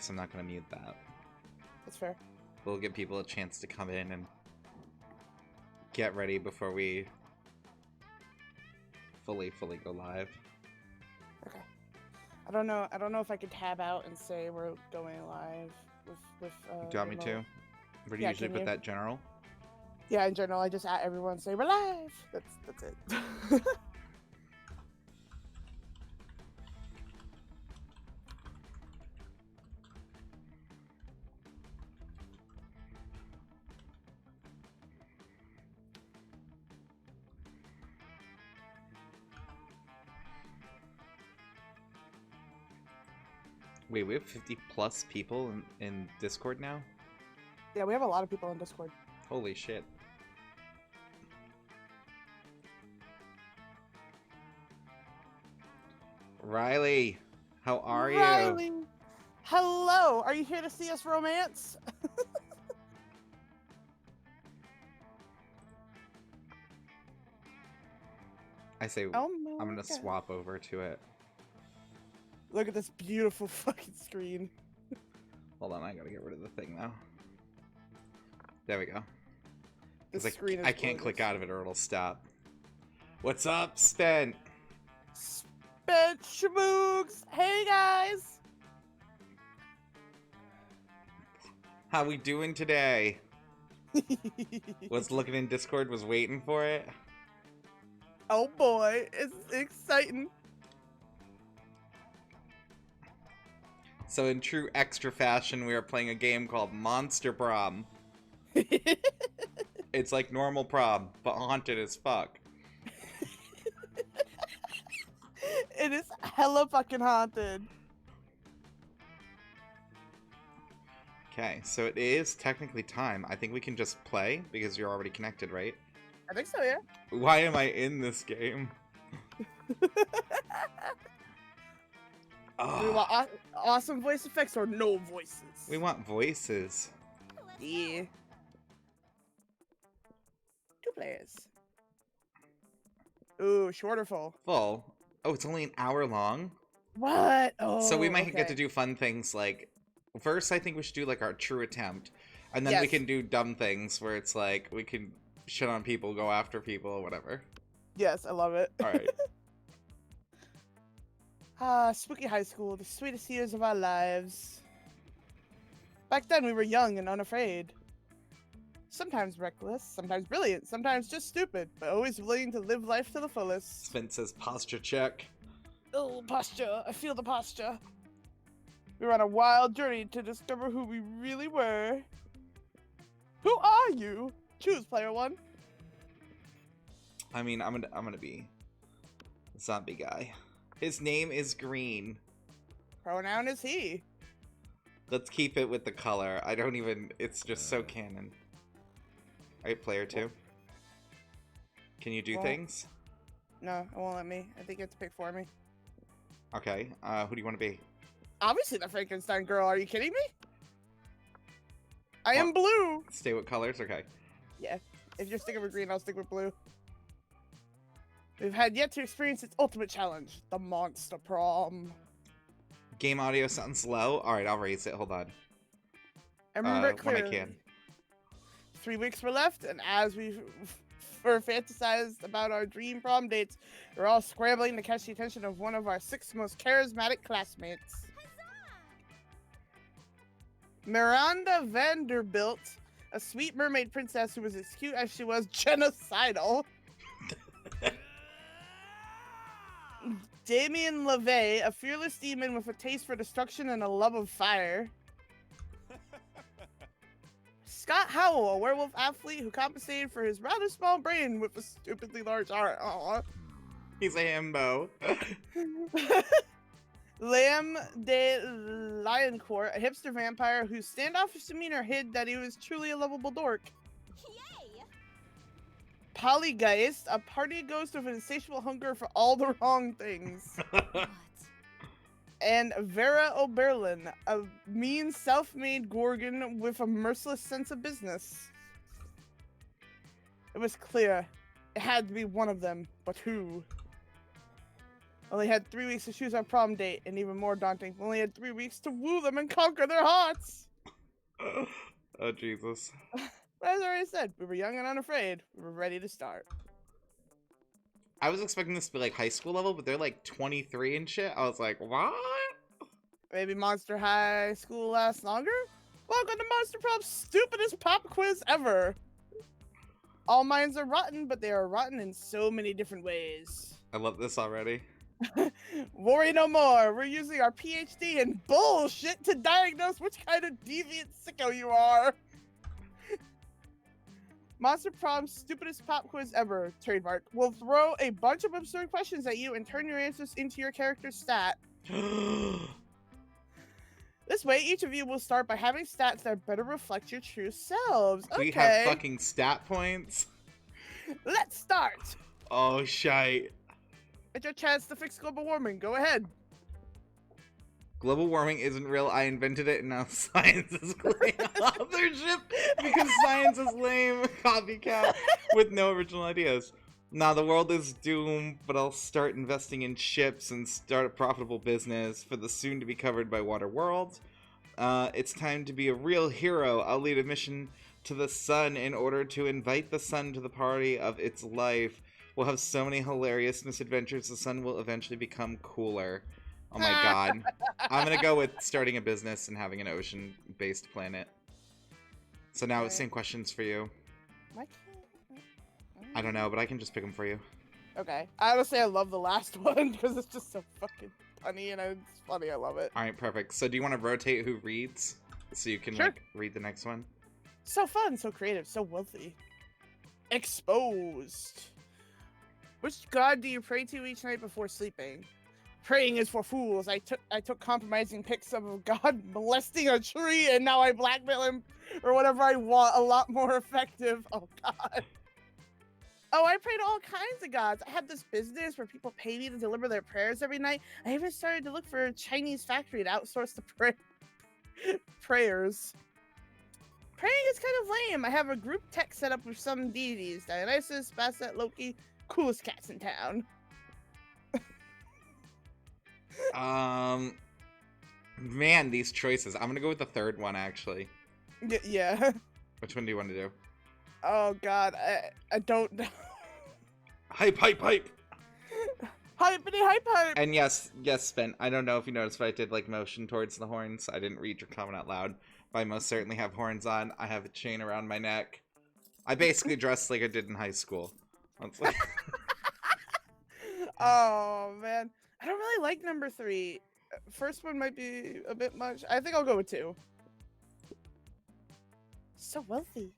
so I'm not going to mute that. That's fair. We'll give people a chance to come in and get ready before we fully go live. Okay. I don't know if I could tab out and say we're going live with Do you want me remote. to? Where do you usually put that, general? Yeah, in general, I just at everyone say we're live. That's it. Wait, we have 50 plus people in Discord now? Yeah, we have a lot of people in Discord. Holy shit. Riley, how are Riley! you? Hello! Are you here to see us romance? I say Oh I'm gonna God. swap over to it. Look at this beautiful fucking screen. Hold on, I gotta get rid of the thing now. There we go. This Because screen is I can't gorgeous. click out of it or it'll stop. What's up, Spent? Spent Schmoogs! Hey guys! How we doing today? Was looking in Discord, was waiting for it. Oh boy, it's exciting. So in true extra fashion, we are playing a game called Monster Prom. It's like normal prom, but haunted as fuck. It is hella fucking haunted. Okay, so it is technically time. I think we can just play because you're already connected, right? I think so, yeah. Why am I in this game? Do we want awesome voice effects or no voices? We want voices. Yeah. 2 players. Ooh, shorter full. Full. Oh, it's only an hour long? What? Oh, so we might get to okay. do fun things like... First, I think we should do like our true attempt. And then we Yes. can do dumb things where it's like, we can shit on people, go after people, whatever. Yes, I love it. Alright. Spooky high school, the sweetest years of our lives. Back then, we were young and unafraid. Sometimes reckless, sometimes brilliant, sometimes just stupid, but always willing to live life to the fullest. Spence says posture check. Oh, posture. I feel the posture. We were on a wild journey to discover who we really were. Who are you? Choose, player 1. I mean, I'm gonna be a zombie guy. His name is Green. Pronoun is he. Let's keep it with the color. I don't even... It's just so canon. Alright, player 2. Can you do Well- things? No, it won't let me. I think you have to pick for me. Okay, who do you want to be? Obviously the Frankenstein girl. Are you kidding me? I am blue. Stay with colors? Okay. Yeah. If you're sticking with green, I'll stick with blue. We've had yet to experience its ultimate challenge, the Monster Prom. Game audio sounds low. Alright, I'll raise it. Hold on. I remember it when I clearly. can. 3 weeks were left, and as we were fantasized about our dream prom dates, we're all scrambling to catch the attention of one of our 6 most charismatic classmates. Miranda Vanderbilt, a sweet mermaid princess who was as cute as she was genocidal. Damien LeVay, a fearless demon with a taste for destruction and a love of fire. Scott Howell, a werewolf athlete who compensated for his rather small brain with a stupidly large heart. Aw. He's a himbo. Liam de Lioncourt, a hipster vampire whose standoffish demeanor hid that he was truly a lovable dork. Yay! Polygeist, a party ghost with an insatiable hunger for all the wrong things. What? And Vera Oberlin, a mean self-made Gorgon with a merciless sense of business. It was clear. It had to be one of them, but who? Only had 3 weeks to choose our prom date, and even more daunting, we only had 3 weeks to woo them and conquer their hearts. Oh, Jesus. As I already said, we were young and unafraid. We were ready to start. I was expecting this to be like high school level, but they're like 23 and shit. I was like, what? Maybe Monster High School lasts longer? Welcome to Monster Prom's stupidest pop quiz ever. All minds are rotten, but they are rotten in so many different ways. I love this already. Worry no more. We're using our PhD in bullshit to diagnose which kind of deviant sicko you are. Monster Prom's stupidest pop quiz ever, trademark. We'll throw a bunch of absurd questions at you and turn your answers into your character's stat. This way, each of you will start by having stats that better reflect your true selves. Okay. We have fucking stat points. Let's start. Oh, shite. It's your chance to fix global warming. Go ahead. Global warming isn't real. I invented it, and now science is claiming authorship because science is lame. Copycat with no original ideas. Nah, the world is doomed, but I'll start investing in ships and start a profitable business for the soon-to-be covered by water world. It's time to be a real hero. I'll lead a mission to the sun in order to invite the sun to the party of its life. We'll have so many hilarious misadventures, the sun will eventually become cooler. Oh my god. I'm gonna go with starting a business and having an ocean-based planet. So now it's same questions for you. Why can't I don't know, but I can just pick them for you. Okay. I would say I love the last one because it's just so fucking funny and it's funny. I love it. Alright, perfect. So do you want to rotate who reads? So you can, Sure. like, read the next one? So fun, so creative, so wealthy. Exposed. Which god do you pray to each night before sleeping? Praying is for fools. I took compromising pics of a god molesting a tree and now I blackmail him or whatever I want. A lot more effective. Oh god. Oh, I pray to all kinds of gods. I have this business where people pay me to deliver their prayers every night. I even started to look for a Chinese factory to outsource the prayers. Praying is kind of lame. I have a group text set up with some deities. Dionysus, Basset, Loki, coolest cats in town. Man, these choices. I'm gonna go with the third one, actually. Yeah. Which one do you want to do? Oh god, I don't know. Hype, hype, hype! Hypity hype hype! And yes, Spent. I don't know if you noticed, but I did, like, motion towards the horns. I didn't read your comment out loud. But I most certainly have horns on. I have a chain around my neck. I basically dressed like I did in high school. Like... Oh, man. I don't really like number 3. First one might be a bit much. I think I'll go with 2. So wealthy.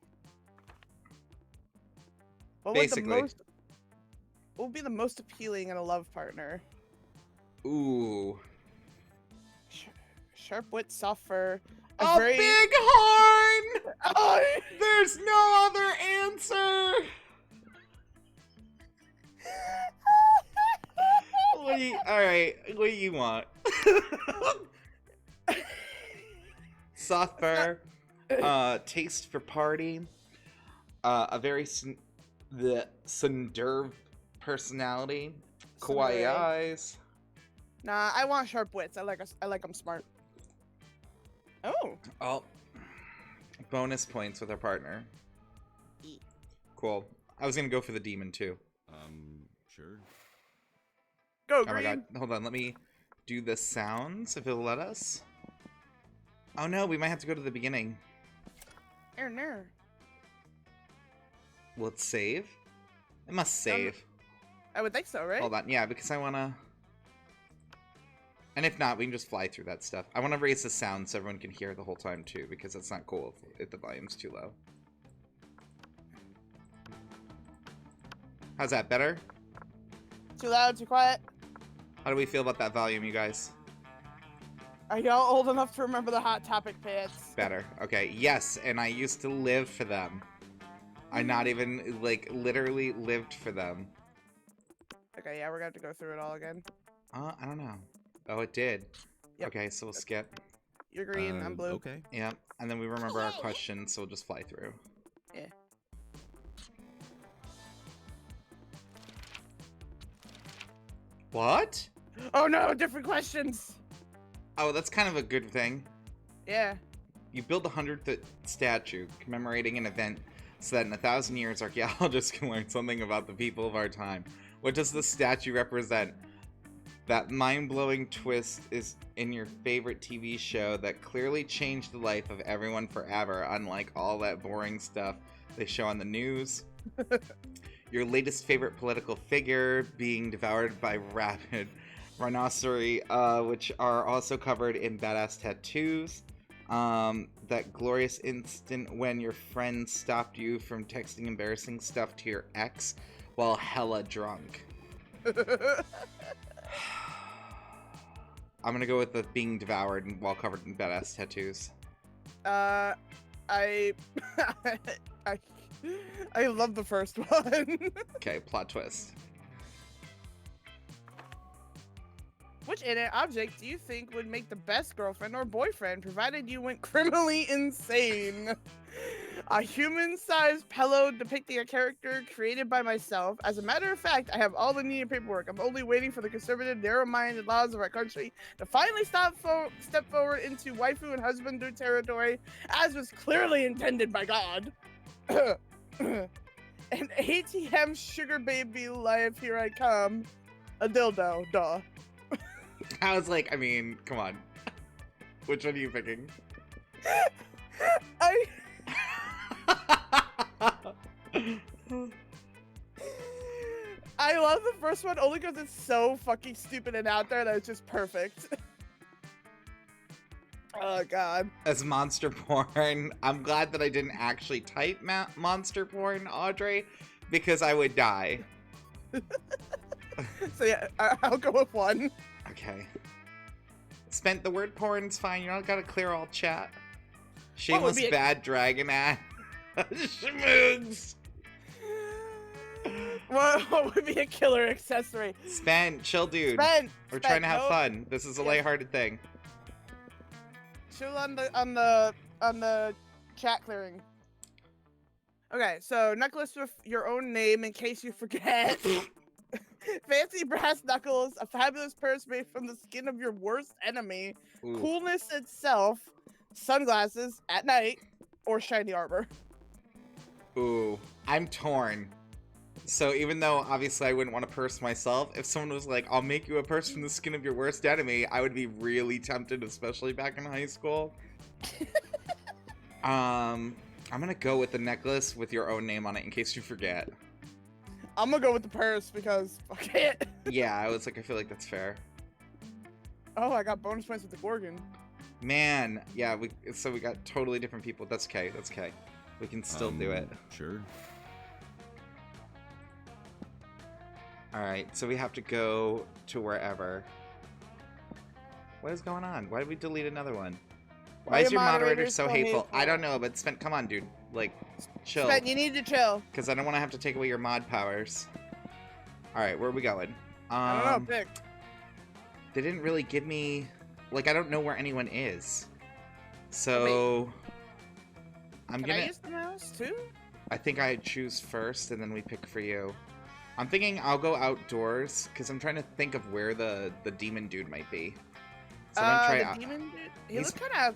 Basically. What would be the most appealing in a love partner? Ooh. Sharp wit, soft fur. A big horn! Oh! There's no other answer! Alright, what do you want? Soft fur, taste for party, a very the Sunderv personality, kawaii eyes. Nah, I want sharp wits. I like them smart. Oh. Oh. Bonus points with our partner. Cool. I was gonna go for the demon too. Sure. Go, Green. Oh my god. Hold on, let me do the sounds if it'll let us. Oh no, we might have to go to the beginning. No. Will it save? It must save. I would think so, right? Hold on, yeah, because I wanna... And if not, we can just fly through that stuff. I want to raise the sound so everyone can hear the whole time too, because it's not cool if the volume's too low. How's that, better? Too loud, too quiet? How do we feel about that volume, you guys? Are y'all old enough to remember the Hot Topic pants? Better. Okay, yes, and I used to live for them. I not even, like, literally lived for them. Okay, yeah, we're gonna have to go through it all again. I don't know. Oh, it did. Yep. Okay, so we'll skip. You're green, I'm blue. Okay. Yeah, and then we remember our questions, so we'll just fly through. Yeah. What? Oh no, different questions. Oh, that's kind of a good thing. Yeah. You build a 100th statue commemorating an event so that in 1,000 years archaeologists can learn something about the people of our time. What does the statue represent? That mind-blowing twist is in your favorite TV show that clearly changed the life of everyone forever, unlike all that boring stuff they show on the news. Your latest favorite political figure being devoured by rabid rhinoceros, which are also covered in badass tattoos. That glorious instant when your friend stopped you from texting embarrassing stuff to your ex while hella drunk. I'm gonna go with the being devoured and while covered in badass tattoos. I I I love the first one. Okay, plot twist. Which inanimate object do you think would make the best girlfriend or boyfriend, provided you went criminally insane? A human-sized pillow depicting a character created by myself. As a matter of fact, I have all the needed paperwork. I'm only waiting for the conservative, narrow-minded laws of our country to finally step forward into waifu and husband territory, as was clearly intended by God. An ATM sugar baby life, here I come. A dildo, duh. I was like, I mean, come on. Which one are you picking? I love the first one only because it's so fucking stupid and out there that it's just perfect. Oh god. As monster porn, I'm glad that I didn't actually type monster porn, Audrey, because I would die. So yeah, I'll go with one. Okay. Spent the word porn's fine. You don't gotta clear all chat. What Shameless would be bad dragon ass. Schmoogs. What would be a killer accessory? Spent, chill, dude. We're Spent, trying to have nope. fun. This is a Yeah. lighthearted thing. Chill on the chat clearing. Okay, so necklace with your own name in case you forget. Fancy brass knuckles, a fabulous purse made from the skin of your worst enemy, Ooh. coolness itself, sunglasses at night, or shiny armor. Ooh, I'm torn. So even though obviously I wouldn't want a purse myself, if someone was like, I'll make you a purse from the skin of your worst enemy, I would be really tempted, especially back in high school. I'm gonna go with the necklace with your own name on it in case you forget. I'm gonna go with the purse because fuck it. Yeah, I was like, I feel like that's fair. Oh, I got bonus points with the Gorgon. Man, yeah, so we got totally different people. That's okay, that's okay. We can still do it. Sure. Alright, so we have to go to wherever. What is going on? Why did we delete another one? Why is your moderator so hateful? I don't know, but Spent, come on, dude. Like, chill. Spent, you need to chill. Because I don't want to have to take away your mod powers. Alright, where are we going? I don't know, pick. They didn't really give me... Like, I don't know where anyone is. So... I'm Can gonna... I use the mouse too? I think I choose first, and then we pick for you. I'm thinking I'll go outdoors, because I'm trying to think of where the demon dude might be. So I'm gonna try the demon dude? He He's- looks kind of...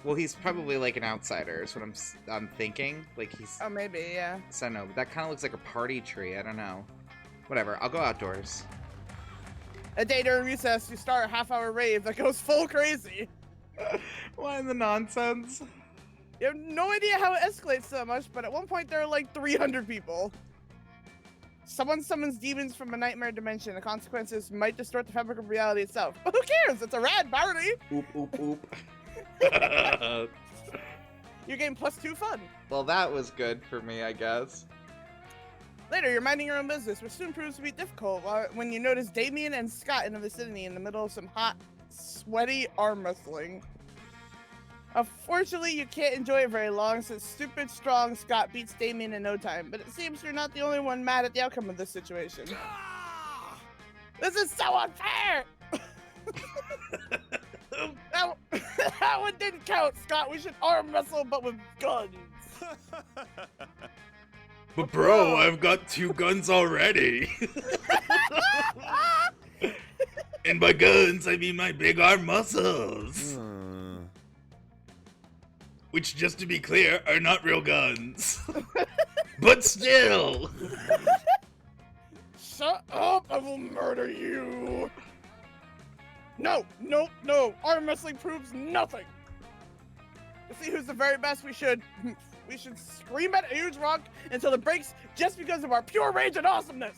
Well, he's probably like an outsider, is what I'm thinking. Like, he's... Oh, maybe, yeah. So no, but that kind of looks like a party tree. I don't know. Whatever, I'll go outdoors. A day during recess, you start a half-hour rave that goes full crazy. Why in the nonsense? You have no idea how it escalates so much, but at one point there are like 300 people. Someone summons demons from a nightmare dimension. The consequences might distort the fabric of reality itself. But who cares? It's a rad party! Oop, oop, oop. You're getting +2 fun. Well, that was good for me, I guess. Later, you're minding your own business, which soon proves to be difficult when you notice Damien and Scott in the vicinity in the middle of some hot, sweaty arm wrestling. Unfortunately, you can't enjoy it very long since stupid, strong Scott beats Damien in no time, but it seems you're not the only one mad at the outcome of this situation. This is so unfair! that one didn't count, Scott. We should arm wrestle, but with guns. But bro, I've got 2 guns already. And by guns, I mean my big arm muscles. Which, just to be clear, are not real guns. But still. Shut up! I will murder you! No! No! No! Arm wrestling proves nothing! To see who's the very best, we should scream at a huge rock until it breaks just because of our pure rage and awesomeness!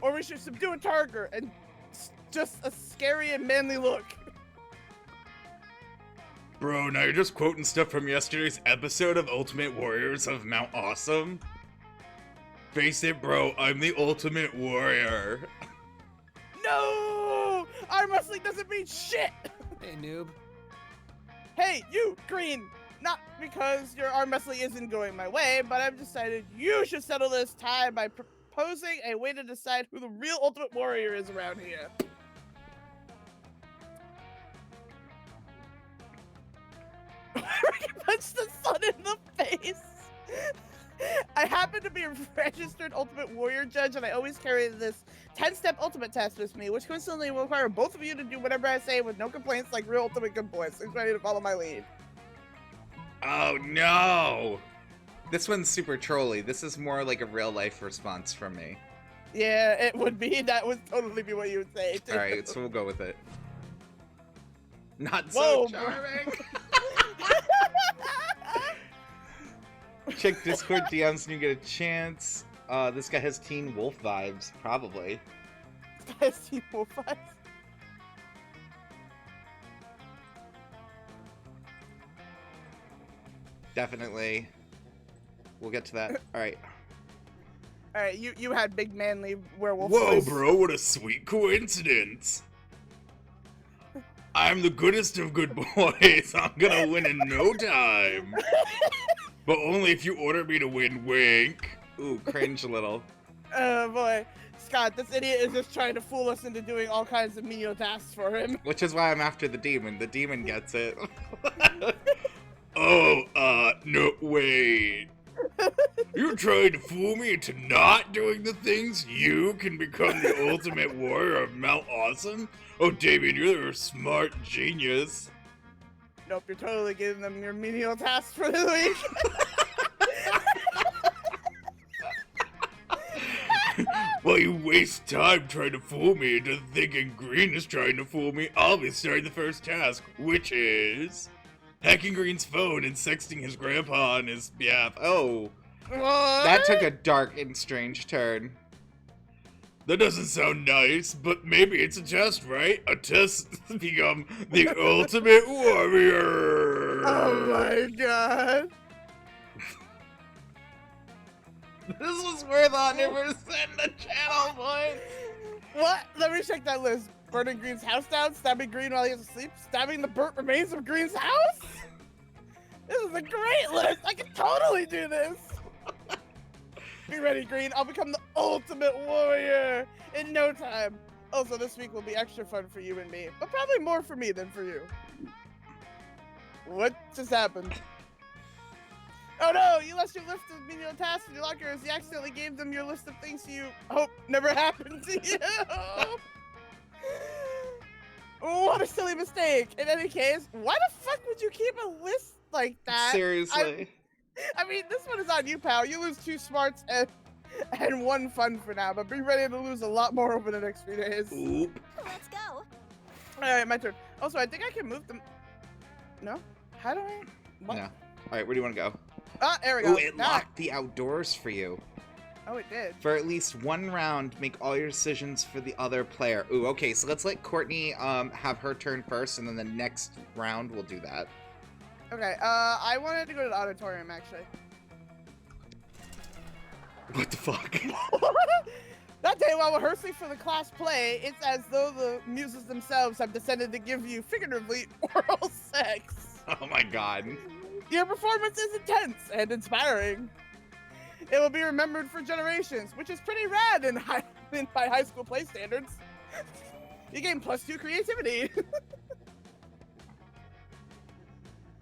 Or we should subdue a tiger and just a scary and manly look. Bro, now you're just quoting stuff from yesterday's episode of Ultimate Warriors of Mount Awesome? Face it, bro, I'm the Ultimate Warrior. No! Arm wrestling doesn't mean shit! Hey, noob. Hey, you, Green! Not because your arm wrestling isn't going my way, but I've decided you should settle this tie by proposing a way to decide who the real Ultimate Warrior is around here. Punch the sun in the face! I happen to be a registered Ultimate Warrior judge, and I always carry this 10-step Ultimate test with me, which coincidentally will require both of you to do whatever I say with no complaints like real Ultimate good boys. Who's ready to follow my lead? Oh no! This one's super trolly. This is more like a real life response from me. Yeah, it would be. That would totally be what you would say, too. Alright, so we'll go with it. Not Whoa, so charming! Check Discord DMs and you get a chance. This guy has Teen Wolf vibes, probably. This guy has Teen Wolf vibes. Definitely. We'll get to that. Alright. Alright, you had big manly werewolf Whoa, voice. bro, what a sweet coincidence. I'm the goodest of good boys. I'm gonna win in no time. But only if you order me to win, wink. Ooh, cringe a little. Oh boy. Scott, this idiot is just trying to fool us into doing all kinds of menial tasks for him. Which is why I'm after the demon. The demon gets it. No, wait. You're trying to fool me into not doing the things you can become the Ultimate Warrior of Mount Awesome? Oh, Damien, you're a smart genius. Nope, you're totally giving them your menial tasks for the week. While you waste time trying to fool me into thinking Green is trying to fool me, I'll be starting the first task, which is hacking Green's phone and sexting his grandpa on his behalf. Oh, that took a dark and strange turn. That doesn't sound nice, but maybe it's a test, right? A test to become the Ultimate Warrior. Oh my god. This was worth 100% the channel points. What? Let me check that list. Burning Green's house down, stabbing Green while he is asleep, stabbing the burnt remains of Green's house? This is a great list. I can totally do this. Be ready, Green. I'll become the Ultimate Warrior in no time. Also, this week will be extra fun for you and me, but probably more for me than for you. What just happened? Oh no, you lost your list of menial tasks in your lockers. You accidentally gave them your list of things you hope never happened to you. What a silly mistake. In any case, why the fuck would you keep a list like that? Seriously. I mean, this one is on you, pal. You lose 2 smarts and 1 fun for now, but be ready to lose a lot more over the next few days. Oop. Let's go. Alright, my turn. Also, I think I can move them. No? How do I? What? Yeah. Alright, where do you want to go? Ah, there we go. Ooh, it Now- locked the outdoors for you. Oh, it did. For at least one round, make all your decisions for the other player. Ooh, okay, so let's let Courtney have her turn first, and then the next round we'll do that. Okay, I wanted to go to the auditorium, actually. What the fuck? That day, while rehearsing for the class play, it's as though the muses themselves have descended to give you, figuratively, oral sex. Oh my god. Your performance is intense and inspiring. It will be remembered for generations, which is pretty rad by high school play standards. You gain +2 creativity.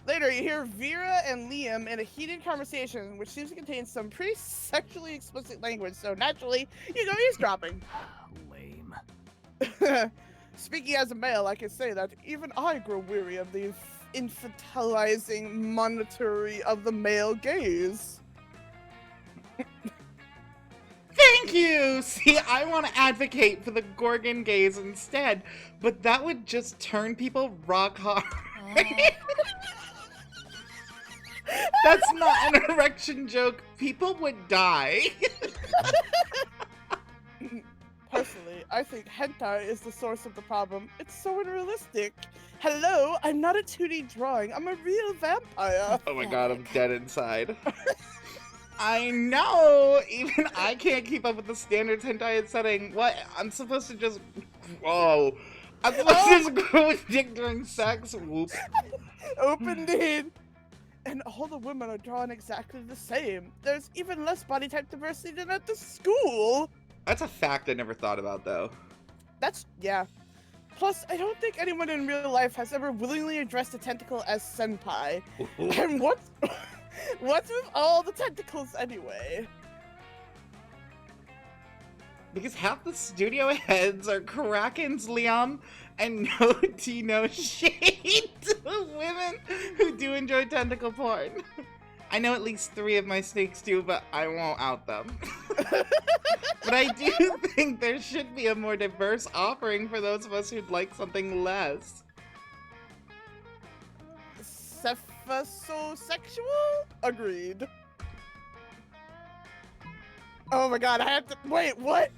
Later, you hear Vera and Liam in a heated conversation, which seems to contain some pretty sexually explicit language, so naturally, you go eavesdropping. Lame. Speaking as a male, I can say that even I grow weary of the infantilizing monetary of the male gaze. Thank you! See, I want to advocate for the Gorgon gaze instead, but that would just turn people rock hard. That's not an erection joke. People would die. Personally, I think hentai is the source of the problem. It's so unrealistic. Hello, I'm not a 2D drawing. I'm a real vampire. Oh my god, I'm dead inside. I know! Even I can't keep up with the standards hentai setting. What? I'm supposed to just... Whoa. I'm supposed to just grow a dick during sex? Whoop. Open indeed. And all the women are drawn exactly the same. There's even less body type diversity than at the school. That's a fact I never thought about, though. Yeah. Plus, I don't think anyone in real life has ever willingly addressed a tentacle as senpai. And what's with all the tentacles anyway? Because half the studio heads are Krakens, Liam, and no tea, no shade to women who do enjoy tentacle porn. I know at least 3 of my snakes do, but I won't out them. But I do think there should be a more diverse offering for those of us who'd like something less. Cephasosexual? Agreed. Oh my god, I have to- wait, what?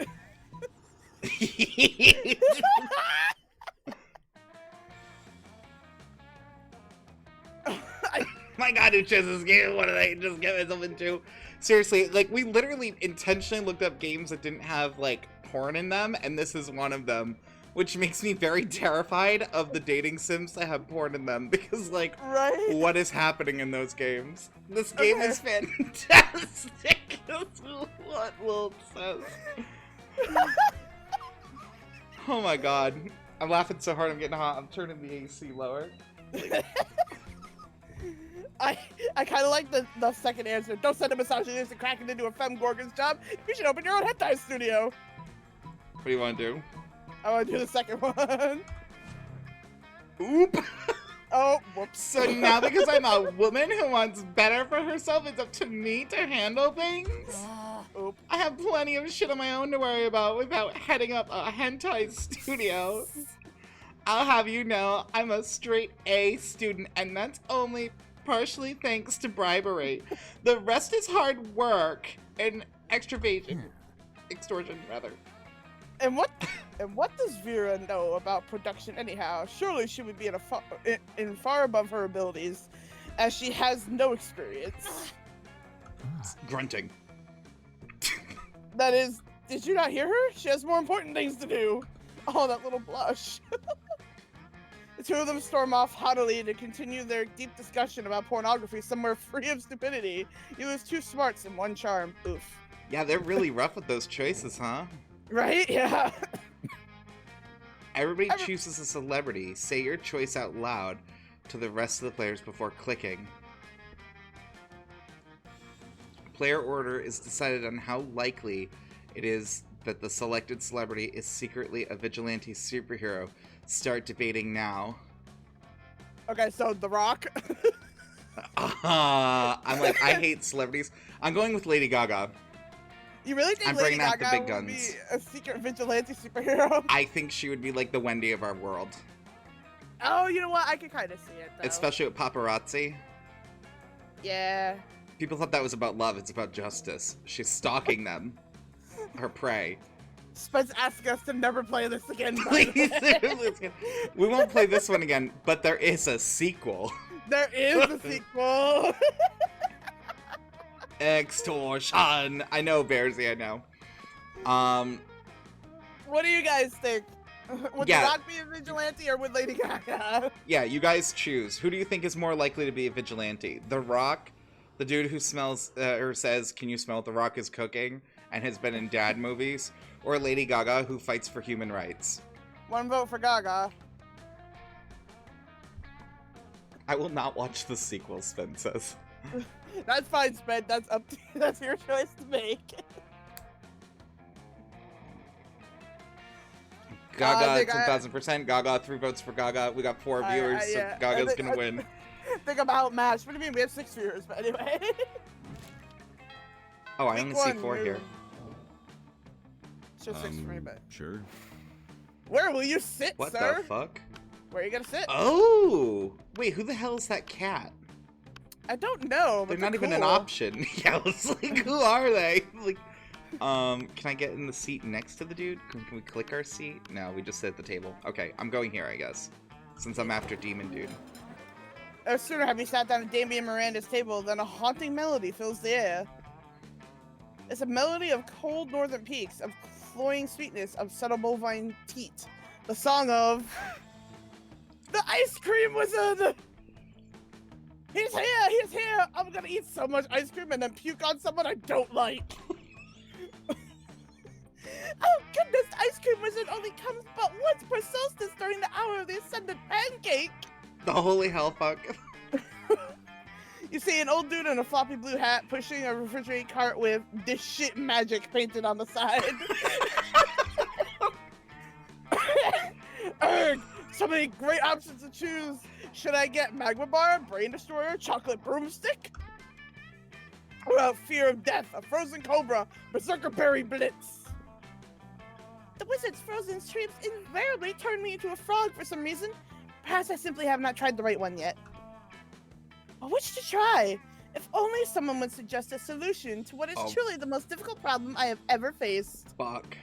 My god, who chose this game? What did I just get myself into? Seriously, like, we literally intentionally looked up games that didn't have, like, porn in them, and this is one of them. Which makes me very terrified of the dating sims that have porn in them, because, like, Right? what is happening in those games? This game is fantastic! That's what Will says. Oh my god. I'm laughing so hard I'm getting hot. I'm turning the AC lower. I kind of like the second answer. Don't send a misogynist and crack it into a femme gorgon's job. You should open your own hentai studio. What do you want to do? I want to do the second one. Oop! Oh, whoops. So now because I'm a woman who wants better for herself, it's up to me to handle things? Oop. I have plenty of shit on my own to worry about without heading up a hentai studio. I'll have you know, I'm a straight A student, and that's only partially thanks to bribery. The rest is hard work and extortion, rather. And what does Vera know about production anyhow? Surely she would be in far above her abilities, as she has no experience. Grunting. That is, did you not hear her? She has more important things to do. Oh, that little blush. The two of them storm off haughtily to continue their deep discussion about pornography somewhere free of stupidity. You lose 2 smarts and 1 charm. Oof. Yeah, they're really rough with those choices, huh? Right? Yeah. Everybody chooses a celebrity. Say your choice out loud to the rest of the players before clicking. Player order is decided on how likely it is that the selected celebrity is secretly a vigilante superhero. Start debating now. Okay, so The Rock. I'm like, I hate celebrities. I'm going with Lady Gaga. You really think I'm Lady bringing out the Gaga big would be guns. a secret vigilante superhero? I think she would be like the Wendy of our world. Oh, you know what? I can kind of see it, though. Especially with paparazzi. Yeah. People thought that was about love. It's about justice. She's stalking them. Her prey. Spence asked us to never play this again. Please, we won't play this one again, but there is a sequel. There is a sequel. Extortion. I know, Bearsy, I know. What do you guys think? Would Yeah. The Rock be a vigilante or would Lady Gaga? Yeah, you guys choose. Who do you think is more likely to be a vigilante? The Rock, the dude who smells or says, "Can you smell what The Rock is cooking?" and has been in dad movies, or Lady Gaga who fights for human rights? 1 vote for Gaga. I will not watch the sequel, Sven says. That's fine, Spence. That's up to you. That's your choice to make. Gaga, think 10,000%. Gaga, 3 votes for Gaga. We got 4 viewers, so Gaga's gonna win. Think I'm outmatched. What do you mean? We have 6 viewers, but anyway. Oh, I Week only one, see 4 here. It's just 6 for me, but. Sure. Where will you sit, What sir? the fuck? Where are you gonna sit? Oh! Wait, who the hell is that cat? I don't know, but They're not even an cool. option. Yeah, I was like, who are they? Like, can I get in the seat next to the dude? Can we click our seat? No, we just sit at the table. Okay, I'm going here, I guess. Since I'm after Demon Dude. No sooner have you sat down at Damien Miranda's table than a haunting melody fills the air. It's a melody of cold northern peaks, of cloying sweetness, of subtle bovine teat. The song of the ice cream wizard! He's here! He's here! I'm gonna eat so much ice cream and then puke on someone I don't like. Oh goodness, ice cream wizard only comes but once per solstice during the hour of the ascendant pancake. The holy hell fuck. You see an old dude in a floppy blue hat pushing a refrigerated cart with "this shit magic" painted on the side. Erg! So many great options to choose. Should I get Magma Bar, Brain Destroyer, Chocolate Broomstick? Or about Fear of Death, a Frozen Cobra, Berserker Berry Blitz? The wizard's frozen streams invariably turn me into a frog for some reason. Perhaps I simply have not tried the right one yet. But which to try? If only someone would suggest a solution to what is truly the most difficult problem I have ever faced. Fuck.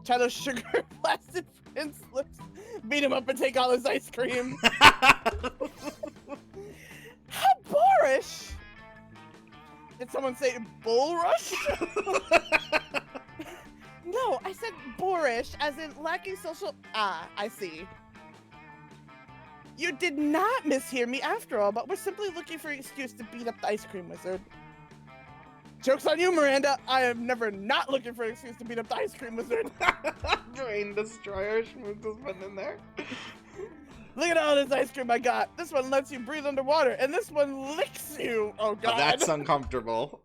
Try those sugar blasted prince lips. Beat him up and take all his ice cream. How boorish! Did someone say bull rush? No, I said boorish, as in lacking social. Ah, I see. You did not mishear me after all, but we're simply looking for an excuse to beat up the ice cream wizard. Joke's on you, Miranda. I am never not looking for an excuse to beat up the ice cream wizard. Brain Destroyer, Schmoot just put in there. Look at all this ice cream I got. This one lets you breathe underwater, and this one licks you. Oh, God. Oh, that's uncomfortable.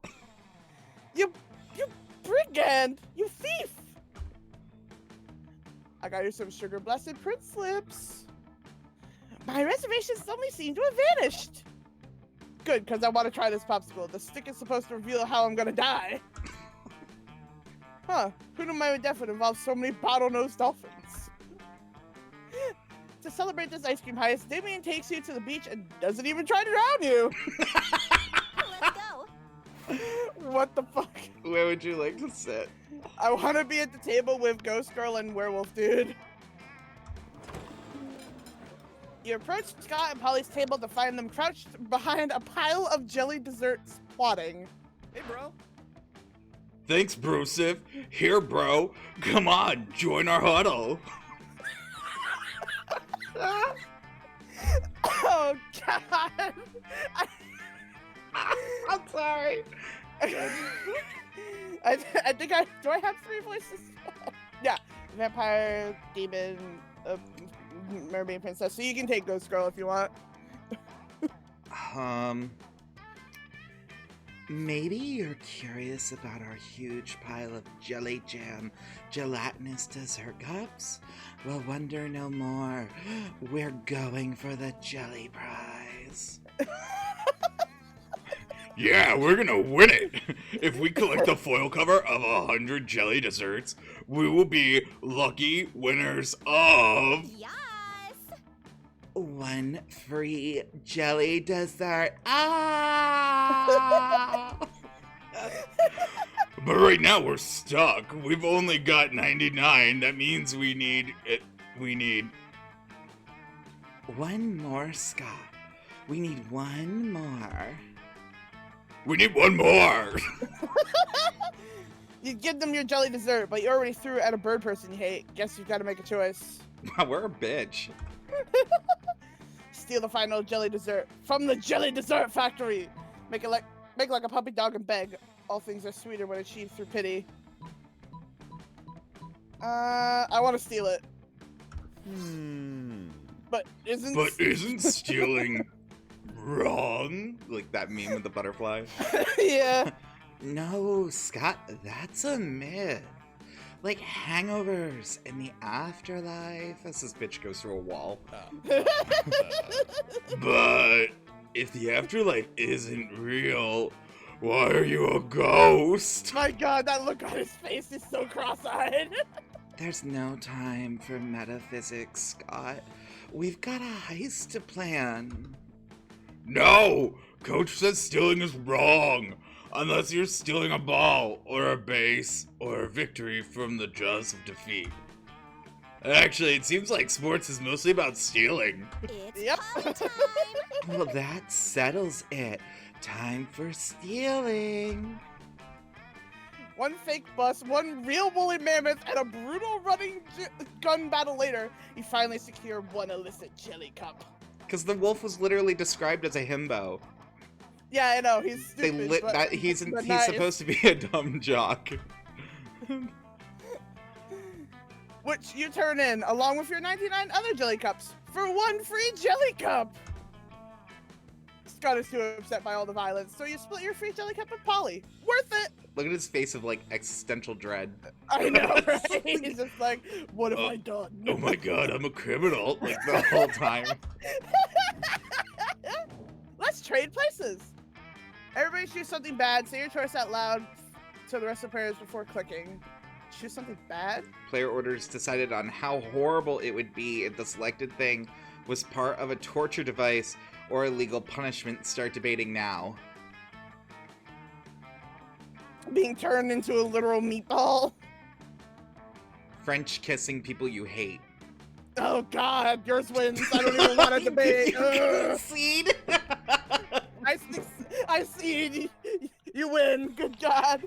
You brigand! You thief! I got you some sugar blasted print slips. My reservations suddenly seem to have vanished. Good, because I want to try this popsicle. The stick is supposed to reveal how I'm gonna die. Huh, who knew my death would involve so many bottlenose dolphins? To celebrate this ice cream heist, Damien takes you to the beach and doesn't even try to drown you. Let's go. What the fuck? Where would you like to sit? I want to be at the table with Ghost Girl and Werewolf Dude. You approach Scott and Polly's table to find them crouched behind a pile of jelly desserts plotting. Hey, bro. Thanks, Brosif. Here, bro. Come on, join our huddle. Oh, God. I'm sorry. I think do I have 3 voices? Yeah, vampire, demon, mermaid, princess. So you can take Ghost Girl if you want. Maybe you're curious about our huge pile of jelly jam gelatinous dessert cups? Well, wonder no more. We're going for the jelly prize. Yeah, we're gonna win it! If we collect the foil cover of 100 jelly desserts, we will be lucky winners of... Yes. 1 free jelly dessert. Ah! But right now we're stuck. We've only got 99. That means we need 1 more, Scott. We need 1 more. We need 1 more. You give them your jelly dessert, but you already threw it at a bird person you hate. Guess you've got to make a choice. We're a bitch. Steal the final jelly dessert from the jelly dessert factory. Make like a puppy dog and beg. All things are sweeter when achieved through pity. I want to steal it. But isn't stealing wrong? Like that meme with the butterfly? Yeah. No, Scott, that's a myth. Like hangovers in the afterlife. As this bitch goes through a wall. But if the afterlife isn't real, why are you a ghost? My god, that look on his face is so cross-eyed. There's no time for metaphysics, Scott. We've got a heist to plan. No! Coach says stealing is wrong. Unless you're stealing a ball, or a base, or a victory from the jaws of defeat. Actually, it seems like sports is mostly about stealing. It's Yep. party time. Well, that settles it. Time for stealing. One fake bus, one real woolly mammoth, and a brutal running gun battle later, you finally secure one illicit jelly cup. Because the wolf was literally described as a himbo. Yeah, I know, he's stupid, but He's nice. supposed to be a dumb jock. Which you turn in, along with your 99 other jelly cups, for one free jelly cup! Scott is too upset by all the violence, so you split your free jelly cup with Polly. Worth it! Look at his face of, like, existential dread. I know, right? He's just like, what have I done? Oh my god, I'm a criminal, like, the whole time. Let's trade places! Everybody choose something bad, say your choice out loud to the rest of the players before clicking. Choose something bad? Player orders decided on how horrible it would be if the selected thing was part of a torture device or a legal punishment. Start debating now. Being turned into a literal meatball? French kissing people you hate. Oh god, yours wins. I don't even want to debate. Ugh. Concede? I see. You win. Good god.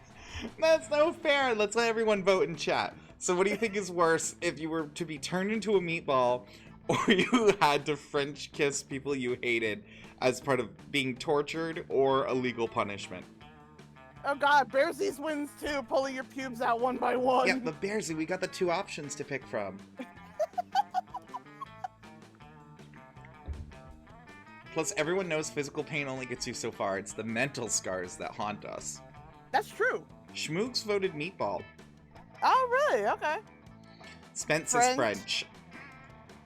That's no fair. Let's let everyone vote in chat. So what do you think is worse, if you were to be turned into a meatball or you had to French kiss people you hated as part of being tortured or a legal punishment? Oh god, Bearsies wins too, pulling your pubes out one by one. Yeah, but Bearsy, we got the two options to pick from. Plus, everyone knows physical pain only gets you so far. It's the mental scars that haunt us. That's true. Schmooks voted meatball. Oh, really? Okay. Spence is French.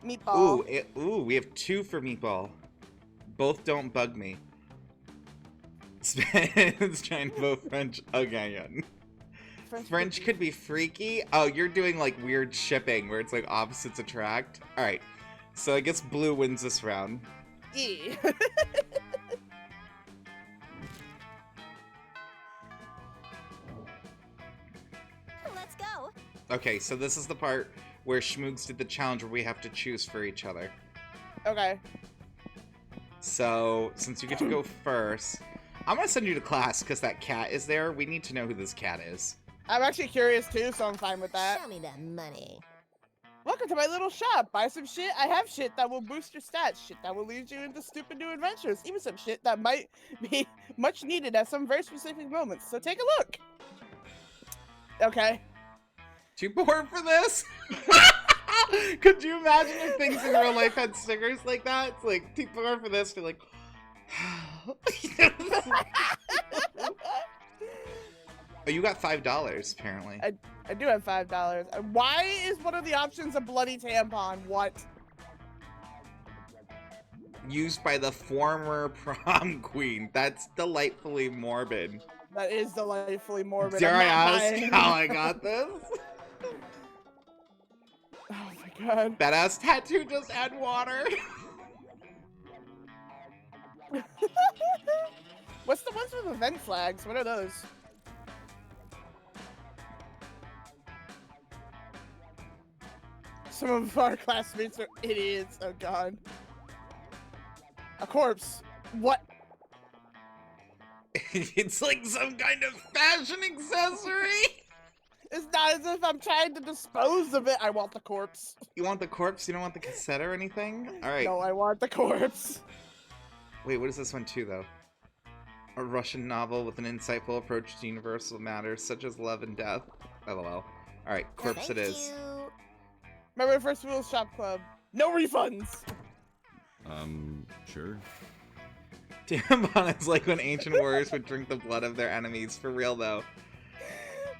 Meatball. Ooh, we have two for meatball. Both don't bug me. Spence trying to vote French again. French could be freaky. Oh, you're doing like weird shipping where it's like opposites attract. All right, so I guess blue wins this round. E. Let's go. Okay, so this is the part where Schmoogs did the challenge where we have to choose for each other. Okay. So, since you get to go first, I'm gonna send you to class because that cat is there. We need to know who this cat is. I'm actually curious too, so I'm fine with that. Show me that money. Welcome to my little shop. Buy some shit. I have shit that will boost your stats. Shit that will lead you into stupid new adventures. Even some shit that might be much needed at some very specific moments. So take a look. Okay. Too poor for this? Could you imagine if things in real life had stickers like that? It's like, too poor for this. You're like, oh, you got $5 apparently. I do have $5. Why is one of the options a bloody tampon? What? Used by the former prom queen. That's delightfully morbid. That is delightfully morbid. Dare I'm I not ask buying. how I got this? Oh my god. Badass tattoo, just add water. What's the ones with event flags? What are those? Some of our classmates are idiots. Oh god. A corpse. What? It's like some kind of fashion accessory. It's not as if I'm trying to dispose of it. I want the corpse. You want the corpse? You don't want the cassette or anything? All right. No, I want the corpse. Wait, what is this one too, though? A Russian novel with an insightful approach to universal matters such as love and death. LOL. All right, corpse Thank it is. you. Remember first rule of shop club. No refunds. Sure. Tampon is like when ancient warriors would drink the blood of their enemies. For real, though.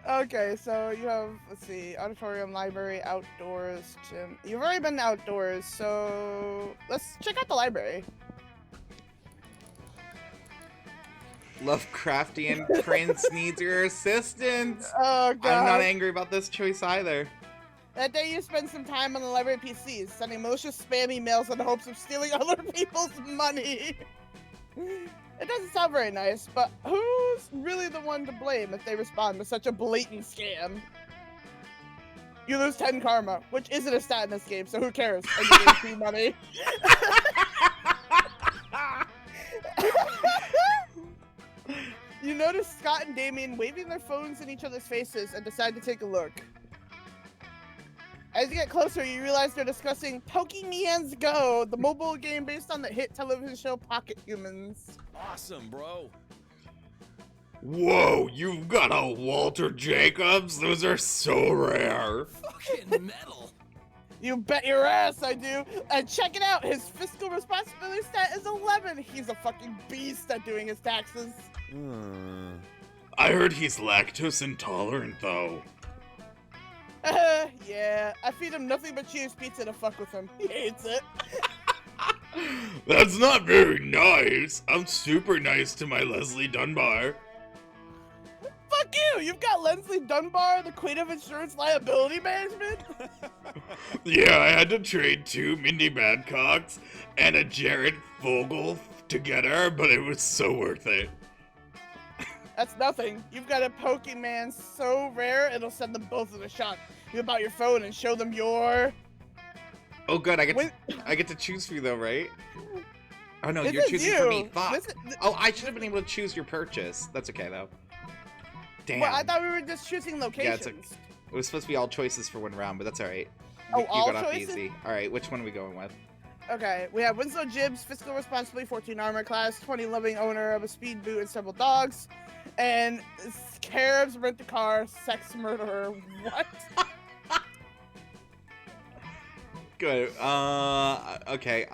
Okay, so you have, let's see, auditorium, library, outdoors, gym. You've already been outdoors, so let's check out the library. Lovecraftian prince needs your assistance. Oh, God. I'm not angry about this choice either. That day you spend some time on the library PCs, sending malicious spam emails in the hopes of stealing other people's money. It doesn't sound very nice, but who's really the one to blame if they respond to such a blatant scam? You lose 10 karma, which isn't a stat in this game, so who cares? And you gain free money. You notice Scott and Damien waving their phones in each other's faces and decide to take a look. As you get closer, you realize they're discussing Pokemans Go, the mobile game based on the hit television show Pocket Humans. Awesome, bro. Whoa, you've got a Walter Jacobs? Those are so rare. Fucking metal. You bet your ass I do. And check it out, his fiscal responsibility stat is 11. He's a fucking beast at doing his taxes. I heard he's lactose intolerant, though. Yeah, I feed him nothing but cheese pizza to fuck with him. He hates it. That's not very nice. I'm super nice to my Leslie Dunbar. Fuck you! You've got Leslie Dunbar, the queen of insurance liability management? Yeah, I had to trade 2 Mindy Badcocks and a Jared Fogle to get her, but it was so worth it. That's nothing. You've got a Pokemon so rare, it'll send them both in a shot. You whip out your phone and show them your... Oh, good. I get to choose for you, though, right? Oh, no, This you're is choosing you. for me. Fuck. This is- Oh, I should have been able to choose your purchase. That's okay, though. Damn. Well, I thought we were just choosing Yeah, locations. it was supposed to be all choices for 1 round, but that's all right. Oh, You all got off choices? easy. All right, which one are we going with? Okay, we have Winslow Gibbs, fiscal responsibility, 14 armor class, 20 loving owner of a speed boot and several dogs, and Caribs rent a car, sex murderer. What? Good. Okay.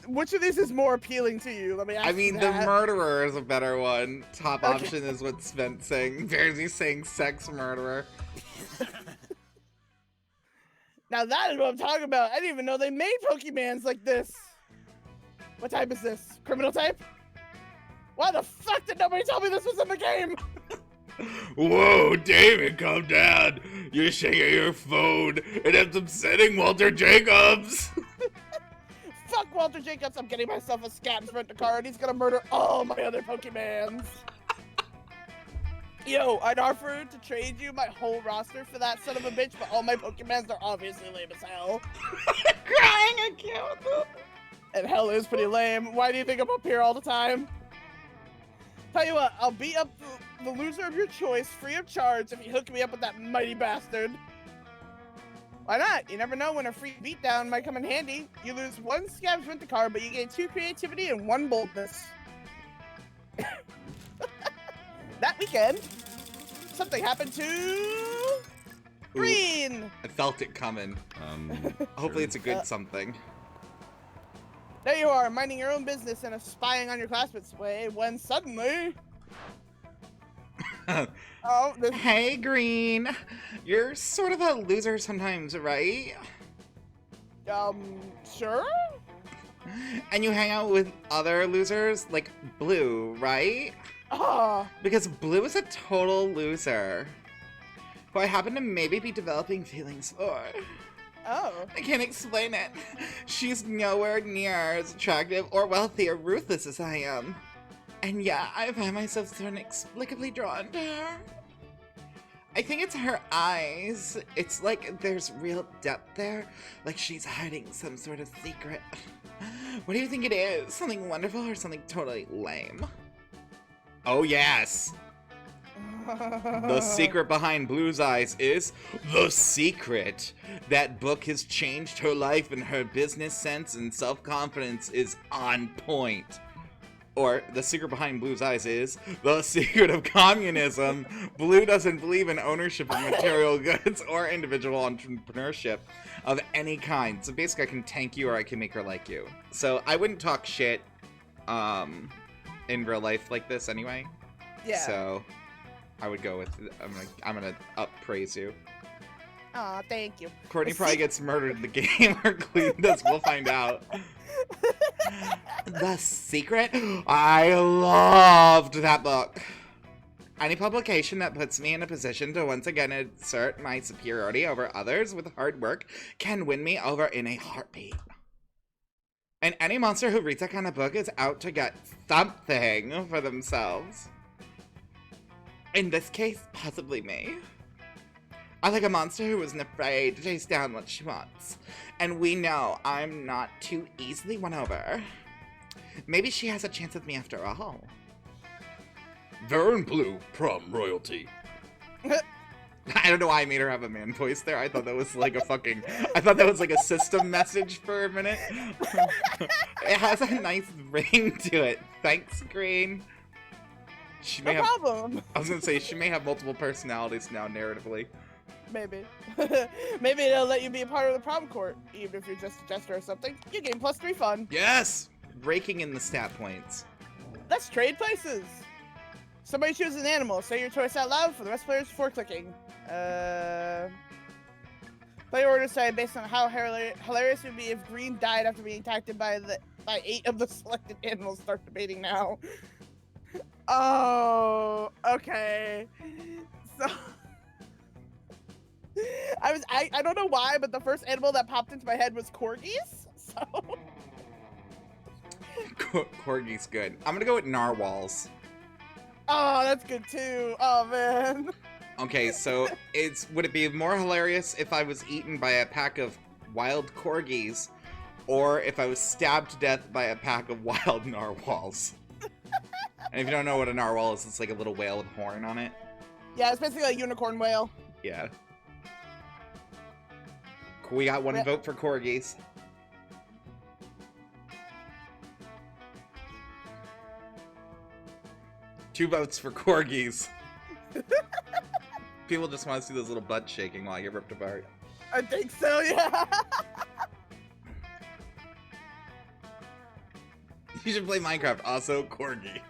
Which of these is more appealing to you? Let me ask I you mean, the that. murderer is a better one. Top Okay. option is what Sven's saying. Bearsy saying sex murderer. Now that is what I'm talking about. I didn't even know they made Pokemans like this. What type is this? Criminal type? Why the fuck did nobody tell me this was in the game? Whoa, David, calm down. You're shaking your phone, and it's upsetting Walter Jacobs. Fuck Walter Jacobs, I'm getting myself a scabs rent-a-car and he's gonna murder all my other Pokemans. Yo, I'd offer to trade you my whole roster for that son of a bitch, but all my Pokemans are obviously lame as hell. Crying, I can't with them. And hell is pretty lame. Why do you think I'm up here all the time? Tell you what, I'll beat up the loser of your choice free of charge if you hook me up with that mighty bastard. Why not? You never know when a free beatdown might come in handy. You lose 1 scabs rent-a-car, but you gain 2 creativity and 1 boldness. That weekend, something happened to Green. I felt it coming. Hopefully it's a good something. There you are, minding your own business and spying on your classmates' way, when suddenly... Oh, this... Hey, Green. You're sort of a loser sometimes, right? Sure? And you hang out with other losers, like Blue, right? Ah, Because Blue is a total loser, who I happen to maybe be developing feelings for. oh. I can't explain it. She's nowhere near as attractive or wealthy or ruthless as I am. And yeah, I find myself so inexplicably drawn to her. I think it's her eyes. It's like there's real depth there, like she's hiding some sort of secret. What do you think it is? Something wonderful or something totally lame? Oh yes! The secret behind Blue's eyes is The Secret. That book has changed her life and her business sense and self-confidence is on point. Or, the secret behind Blue's eyes is the secret of communism. Blue doesn't believe in ownership of material goods or individual entrepreneurship of any kind. So basically I can tank you or I can make her like you. So I wouldn't talk shit in real life like this anyway. Yeah. So I would go with. I'm gonna praise you. Aw, thank you. Courtney probably gets murdered in the game, or Cleve does. We'll find out. The Secret? I loved that book. Any publication that puts me in a position to once again assert my superiority over others with hard work can win me over in a heartbeat. And any monster who reads that kind of book is out to get something for themselves. In this case, possibly me. I like a monster who isn't afraid to chase down what she wants. And we know I'm not too easily won over. Maybe she has a chance with me after all. Varen Blue, Prom royalty. I don't know why I made her have a man voice there. I thought that was like I thought that was like a system message for a minute. It has a nice ring to it. Thanks, Green. She may No have, problem. I was gonna say, she may have multiple personalities now, narratively. Maybe. Maybe they'll let you be a part of the prom court, even if you're just a jester or something. You gain +3 fun. Yes! Raking in the stat points. Let's trade places. Somebody choose an animal. Say your choice out loud for the rest of players before clicking. Player orders decide based on how hilarious it would be if Green died after being attacked by 8 of the selected animals. Start debating now. Oh, okay. So I don't know why, but the first animal that popped into my head was corgis. So Corgi's good. I'm gonna go with narwhals. oh, that's good too. Oh man. Okay, so would it be more hilarious if I was eaten by a pack of wild corgis, or if I was stabbed to death by a pack of wild narwhals? And if you don't know what a narwhal is, it's like a little whale with a horn on it. Yeah, it's basically a unicorn whale. Yeah. We got one vote for corgis. Two votes for corgis. People just want to see those little butts shaking while I get ripped apart. I think so, yeah. You should play Minecraft. Also, corgi.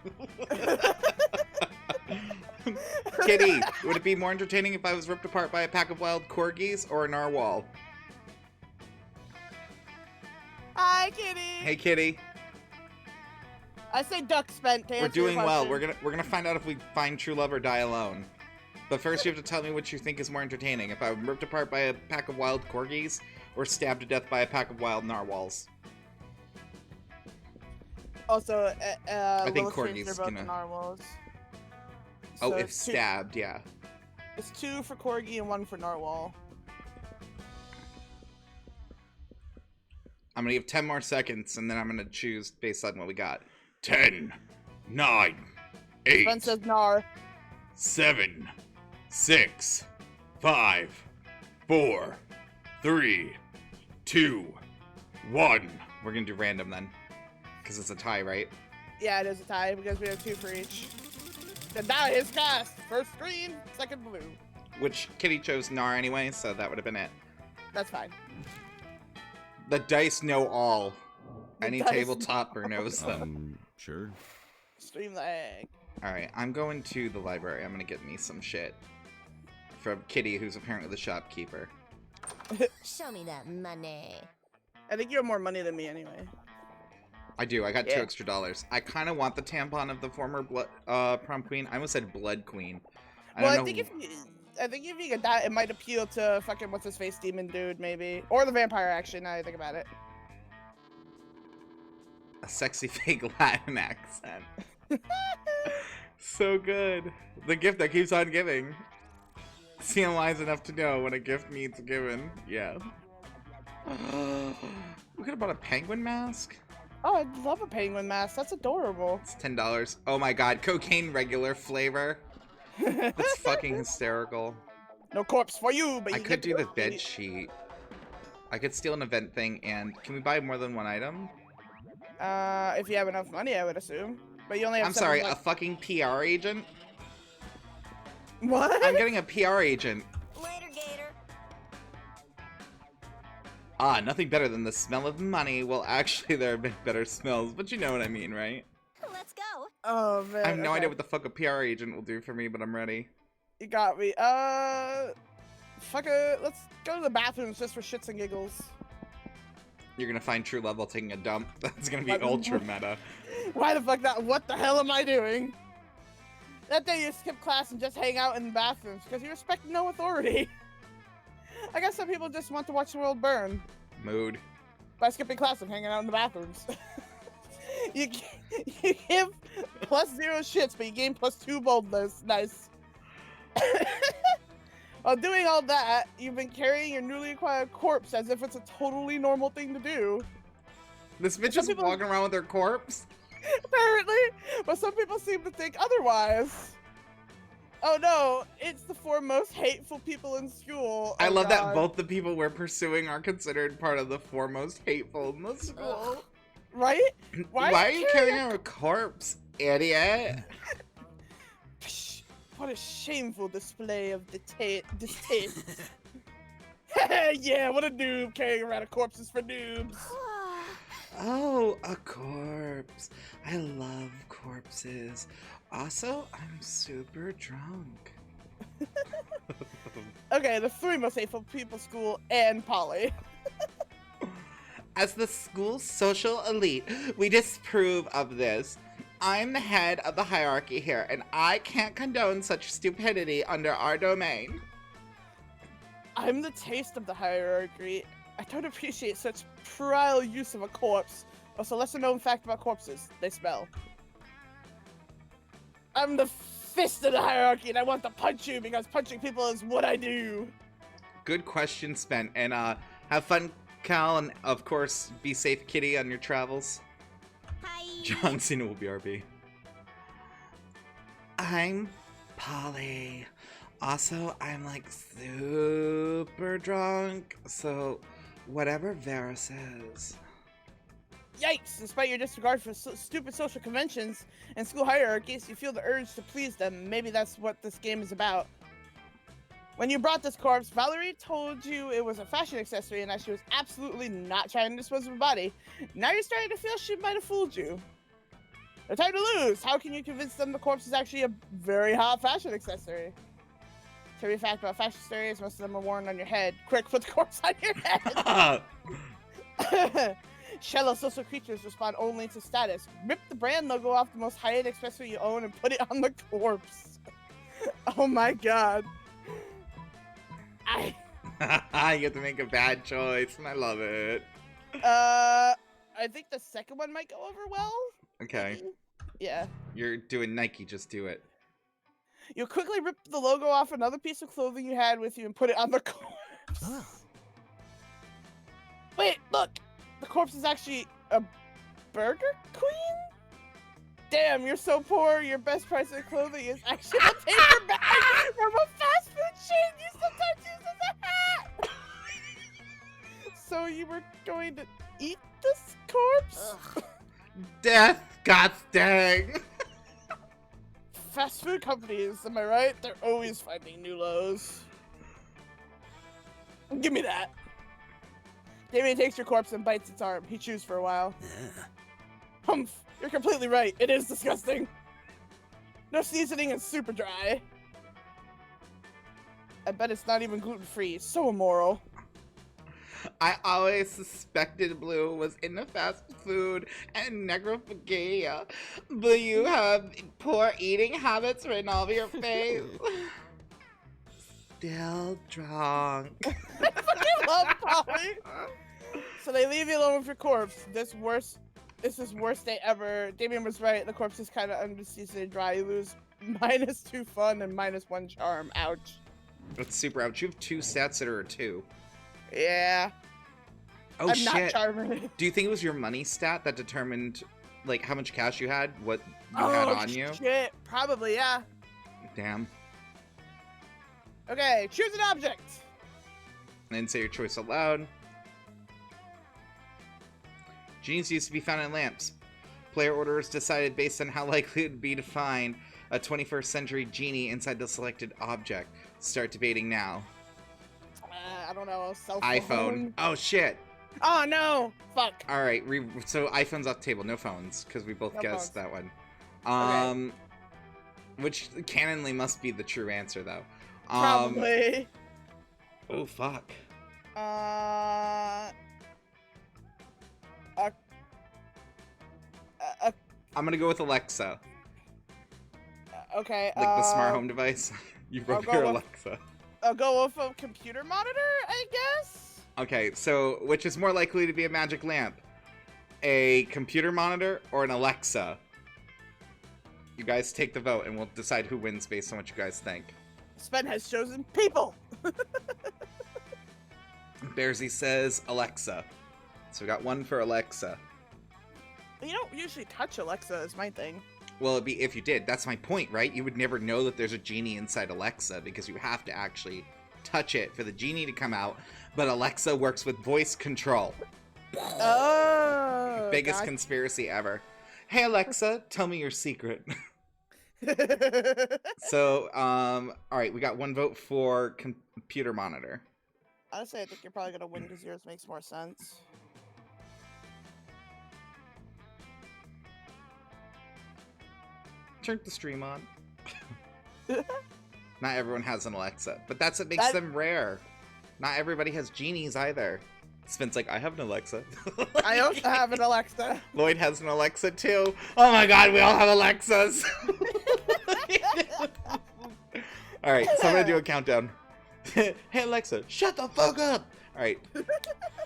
Kitty, would it be more entertaining if I was ripped apart by a pack of wild corgis or a narwhal? Hi, Kitty. Hey, Kitty. I say duck spent. To We're answer your doing well. question. We're gonna find out if we find true love or die alone. But first, you have to tell me what you think is more entertaining: if I'm ripped apart by a pack of wild corgis or stabbed to death by a pack of wild narwhals. Also, I think Lilith changed corgis their vote to gonna- narwhals. Oh, So if it's two- stabbed, yeah. It's 2 for corgi and 1 for narwhal. I'm gonna give 10 more seconds, and then I'm gonna choose based on what we got. 10, 9, 8, Ben says nar. 7, 6, 5, 4, 3, 2, 1. We're gonna do random then, because it's a tie, right? Yeah, it is a tie because we have 2 for each. The die is cast. First green, second blue. Which Kitty chose Nar anyway, so that would have been it. That's fine. The dice know all. The Any dice tabletopper knows them. Sure. Stream lag. Alright, I'm going to the library. I'm gonna get me some shit. From Kitty, who's apparently the shopkeeper. Show me that money. I think you have more money than me anyway. I do, I got Yeah. $2 extra. I kind of want the tampon of the former prom queen. I almost said blood queen. Well, I don't think know. if you get that, it might appeal to fucking what's his face demon dude maybe, or the vampire. Actually, now that I think about it. A sexy fake Latin accent. So good. The gift that keeps on giving. Seeing wise enough to know when a gift needs given. Yeah. We could have bought a penguin mask. Oh, I love a penguin mask. That's adorable. It's $10. Oh my god, cocaine regular flavor. That's fucking hysterical. No corpse for you, but I you could get do the to bed sheet. I could steal an event thing, and can we buy more than one item? If you have enough money, I would assume. But you only have. I'm sorry, seven, a fucking PR agent? What? I'm getting a PR agent. Later, Gator. Ah, nothing better than the smell of money. Well, actually, there have been better smells, but you know what I mean, right? Let's go. Oh man. I have no okay. idea what the fuck a PR agent will do for me, but I'm ready. You got me. Fuck it. Let's go to the bathrooms just for shits and giggles. You're gonna find true love while taking a dump. That's gonna be What? ultra meta. Why the fuck not? What the hell am I doing? That day you skip class and just hang out in the bathrooms because you respect no authority. I guess some people just want to watch the world burn Mood. by skipping class and hanging out in the bathrooms. you give +0 shits, but you gain +2 boldness. Nice. While doing all that, you've been carrying your newly acquired corpse as if it's a totally normal thing to do. This bitch Some is people- walking around with her corpse. Apparently, but some people seem to think otherwise. Oh no, it's the 4 most hateful people in school. I Oh, love that God. both the people we're pursuing are considered part of the 4 most hateful in the school. Right? Why are you carrying a corpse, idiot? Psh, what a shameful display of distaste. Yeah, what a noob carrying around a corpses for noobs. Oh, a corpse. I love corpses. Also, I'm super drunk. Okay, the 3 most hateful people, school and Polly. As the school's social elite, we disapprove of this. I'm the head of the hierarchy here, and I can't condone such stupidity under our domain. I'm the taste of the hierarchy. I don't appreciate such puerile use of a corpse. Also, lesser known fact about corpses, they smell. I'm the fist of the hierarchy, and I want to punch you because punching people is what I do. Good question spent, and have fun, Cal, and of course, be safe, Kitty, on your travels. Hi. John Cena will be RB. I'm Polly. Also, I'm like super drunk, so whatever Vera says. Yikes! Despite your disregard for stupid social conventions and school hierarchies, you feel the urge to please them. Maybe that's what this game is about. When you brought this corpse, Valerie told you it was a fashion accessory and that she was absolutely not trying to dispose of a body. Now you're starting to feel she might have fooled you. No time to lose! How can you convince them the corpse is actually a very hot fashion accessory? Trivia fact about fashion accessories, most of them are worn on your head. Quick, put the corpse on your head! Shallow social creatures respond only to status. Rip the brand logo off the most high-end accessory you own and put it on the corpse. Oh my god. You have to make a bad choice, and I love it. I think the second one might go over well. Okay, Yeah. you're doing Nike, just do it. You quickly rip the logo off another piece of clothing you had with you and put it on the corpse. Wait, look! The corpse is actually a Burger Queen? Damn, you're so poor, your best price of clothing is actually a paper bag from a fast food chain you sometimes use as a hat! So you were going to eat this corpse? Ugh. Death, God dang! Fast food companies, am I right? They're always finding new lows. Give me that. Damien takes your corpse and bites its arm. He chews for a while. Humph, you're completely right. It is disgusting. No seasoning and super dry. I bet it's not even gluten-free. So immoral. I always suspected Blue was into fast food and necrophagia, but you have poor eating habits written all over your face. Still drunk. I fucking love Polly. So they leave you alone with your corpse. This is worst day ever. Damien was right. The corpse is kind of underseasoned and dry. You lose -2 fun and -1 charm. Ouch. That's super ouch. You have 2 stats that are a 2. Yeah. Oh I'm shit. not charming. Do you think it was your money stat that determined like how much cash you had, what you had on you? Shit. Probably, yeah. Damn. Okay, choose an object. And then say your choice out loud. Genies used to be found in lamps. Player orders decided based on how likely it would be to find a 21st century genie inside the selected object. Start debating now. I don't know. Cell phone. iPhone. Oh shit. Oh no! Fuck. All right. So iPhone's off the table. No phones because we both No guessed phones. that one. Which canonly must be the true answer, though. Probably. Oh, fuck. I'm gonna go with Alexa. Okay. Like the smart home device. You broke your Alexa. I'll go with a computer monitor, I guess? Okay, so which is more likely to be a magic lamp? A computer monitor or an Alexa? You guys take the vote and we'll decide who wins based on what you guys think. Sven has chosen people! Bearsy says Alexa. So we got one for Alexa. You don't usually touch Alexa is my thing. Well, it'd be if you did. That's my point, right? You would never know that there's a genie inside Alexa because you have to actually touch it for the genie to come out. But Alexa works with voice control. Oh! Biggest conspiracy ever. Hey, Alexa, tell me your secret. So, all right, we got one vote for computer monitor. Honestly, I think you're probably gonna win because yours makes more sense. Turn the stream on. Not everyone has an Alexa, but that's what makes them rare. Not everybody has genies either. Sven's like, I have an Alexa. I also have an Alexa. Lloyd has an Alexa too. Oh my god, we all have Alexas. All right, so I'm gonna do a countdown. Hey Alexa, shut the fuck up. All right.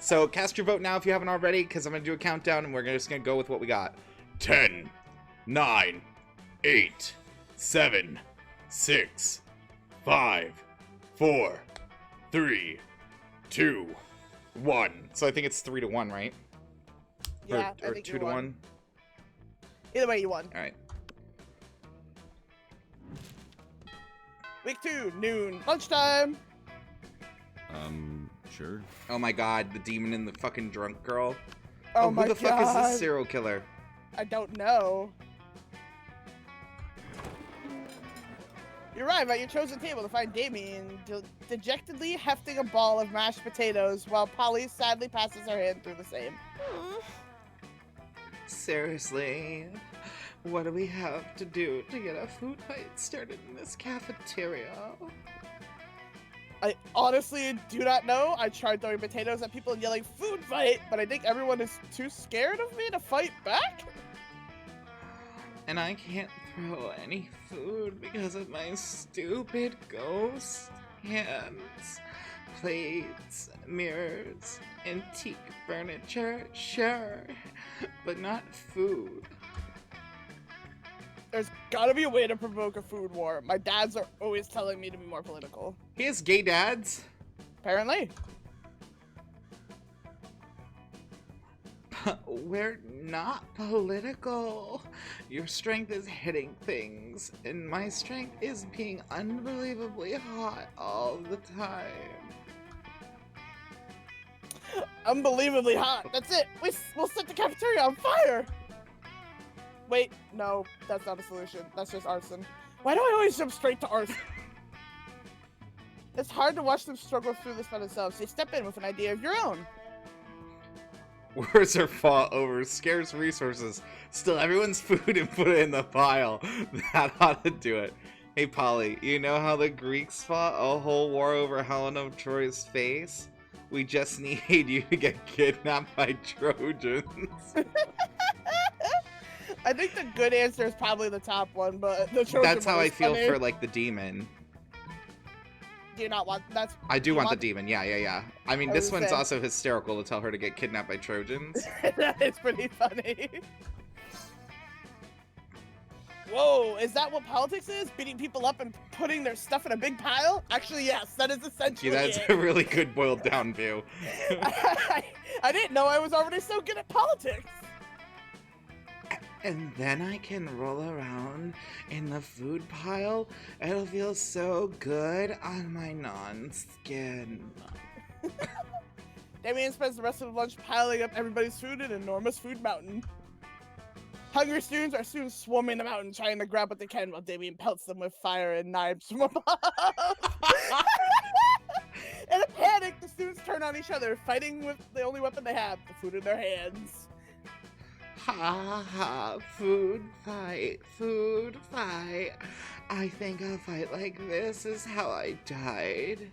So cast your vote now if you haven't already, because I'm gonna do a countdown and we're just gonna go with what we got. 10, 9, 8, 7, 6, 5, 4, 3, 2, 1. So I think it's 3-1, right? Yeah, or I think 2 to you won. 1. Either way, you won. All right. Week 2, noon, lunchtime. Sure. Oh my god, the demon and the fucking drunk girl. Oh my who the fuck is God. this serial killer? I don't know. You're right about your chosen table to find Damien dejectedly hefting a ball of mashed potatoes while Polly sadly passes her hand through the same. Seriously, what do we have to do to get a food fight started in this cafeteria? I honestly do not know. I tried throwing potatoes at people and yelling food fight, but I think everyone is too scared of me to fight back. And I can't throw any food because of my stupid ghost hands. Plates, mirrors, antique furniture, sure, but not food. There's gotta be a way to provoke a food war. My dads are always telling me to be more political. He has gay dads. Apparently. We're not political. Your strength is hitting things, and my strength is being unbelievably hot all the time. Unbelievably hot. That's it. We'll set the cafeteria on fire. Wait, no, that's not a solution. That's just arson. Why do I always jump straight to arson? It's hard to watch them struggle through this by themselves. So you step in with an idea of your own. Wars are fought over scarce resources. Steal everyone's food and put it in the pile. That ought to do it. Hey, Polly, you know how the Greeks fought a whole war over Helen of Troy's face? We just need you to get kidnapped by Trojans. I think the good answer is probably the top one, but the Trojan That's how one I is feel funny. for, like, the demon. Do you not want that's? I do you want the demon, yeah. I mean, I this was one's saying- also hysterical to tell her to get kidnapped by Trojans. That is pretty funny. Whoa, is that what politics is? Beating people up and putting their stuff in a big pile? Actually, yes, that is essentially Yeah, that's it. a really good boiled down view. I didn't know I was already so good at politics. And then I can roll around in the food pile. It'll feel so good on my non-skin. Damien spends the rest of lunch piling up everybody's food in an enormous food mountain. Hungry students are soon swarming the mountain, trying to grab what they can while Damien pelts them with fire and knives from above. In a panic, the students turn on each other, fighting with the only weapon they have, the food in their hands. Ha ha, food fight, food fight. I think a fight like this is how I died.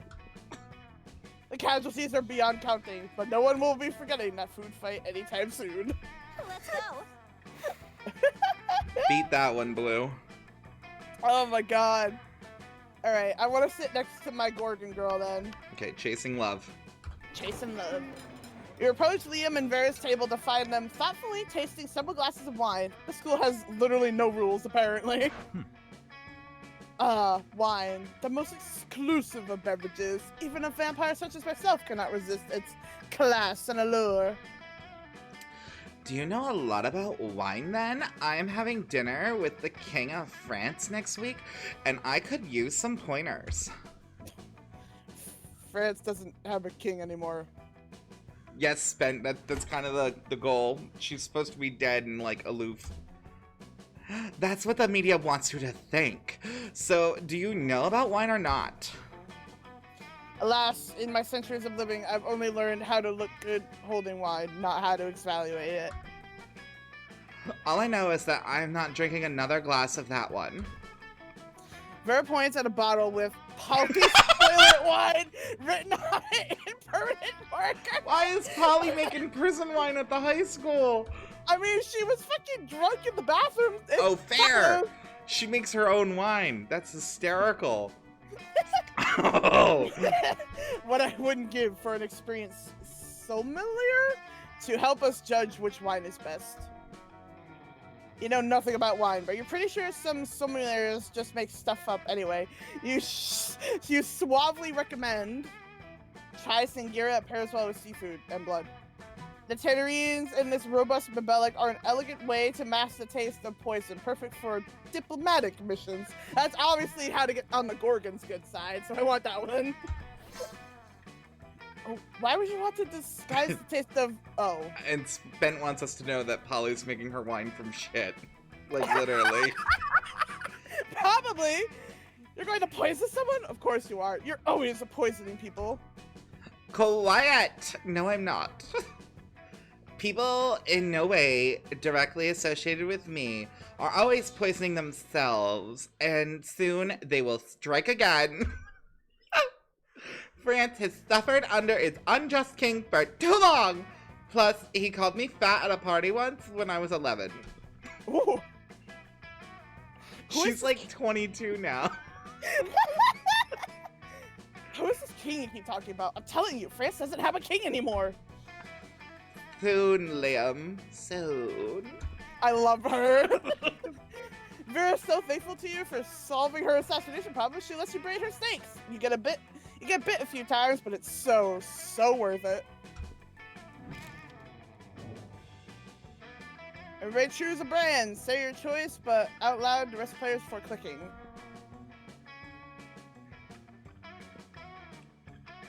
The casualties are beyond counting, but no one will be forgetting that food fight anytime soon. Let's go. Beat that one, Blue. Oh my god. Alright, I want to sit next to my Gorgon girl then. Okay, chasing love. Chasing love. We approach Liam and Vera's table to find them thoughtfully tasting several glasses of wine. The school has literally no rules, apparently. Wine. The most exclusive of beverages. Even a vampire such as myself cannot resist its class and allure. Do you know a lot about wine then? I am having dinner with the King of France next week, and I could use some pointers. France doesn't have a king anymore. Yes, Ben, that's kind of the goal. She's supposed to be dead and, like, aloof. That's what the media wants you to think. So, do you know about wine or not? Alas, in my centuries of living, I've only learned how to look good holding wine, not how to evaluate it. All I know is that I'm not drinking another glass of that one. Vera points at a bottle with Polly's toilet wine written on it in permanent marker. Why is Polly making prison wine at the high school? I mean, she was fucking drunk in the bathroom. Oh, fair. She makes her own wine. That's hysterical. Oh. What I wouldn't give for an experience so familiar to help us judge which wine is best. You know nothing about wine, but you're pretty sure some sommeliers just make stuff up anyway. You suavely recommend try Sangira that pairs well with seafood and blood. The tangerines in this robust Bibelic are an elegant way to mask the taste of poison, perfect for diplomatic missions. That's obviously how to get on the Gorgon's good side, so I want that one. Oh, why would you want to disguise the taste of... Oh. And Ben wants us to know that Polly's making her wine from shit. Like, literally. Probably. You're going to poison someone? Of course you are. You're always poisoning people. Quiet! No, I'm not. People in no way directly associated with me are always poisoning themselves, and soon they will strike again. France has suffered under its unjust king for too long. Plus, he called me fat at a party once when I was 11. Ooh. She's like 22 now. Who is this king you keep talking about? I'm telling you, France doesn't have a king anymore. Soon, Liam. Soon. I love her. Vera's so thankful to you for solving her assassination problem. She lets you braid her snakes. You get bit a few times, but it's so worth it. Everybody choose a brand. Say your choice, but out loud to rest players before clicking.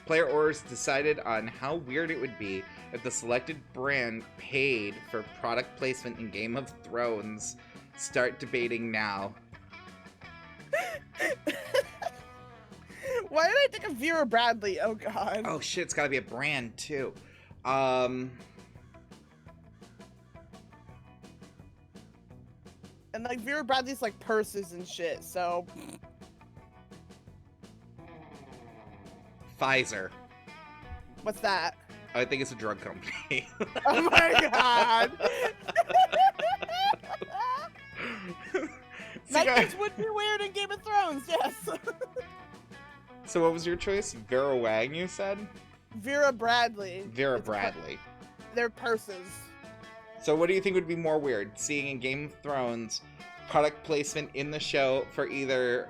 Player orders decided on how weird it would be if the selected brand paid for product placement in Game of Thrones. Start debating now. Why did I think of Vera Bradley? Oh god. Oh shit, it's gotta be a brand too. And like Vera Bradley's like purses and shit, so Pfizer. what's that? I think it's a drug company. Oh my god. Nikes would be weird in Game of Thrones, yes. So what was your choice? Vera Wang, you said? Vera Bradley. Vera Bradley. They're purses. So what do you think would be more weird? Seeing in Game of Thrones product placement in the show for either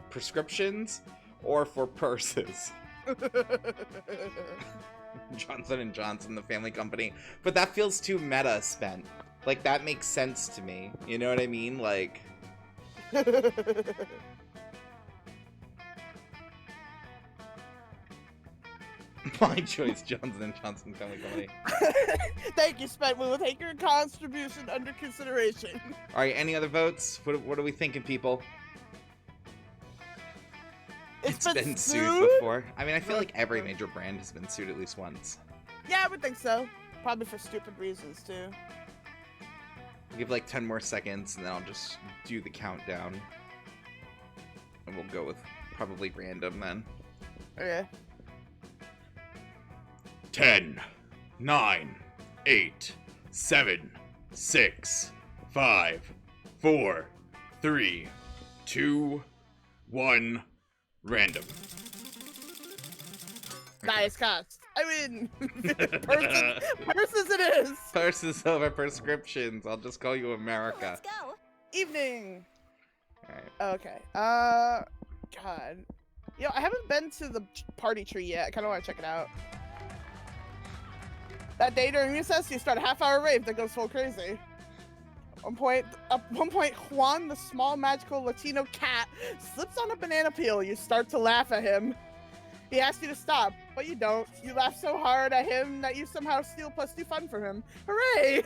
prescriptions or for purses? Johnson & Johnson, the family company. But that feels too meta spent. Like, that makes sense to me. You know what I mean? Like... My choice, Johnson & Johnson family company. Thank you, Spent. We will take your contribution under consideration. All right, any other votes? What are we thinking, people? It's been sued before. I mean, I feel like every major brand has been sued at least once. Yeah, I would think so. Probably for stupid reasons, too. Give like 10 more seconds, and then I'll just do the countdown. And we'll go with probably random then. Okay. 10, 9, 8, 7, 6, 5, 4, 3, 2, 1, random. Nice cost. I win. Purses it is. Purses over prescriptions. I'll just call you America. Let's go. Evening. Alright. Okay. God. I haven't been to the party tree yet. I kind of want to check it out. That day during recess, you start a half-hour rave that goes full crazy. At one point, Juan, the small magical Latino cat, slips on a banana peel. You start to laugh at him. He asks you to stop, but you don't. You laugh so hard at him that you somehow steal +2 fun from him. Hooray!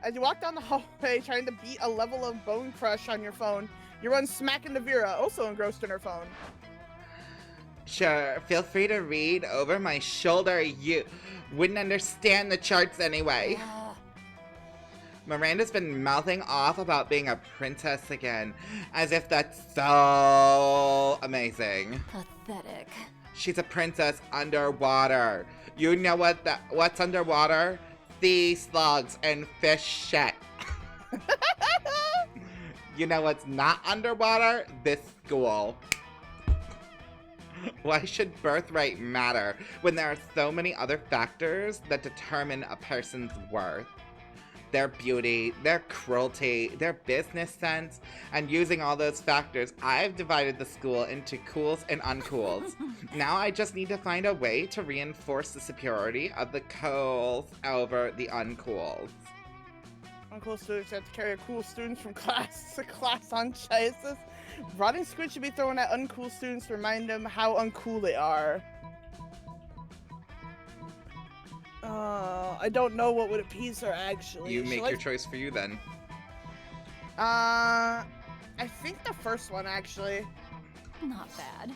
As you walk down the hallway trying to beat a level of Bone Crush on your phone, you run smack into Vera, also engrossed in her phone. Sure, feel free to read over my shoulder. You wouldn't understand the charts anyway. Miranda's been mouthing off about being a princess again, as if that's so amazing. Pathetic. She's a princess underwater. You know what's underwater? Sea slugs and fish shit. You know what's not underwater? This school. Why should birthright matter when there are so many other factors that determine a person's worth? Their beauty, their cruelty, their business sense, and using all those factors, I've divided the school into cools and uncools. Now I just need to find a way to reinforce the superiority of the cools over the uncools. Uncool students have to carry cool students from class to class on chases. Rotting squid should be thrown at uncool students to remind them how uncool they are. I don't know what would appease her, actually. You make your choice for you then. I think the first one, actually. Not bad.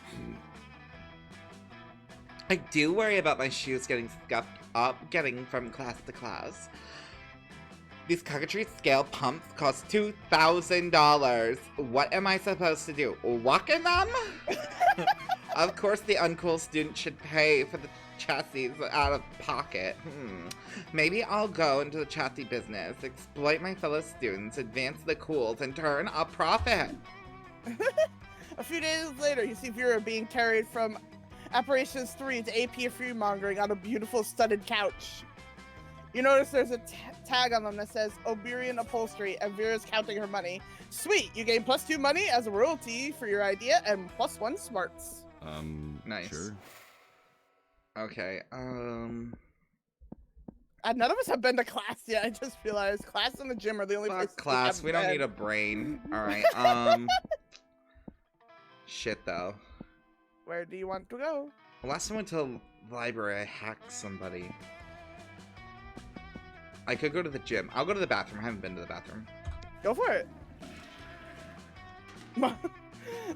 I do worry about my shoes getting scuffed up getting from class to class. These coquetry scale pumps cost $2,000. What am I supposed to do? Walk in them? Of course the uncool student should pay for the chassis out of pocket. Maybe I'll go into the chassis business, exploit my fellow students, advance the cools, and turn a profit. A few days later, you see Vera being carried from Operations 3 to AP Freemongering on a beautiful studded couch. You notice there's a tag on them that says Oberian Upholstery, and Vera's counting her money. Sweet, you gain +2 money as a royalty for your idea and +1 smarts. Nice. Sure. Okay, None of us have been to class yet. I just realized class and the gym are the only places fuck class, we don't been. need a brain. Alright, shit though. Where do you want to go? Last time I went to the library, I hacked somebody. I could go to the gym. I'll go to the bathroom. I haven't been to the bathroom. Go for it.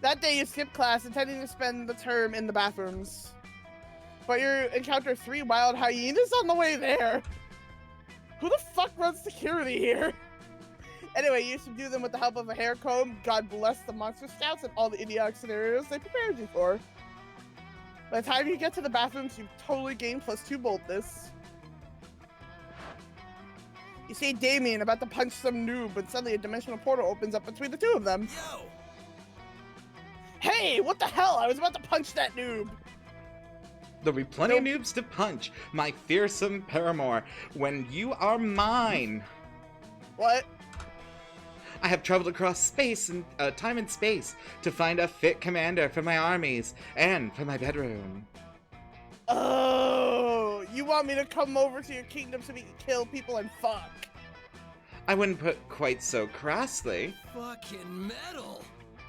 That day you skip class, intending to spend the term in the bathrooms. But you encounter 3 wild hyenas on the way there. Who the fuck runs security here? Anyway, you subdue them with the help of a hair comb. God bless the monster scouts and all the idiotic scenarios they prepared you for. By the time you get to the bathrooms, you've totally gained +2 boldness. You see Damien about to punch some noob, but suddenly a dimensional portal opens up between the two of them. Yo! Hey, what the hell? I was about to punch that noob. There'll be plenty of noobs to punch, my fearsome paramour, when you are mine. What? I have traveled across space and time and space to find a fit commander for my armies and for my bedroom. Oh, you want me to come over to your kingdom so we can kill people and fuck? I wouldn't put quite so crassly. Fucking metal!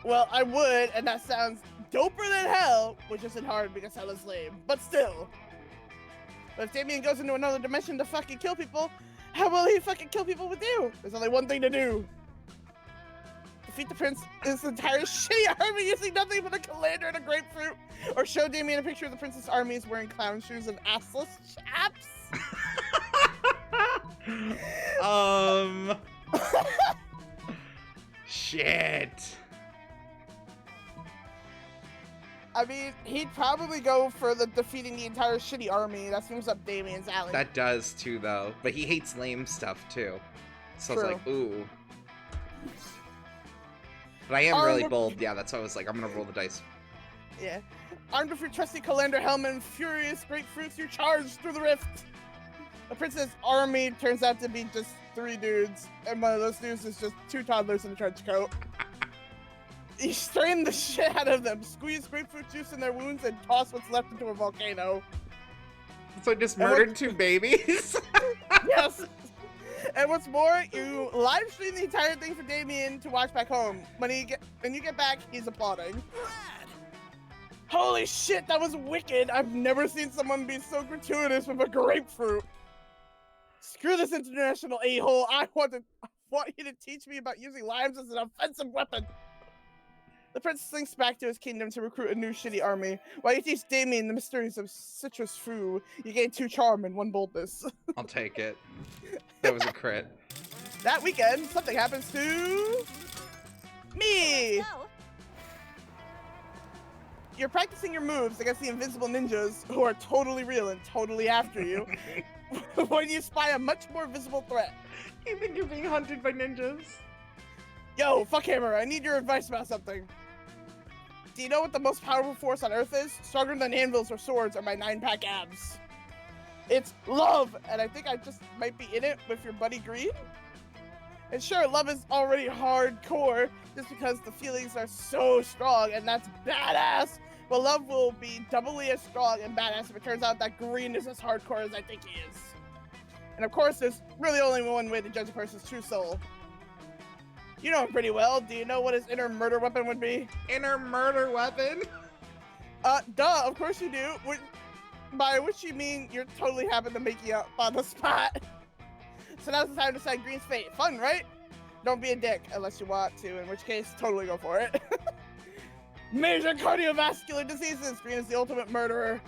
Well, I would, and that sounds doper than hell, which isn't hard because hell is lame, but still. But if Damien goes into another dimension to fucking kill people, how will he fucking kill people with you? There's only one thing to do. Defeat the prince, this entire shitty army using nothing but a colander and a grapefruit, or show Damien a picture of the prince's armies wearing clown shoes and assless chaps. Shit. I mean, he'd probably go for the defeating the entire shitty army. That seems up Damien's alley. That does too, though. But he hates lame stuff too. So True. I was like, ooh. But I am really bold. Yeah, that's why I was like, I'm gonna roll the dice. Yeah. Armed with your trusty Colander helmet and furious grapefruits, you charge through the rift. The prince's army turns out to be just 3 dudes, and one of those dudes is just 2 toddlers in a trench coat. You strain the shit out of them, squeeze grapefruit juice in their wounds, and toss what's left into a volcano. So I just murdered 2 babies? Yes! And what's more, you live stream the entire thing for Damien to watch back home. When you get back, he's applauding. Rad. Holy shit, that was wicked! I've never seen someone be so gratuitous with a grapefruit. Screw this international a-hole. I want you to teach me about using limes as an offensive weapon. The prince slinks back to his kingdom to recruit a new shitty army. While you teach Damien the mysteries of citrus fruit, you gain 2 charm and 1 boldness. I'll take it. That was a crit. That weekend, something happens to me. Oh, You're practicing your moves against the invisible ninjas who are totally real and totally after you when you spy a much more visible threat. You think you're being hunted by ninjas? Yo, fuckhammer, I need your advice about something. Do you know what the most powerful force on Earth is? Stronger than anvils or swords are my 9-pack abs. It's love, and I think I just might be in it with your buddy Green. And sure, love is already hardcore, just because the feelings are so strong, and that's badass. But love will be doubly as strong and badass if it turns out that Green is as hardcore as I think he is. And of course, there's really only one way to judge a person's true soul. You know him pretty well. Do you know what his inner murder weapon would be? Inner murder weapon? Duh, of course you do. By which you mean you're totally happy to make you up on the spot. So now's the time to decide Green's fate. Fun, right? Don't be a dick unless you want to, in which case, totally go for it. Major cardiovascular diseases. Green is the ultimate murderer.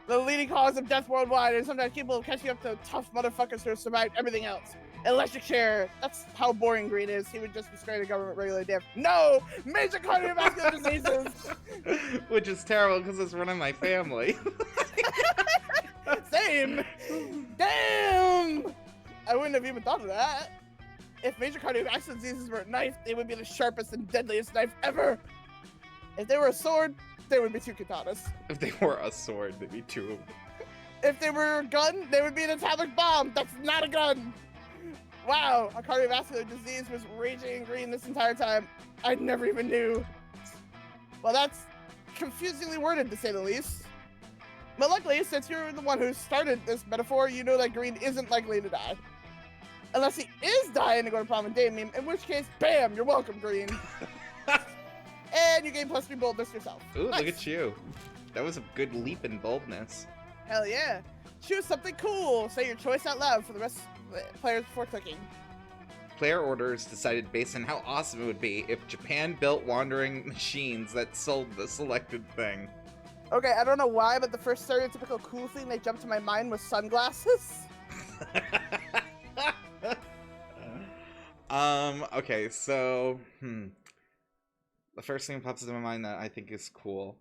The leading cause of death worldwide, and sometimes people catching up to tough motherfuckers who have survived everything else. Electric chair. That's how boring Green is. He would just be straight to government regulated death. No! Major cardiovascular diseases! Which is terrible because it's running my family. Same! Damn! I wouldn't have even thought of that. If major cardiovascular diseases were a knife, they would be the sharpest and deadliest knife ever. If they were a sword, they would be 2 katanas. If they were a sword, they'd be 2 of them. If they were a gun, they would be an atomic bomb. That's not a gun. Wow, a cardiovascular disease was raging in Green this entire time. I never even knew. Well, that's confusingly worded, to say the least. But luckily, since you're the one who started this metaphor, you know that Green isn't likely to die. Unless he is dying to go to prom with Damien, in which case, bam, you're welcome, Green. And you gain +3 boldness yourself. Ooh, Nice. look at you. That was a good leap in boldness. Hell yeah. Choose something cool. Say your choice out loud for the rest of the players before clicking. Player orders decided based on how awesome it would be if Japan built wandering machines that sold the selected thing. Okay, I don't know why, but the first stereotypical cool thing that jumped to my mind was sunglasses. Okay, so, the first thing that pops into my mind that I think is cool.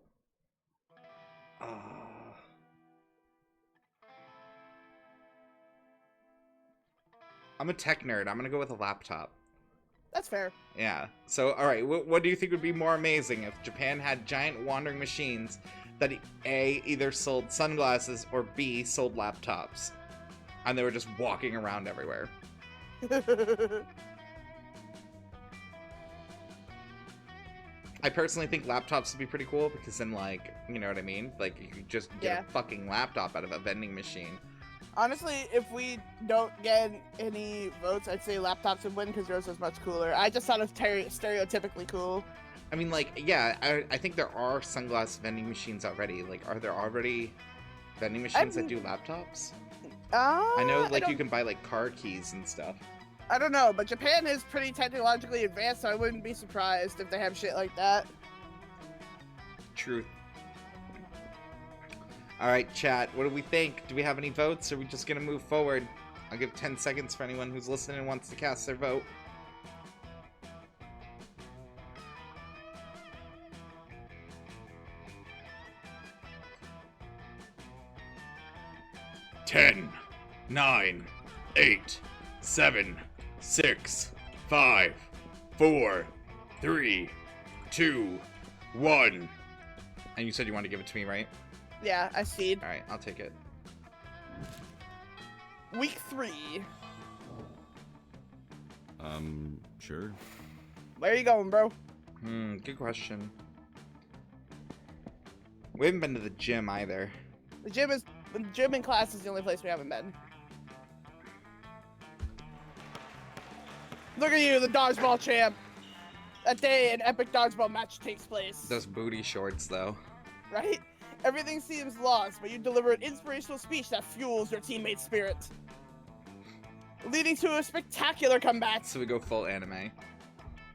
I'm a tech nerd. I'm gonna go with a laptop. That's fair. Yeah. So, alright, what do you think would be more amazing if Japan had giant wandering machines that A, either sold sunglasses, or B, sold laptops? And they were just walking around everywhere. I personally think laptops would be pretty cool because then, like, you know what I mean? Like, you could just get a fucking laptop out of a vending machine. Honestly, if we don't get any votes, I'd say laptops would win because yours was much cooler. I just thought it was stereotypically cool. I mean, like, yeah, I think there are sunglass vending machines already. Like, are there already vending machines that do laptops? I know, like, you can buy, like, car keys and stuff. I don't know, but Japan is pretty technologically advanced, so I wouldn't be surprised if they have shit like that. Truth. Alright, chat, what do we think? Do we have any votes, or are we just gonna move forward? I'll give 10 seconds for anyone who's listening and wants to cast their vote. Ten, 9, 8, 7, 6, 5, 4, 3, 2, 1. And you said you wanted to give it to me, right? Yeah, I see. Alright, I'll take it. Week 3. Sure. Where are you going, bro? Good question. We haven't been to the gym either. The gym in class is the only place we haven't been. Look at you, the dodgeball champ. That day, an epic dodgeball match takes place. Those booty shorts, though. Right? Everything seems lost, but you deliver an inspirational speech that fuels your teammate's spirit, leading to a spectacular comeback. So we go full anime.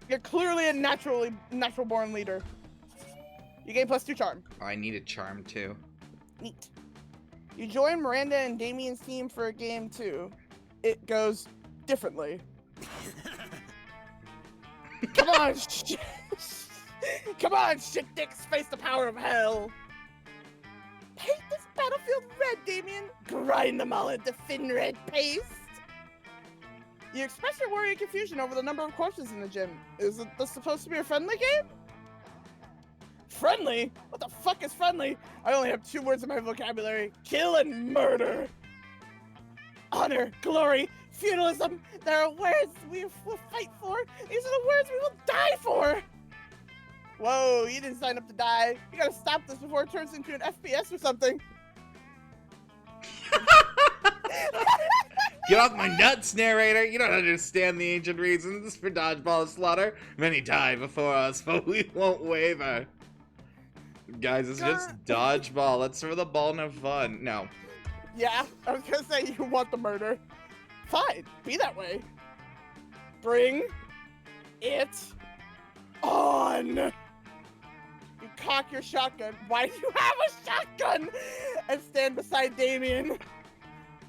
You're clearly a natural-born leader. You gain +2 charm. Oh, I need a charm, too. Neat. You join Miranda and Damien's team for game 2. It goes differently. Come on, come on, shit dicks, face the power of hell. Paint this battlefield red, Damien. Grind them all into thin red paste. You express your worry and confusion over the number of corpses in the gym. Is this supposed to be a friendly game? Friendly? What the fuck is friendly? I only have 2 words in my vocabulary. Kill and murder. Honor, glory, feudalism. There are words we will fight for. These are the words we will die for. Whoa, you didn't sign up to die. You gotta stop this before it turns into an FPS or something. Get off my nuts, narrator! You don't understand the ancient reasons for dodgeball slaughter. Many die before us, but we won't waver. Guys, it's just dodgeball. Let's throw the ball and have fun. No. Yeah, I was gonna say you want the murder. Fine, be that way. Bring it on. You cock your shotgun. Why do you have a shotgun? And stand beside Damien.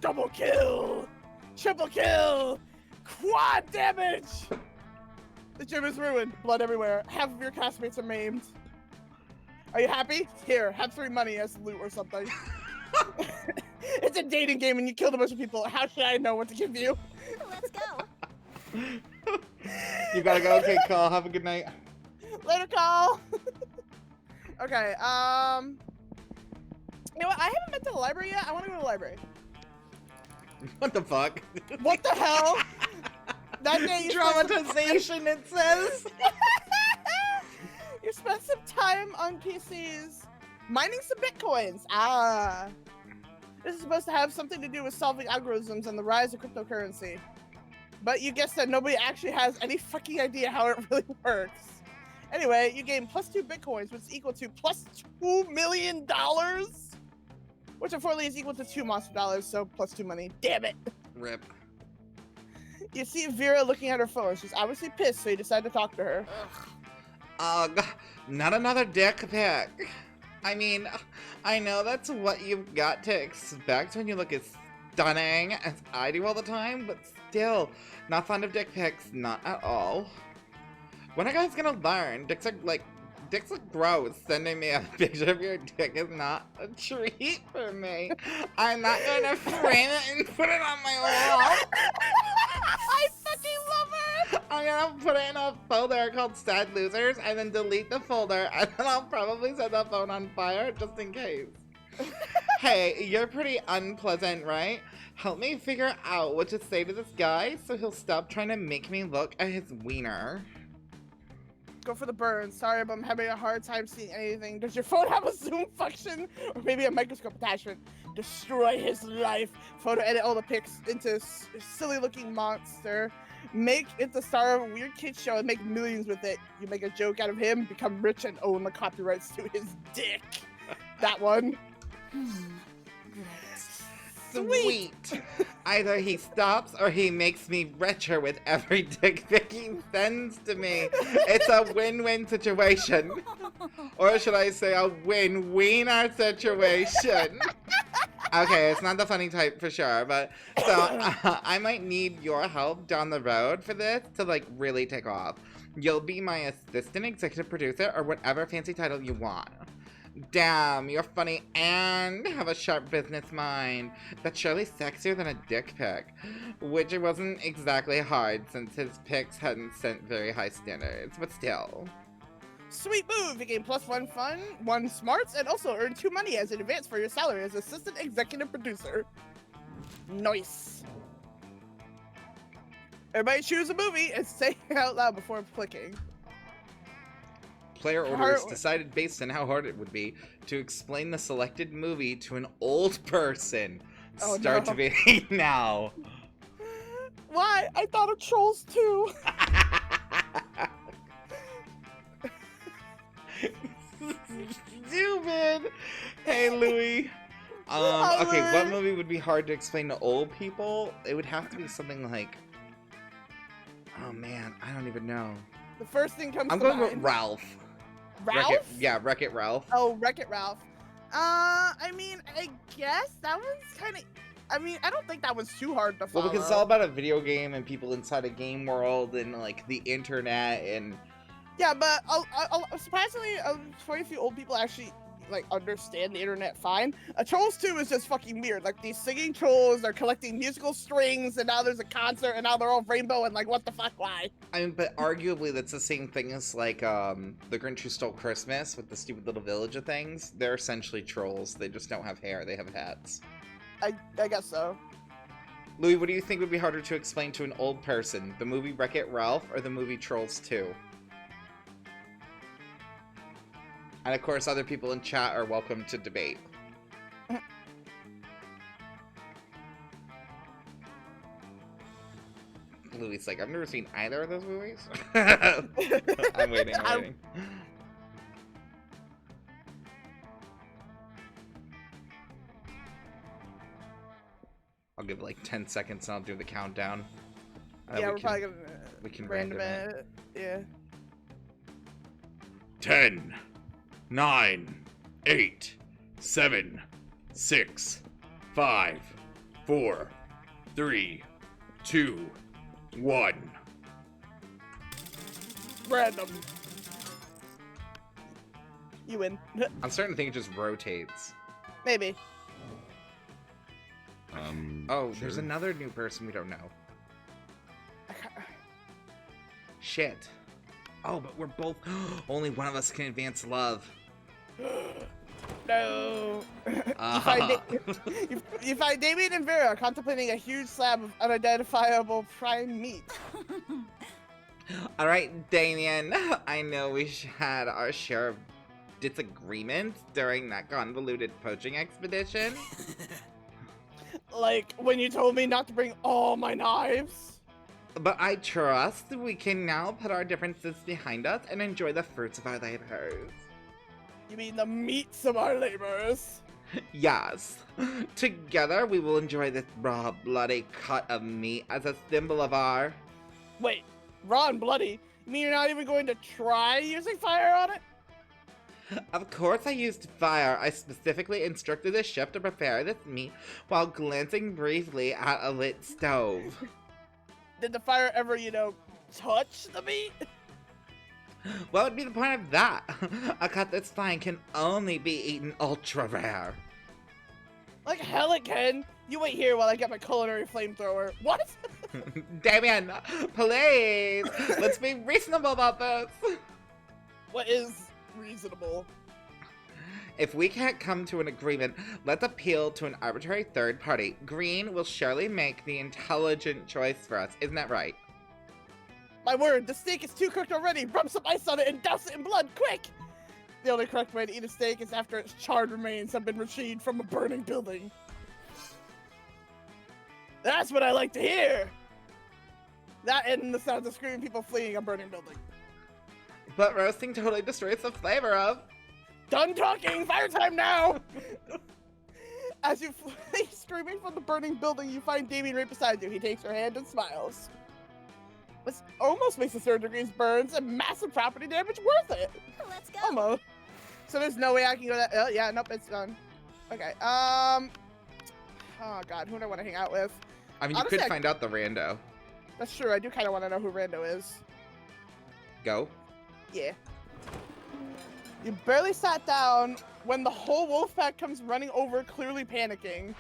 Double kill. Triple kill. Quad damage. The gym is ruined. Blood everywhere. Half of your castmates are maimed. Are you happy? Here, have 3 money as loot or something. It's a dating game and you killed a bunch of people. How should I know what to give you? Let's go. You gotta go. Okay, Call. Have a good night. Later, call. Okay, you know what? I haven't been to the library yet. I want to go to the library. What the fuck? What the hell? That day you Dramatization, it says. You spent some time on PCs mining some bitcoins. Ah. This is supposed to have something to do with solving algorithms and the rise of cryptocurrency. But you guessed that nobody actually has any fucking idea how it really works. Anyway, you gain +2 bitcoins, which is equal to +$2 million, which unfortunately is equal to 2 monster dollars, so +2 money. Damn it. Rip. You see Vera looking at her phone. She's obviously pissed, so you decide to talk to her. Ugh, not another dick pic. I mean, I know that's what you've got to expect when you look as stunning as I do all the time, but still, not fond of dick pics, not at all. When are you guys gonna learn? Dicks look gross. Sending me a picture of your dick is not a treat for me. I'm not gonna frame it and put it on my wall. I fucking love her! I'm gonna put it in a folder called Sad Losers and then delete the folder and then I'll probably set the phone on fire just in case. Hey, you're pretty unpleasant, right? Help me figure out what to say to this guy so he'll stop trying to make me look at his wiener. Go for the burn. Sorry, but I'm having a hard time seeing anything. Does your phone have a zoom function? Or maybe a microscope attachment? Destroy his life. Photo edit all the pics into silly looking monster. Make it the star of a weird kid show and make millions with it. You make a joke out of him, become rich, and own the copyrights to his dick. That one. Great. Sweet! Either he stops or he makes me richer with every dick pic he sends to me. It's a win-win situation. Or should I say a win-wiener situation? Okay, it's not the funny type for sure, but so I might need your help down the road for this to like really take off. You'll be my assistant executive producer or whatever fancy title you want. Damn, you're funny and have a sharp business mind. That's surely sexier than a dick pic. Which it wasn't exactly hard since his pics hadn't set very high standards, but still. Sweet move! You gain +1 fun, 1 smarts, and also earn 2 money as an advance for your salary as assistant executive producer. Nice. Everybody choose a movie and say it out loud before clicking. Player orders decided based on how hard it would be to explain the selected movie to an old person. Oh, Start no. debating now. Why? I thought of Trolls too. Stupid. Hey, Louie. Hi, Okay, what Louie. movie would be hard to explain to old people? It would have to be something like... Oh, man, I don't even know. The first thing comes I'm to going mind. with Ralph. Ralph? Wreck-It Ralph. Oh, Wreck-It Ralph. I mean, I guess that one's kind of... I mean, I don't think that one's too hard to follow. Well, because it's all about a video game and people inside a game world and, like, the internet and... Yeah, but surprisingly, quite a few old people actually like understand the internet fine. Trolls 2 is just fucking weird. Like these singing trolls, they're collecting musical strings, and now there's a concert, and now they're all rainbow, and like, what the fuck? Why? I mean, but arguably that's the same thing as like The Grinch Who Stole Christmas with the stupid little village of things. They're essentially trolls. They just don't have hair. They have hats. I guess so. Louis, what do you think would be harder to explain to an old person? The movie Wreck-It Ralph or the movie Trolls 2? And of course, other people in chat are welcome to debate. Louis is like, I've never seen either of those movies. I'm waiting. I'll give it like 10 seconds and I'll do the countdown. Yeah, we're probably gonna we can random random it. Yeah. 10, 9, 8, 7, 6, 5, 4, 3, 2, 1. Random. You win. I'm starting to think it just rotates. Maybe. Oh, Sure. there's another new person we don't know. Shit. Oh, but we're both... Only one of us can advance love. No. Ah. You find Damien and Vera contemplating a huge slab of unidentifiable prime meat. Alright, Damien. I know we had our share of disagreements during that convoluted poaching expedition. Like when you told me not to bring all my knives. But I trust we can now put our differences behind us and enjoy the fruits of our labors. You mean the meats of our labors? Yes. Together we will enjoy this raw, bloody cut of meat as a symbol of our... Wait, raw and bloody? You mean you're not even going to try using fire on it? Of course I used fire. I specifically instructed the chef to prepare this meat while glancing briefly at a lit stove. Did the fire ever, touch the meat? What would be the point of that? A cut this fine can only be eaten ultra rare. Like hell it can. You wait here while I get my culinary flamethrower. What? Damien, please! Let's be reasonable about this! What is reasonable? If we can't come to an agreement, let's appeal to an arbitrary third party. Green will surely make the intelligent choice for us, isn't that right? My word, the steak is too cooked already. Rub some ice on it and douse it in blood, quick! The only correct way to eat a steak is after its charred remains have been retrieved from a burning building. That's what I like to hear! That and the sounds of screaming people fleeing a burning building. But roasting totally destroys the flavor of... Done talking! Fire time now! As you flee screaming from the burning building, you find Damien right beside you. He takes your hand and smiles. This almost makes the third degrees burns and massive property damage worth it. Let's go. Almost. So there's no way I can go that. Oh, yeah, nope, it's done. Okay. Oh god, who do I want to hang out with? I mean, Honestly, you could find out the rando. That's true. I do kind of want to know who Rando is. Go. Yeah. You barely sat down when the whole wolf pack comes running over, clearly panicking.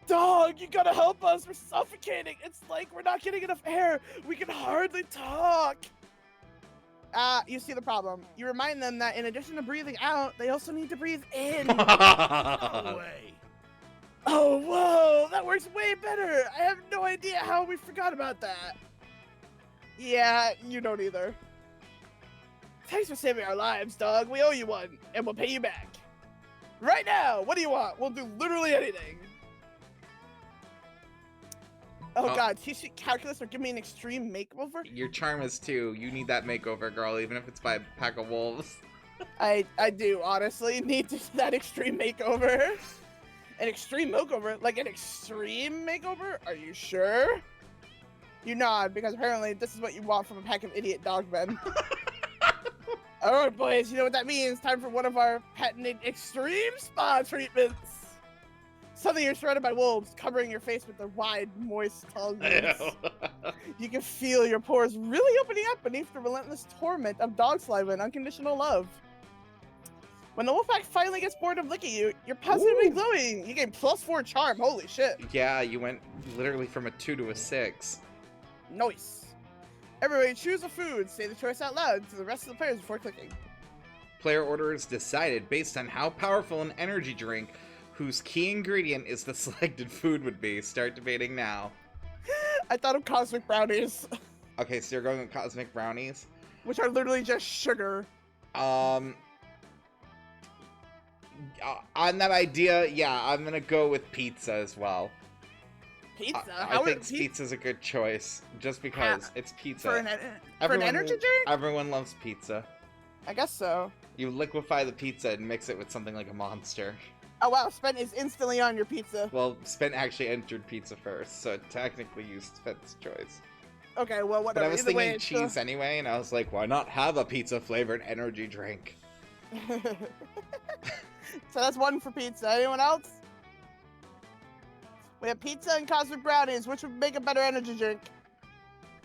Dog, you gotta help us. We're suffocating. It's like we're not getting enough air. We can hardly talk. You see the problem. You remind them that in addition to breathing out, they also need to breathe in. No way. Oh, whoa, that works way better. I have no idea how we forgot about that. Yeah, you don't either. Thanks for saving our lives, dog. We owe you one, and we'll pay you back. Right now, what do you want? We'll do literally anything. Oh, God, teach me calculus or give me an extreme makeover? Your charm is too. You need that makeover, girl, even if it's by a pack of wolves. I do, honestly, need that extreme makeover. An extreme makeover? Like an extreme makeover? Are you sure? You nod, because apparently this is what you want from a pack of idiot dog men. Alright, boys, you know what that means. Time for one of our patented extreme spa treatments. Suddenly you're surrounded by wolves, covering your face with their wide, moist tongues. You can feel your pores really opening up beneath the relentless torment of dog saliva and unconditional love. When the wolf pack finally gets bored of licking you, you're positively glowing. You gain +4 charm. Holy shit. Yeah, you went literally from a 2 to a 6. Nice. Everybody choose a food. Say the choice out loud to the rest of the players before clicking. Player order is decided based on how powerful an energy drink whose key ingredient is the selected food would be. Start debating now. I thought of cosmic brownies, Okay, so you're going with cosmic brownies. which are literally just sugar. On that idea, yeah, I'm gonna go with pizza as well. Pizza? I think pizza's a good choice, just because it's pizza. For an Everyone- energy drink? Everyone loves pizza. I guess so. You liquefy the pizza and mix it with something like a monster. Oh wow, Spent is instantly on your pizza. Well, Spent actually entered pizza first, so technically you Spent's choice. Okay, well, But whatever. I was Either way, thinking it's cheese anyway, and I was like, why not have a pizza-flavored energy drink? So that's one for pizza. Anyone else? We have pizza and cosmic brownies. Which would make a better energy drink?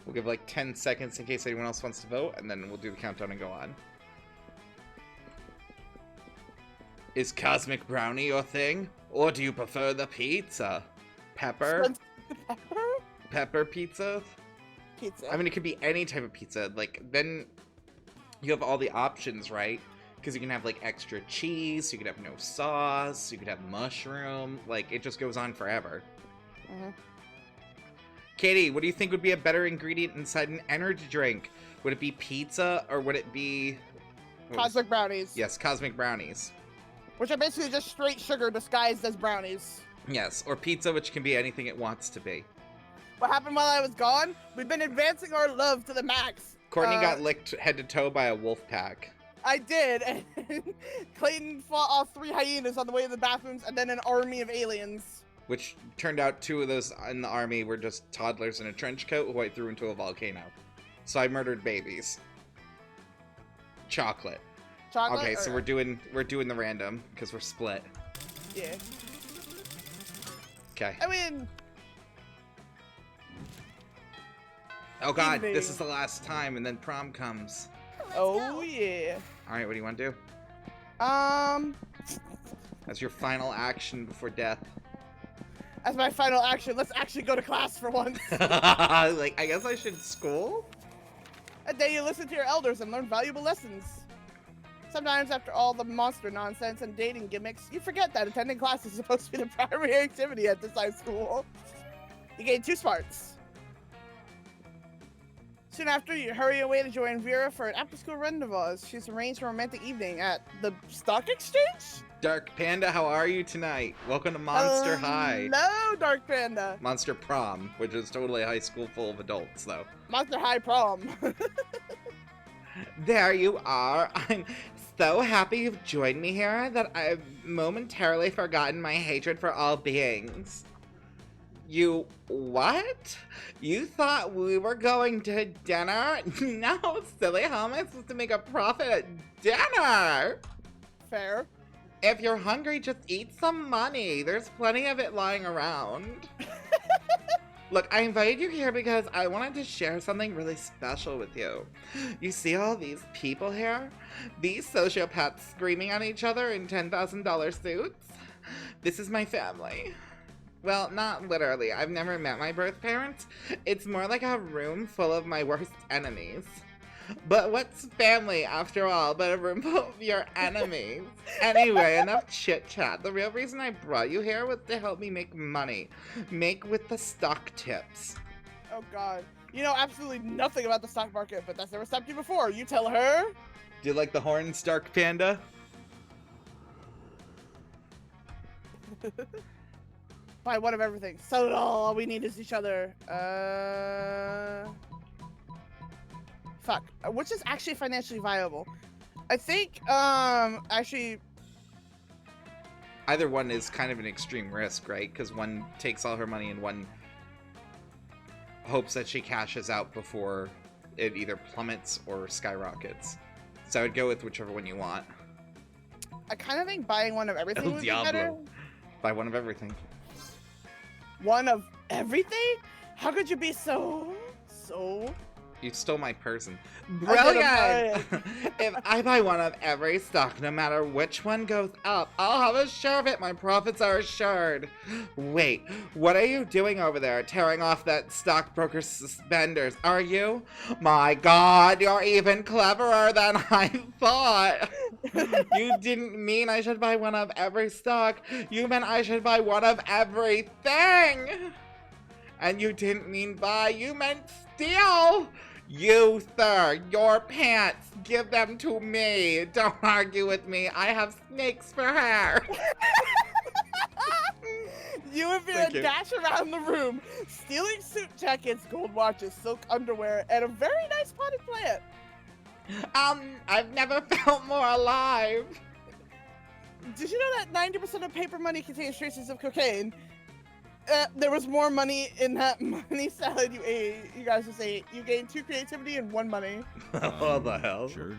We'll give like 10 seconds in case anyone else wants to vote, and then we'll do the countdown and go on. Is cosmic brownie your thing? Or do you prefer the pizza? Pepper? Pepper? Pepper pizza? Pizza. I mean, it could be any type of pizza. Like, then you have all the options, right? Because you can have, like, extra cheese, you could have no sauce, you could have mushroom. Like, it just goes on forever. Mhm. Katie, what do you think would be a better ingredient inside an energy drink? Would it be pizza, or would it be... Cosmic brownies. Yes, cosmic brownies. Which are basically just straight sugar disguised as brownies. Yes, or pizza, which can be anything it wants to be. What happened while I was gone? We've been advancing our love to the max. Courtney got licked head to toe by a wolf pack. I did, and Clayton fought off 3 hyenas on the way to the bathrooms, and then an army of aliens. Which turned out 2 of those in the army were just toddlers in a trench coat who I threw into a volcano. So I murdered babies. Chocolate. Chocolate? Okay, so we're doing the random because we're split. Yeah. Okay. I mean... Oh god, Evening. this is the last time, and then prom comes. Oh, yeah. All right, what do you want to do? Um... That's your final action before death. As my final action, let's actually go to class for once. Like, I guess I should school? A day you listen to your elders and learn valuable lessons. Sometimes after all the monster nonsense and dating gimmicks, you forget that attending class is supposed to be the primary activity at this high school. You gain 2 smarts. Soon after, you hurry away to join Vera for an after-school rendezvous. She's arranged a romantic evening at the stock exchange? Dark Panda, how are you tonight? Welcome to Monster High. Hello, Dark Panda. Monster Prom, which is totally a high school full of adults, though. Monster High Prom. There you are. I'm so happy you've joined me here that I've momentarily forgotten my hatred for all beings. You what? You thought we were going to dinner? No, silly, how am I supposed to make a profit at dinner? Fair. If you're hungry, just eat some money. There's plenty of it lying around. Look, I invited you here because I wanted to share something really special with you. You see all these people here? These sociopaths screaming at each other in $10,000 suits? This is my family. Well, not literally. I've never met my birth parents. It's more like a room full of my worst enemies. But what's family, after all, but a room full of your enemies? Anyway, enough chit-chat. The real reason I brought you here was to help me make money. Make with the stock tips. Oh god. You know absolutely nothing about the stock market, but that's never stopped you before. You tell her. Do you like the horn, Stark Panda? Buy one of everything. Sell it all we need is each other. Fuck. Which is actually financially viable? I think, actually... Either one is kind of an extreme risk, right? Because one takes all her money and one hopes that she cashes out before it either plummets or skyrockets. So I would go with whichever one you want. I kind of think buying one of everything El would be better. Diablo. Buy one of everything. One of everything? How could you be so... You stole my person. I Brilliant! If I buy one of every stock, no matter which one goes up, I'll have a share of it. My profits are assured. Wait, what are you doing over there? Tearing off that stockbroker's suspenders, are you? My god, you're even cleverer than I thought. You didn't mean I should buy one of every stock. You meant I should buy one of everything. And you didn't mean buy, you meant steal. You, sir, your pants, give them to me. Don't argue with me. I have snakes for hair. You and me Thank you. dash around the room, stealing suit jackets, gold watches, silk underwear, and a very nice potted plant. I've never felt more alive. Did you know that 90% of paper money contains traces of cocaine? There was more money in that money salad you ate. You guys just ate. You gained 2 creativity and 1 money. What the hell? Sure.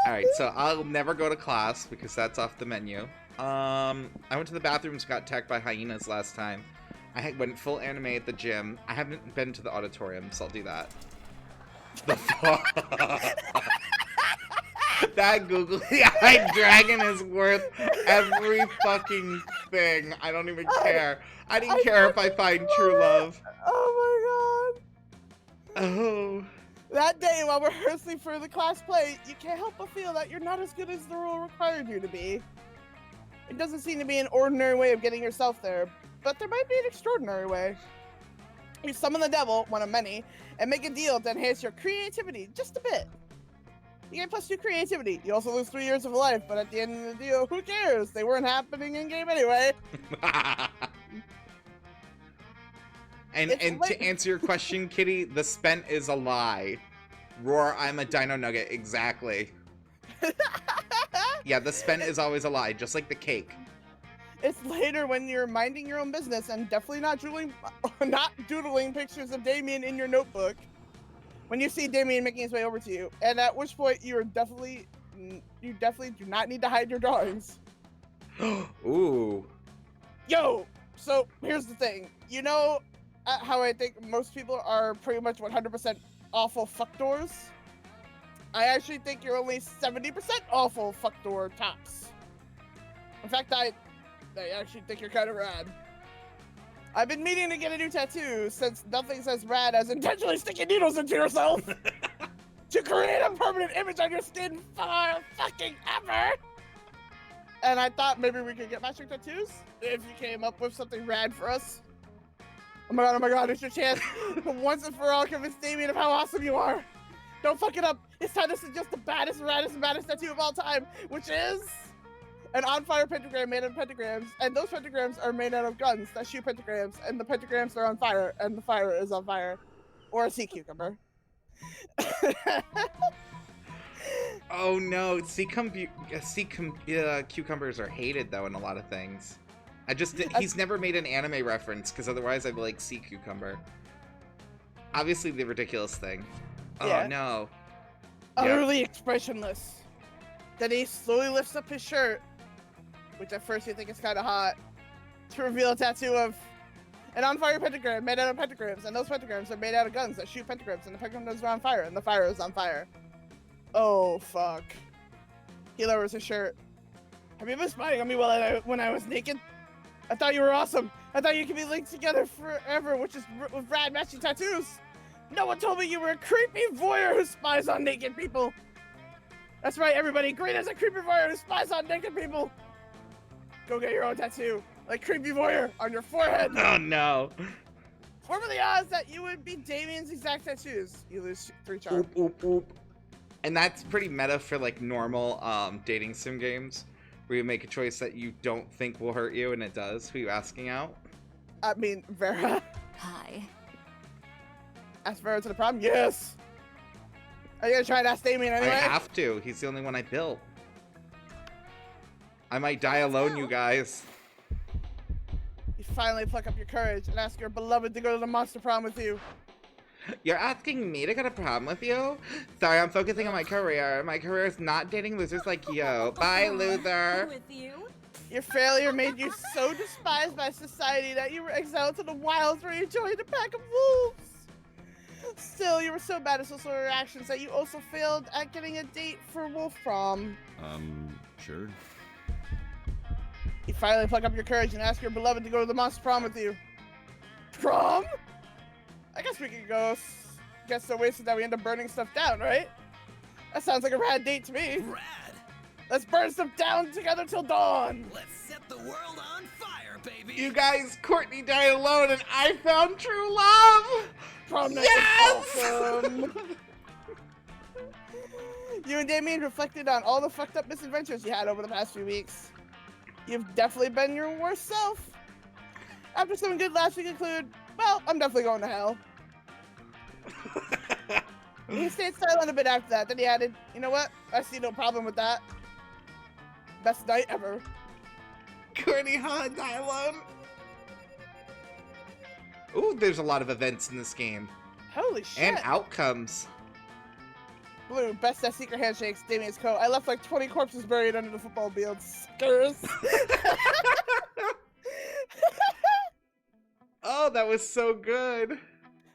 Alright, so I'll never go to class because that's off the menu. I went to the bathrooms, got attacked by hyenas last time. I went full anime at the gym. I haven't been to the auditorium, so I'll do that. The fuck? That googly-eyed dragon is worth every fucking thing. I don't even care. I didn't care if I find true love. Oh my god. Oh. That day while rehearsing for the class play, you can't help but feel that you're not as good as the role required you to be. It doesn't seem to be an ordinary way of getting yourself there, but there might be an extraordinary way. You summon the devil, one of many, and make a deal to enhance your creativity just a bit. You get +2 creativity. You also lose 3 years of life, but at the end of the deal, who cares? They weren't happening in game anyway. and to answer your question, Kitty, the spent is a lie. Roar, I'm a dino nugget, exactly. Yeah, the spent is always a lie, just like the cake. It's later when you're minding your own business and definitely not doodling pictures of Damien in your notebook. When you see Damien making his way over to you, and at which point you definitely do not need to hide your drawings. Ooh. Yo, so here's the thing. You know how I think most people are pretty much 100% awful fuckdoors? I actually think you're only 70% awful fuckdoor tops. In fact, I actually think you're kind of rad. I've been meaning to get a new tattoo since nothing says rad as intentionally sticking needles into yourself to create a permanent image on your skin for fucking ever. And I thought maybe we could get matching tattoos if you came up with something rad for us. Oh my god, it's your chance to once and for all convince Damien of how awesome you are. Don't fuck it up. It's time to suggest the baddest tattoo of all time, which is an on-fire pentagram made out of pentagrams, and those pentagrams are made out of guns that shoot pentagrams, and the pentagrams are on fire, and the fire is on fire. Or a sea cucumber. Oh no, cucumbers are hated though in a lot of things. He's never made an anime reference, because otherwise I'd be like sea cucumber. Obviously the ridiculous thing. Yeah. Oh no. Utterly expressionless. Then he slowly lifts up his shirt which at first you think is kind of hot, to reveal a tattoo of an on-fire pentagram made out of pentagrams, and those pentagrams are made out of guns that shoot pentagrams, and the pentagrams are on fire, and the fire is on fire. Oh, fuck. He lowers his shirt. Have you been spying on me when I was naked? I thought you were awesome. I thought you could be linked together forever, with rad matching tattoos. No one told me you were a creepy voyeur who spies on naked people. That's right, everybody. Green is a creepy voyeur who spies on naked people. Go get your own tattoo, like creepy voyeur, on your forehead. Oh no. What were the odds that you would be Damien's exact tattoos? You lose 3 charm. Oop, oop, oop. And that's pretty meta for like normal dating sim games, where you make a choice that you don't think will hurt you, and it does. Who are you asking out? I mean, Vera. Hi. Ask Vera to the prom? Yes. Are you gonna try and ask Damien anyway? I have to. He's the only one I built. I might die alone, you guys. You finally pluck up your courage and ask your beloved to go to the monster prom with you. You're asking me to go to prom with you? Sorry, I'm focusing on my career. My career is not dating losers like you. Bye, loser. With you? Your failure made you so despised by society that you were exiled to the wilds where you joined a pack of wolves. Still, you were so bad at social interactions that you also failed at getting a date for wolf prom. Sure. You finally pluck up your courage and ask your beloved to go to the monster prom with you. Prom? I guess we could go get so wasted that we end up burning stuff down, right? That sounds like a rad date to me. Rad! Let's burn stuff down together till dawn. Let's set the world on fire, baby! You guys, Courtney died alone and I found true love! Prom night Yes! was awesome. You and Damien reflected on all the fucked up misadventures you had over the past few weeks. You've definitely been your worst self. After some good laughs, we conclude, well, I'm definitely going to hell. He stayed silent a bit after that, then he added, you know what? I see no problem with that. Best night ever. Courtney Han died alone. Ooh, there's a lot of events in this game. Holy shit. And outcomes. Blue, best at secret handshakes, Damien's coat. I left like 20 corpses buried under the football field. Skurs. Oh, that was so good.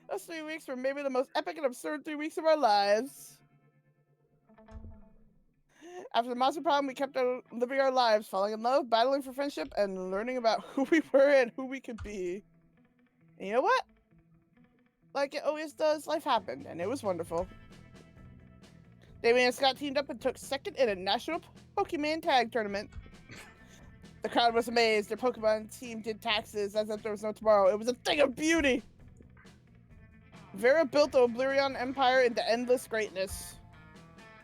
Those 3 weeks were maybe the most epic and absurd 3 weeks of our lives. After the monster problem, we kept on living our lives, falling in love, battling for friendship, and learning about who we were and who we could be. And you know what? Like it always does, life happened, and it was wonderful. Damien and Scott teamed up and took second in a national Pokemon tag tournament. The crowd was amazed. Their Pokemon team did taxes as if there was no tomorrow. It was a thing of beauty. Vera built the Oblivion Empire into endless greatness.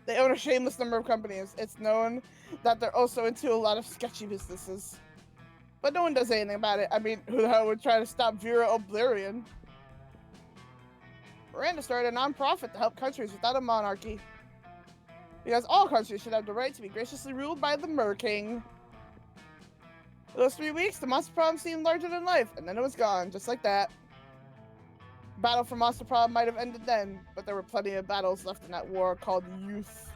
They own a shameless number of companies. It's known that they're also into a lot of sketchy businesses. But no one does anything about it. I mean, who the hell would try to stop Vera Oblivion? Miranda started a non-profit to help countries without a monarchy. Because all countries should have the right to be graciously ruled by the Mer King. For those 3 weeks, the monster problem seemed larger than life, and then it was gone, just like that. Battle for monster problem might have ended then, but there were plenty of battles left in that war called youth.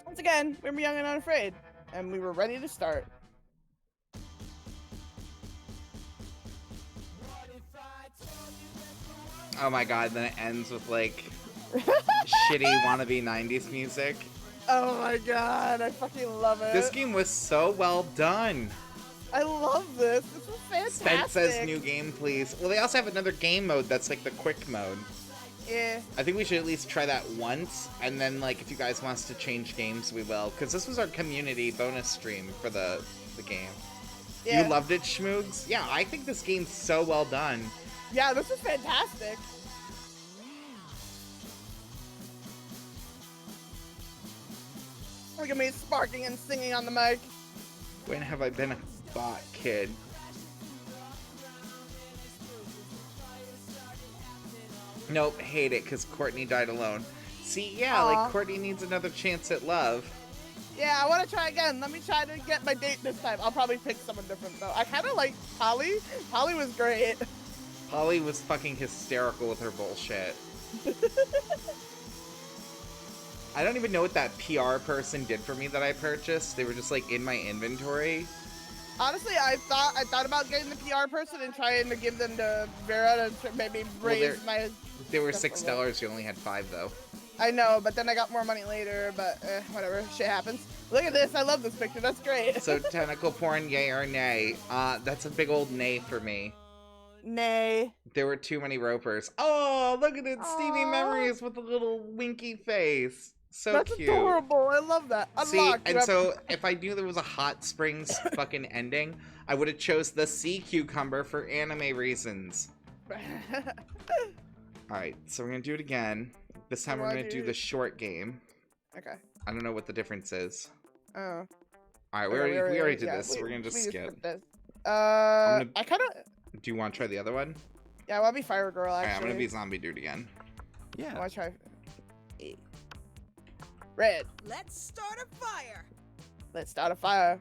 Once again, we were young and unafraid, and we were ready to start. Oh my god, then it ends with like shitty wannabe 90s music. Oh my god, I fucking love it. This game was so well done. I love this. This was fantastic. Spence says new game, please. Well, they also have another game mode that's like the quick mode. Yeah. I think we should at least try that once, and then like if you guys want us to change games, we will. Because this was our community bonus stream for the game. Yeah. You loved it, Schmoogs? Yeah, I think this game's so well done. Yeah, this is fantastic. Look at me sparking and singing on the mic. When have I been a bot kid? Nope, hate it because Courtney died alone. See, yeah, Aw. like Courtney needs another chance at love. Yeah, I want to try again. Let me try to get my date this time. I'll probably pick someone different though. I kind of like Polly. Polly was great. Holly was fucking hysterical with her bullshit. I don't even know what that PR person did for me that I purchased. They were just like in my inventory. Honestly, I thought about getting the PR person and trying to give them to Vera to maybe raise my. They were $6. You only had 5 though. I know, but then I got more money later. But whatever, shit happens. Look at this. I love this picture. That's great. So tentacle porn, yay or nay? That's a big old nay for me. Nay. There were too many ropers. Oh, look at it, Stevie Aw. Memories with a little winky face. So That's cute. adorable. I love that. See, Unlocked. and so if I knew there was a Hot Springs fucking ending, I would have chose the sea cucumber for anime reasons. Alright, so we're gonna do it again. This time we're gonna do the short game. Okay. I don't know what the difference is. Oh. Alright, we already did this, so we're gonna just we skip. this. gonna- I kind of. Do you want to try the other one? Yeah, I want to be Fire Girl, actually. Alright, I'm gonna be Zombie Dude again. I Yeah. want to try. Red. Let's start a fire. Let's start a fire.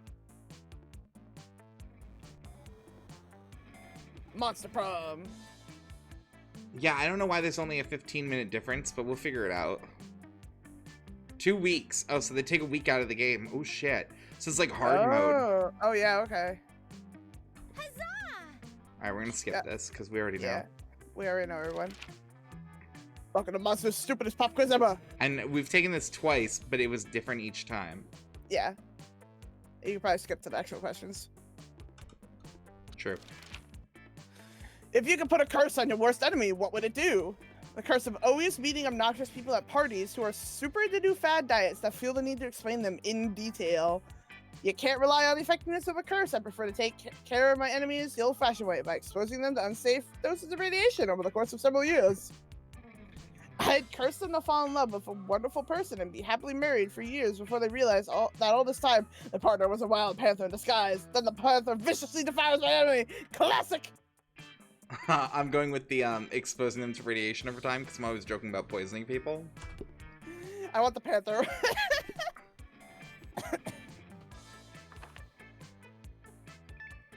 Monster Prom. Yeah, I don't know why there's only a 15-minute difference, but we'll figure it out. 2 weeks. Oh, so they take a week out of the game. Oh, shit. So it's like hard mode. Oh, yeah, okay. Huzzah! Alright, we're gonna skip Yeah. this, because we already know. Yeah. We already know, everyone. Welcome to Monster's stupidest pop quiz ever. And we've taken this twice, but it was different each time. Yeah. You can probably skip to the actual questions. True. If you could put a curse on your worst enemy, what would it do? The curse of always meeting obnoxious people at parties who are super into new fad diets that feel the need to explain them in detail. You can't rely on the effectiveness of a curse. I prefer to take care of my enemies the old-fashioned way by exposing them to unsafe doses of radiation over the course of several years. I'd curse them to fall in love with a wonderful person and be happily married for years before they realize that all this time the partner was a wild panther in disguise. Then the panther viciously devours my enemy. Classic! I'm going with the exposing them to radiation over time, because I'm always joking about poisoning people. I want the panther.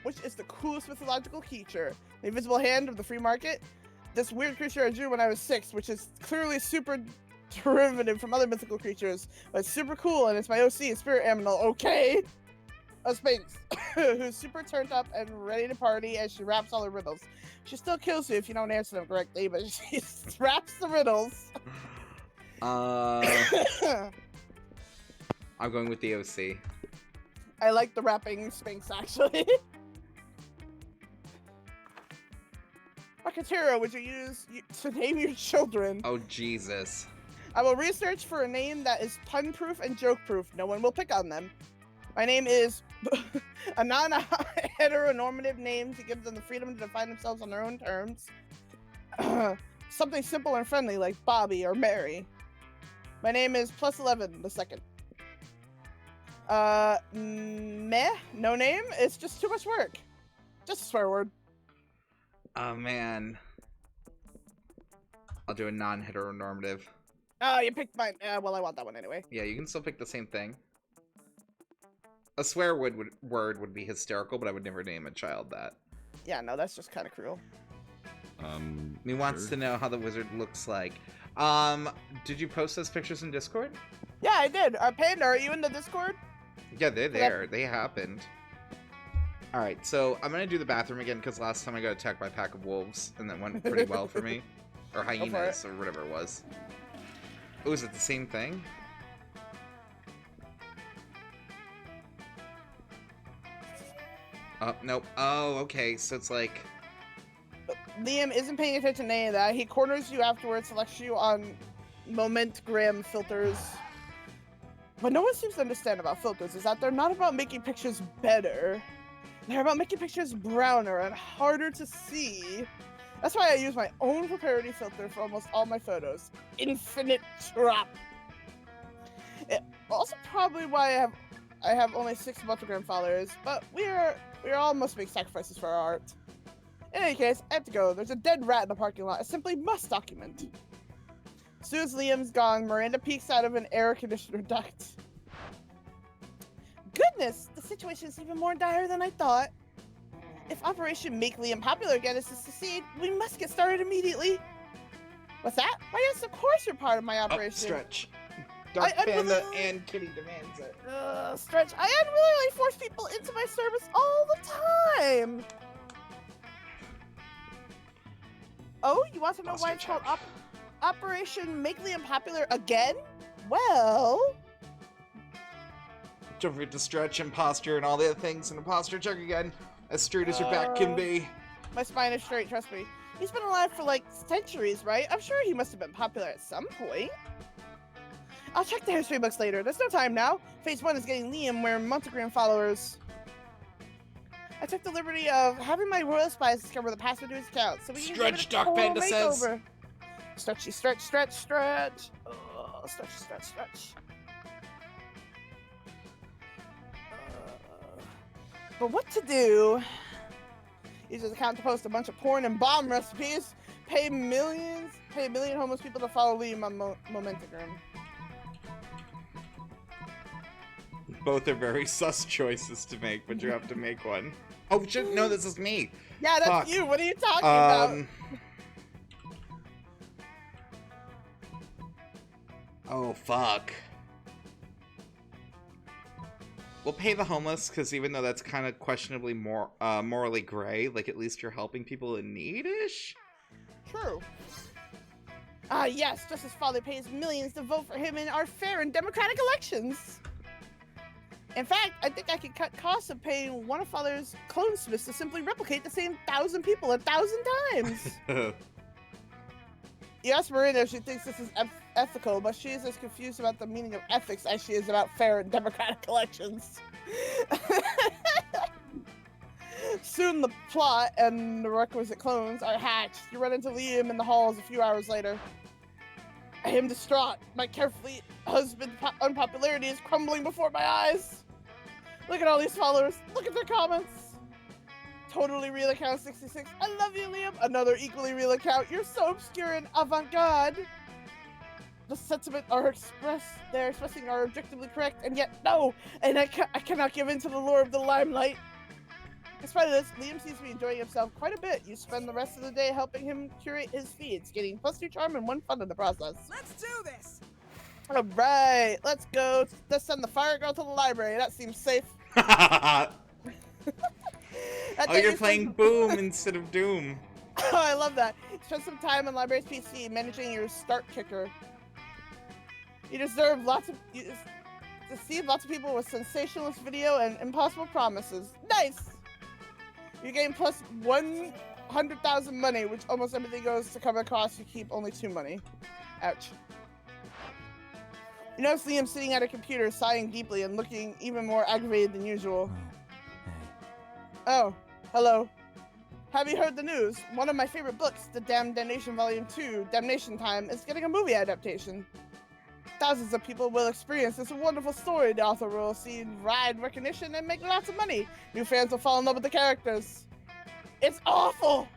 Which is the coolest mythological creature? The invisible hand of the free market? This weird creature I drew when I was 6, which is clearly super derivative from other mythical creatures, but it's super cool and it's my OC and spirit animal, okay? A Sphinx, who's super turned up and ready to party as she raps all her riddles. She still kills you if you don't answer them correctly, but she raps the riddles. I'm going with the OC. I like the rapping Sphinx, actually. What criteria would you use to name your children? Oh, Jesus. I will research for a name that is pun-proof and joke-proof. No one will pick on them. My name is a non-heteronormative name to give them the freedom to define themselves on their own terms. Something simple and friendly like Bobby or Mary. My name is +11 the second. Meh? No name? It's just too much work. Just a swear word. Oh, man. I'll do a non-heteronormative. Oh, you picked mine. Well, I want that one anyway. Yeah, you can still pick the same thing. A swear word would be hysterical, but I would never name a child that. Yeah, no, that's just kind of cruel. He wants Sure. to know how the wizard looks like. Did you post those pictures in Discord? Yeah, I did. Panda, are you in the Discord? Yeah, they're there. They happened. Alright, so I'm gonna do the bathroom again, because last time I got attacked by a pack of wolves, and that went pretty well for me. Or hyenas, or whatever it was. Oh, is it the same thing? Oh, nope. Oh, okay, so it's like... Liam isn't paying attention to any of that. He corners you afterwards, selects you on Momentgram filters. What no one seems to understand about filters is that they're not about making pictures better. They're about making pictures browner and harder to see. That's why I use my own proprietary filter for almost all my photos. Infinite Drop. It also probably why I have only 6 Momentgram followers, but we all must make sacrifices for our art. In any case, I have to go. There's a dead rat in the parking lot. I simply must document. As soon as Liam's gone, Miranda peeks out of an air conditioner duct. Goodness, the situation is even more dire than I thought. If Operation Make Liam Popular again is to succeed, we must get started immediately. What's that? Why, yes, of course you're part of my Oh, operation. stretch. Dark I Panda really- and Kitty demands it. Stretch, I unwillingly force people into my service all the time. Oh, you want to know why Posture it's called check. Operation Make Liam Popular again? Well, Don't forget to stretch and posture and all the other things and a posture check again. As straight as your back can be. my spine is straight, trust me. He's been alive for like centuries, right? I'm sure he must have been popular at some point. I'll check the history books later. There's no time now. Phase 1 is getting Liam wearing Montagram followers. I took the liberty of having my royal spies discover the password to his account, so we can give it Stretch, a Dark total Panda says. makeover. Stretchy, stretch, stretch, stretch. Oh, stretch, stretch, stretch. But what to do? Use his account to post a bunch of porn and bomb recipes. Pay a million homeless people to follow Liam on Momentagram. Both are very sus choices to make, but you have to make one. Oh shit, no, this is me. Yeah, that's Fuck. you. What are you talking about? Oh, fuck. We'll pay the homeless, because even though that's kind of questionably morally gray, like, at least you're helping people in need-ish? True. Yes, Justice Father pays millions to vote for him in our fair and democratic elections. In fact, I think I could cut costs of paying one of Father's clone smiths to simply replicate the same 1,000 people 1,000 times. Yes, Marina, she thinks this is ethical, but she is as confused about the meaning of ethics as she is about fair and democratic elections. Soon the plot and the requisite clones are hatched. You run into Liam in the halls a few hours later. I am distraught. My carefully husband's unpopularity is crumbling before my eyes. Look at all these followers. Look at their comments. Totally real account 66. I love you, Liam. Another equally real account. You're so obscure and avant-garde. The sentiments are expressed. They're expressing are objectively correct, and yet no. And I cannot give in to the lure of the limelight. Despite this, Liam seems to be enjoying himself quite a bit. You spend the rest of the day helping him curate his feeds, getting +2 charm and 1 fun in the process. Let's do this. All right, let's go. Let's send the fire girl to the library. That seems safe. Oh, That day you're you playing spend- Boom instead of Doom. Oh, I love that. Spend some time on library's PC managing your start kicker. You deserve to see lots of people with sensationalist video and impossible promises. Nice. You gain plus 100,000 money, which almost everything goes to cover costs. You keep only 2 money. Ouch. You notice Liam sitting at a computer, sighing deeply and looking even more aggravated than usual. Oh, hello. Have you heard the news? One of my favorite books, The Damned Damnation Volume 2, Damnation Time, is getting a movie adaptation. Thousands of people will experience this wonderful story. The author will see wide recognition and make lots of money. New fans will fall in love with the characters. It's awful!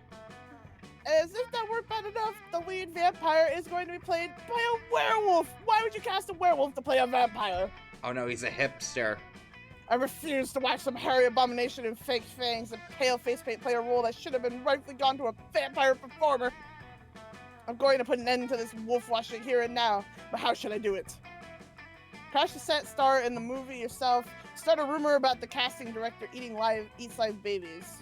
As if that weren't bad enough, the lead vampire is going to be played by a werewolf! Why would you cast a werewolf to play a vampire? Oh no, he's a hipster. I refuse to watch some hairy abomination in fake fangs and pale face paint play a role that should have been rightfully gone to a vampire performer. I'm going to put an end to this wolf washing here and now, but how should I do it? Crash the set, star in the movie yourself, start a rumor about the casting director eats live babies.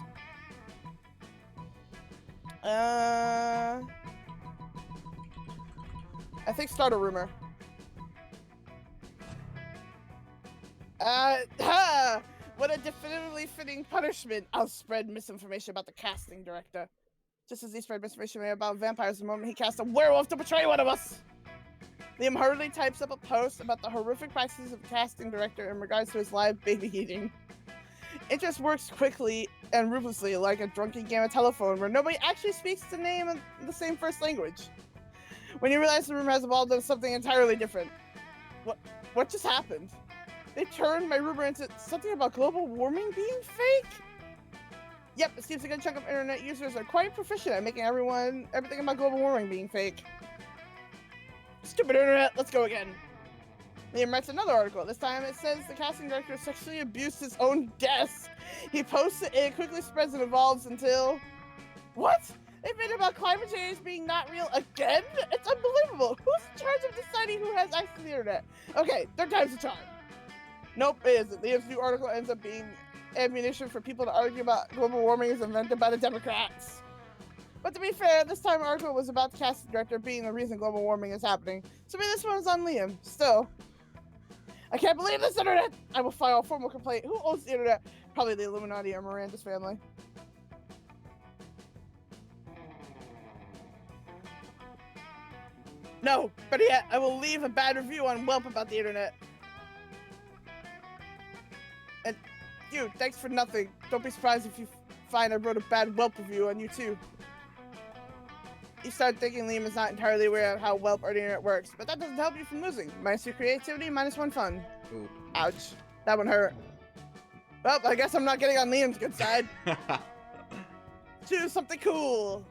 I think start a rumor. What a definitively fitting punishment. I'll spread misinformation about the casting director. Just as he spread misinformation about vampires the moment he cast a werewolf to portray one of us. Liam hurriedly types up a post about the horrific practices of the casting director in regards to his live baby eating. It just works quickly and ruthlessly like a drunken game of telephone where nobody actually speaks the name in the same first language. When you realize the rumor has evolved into something entirely different. What just happened? They turned my rumor into something about global warming being fake? Yep, it seems a good chunk of internet users are quite proficient at making everything about global warming being fake. Stupid internet, let's go again. Liam writes another article. This time it says the casting director sexually abused his own desk. He posts it and it quickly spreads and evolves until... What? They've been about climate change being not real again? It's unbelievable. Who's in charge of deciding who has access to the internet? Okay, third time's a charm. Nope, it isn't. Liam's new article ends up being ammunition for people to argue about global warming is invented by the Democrats. But to be fair, this time article was about the casting director being the reason global warming is happening. So maybe this one's on Liam. Still, I can't believe this internet! I will file a formal complaint. Who owns the internet? Probably the Illuminati or Miranda's family. No, better yet, I will leave a bad review on Welp about the internet. And you, thanks for nothing. Don't be surprised if you find I wrote a bad Welp review on you too. You start thinking Liam is not entirely aware of how Welp or the internet works, but that doesn't help you from losing. Minus your creativity, minus one fun. Ooh. Ouch. That one hurt. Well, I guess I'm not getting on Liam's good side. Choose something cool.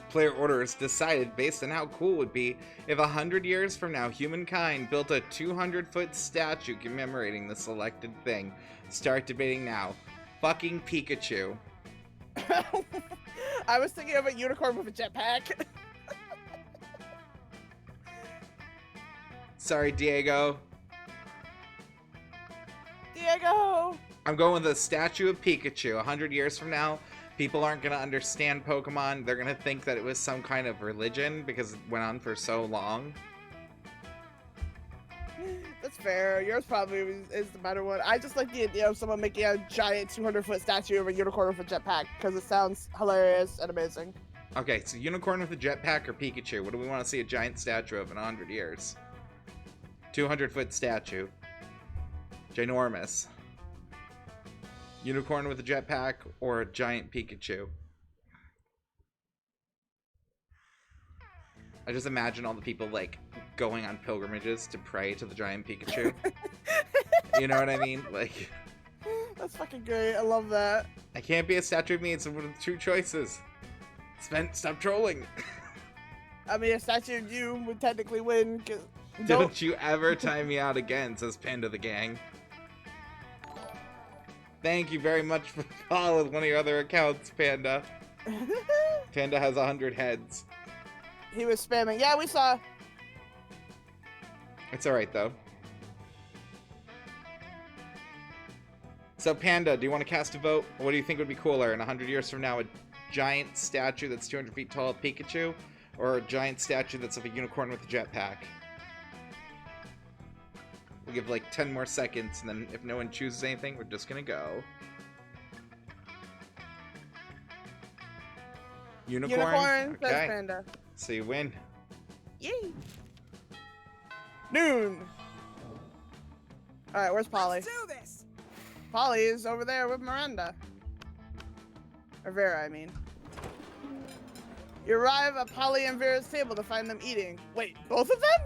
Player orders decided based on how cool it would be if 100 years from now humankind built a 200-foot statue commemorating the selected thing. Start debating now. Fucking Pikachu. I was thinking of a unicorn with a jetpack. Sorry, Diego. Diego! I'm going with a statue of Pikachu. 100 years from now, people aren't going to understand Pokemon. They're going to think that it was some kind of religion because it went on for so long. That's fair. Yours probably is the better one. I just like the idea of someone making a giant 200-foot statue of a unicorn with a jetpack because it sounds hilarious and amazing. Okay, so unicorn with a jetpack or Pikachu? What do we want to see a giant statue of in 100 years? 200-foot statue. Ginormous. Unicorn with a jetpack or a giant Pikachu? I just imagine all the people, like, going on pilgrimages to pray to the giant Pikachu. You know what I mean? Like... That's fucking great. I love that. I can't be a statue of me. It's one of the two choices. Stop trolling. I mean, a statue of you would technically win. Cause Don't you ever time me out again, says Panda the Gang. Thank you very much for following one of your other accounts, Panda. Panda has 100 heads. He was spamming. Yeah, we saw. It's alright, though. So, Panda, do you want to cast a vote? What do you think would be cooler in 100 years from now? A giant statue that's 200 feet tall of Pikachu? Or a giant statue that's of a unicorn with a jetpack? We'll give like 10 more seconds, and then if no one chooses anything, we're just gonna go. Unicorn? Unicorn says Okay. Panda. So you win. Yay! Noon! Alright, where's Polly? Let's do this. Polly is over there with Miranda. Or Vera, I mean. You arrive at Polly and Vera's table to find them eating. Wait, both of them?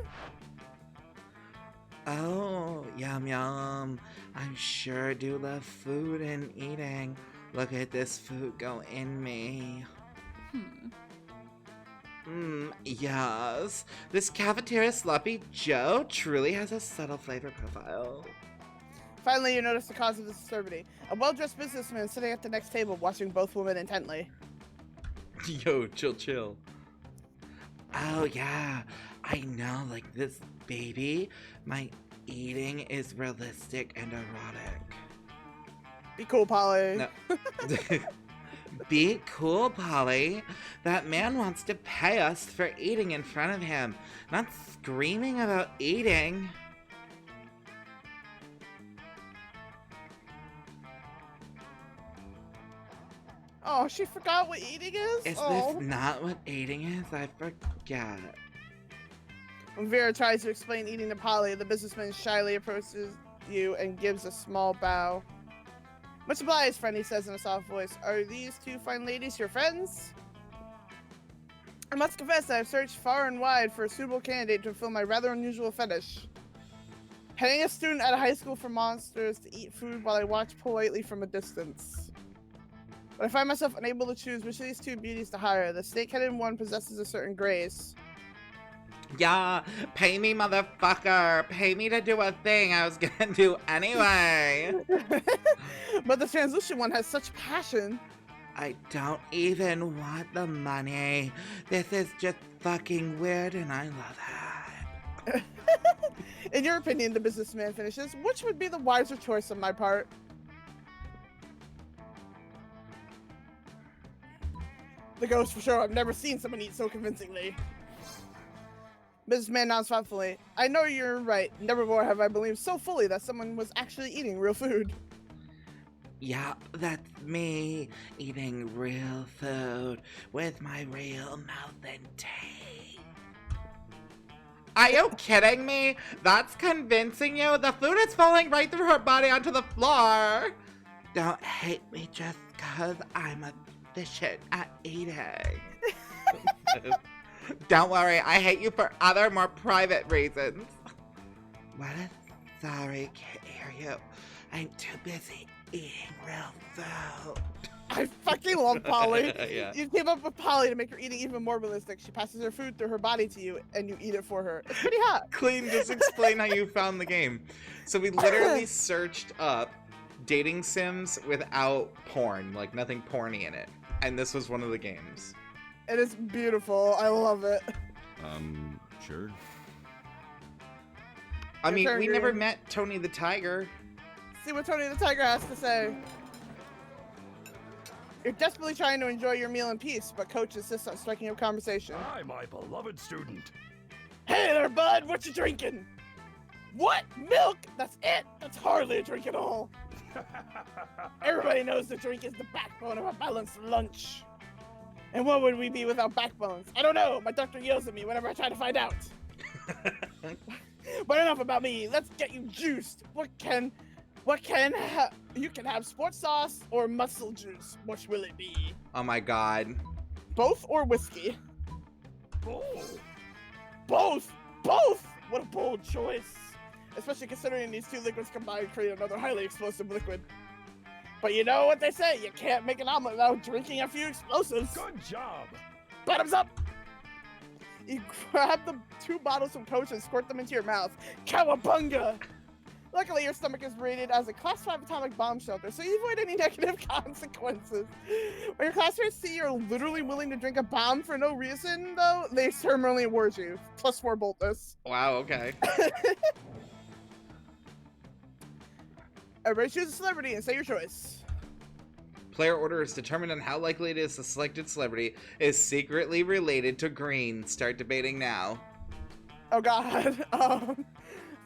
Oh, yum yum. I sure do love food and eating. Look at this food go in me. Yes. This cafeteria sloppy Joe truly has a subtle flavor profile. Finally, you notice the cause of this absurdity. A well-dressed businessman sitting at the next table watching both women intently. Yo, chill. Oh, yeah. I know, like this baby. My eating is realistic and erotic. Be cool, Polly. No. Be cool, Polly. That man wants to pay us for eating in front of him, not screaming about eating. Oh, she forgot what eating is? Is Oh. this not what eating is? I forget. When Vera tries to explain eating to Polly, the businessman shyly approaches you and gives a small bow. Much obliged, friend, he says in a soft voice. Are these two fine ladies your friends? I must confess that I've searched far and wide for a suitable candidate to fulfill my rather unusual fetish. Paying a student at a high school for monsters to eat food while I watch politely from a distance. But I find myself unable to choose which of these two beauties to hire. The snake-headed one possesses a certain grace. Yeah, pay me, motherfucker. Pay me to do a thing I was gonna do anyway. But the translucent one has such passion. I don't even want the money. This is just fucking weird and I love it. In your opinion, the businessman finishes, which would be the wiser choice on my part? The ghost for sure. I've never seen someone eat so convincingly. Businessman nods thoughtfully. I know you're right. Never before have I believed so fully that someone was actually eating real food. Yup, that's me eating real food with my real mouth and teeth. Are you kidding me? That's convincing you? The food is falling right through her body onto the floor. Don't hate me just because I'm efficient at eating. Don't worry, I hate you for other more private reasons. What if sorry can't hear you? I'm too busy eating real food. I fucking love Polly. Yeah. You came up with Polly to make her eating even more realistic. She passes her food through her body to you, and you eat it for her. It's pretty hot. Clean, just explain how you found the game. So we literally searched up dating sims without porn, like nothing porny in it. And this was one of the games. It is beautiful. I love it. Sure. I mean, turn, we never Green. met Tony the Tiger. See what Tony the Tiger has to say. You're desperately trying to enjoy your meal in peace, but Coach insists on striking up conversation. Hi, my beloved student. Hey there, bud. What you drinking? What? Milk? That's it? That's hardly a drink at all. Everybody knows the drink is the backbone of a balanced lunch. And what would we be without backbones? I don't know. My doctor yells at me whenever I try to find out. But enough about me. Let's get you juiced. You can have sports sauce or muscle juice. Which will it be? Oh my god. Both or whiskey? Oh, Both! Both! What a bold choice. Especially considering these two liquids combined create another highly explosive liquid. But you know what they say, you can't make an omelet without drinking a few explosives. good job. Bottoms up! You grab the 2 bottles from Coach and squirt them into your mouth. Cowabunga! Luckily, your stomach is rated as a Class 5 atomic bomb shelter, so you avoid any negative consequences. When your classmates see you're literally willing to drink a bomb for no reason, though, they terminally award you. +4 boldness. Wow, okay. Everybody choose a celebrity and say your choice. Player order is determined on how likely it is the selected celebrity is secretly related to Green. Start debating now. Oh god.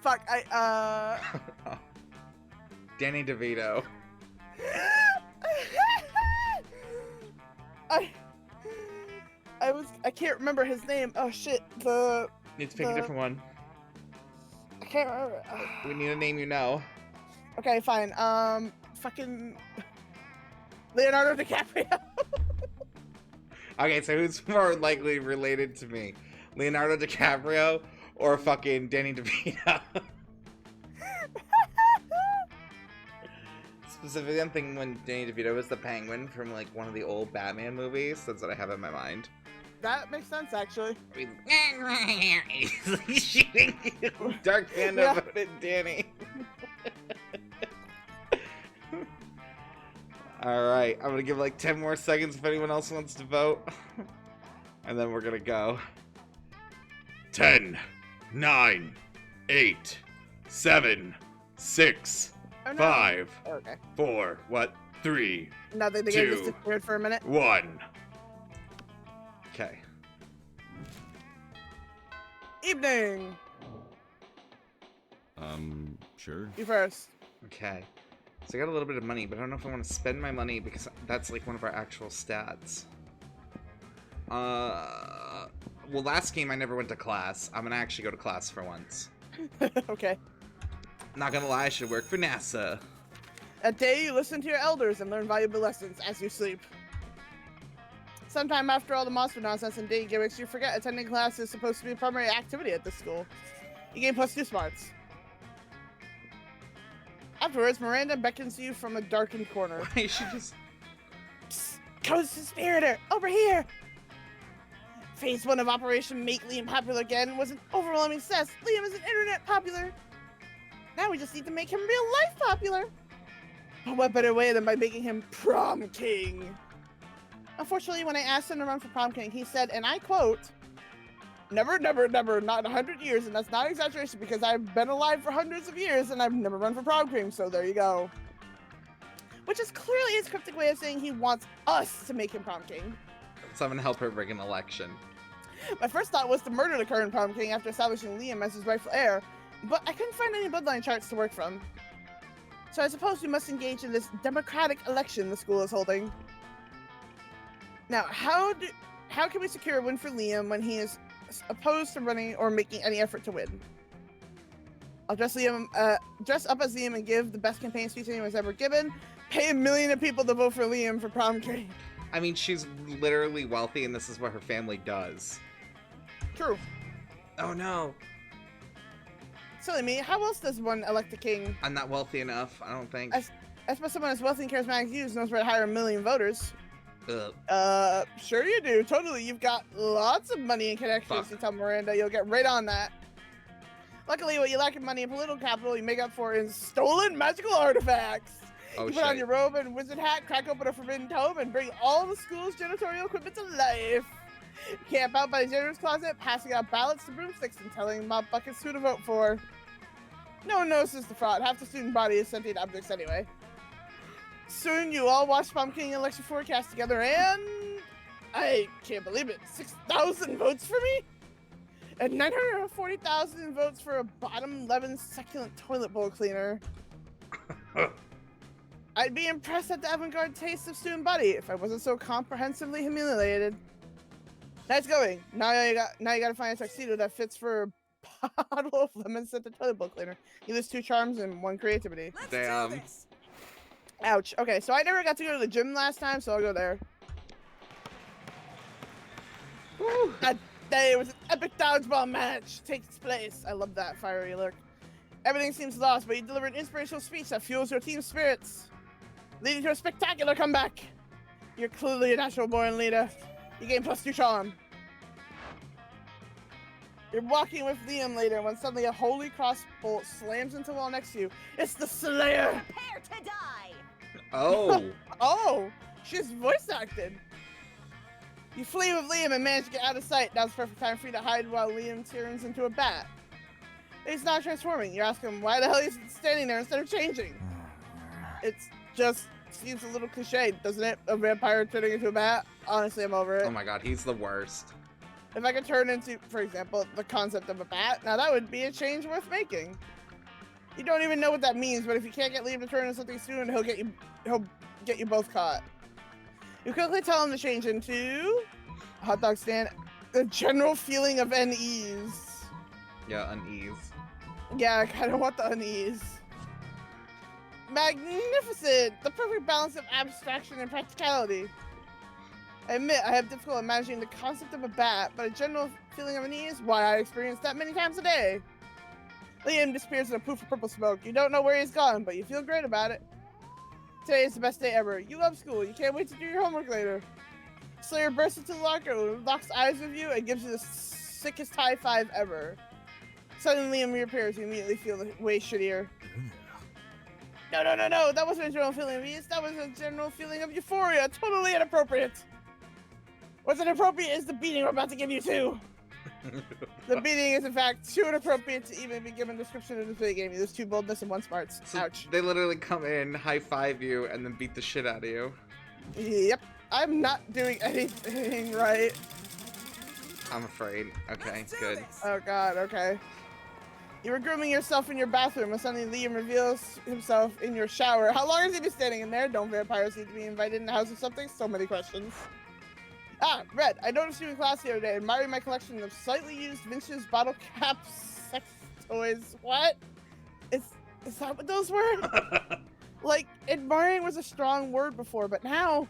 Fuck, Danny DeVito. I can't remember his name. Oh shit, Need to pick a different one. I can't remember. We need a name you know. Okay, fine. Fucking Leonardo DiCaprio. Okay, so who's more likely related to me? Leonardo DiCaprio or fucking Danny DeVito? Specifically, I'm thinking when Danny DeVito was the Penguin from like one of the old Batman movies. That's what I have in my mind. That makes sense, actually. He's shooting you. Dark Panda Yeah. voted Danny. Alright, I'm gonna give like 10 more seconds if anyone else wants to vote. And then we're gonna go. 10, 9, 8, 7, 6, Oh, no. 5, Okay. 4, what? 3, Nothing. The game just 2. disappeared for a minute. 1. Okay. Evening. Sure. You first. Okay. So I got a little bit of money, but I don't know if I want to spend my money because that's like one of our actual stats. Well, last game I never went to class. I'm gonna actually go to class for once. Okay. Not gonna lie, I should work for NASA. At day, you listen to your elders and learn valuable lessons as you sleep. Sometime after all the monster nonsense and day gimmicks, you forget attending class is supposed to be a primary activity at this school. You gain +2 smarts. Afterwards, Miranda beckons you from a darkened corner. Why should just... Psst, co-conspirator, over here! Phase 1 of Operation Make Liam Popular Again was an overwhelming success. Liam is an internet popular. Now we just need to make him real life popular. What better way than by making him prom king? Unfortunately, when I asked him to run for prom king, he said, and I quote, "Never, never, never, not in 100 years," and that's not exaggeration because I've been alive for hundreds of years and I've never run for prom king, so there you go. Which is clearly his cryptic way of saying he wants us to make him prom king. So I'm gonna help her rig an election. My first thought was to murder the current prom king after establishing Liam as his rightful heir, but I couldn't find any bloodline charts to work from. So I suppose we must engage in this democratic election the school is holding. Now, how can we secure a win for Liam when he is opposed to running or making any effort to win? I'll dress up as Liam and give the best campaign speech anyone's ever given. Pay 1 million people to vote for Liam for prom king. I mean, she's literally wealthy, and this is what her family does. True. Oh no, Silly me, how else does one elect a king? I'm not wealthy enough. I don't think. I suppose someone as wealthy and charismatic as you knows where to hire 1 million voters. Ugh. Sure you do. Totally. You've got lots of money and connections. Fuck. You tell Miranda you'll get right on that. Luckily, what you lack in money and political capital, you make up for in stolen magical artifacts. Oh You put on shit. your robe and wizard hat, crack open a forbidden tome, and bring all the school's janitorial equipment to life. Camp out by the janitor's closet, passing out ballots to broomsticks and telling mop buckets who to vote for. No one notices the fraud. Half the student body is sentient objects anyway. Soon you all watch Pumpkin election forecast together, and I can't believe it. 6,000 votes for me? And 940,000 votes for a bottom 11 succulent toilet bowl cleaner. I'd be impressed at the avant-garde taste of student body if I wasn't so comprehensively humiliated. Nice going. Now you gotta find a tuxedo that fits for a bottle of lemon-scented toilet bowl cleaner. You lose 2 charms and 1 creativity. Let's Damn. do this. Ouch. Okay, so I never got to go to the gym last time, so I'll go there. Woo. That day was an epic dodgeball match takes place. I love that fiery look. Everything seems lost, but you deliver an inspirational speech that fuels your team's spirits, leading to a spectacular comeback. You're clearly a natural born leader. You gain +2 charm. You're walking with Liam later when suddenly a holy cross bolt slams into the wall next to you. It's the Slayer! Prepare to die. Oh. Oh, she's voice acted. You flee with Liam and manage to get out of sight. Now's the perfect time for you to hide while Liam turns into a bat. He's not transforming. You ask him why the hell he's standing there instead of changing. It's just seems a little cliche, doesn't it? A vampire turning into a bat? Honestly, I'm over it. Oh my god, he's the worst. If I could turn into, for example, the concept of a bat, now that would be a change worth making. You don't even know what that means, but if you can't get Liam to turn into something soon, he'll get you both caught. You quickly tell him to change into a hot dog stand. The general feeling of unease. Yeah, unease. Yeah, I kind of want the unease. Magnificent! The perfect balance of abstraction and practicality. I admit I have difficulty imagining the concept of a bat, but a general feeling of unease, why I experience that many times a day. Liam disappears in a poof of purple smoke. You don't know where he's gone, but you feel great about it. Today is the best day ever. You love school. You can't wait to do your homework later. Slayer bursts into the locker room, locks eyes with you, and gives you the sickest high five ever. Suddenly Liam reappears. You immediately feel way shittier. No, that wasn't a general feeling of ease. That was a general feeling of euphoria. Totally inappropriate. What's inappropriate is the beating we're about to give you too. The beating is in fact too inappropriate to even be given a description of the video game. There's 2 boldness and 1 smarts. So Ouch. they literally come in, high five you, and then beat the shit out of you. Yep. I'm not doing anything right. I'm afraid. Okay, Let's do good. this. Oh god, okay. You were grooming yourself in your bathroom when suddenly Liam reveals himself in your shower. How long has he been standing in there? Don't vampires need to be invited in the house or something? So many questions. Ah, Red, I noticed you in class the other day admiring my collection of slightly used vintage bottle cap sex toys. What? Is that what those were? Like, admiring was a strong word before, but now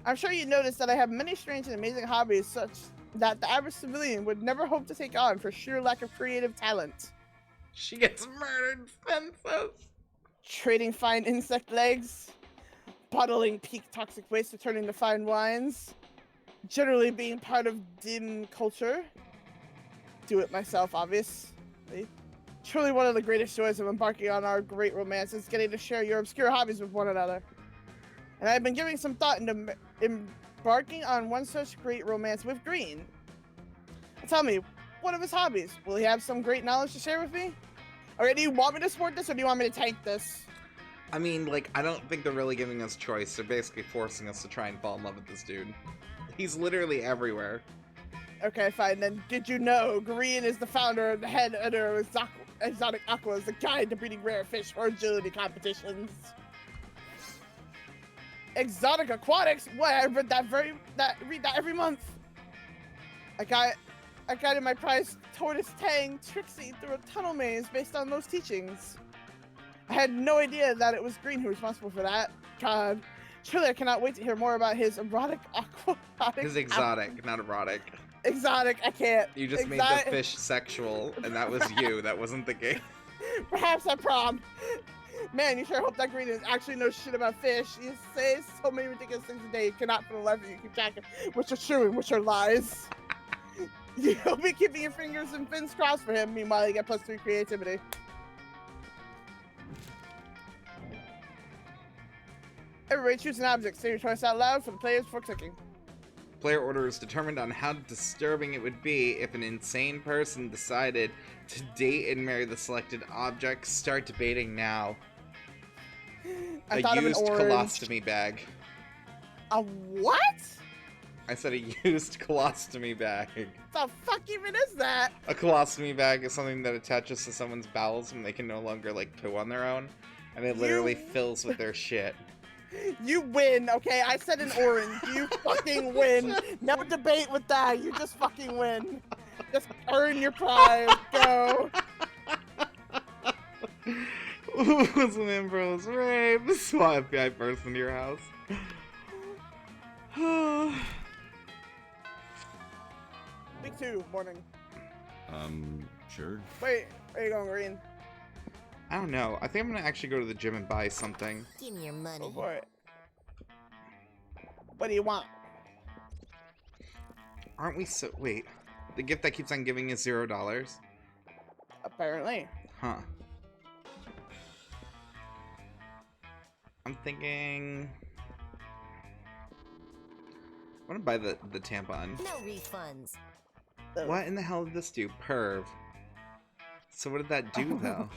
I'm sure you noticed that I have many strange and amazing hobbies such that the average civilian would never hope to take on for sheer lack of creative talent. She gets murdered, Fences. Trading fine insect legs, bottling peak toxic waste to turn into fine wines, generally being part of dim culture. Do it myself, obviously. Truly one of the greatest joys of embarking on our great romance is getting to share your obscure hobbies with one another. And I've been giving some thought into embarking on one such great romance with Green. Tell me, what are his hobbies? Will he have some great knowledge to share with me? Okay, do you want me to support this or do you want me to tank this? I mean, like, I don't think they're really giving us choice. They're basically forcing us to try and fall in love with this dude. He's literally everywhere. Okay, fine. Then did you know Green is the founder and the head editor of Exotic Aquas, the guide to breeding rare fish for agility competitions? Exotic Aquatics? What? I read that every month. I guided my prized tortoise Tang Trixie through a tunnel maze based on those teachings. I had no idea that it was Green who was responsible for that. God, surely I cannot wait to hear more about his erotic aquatic. His exotic, not erotic. Exotic, I can't. You just made the fish sexual, and that was you. That wasn't the game. Perhaps at prom. Man, you sure hope that Green is actually knows shit about fish. You say so many ridiculous things a day, you cannot for the life of you keep track of which are true and which are lies. You'll be keeping your fingers and fins crossed for him. Meanwhile, you get +3 creativity. Everybody choose an object. Say your choice out loud for the players before clicking. Player order is determined on how disturbing it would be if an insane person decided to date and marry the selected object. Start debating now. I thought of an used orange. colostomy bag. A what? I said a used colostomy bag. The fuck even is that? A colostomy bag is something that attaches to someone's bowels when they can no longer, like, poo on their own. And it literally fills with their shit. You win, okay? I said an orange. You fucking win. No debate with that. You just fucking win. Just earn your prize. Go. Muslim Ambrose rape. Swat FBI person to your house. Week 2, morning. Sure. Wait, where you going, Green? I don't know. I think I'm gonna actually go to the gym and buy something. Give me your money. Go for it. What do you want? Aren't we so... Wait. The gift that keeps on giving is $0? Apparently. Huh. I'm thinking... I'm gonna buy the tampon. No refunds. What in the hell did this do? Perv. So what did that do, though?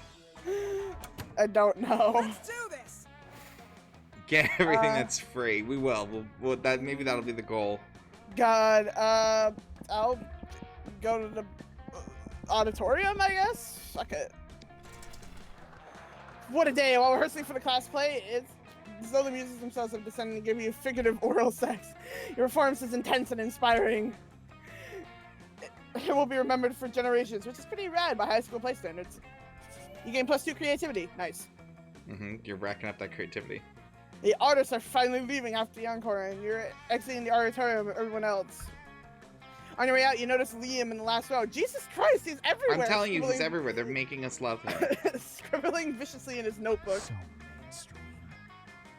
I don't know. Let's do this. Get everything that's free. We will. We'll maybe that'll be the goal. God, I'll go to the auditorium, I guess. Fuck it. What a day. While rehearsing for the class play, it's as though the musicians themselves have descended to give you figurative oral sex. Your performance is intense and inspiring. It will be remembered for generations, which is pretty rad by high school play standards. You gain +2 creativity. Nice. You're racking up that creativity. The artists are finally leaving after the encore, and you're exiting the auditorium with everyone else. On your way out, you notice Liam in the last row. Jesus Christ, he's everywhere! I'm telling you, he's everywhere. They're making us love him. Scribbling viciously in his notebook.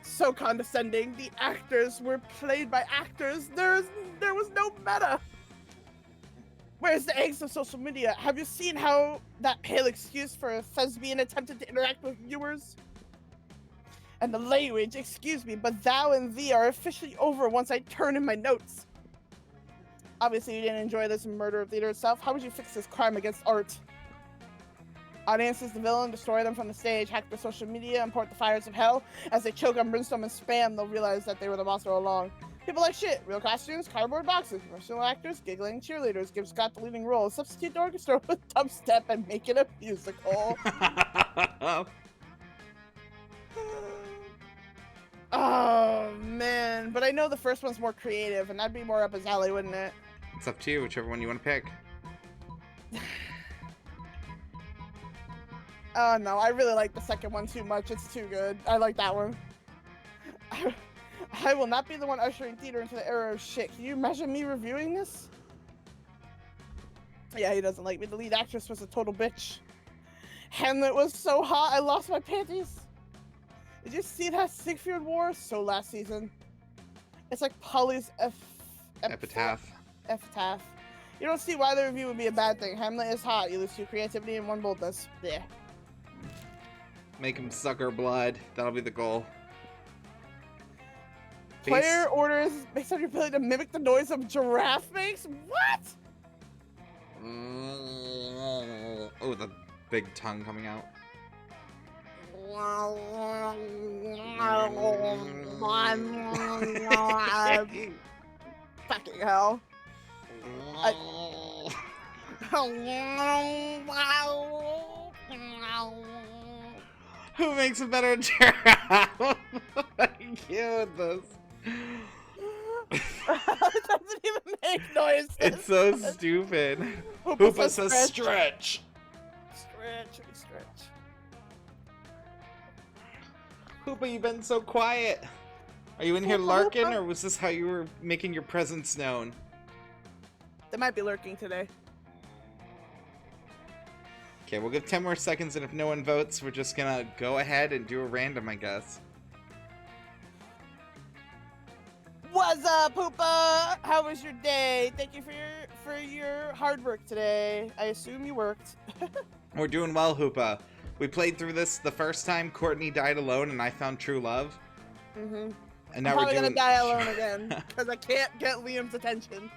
So condescending. The actors were played by actors. There was no meta. Where's the angst of social media? Have you seen how that pale excuse for a thespian attempted to interact with viewers? And the language, excuse me, but thou and thee are officially over once I turn in my notes. Obviously, you didn't enjoy this murder of theater itself. How would you fix this crime against art? Audience is the villain, destroy them from the stage, hack their social media, import the fires of hell. As they choke on brimstone and spam, they'll realize that they were the monster all along. People like shit, real costumes, cardboard boxes, professional actors, giggling cheerleaders, give Scott the leading role, substitute the orchestra with dubstep and make it a musical. Oh man, but I know the first one's more creative, and that'd be more up his alley, wouldn't it? It's up to you, whichever one you want to pick. Oh no, I really like the second one too much. It's too good. I like that one. I will not be the one ushering theater into the era of shit. Can you imagine me reviewing this? Yeah, he doesn't like me. The lead actress was a total bitch. Hamlet was so hot, I lost my panties. Did you see that Siegfried War? So last season. It's like Polly's Epitaph. Epitaph. You don't see why the review would be a bad thing. Hamlet is hot. You lose 2 creativity and 1 boldness. Yeah. Make him suck her blood. That'll be the goal. Player orders based on your ability to mimic the noise of giraffe makes? What? Oh, the big tongue coming out. Fucking hell. Who makes a better giraffe? What are you with this? It doesn't even make noises. It's so stupid. Hoopa says says stretch. Stretch. Hoopa, you've been so quiet. Are you in here Hoopa, lurking, Hoopa. or was this how you were making your presence known? They might be lurking today. Okay, we'll give 10 more seconds, and if no one votes, we're just gonna go ahead and do a random, I guess. What's up, Hoopa? How was your day? Thank you for your hard work today. I assume you worked. We're doing well, Hoopa. We played through this the first time. Courtney died alone, and I found true love. Mm-hmm. And now I'm we're probably doing gonna die alone again because I can't get Liam's attention.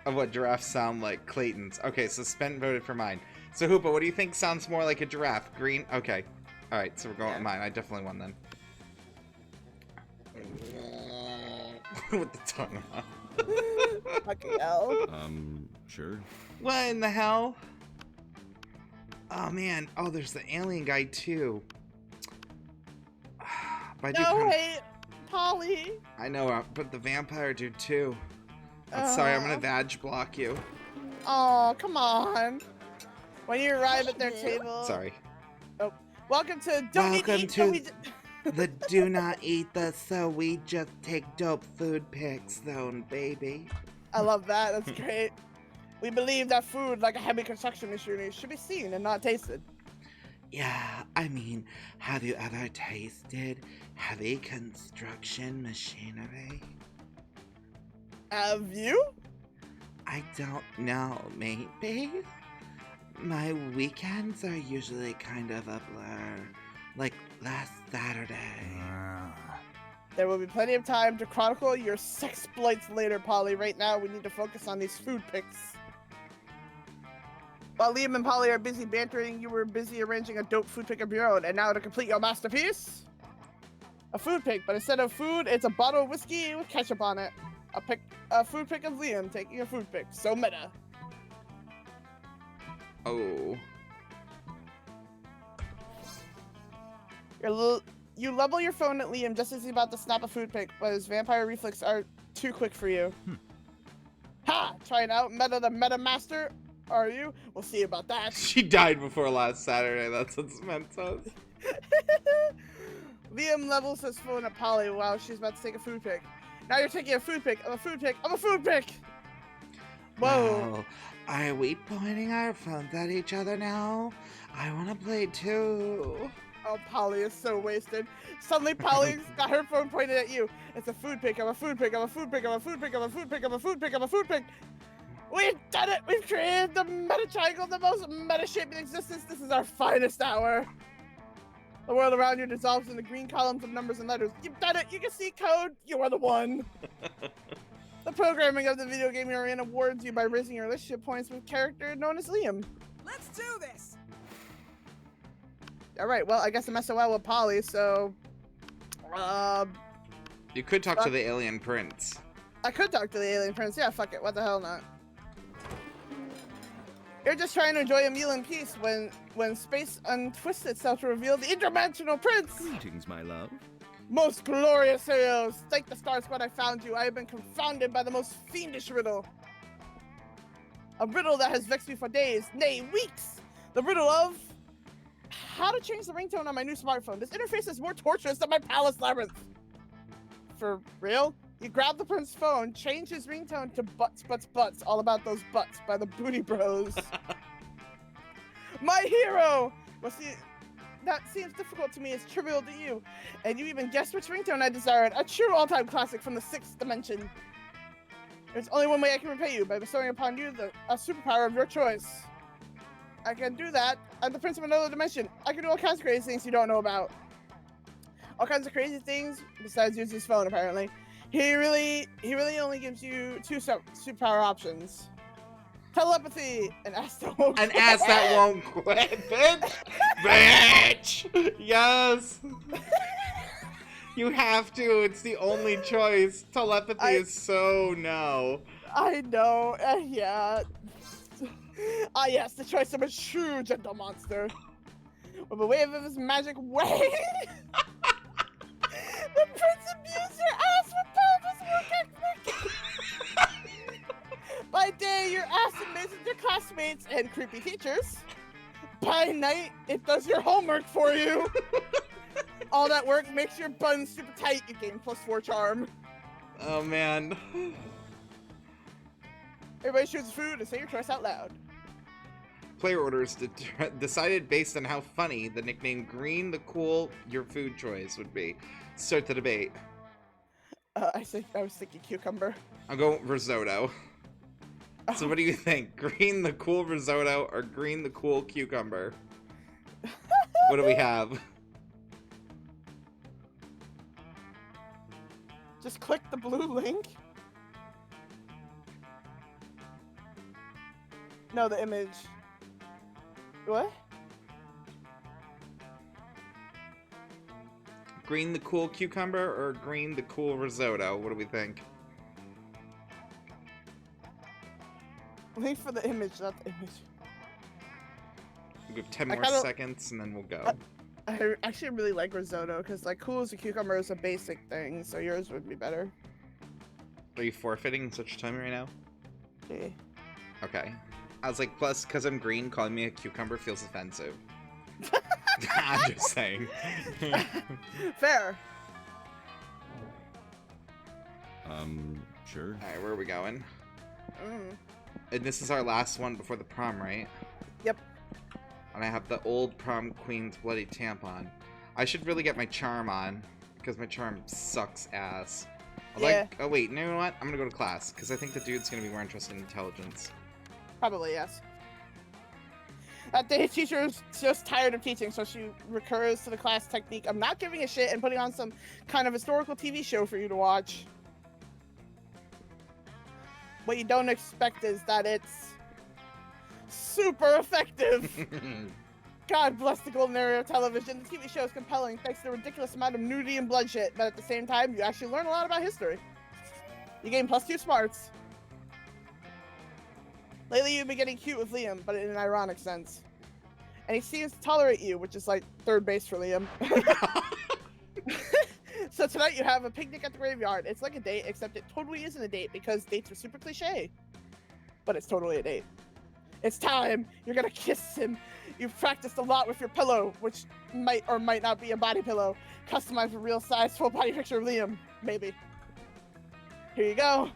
of what giraffes sound like. Clayton's. Okay, so Spent voted for mine. So Hoopa, what do you think sounds more like a giraffe? Green? Okay. Alright, so we're going with mine. I definitely won then. With the tongue out. Fucking hell. Sure. What in the hell? Oh man. Oh, there's the alien guy too. But I do No, kinda- wait, Polly. I know, but the vampire dude too. I'm sorry, I'm gonna vag block you. Oh, come on. When you arrive at their table. Sorry. Oh, welcome to Don't Eat, Welcome Eat, to So We the do not eat the so we just take dope food pics zone, baby. I love that. That's great. We believe that food, like a heavy construction machinery, should be seen and not tasted. Yeah, I mean, have you ever tasted heavy construction machinery? Have you? I don't know, maybe? My weekends are usually kind of a blur. Like last Saturday. There will be plenty of time to chronicle your sex exploits later, Polly. Right now, we need to focus on these food pics. While Liam and Polly are busy bantering, you were busy arranging a dope food pic of your own. And now to complete your masterpiece, a food pic. But instead of food, it's a bottle of whiskey with ketchup on it. A food pic of Liam taking a food pic. So meta. Oh. You level your phone at Liam just as he's about to snap a food pic, but his vampire reflexes are too quick for you. Ha! Trying out meta the meta master? Are you? We'll see about that. She died before last Saturday, that's what Spence says. Liam levels his phone at Polly while she's about to take a food pic. Now you're taking a food pic of a food pic of a food pic! Whoa. Wow. Are we pointing our phones at each other now? I want to play too. Oh, Polly is so wasted. Suddenly, Polly's got her phone pointed at you. It's a food pic of a food pic of a food pic of a food pic of a food pic of a food pic of a food pic. We've done it! We've created the meta triangle, the most meta shape in existence. This is our finest hour. The world around you dissolves into green columns of numbers and letters. You've done it! You can see code! You are the one! The programming of the video game you're in awards you by raising your relationship points with a character known as Liam. Let's do this. Alright, well, I guess I'm messing well with Polly, so... You could talk to the alien prince. I could talk to the alien prince. Yeah, fuck it. What the hell not? You're just trying to enjoy a meal in peace when space untwists itself to reveal the interdimensional prince! Greetings, my love. Most glorious heroes! Thank the stars when I found you. I have been confounded by the most fiendish riddle. A riddle that has vexed me for days, nay, weeks! The riddle of... how to change the ringtone on my new smartphone. This interface is more torturous than my palace labyrinth. For real? You grab the prince's phone, change his ringtone to Butts, Butts, Butts, all about those butts by the Booty Bros. My hero! Well, see, that seems difficult to me. It's trivial to you. And you even guessed which ringtone I desired. A true all-time classic from the 6th dimension. There's only one way I can repay you, by bestowing upon you a superpower of your choice. I can do that. I'm the prince of another dimension. I can do all kinds of crazy things you don't know about. all kinds of crazy things besides use his phone. Apparently, he really only gives you two superpower options: telepathy and ass that won't An quit. ass that won't quit, bitch! Bitch! Yes! You have to. It's the only choice. Telepathy is so no. I know. Yeah. Ah, yes, the choice of a true gentle monster. With a wave of his magic wang, the prince imbues your ass with pelvis work technique. By day, your ass amazes your classmates and creepy teachers. By night, it does your homework for you. All that work makes your bun super tight. You gain +4 charm. Oh man. Everybody chooses food and say your choice out loud. Player orders decided based on how funny the nickname Green the Cool your food choice would be. Start the debate. I was thinking cucumber. I'll go risotto. So what do you think? Green the Cool risotto or Green the Cool cucumber? What do we have? Just click the blue link. No, the image. What? Green the Cool cucumber or Green the Cool risotto? What do we think? Link for the image, not the image. We'll give 10 I more kinda- seconds and then we'll go. I actually really like risotto because like cool as a cucumber is a basic thing, so yours would be better. Are you forfeiting in such a time right now? Okay. Okay. I was like, plus, because I'm green, calling me a cucumber feels offensive. I'm just saying. Fair. Sure. Alright, where are we going? Mm. And this is our last one before the prom, right? Yep. And I have the old prom queen's bloody tampon. I should really get my charm on, because my charm sucks ass. Oh wait, you know what? I'm gonna go to class, because I think the dude's gonna be more interested in intelligence. Probably, yes. That day, teacher's just tired of teaching, so she recurs to the class technique of not giving a shit and putting on some kind of historical TV show for you to watch. What you don't expect is that it's super effective. God bless the golden era of television. The TV show is compelling thanks to the ridiculous amount of nudity and bloodshed, but at the same time, you actually learn a lot about history. You gain +2 smarts. Lately, you've been getting cute with Liam, but in an ironic sense. And he seems to tolerate you, which is like third base for Liam. So tonight you have a picnic at the graveyard. It's like a date, except it totally isn't a date because dates are super cliche. But it's totally a date. It's time. You're gonna kiss him. You've practiced a lot with your pillow, which might or might not be a body pillow. Customized for real size, full body picture of Liam. Maybe. Here you go.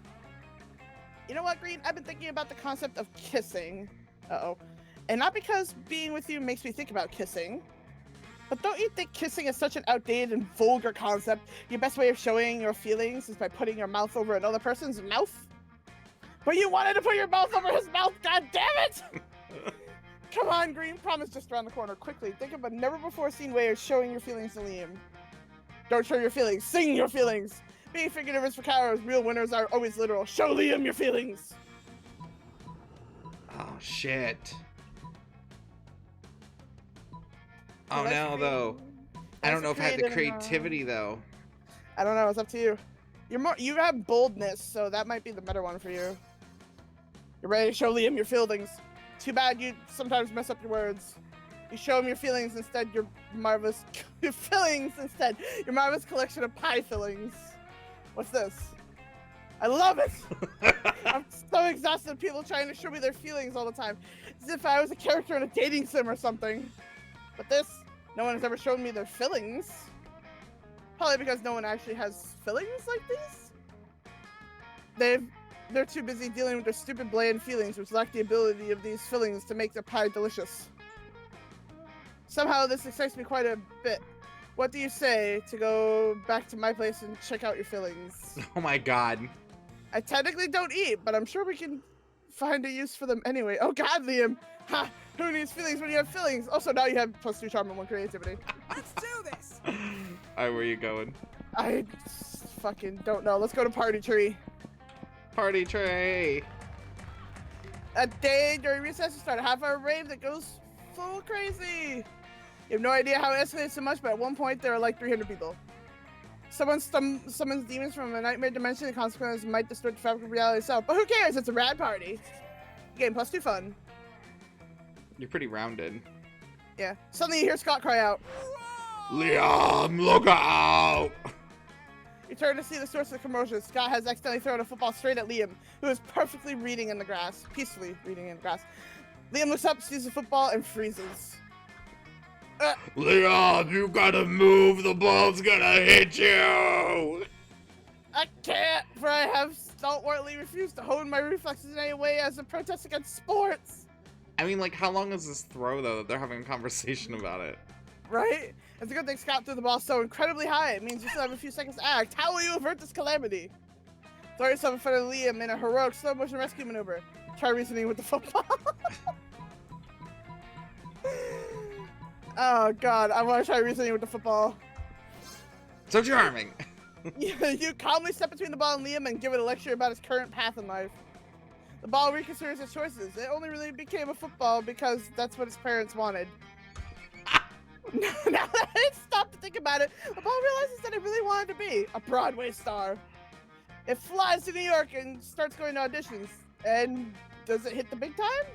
You know what, Green? I've been thinking about the concept of kissing. Uh-oh. And not because being with you makes me think about kissing, but don't you think kissing is such an outdated and vulgar concept? Your best way of showing your feelings is by putting your mouth over another person's mouth? But you wanted to put your mouth over his mouth, god damn it! Come on, Green, prom is just around the corner. Quickly, think of a never-before-seen way of showing your feelings to Liam. Don't show your feelings, sing your feelings! Being figurative is for cowards, real winners are always literal. Show Liam your feelings! Oh, shit. Oh, Well, that's no, though. creative. I don't know if I have the creative enough. creativity, though. I don't know, it's up to you. You have boldness, so that might be the better one for you. You're ready to show Liam your feelings. Too bad you sometimes mess up your words. You show him your feelings instead, your marvelous your fillings instead. Your marvelous collection of pie fillings. What's this? I love it! I'm so exhausted of people trying to show me their feelings all the time. As if I was a character in a dating sim or something. But this, no one has ever shown me their feelings. Probably because no one actually has feelings like these. They're too busy dealing with their stupid bland feelings, which lack the ability of these fillings to make their pie delicious. Somehow this excites me quite a bit. What do you say to go back to my place and check out your fillings? Oh my god. I technically don't eat, but I'm sure we can find a use for them anyway. Oh God, Liam. Ha! Who needs feelings when you have feelings? Also, now you have +2 charm and 1 creativity. Let's do this. Alright, where you going? I fucking don't know. Let's go to Party Tree. Party tray! A day during recess, we start a half-hour rave that goes full crazy. You have no idea how it escalates so much, but at one point there are like 300 people. Someone summons demons from a nightmare dimension. The consequences might distort the fabric of reality itself. But who cares? It's a rad party. Game +2 fun. You're pretty rounded. Yeah. Suddenly you hear Scott cry out. Liam, look out! You turn to see the source of the commotion. Scott has accidentally thrown a football straight at Liam, who is perfectly reading in the grass. Peacefully reading in the grass. Liam looks up, sees the football, and freezes. Liam, you gotta move, the ball's gonna hit you! I can't, for I have stalwartly refused to hone my reflexes in any way as a protest against sports. I mean, like, how long is this throw, though, that they're having a conversation about it? Right? It's a good thing Scott threw the ball so incredibly high. It means you still have a few seconds to act. How will you avert this calamity? Throw yourself in front of Liam in a heroic slow-motion rescue maneuver. Try reasoning with the football. Oh, God. I want to try reasoning with the football. So charming! You calmly step between the ball and Liam and give it a lecture about his current path in life. The ball reconsiders its choices. It only really became a football because that's what its parents wanted. Now that it stopped to think about it, the ball realizes that it really wanted to be a Broadway star. It flies to New York and starts going to auditions. And does it hit the big time?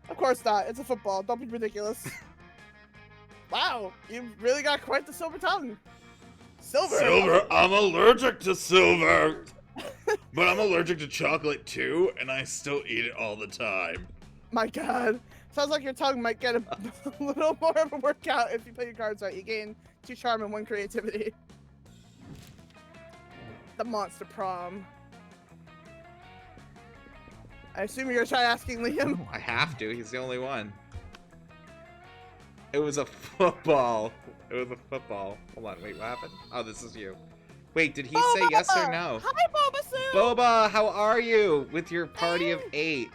Of course not. It's a football. Don't be ridiculous. Wow, you've really got quite the silver tongue. Silver? Silver? I'm allergic to silver! But I'm allergic to chocolate too, and I still eat it all the time. My God. Sounds like your tongue might get a little more of a workout if you play your cards right. You gain 2 charm and 1 creativity. The monster prom. I assume you're gonna try asking Liam. I have to, he's the only one. It was a football. It was a football. Hold on, wait, what happened? Oh, this is you. Wait, did he say yes or no? Hi, Boba Sue! Boba, how are you? With your party of 8.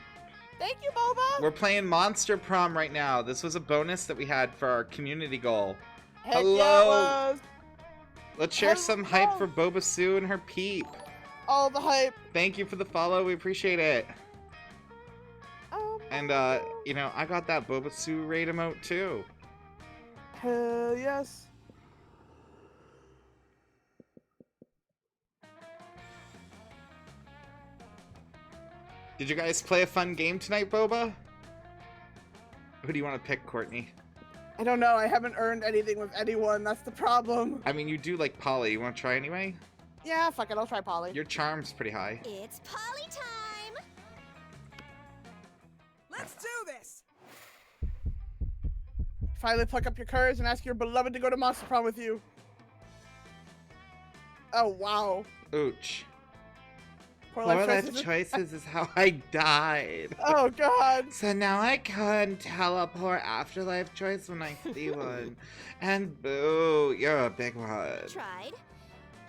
Thank you, Boba! We're playing Monster Prom right now. This was a bonus that we had for our community goal. Heck Hello. yeah, it was. Let's share some hype Hello. for Boba Sue and her peep. All the hype. Thank you for the follow. We appreciate it. Oh, And, you know, I got that Boba Sue raid emote too. hell yes. Did you guys play a fun game tonight, Boba? Who do you want to pick, Courtney? I don't know. I haven't earned anything with anyone. That's the problem. I mean, you do like Polly. You want to try anyway? Yeah, fuck it. I'll try Polly. Your charm's pretty high. It's Polly time! Let's do this. Finally pluck up your courage and ask your beloved to go to Monster Prom with you. Oh, wow. Ouch. Poor Poor life life choices. choices is how I died. Oh, God. So now I can teleport afterlife choice when I see one. And boo, you're a big one. Tried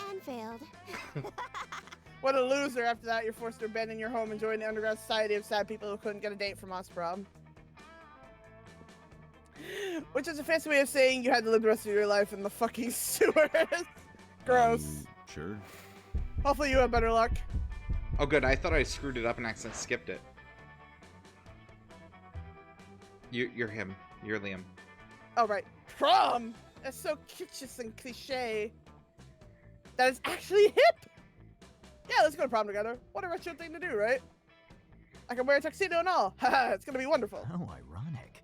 and failed. What a loser. After that, you're forced to abandon your home and join the underground society of sad people who couldn't get a date for Monster Prom. Which is a fancy way of saying you had to live the rest of your life in the fucking sewers. Gross. Sure. Hopefully you have better luck. Oh good, I thought I screwed it up and accidentally skipped it. You're him. You're Liam. Oh, right. Prom! That's so kitschy and cliche. That is actually hip! Yeah, let's go to prom together. What a retro thing to do, right? I can wear a tuxedo and all. Haha, it's gonna be wonderful. How ironic.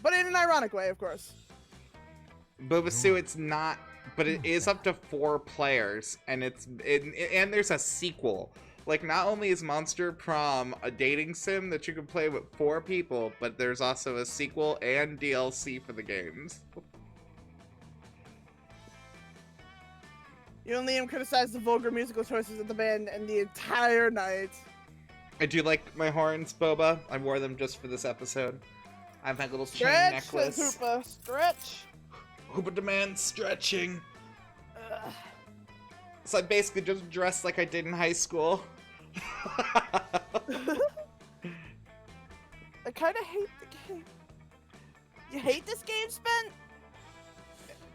But in an ironic way, of course. Boba Sue, it's not, but it is up to 4 players, and and there's a sequel. Like, not only is Monster Prom a dating sim that you can play with 4 people, but there's also a sequel and DLC for the games. You and Liam criticized the vulgar musical choices of the band and the entire night. I do like my horns, Boba. I wore them just for this episode. I have my little chain Stretch, says necklace. Hoopa. Stretch. Hoopa demands stretching. Ugh. So I basically just dressed like I did in high school. I kind of hate the game. You hate this game, Spent?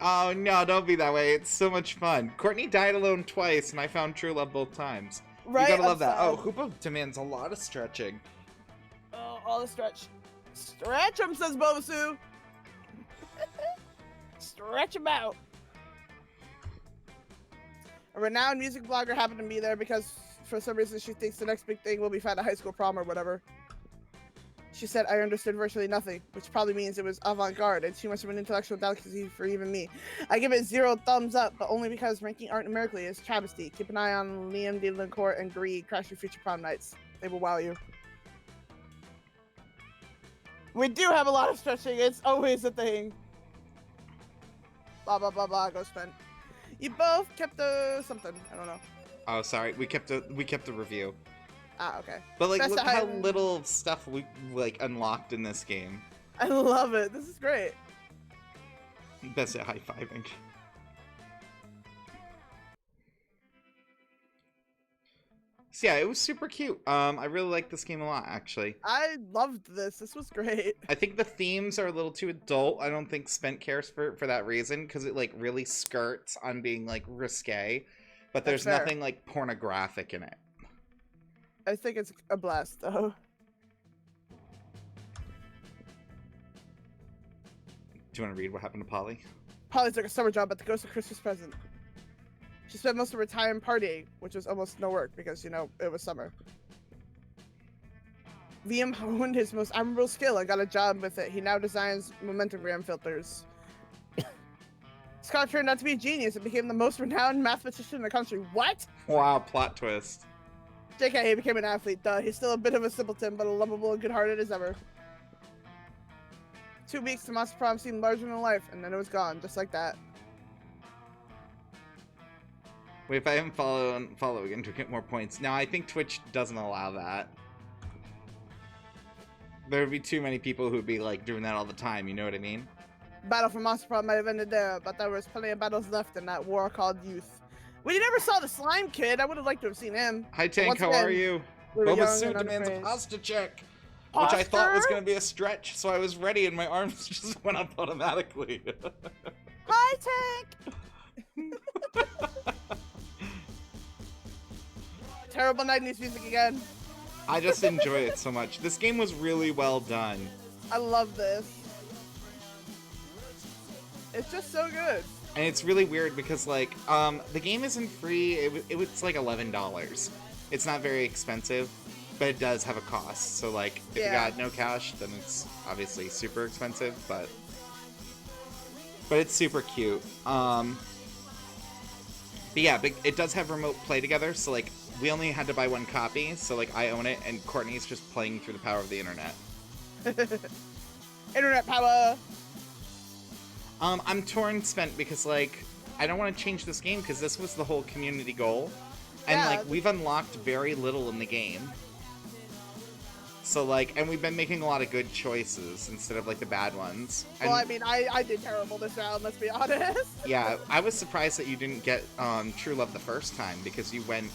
Oh no, don't be that way. It's so much fun. Courtney died alone twice, and I found true love both times. Right? You gotta I'm love that. sad. Oh, Hoopa demands a lot of stretching. Oh, all the stretch. Stretch 'em, says Bobasu. Stretch 'em out. A renowned music blogger happened to be there because for some reason she thinks the next big thing will be found at high school prom or whatever. She said, I understood virtually nothing, which probably means it was avant-garde and too much of an intellectual delicacy for even me. I give it 0 thumbs up, but only because ranking art numerically is travesty. Keep an eye on Liam Delancourt and Greed, Crash Your Future Prom Nights. They will wow you. We do have a lot of stretching. It's always a thing. Blah, blah, blah, blah. Go spend. You both kept something. I don't know. Oh, sorry. We kept a review. Ah, okay. But like, Best look of how high- little stuff we like unlocked in this game. I love it. This is great. Best at high-fiving. So yeah, it was super cute. I really like this game a lot, actually. I loved this. This was great. I think the themes are a little too adult. I don't think Spent cares for that reason, because it like really skirts on being like risque, but there's That's fair. nothing like pornographic in it. I think it's a blast, though. Do you want to read what happened to Polly? Polly took a summer job at the Ghost of Christmas Present. She spent most of her time partying, which was almost no work because, you know, it was summer. Liam honed his most admirable skill and got a job with it. He now designs momentogram filters. Scott turned out to be a genius and became the most renowned mathematician in the country. What? Wow, plot twist. JK, he became an athlete, duh. He's still a bit of a simpleton, but lovable and good-hearted as ever. 2 weeks to Monster Prom seemed larger than life, and then it was gone, just like that. Wait, if I haven't following again to get more points. Now, I think Twitch doesn't allow that. There would be too many people who would be like doing that all the time, you know what I mean? Battle for Monster Prom might have ended there, but there was plenty of battles left in that war called youth. We never saw the slime kid. I would have liked to have seen him. Hi Tank, once how again, are you? We were Boba young Suit and demands a unafraid. pasta check, which I thought was Pasta? going to be a stretch, so I was ready and my arms just went up automatically. Hi, Tank! Terrible 90s music again. I just enjoy it so much. This game was really well done. I love this. It's just so good. And it's really weird because, like, the game isn't free. It was like $11. It's not very expensive, but it does have a cost. So, like, if you Yeah. got no cash, then it's obviously super expensive, but it's super cute. But yeah, it does have remote play together, so, like, we only had to buy 1 copy, so, like, I own it, and Courtney's just playing through the power of the internet. Internet power. I'm torn, Spent, because, like, I don't want to change this game, because this was the whole community goal. And, Yeah. like, we've unlocked very little in the game. So, like, and we've been making a lot of good choices instead of, like, the bad ones. And, Well, I mean, I did terrible this round, let's be honest. yeah, I was surprised that you didn't get True Love the first time, because you went...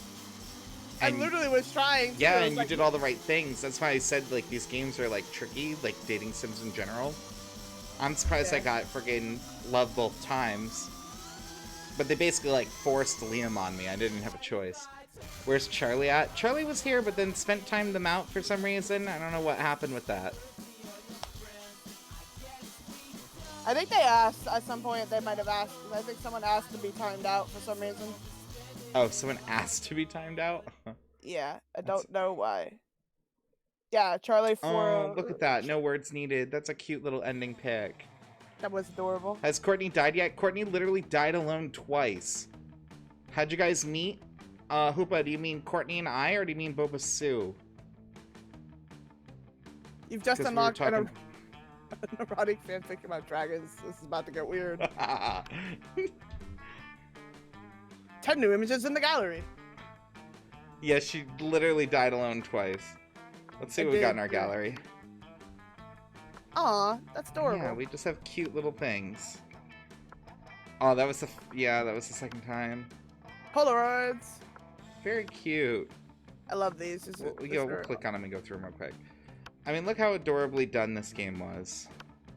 I and- literally was trying to. Yeah, It was and you like- did all the right things. That's why I said, like, these games are, like, tricky, like, dating sims in general. I'm surprised I Yeah. got friggin' love both times. But they basically, like, forced Liam on me. I didn't have a choice. Where's Charlie at? Charlie was here, but then Spent timed them out for some reason. I don't know what happened with that. I think they asked at some point. They might have asked. I think someone asked to be timed out for some reason. Oh, someone asked to be timed out? Yeah, I That's- don't know why. Yeah, Charlie for. Oh, look at that. No words needed. That's a cute little ending pic. That was adorable. Has Courtney died yet? Courtney literally died alone twice. How'd you guys meet? Hoopa, do you mean Courtney and I, or do you mean Boba Sue? You've just 'Cause we were unlocked an, talking- an erotic fanfic about dragons. This is about to get weird. 10 new images in the gallery. Yeah, she literally died alone twice. Let's see I what we got did, in our yeah. gallery. Aw, that's adorable. Yeah, we just have cute little things. Oh, that was that was the second time. Polaroids. Very cute. I love these. We'll click on them and go through them real quick. I mean, look how adorably done this game was.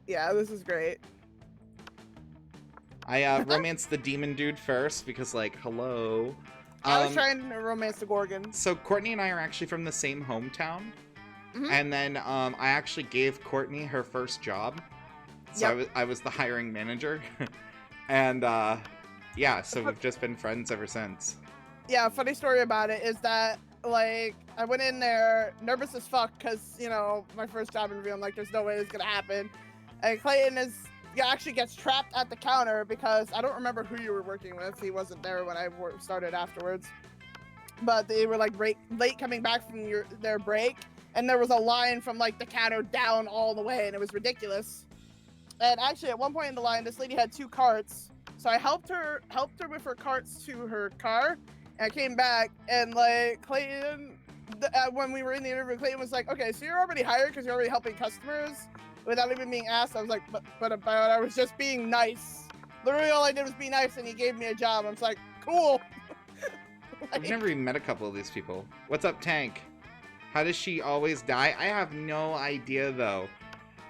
Yeah, this is great. I romanced the demon dude first because, like, hello. I was trying to romance the Gorgon. So Courtney and I are actually from the same hometown. Mhm. And then I actually gave Courtney her first job. So Yep. I was the hiring manager. And yeah, so we've just been friends ever since. Yeah, funny story about it is that, like, I went in there nervous as fuck because, you know, my first job interview, I'm like, there's no way this is going to happen. And Clayton actually gets trapped at the counter because I don't remember who you were working with. He wasn't there when I started afterwards. But they were, like, late coming back from their break. And there was a line from, like, the counter down all the way, and it was ridiculous. And actually, at one point in the line, this lady had 2 carts. So I helped her with her carts to her car. And I came back, and, like, Clayton, when we were in the interview, Clayton was like, okay, so you're already hired because you're already helping customers without even being asked. I was like, but I was just being nice. Literally all I did was be nice, and he gave me a job. I was like, cool. I've never even met a couple of these people. What's up, Tank? How does she always die? I have no idea, though.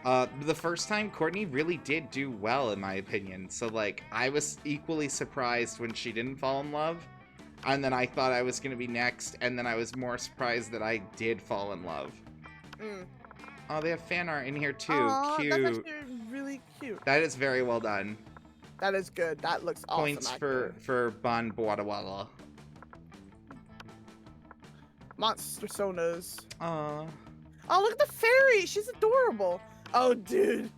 The first time, Courtney really did do well, in my opinion. So, like, I was equally surprised when she didn't fall in love. And then I thought I was going to be next. And then I was more surprised that I did fall in love. Mm. Oh, they have fan art in here, too. Aw, Cute. That's actually really cute. That is very well done. That is good. That looks awesome. Points actually. for Bon Boadawala. Monster Sonas. Aww. Oh, look at the fairy. She's adorable. Oh, dude.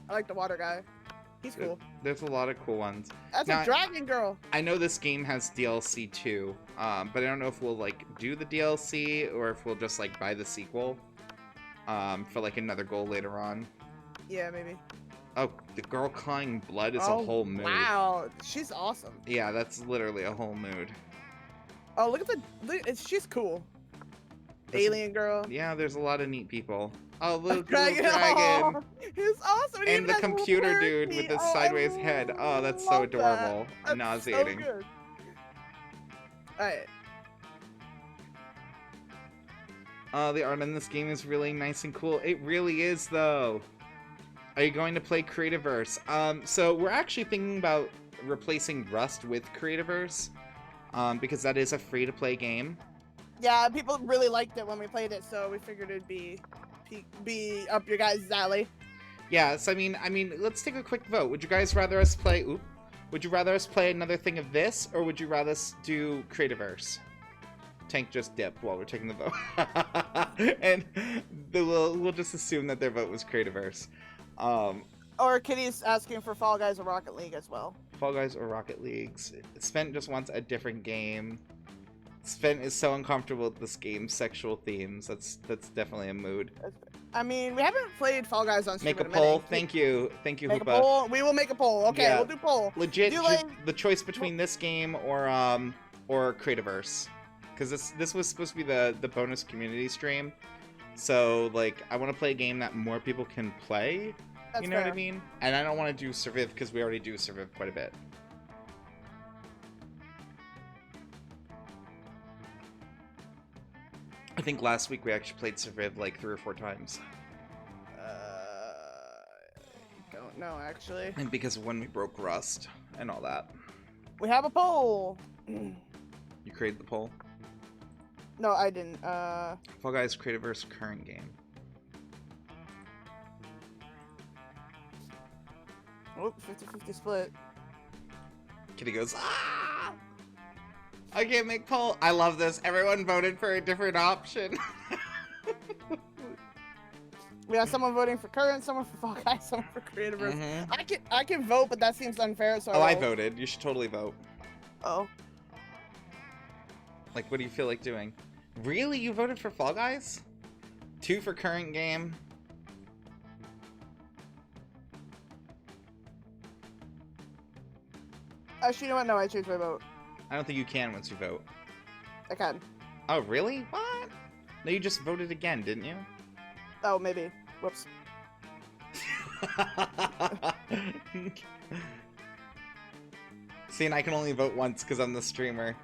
I like the water guy. He's cool. There's a lot of cool ones. That's Now, a dragon girl. I know this game has DLC too, but I don't know if we'll like do the DLC or if we'll just like buy the sequel for like another goal later on. Yeah, maybe. Oh, the girl crying blood is Oh, a whole mood. wow. She's awesome. Yeah, that's literally a whole mood. Oh, look at she's cool. There's Alien girl. Yeah, there's a lot of neat people. Oh, look, Dragon. little dragon. Oh, he's awesome. He And even the has a little computer dude parakeet. with the Oh, I sideways head. Oh, that's so love that. adorable. That's Nauseating. So good. Alright. The art in this game is really nice and cool. It really is, though. Are you going to play Creativerse? So we're actually thinking about replacing Rust with Creativerse, because that is a free-to-play game. Yeah, people really liked it when we played it, so we figured it'd be up your guys' alley. Yeah, so I mean, let's take a quick vote. Would you guys rather us play? Would you rather us play another thing of this, or would you rather us do Creativerse? Tank just dipped while we're taking the vote, and we'll just assume that their vote was Creativerse. Or Kitty's asking for Fall Guys or Rocket League as well. Fall Guys or Rocket Leagues. Spent just wants a different game. Spent is so uncomfortable with this game's sexual themes. That's definitely a mood. I mean, we haven't played Fall Guys on stream Make a in poll. minute. Thank you, Make a Hoopa. poll. We will make a poll. Okay, Yeah. we'll do poll. Legit, Do, like- the choice between this game or Creativerse, because this was supposed to be the bonus community stream. So like, I want to play a game that more people can play. That's You know fair. what I mean? And I don't want to do Surviv because we already do Surviv quite a bit. I think last week we actually played Surviv like 3 or 4 times. Don't know actually. And because of when we broke Rust and all that. We have a poll. You created the poll? No, I didn't. Fall Guys Creativerse current game. Oh, 50-50 split. Kitty goes, ah! I can't make poll. I love this. Everyone voted for a different option. We have someone voting for current, someone for Fall Guys, someone for Creativerse. Mhm. I can vote, but that seems unfair. So Oh, I won't. voted. You should totally vote. Oh. Like, what do you feel like doing? Really? You voted for Fall Guys? 2 for current game? Actually, you know what? No, I changed my vote. I don't think you can once you vote. I can. Oh, really? What? No, you just voted again, didn't you? Oh, maybe. Whoops. See, and I can only vote once because I'm the streamer.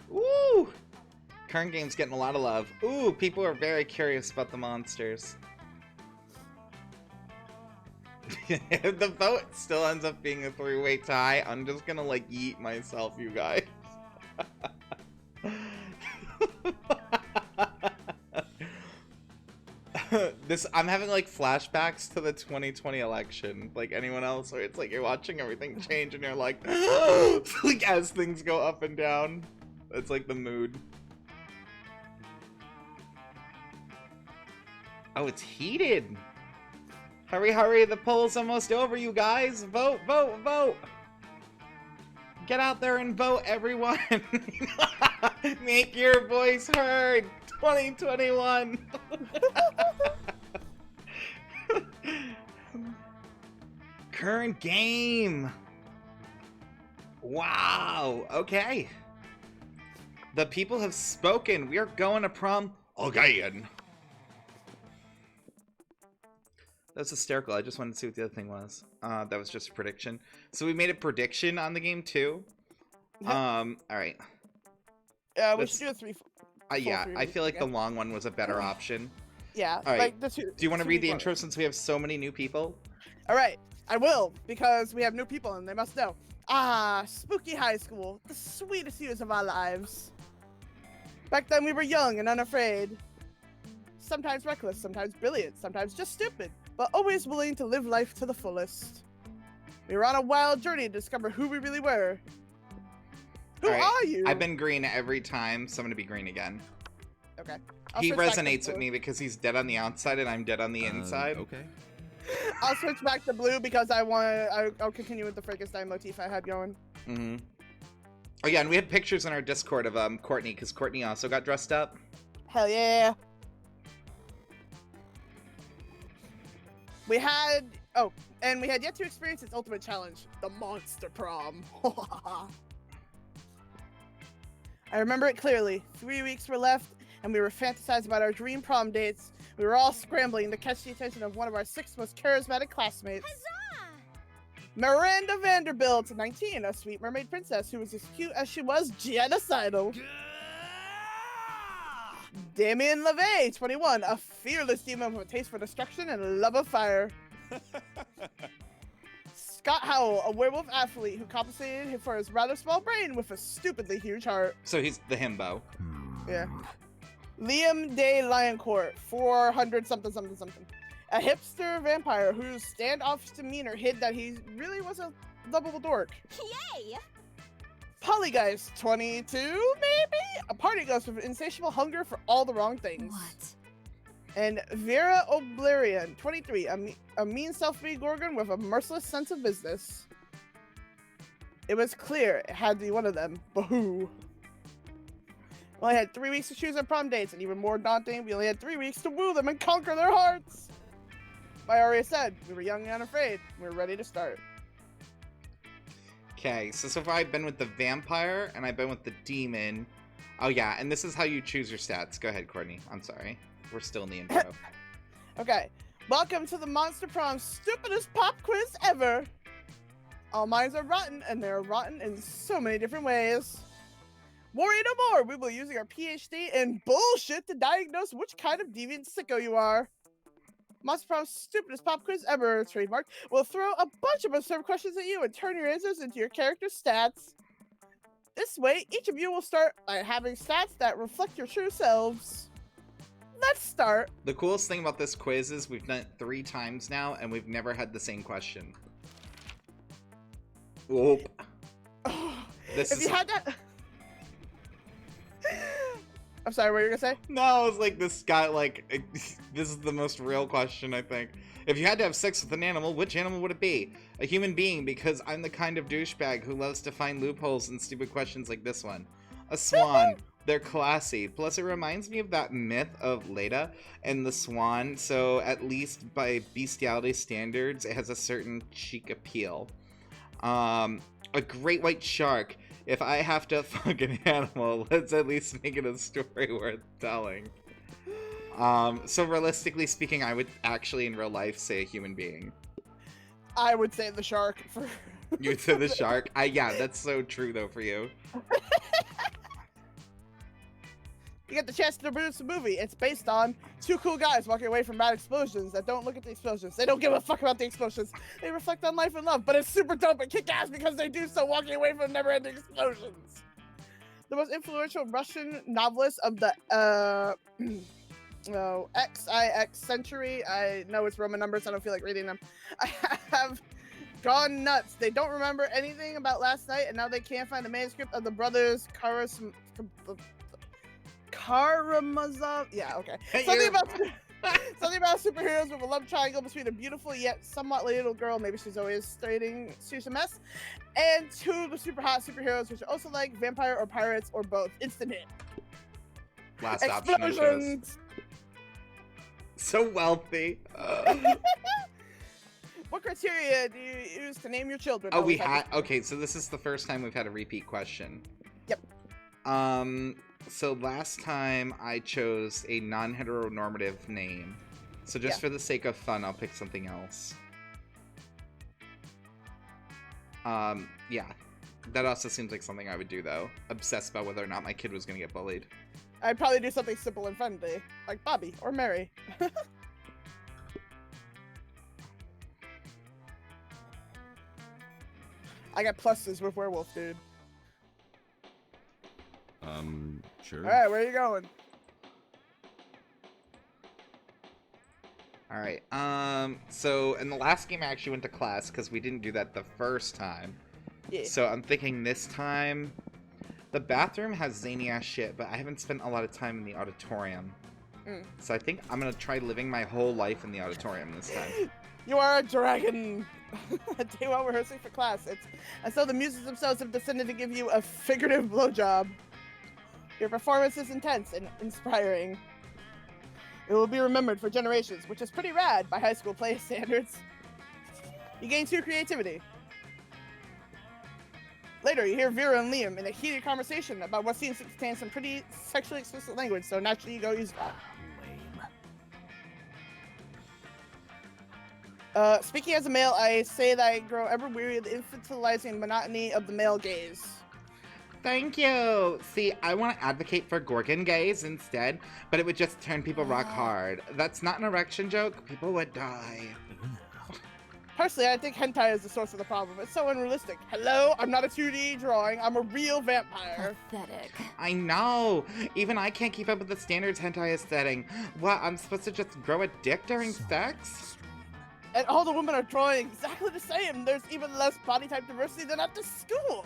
Woo! Current game's getting a lot of love. Ooh, people are very curious about the monsters. If the vote still ends up being a 3-way tie, I'm just gonna like yeet myself, you guys. I'm having like flashbacks to the 2020 election. Like anyone else, where it's like you're watching everything change and you're like, like as things go up and down. It's like the mood. Oh, it's heated. Hurry, hurry, the poll's almost over, you guys. Vote, vote, vote. Get out there and vote, everyone. Make your voice heard. 2021. Current game. Wow. Okay. The people have spoken. We are going to prom again. That was hysterical. I just wanted to see what the other thing was. That was just a prediction. So we made a prediction on the game too. All right. Yeah, we Let's- should do a three. Yeah, three I feel like again. the long one was a better option. Yeah. All right. Like the two. Do you want to two read the people. intro since we have so many new people? All right, I will, because we have new people and they must know. Ah, spooky high school, the sweetest years of our lives. Back then we were young and unafraid. Sometimes reckless, sometimes brilliant, sometimes just stupid, but always willing to live life to the fullest. We were on a wild journey to discover who we really were. Who All right, are you? I've been green every time, so I'm gonna be green again. Okay. I'll He switch back to resonates with blue. me because he's dead on the outside and I'm dead on the inside. Okay. I'll switch back to blue because I'll continue with the Frankenstein motif I had going. Mm-hmm. Oh yeah, and we had pictures in our Discord of Courtney, because Courtney also got dressed up. Hell yeah. We had yet to experience its ultimate challenge, the Monster Prom. I remember it clearly. 3 weeks were left, and we were fantasizing about our dream prom dates. We were all scrambling to catch the attention of one of our 6 most charismatic classmates. Huzzah! Miranda Vanderbilt, 19, a sweet mermaid princess who was as cute as she was genocidal. Damien LeVay, 21, a fearless demon with a taste for destruction and a love of fire. Scott Howell, a werewolf athlete who compensated for his rather small brain with a stupidly huge heart. So he's the himbo. Yeah. Liam Day Lioncourt, 400 something. A hipster vampire whose standoffish demeanor hid that he really was a lovable dork. Yay! Polygeist, 22, maybe? A party ghost with an insatiable hunger for all the wrong things. What? And Vera Oblivion, 23, a mean self-made Gorgon with a merciless sense of business. It was clear it had to be one of them, but who? We only had 3 weeks to choose our prom dates, and even more daunting, we only had 3 weeks to woo them and conquer their hearts. I already said, we were young and unafraid. We were ready to start. Okay, so far I've been with the vampire and I've been with the demon. Oh yeah, and this is how you choose your stats. Go ahead, Courtney. I'm sorry. We're still in the intro. Okay, welcome to the Monster Prom stupidest pop quiz ever. All minds are rotten, and they're rotten in so many different ways. Worry no more, we will be using our PhD in bullshit to diagnose which kind of deviant sicko you are. Monster Prom's stupidest pop quiz ever, trademark, will throw a bunch of absurd questions at you and turn your answers into your character's stats. This way, each of you will start by having stats that reflect your true selves. Let's start. The coolest thing about this quiz is we've done it 3 times now and we've never had the same question. Whoop. This If is... you had that... I'm sorry, what were you gonna say? No, it's like this guy, like, this is the most real question, I think. If you had to have sex with an animal, which animal would it be? A human being, because I'm the kind of douchebag who loves to find loopholes in stupid questions like this one. A swan. They're classy. Plus, it reminds me of that myth of Leda and the swan, so at least by bestiality standards, it has a certain chic appeal. A great white shark. If I have to fuck an animal, let's at least make it a story worth telling. So realistically speaking, I would actually in real life say a human being. I would say the shark for... You would say the shark? Yeah, that's so true though for you. you get the chance to produce a movie. It's based on two cool guys walking away from bad explosions that don't look at the explosions. They don't give a fuck about the explosions. They reflect on life and love, but it's super dope and kick-ass because they do so walking away from never-ending explosions. The most influential Russian novelist of the XIX century. I know it's Roman numbers. I don't feel like reading them. I have gone nuts. They don't remember anything about last night, and now they can't find the manuscript of the brothers Karamazov. Yeah, okay. Something about superheroes with a love triangle between a beautiful yet somewhat little girl, maybe she's always dating she's a mess, and two of the super hot superheroes, which are also like vampire or pirates or both. Instant hit. Last option I chose. Explosions. So wealthy. What criteria do you use to name your children? Oh, we had. Okay, so this is the first time we've had a repeat question. Yep. So last time I chose a non-heteronormative name. So just for the sake of fun, I'll pick something else. Yeah. That also seems like something I would do, though. Obsessed about whether or not my kid was gonna get bullied. I'd probably do something simple and friendly, like Bobby or Mary. I got pluses with werewolf, dude. Sure. All right, where are you going? All right. So in the last game, I actually went to class because we didn't do that the first time. Yeah. So I'm thinking this time, the bathroom has zany ass shit, but I haven't spent a lot of time in the auditorium. So I think I'm gonna try living my whole life in the auditorium this time. You are a dragon. Day while rehearsing for class, it's as though the muses themselves have descended to give you a figurative blowjob. Your performance is intense and inspiring. It will be remembered for generations, which is pretty rad by high school play standards. You gain 2 creativity. Later, you hear Vera and Liam in a heated conversation about what seems to contain some pretty sexually explicit language, so naturally you go use that. Speaking as a male, I say that I grow ever weary of the infantilizing monotony of the male gaze. Thank you. See, I want to advocate for Gorgon gaze instead, but it would just turn people rock hard. That's not an erection joke. People would die. Personally, I think hentai is the source of the problem. It's so unrealistic. Hello? I'm not a 2D drawing. I'm a real vampire. Pathetic. I know. Even I can't keep up with the standards hentai is setting. What, I'm supposed to just grow a dick during sex? And all the women are drawing exactly the same. There's even less body type diversity than at the school.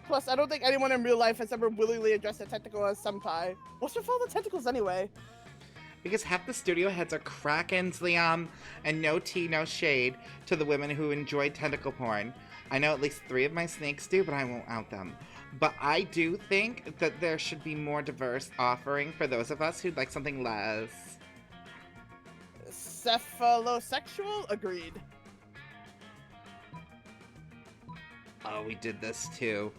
Plus, I don't think anyone in real life has ever willingly addressed a tentacle as senpai. What's with all the tentacles anyway? Because half the studio heads are krakens, Liam, and no tea, no shade to the women who enjoy tentacle porn. I know at least 3 of my snakes do, but I won't out them. But I do think that there should be more diverse offering for those of us who'd like something less Cephalosexual? Agreed. Oh, we did this too.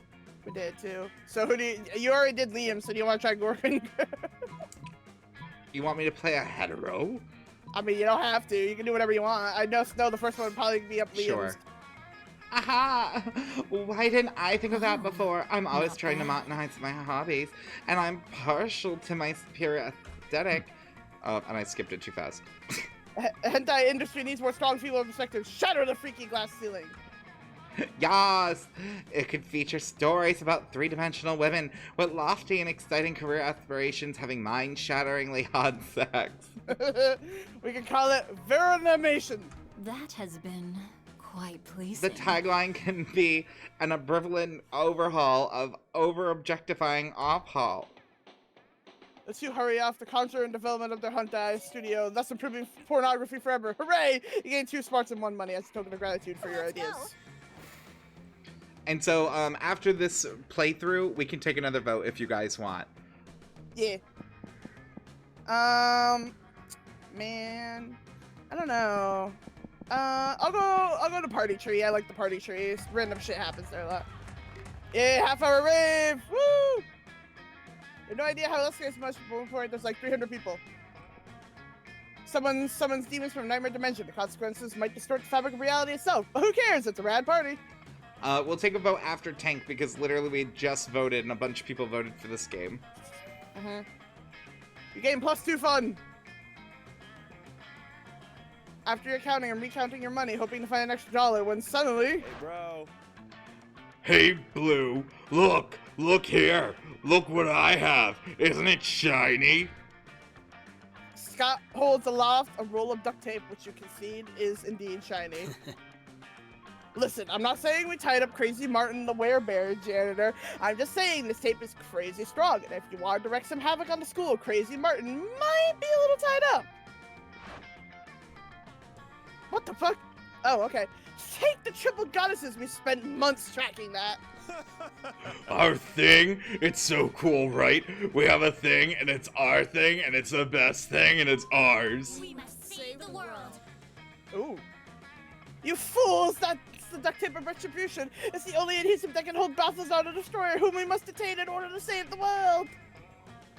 We did too. So who do you already did Liam, so do you want to try Gorgon? You want me to play a hetero? I mean, you don't have to. You can do whatever you want. I know the first one would probably be up Liam's. Sure. Aha! Why didn't I think of that before? I'm always trying to modernize my hobbies, and I'm partial to my superior aesthetic. Oh, and I skipped it too fast. Hentai industry needs more strong female perspectives. Shatter the freaky glass ceiling. Yes! It could feature stories about 3-dimensional women with lofty and exciting career aspirations having mind-shatteringly hot sex. We can call it Veronimation. That has been quite pleasing. The tagline can be an equivalent overhaul of over-objectifying off-haul. The 2 hurry off the concert and development of their hentai studio, thus improving pornography forever. Hooray! You gain 2 smarts and 1 money as a token of gratitude for your ideas. Go. And so, after this playthrough, we can take another vote if you guys want. Yeah. Man, I don't know. I'll go to Party Tree. I like the Party Tree. Random shit happens there a lot. Yeah, half-hour rave. Woo! I have no idea how else gets much before there's like 300 people. Someone summons demons from Nightmare Dimension. The consequences might distort the fabric of reality itself. But who cares? It's a rad party. We'll take a vote after tank because literally we just voted and a bunch of people voted for this game. You're getting +2 fun. After you're counting and recounting your money, hoping to find an extra dollar, when suddenly... Hey, bro. Hey, Blue, look here. Look what I have. Isn't it shiny? Scott holds aloft a roll of duct tape, which you concede is indeed shiny. Listen, I'm not saying we tied up Crazy Martin the werebear janitor. I'm just saying this tape is crazy strong, and if you want to direct some havoc on the school, Crazy Martin might be a little tied up. What the fuck? Oh, okay. Take the triple goddesses. We spent months tracking that. Our thing? It's so cool, right? We have a thing, and it's our thing, and it's the best thing, and it's ours. We must save the world. Ooh. You fools! That's the duct tape of retribution. It's the only adhesive that can hold Balthazar the Destroyer, whom we must detain in order to save the world.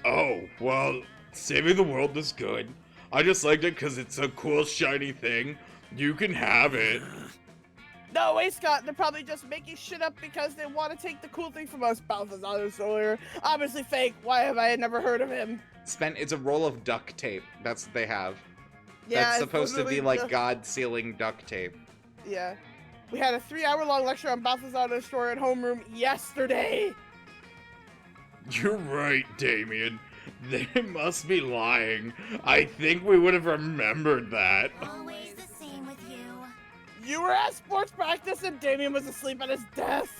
Oh, well, saving the world is good. I just liked it because it's a cool, shiny thing. You can have it. No way, Scott. They're probably just making shit up because they want to take the cool thing from us. Balthazar the Destroyer. Obviously fake. Why have I never heard of him? Spent, it's a roll of duct tape. That's what they have. Yeah, That's it's supposed to be literally like God sealing duct tape. Yeah. We had a 3-hour-long lecture on Balthazar the Destroyer at homeroom yesterday. You're right, Damien. They must be lying. I think we would have remembered that. Always the same with you. You were at sports practice and Damien was asleep at his desk.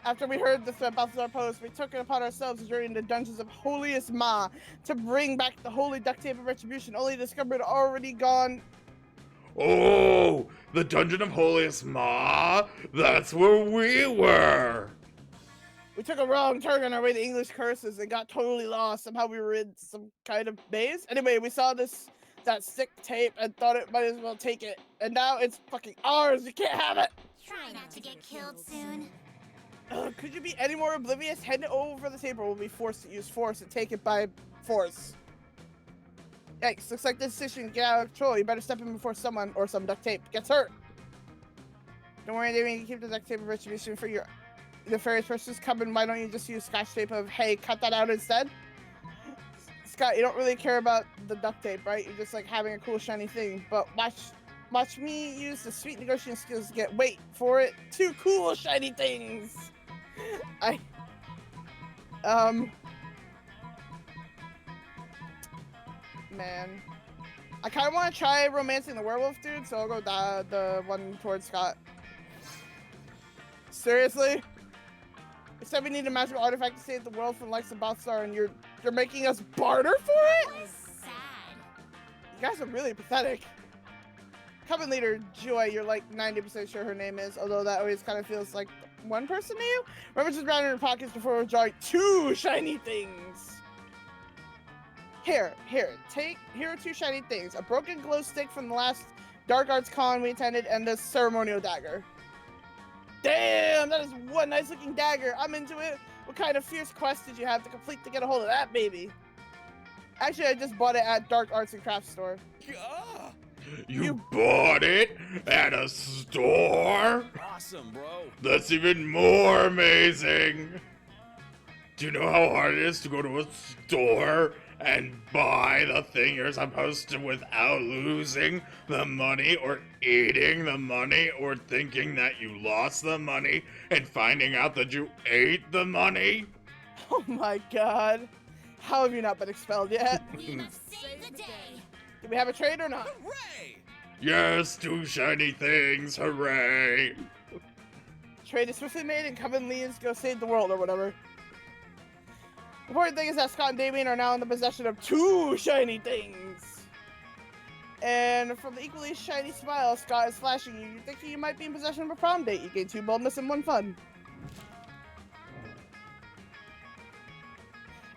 After we heard the threat Balthazar posed, we took it upon ourselves to journey into dungeons of Holiest Ma to bring back the holy duct tape of retribution, only to discover it already gone. Oh, the Dungeon of Holiest Ma? That's where we were. We took a wrong turn on our way to English curses and got totally lost. Somehow we were in some kind of maze. Anyway, we saw that sick tape and thought it might as well take it. And now it's fucking ours. You can't have it. Try not to get killed soon. Could you be any more oblivious? Hand it over the tape or we'll be forced to use force and take it by force. Yikes, looks like this decision get out of control. You better step in before someone or some duct tape gets hurt. Don't worry, Damien, you keep the duct tape of retribution for your nefarious persons coming. Why don't you just use scotch tape of, hey, cut that out instead? Scott, you don't really care about the duct tape, right? You're just like having a cool shiny thing. But watch me use the sweet negotiating skills to get, wait for it, 2 cool shiny things. Man. I kind of want to try romancing the werewolf dude, so I'll go the one towards Scott. Seriously? You said we need a magical artifact to save the world from the likes of Balthazar, and you're making us barter for it? That was sad. You guys are really pathetic. Coven leader, Joy, you're like 90% sure her name is, although that always kind of feels like one person to you. Rummage around in her pockets before withdrawing 2 shiny things. Here are 2 shiny things. A broken glow stick from the last Dark Arts con we attended, and a ceremonial dagger. Damn, that is one nice looking dagger. I'm into it. What kind of fierce quest did you have to complete to get a hold of that baby? Actually, I just bought it at Dark Arts and Crafts store. You bought it at a store? Awesome, bro. That's even more amazing. Do you know how hard it is to go to a store and buy the thing you're supposed to without losing the money or eating the money or thinking that you lost the money and finding out that you ate the money? Oh my god. How have you not been expelled yet? We must save the day. Do we have a trade or not? Hooray! Yes, 2 shiny things, hooray! Trade is swiftly made and Coven leads go save the world or whatever. The important thing is that Scott and Damien are now in the possession of 2 shiny things. And from the equally shiny smile Scott is flashing you, you're thinking you might be in possession of a prom date. You gain 2 boldness and 1 fun.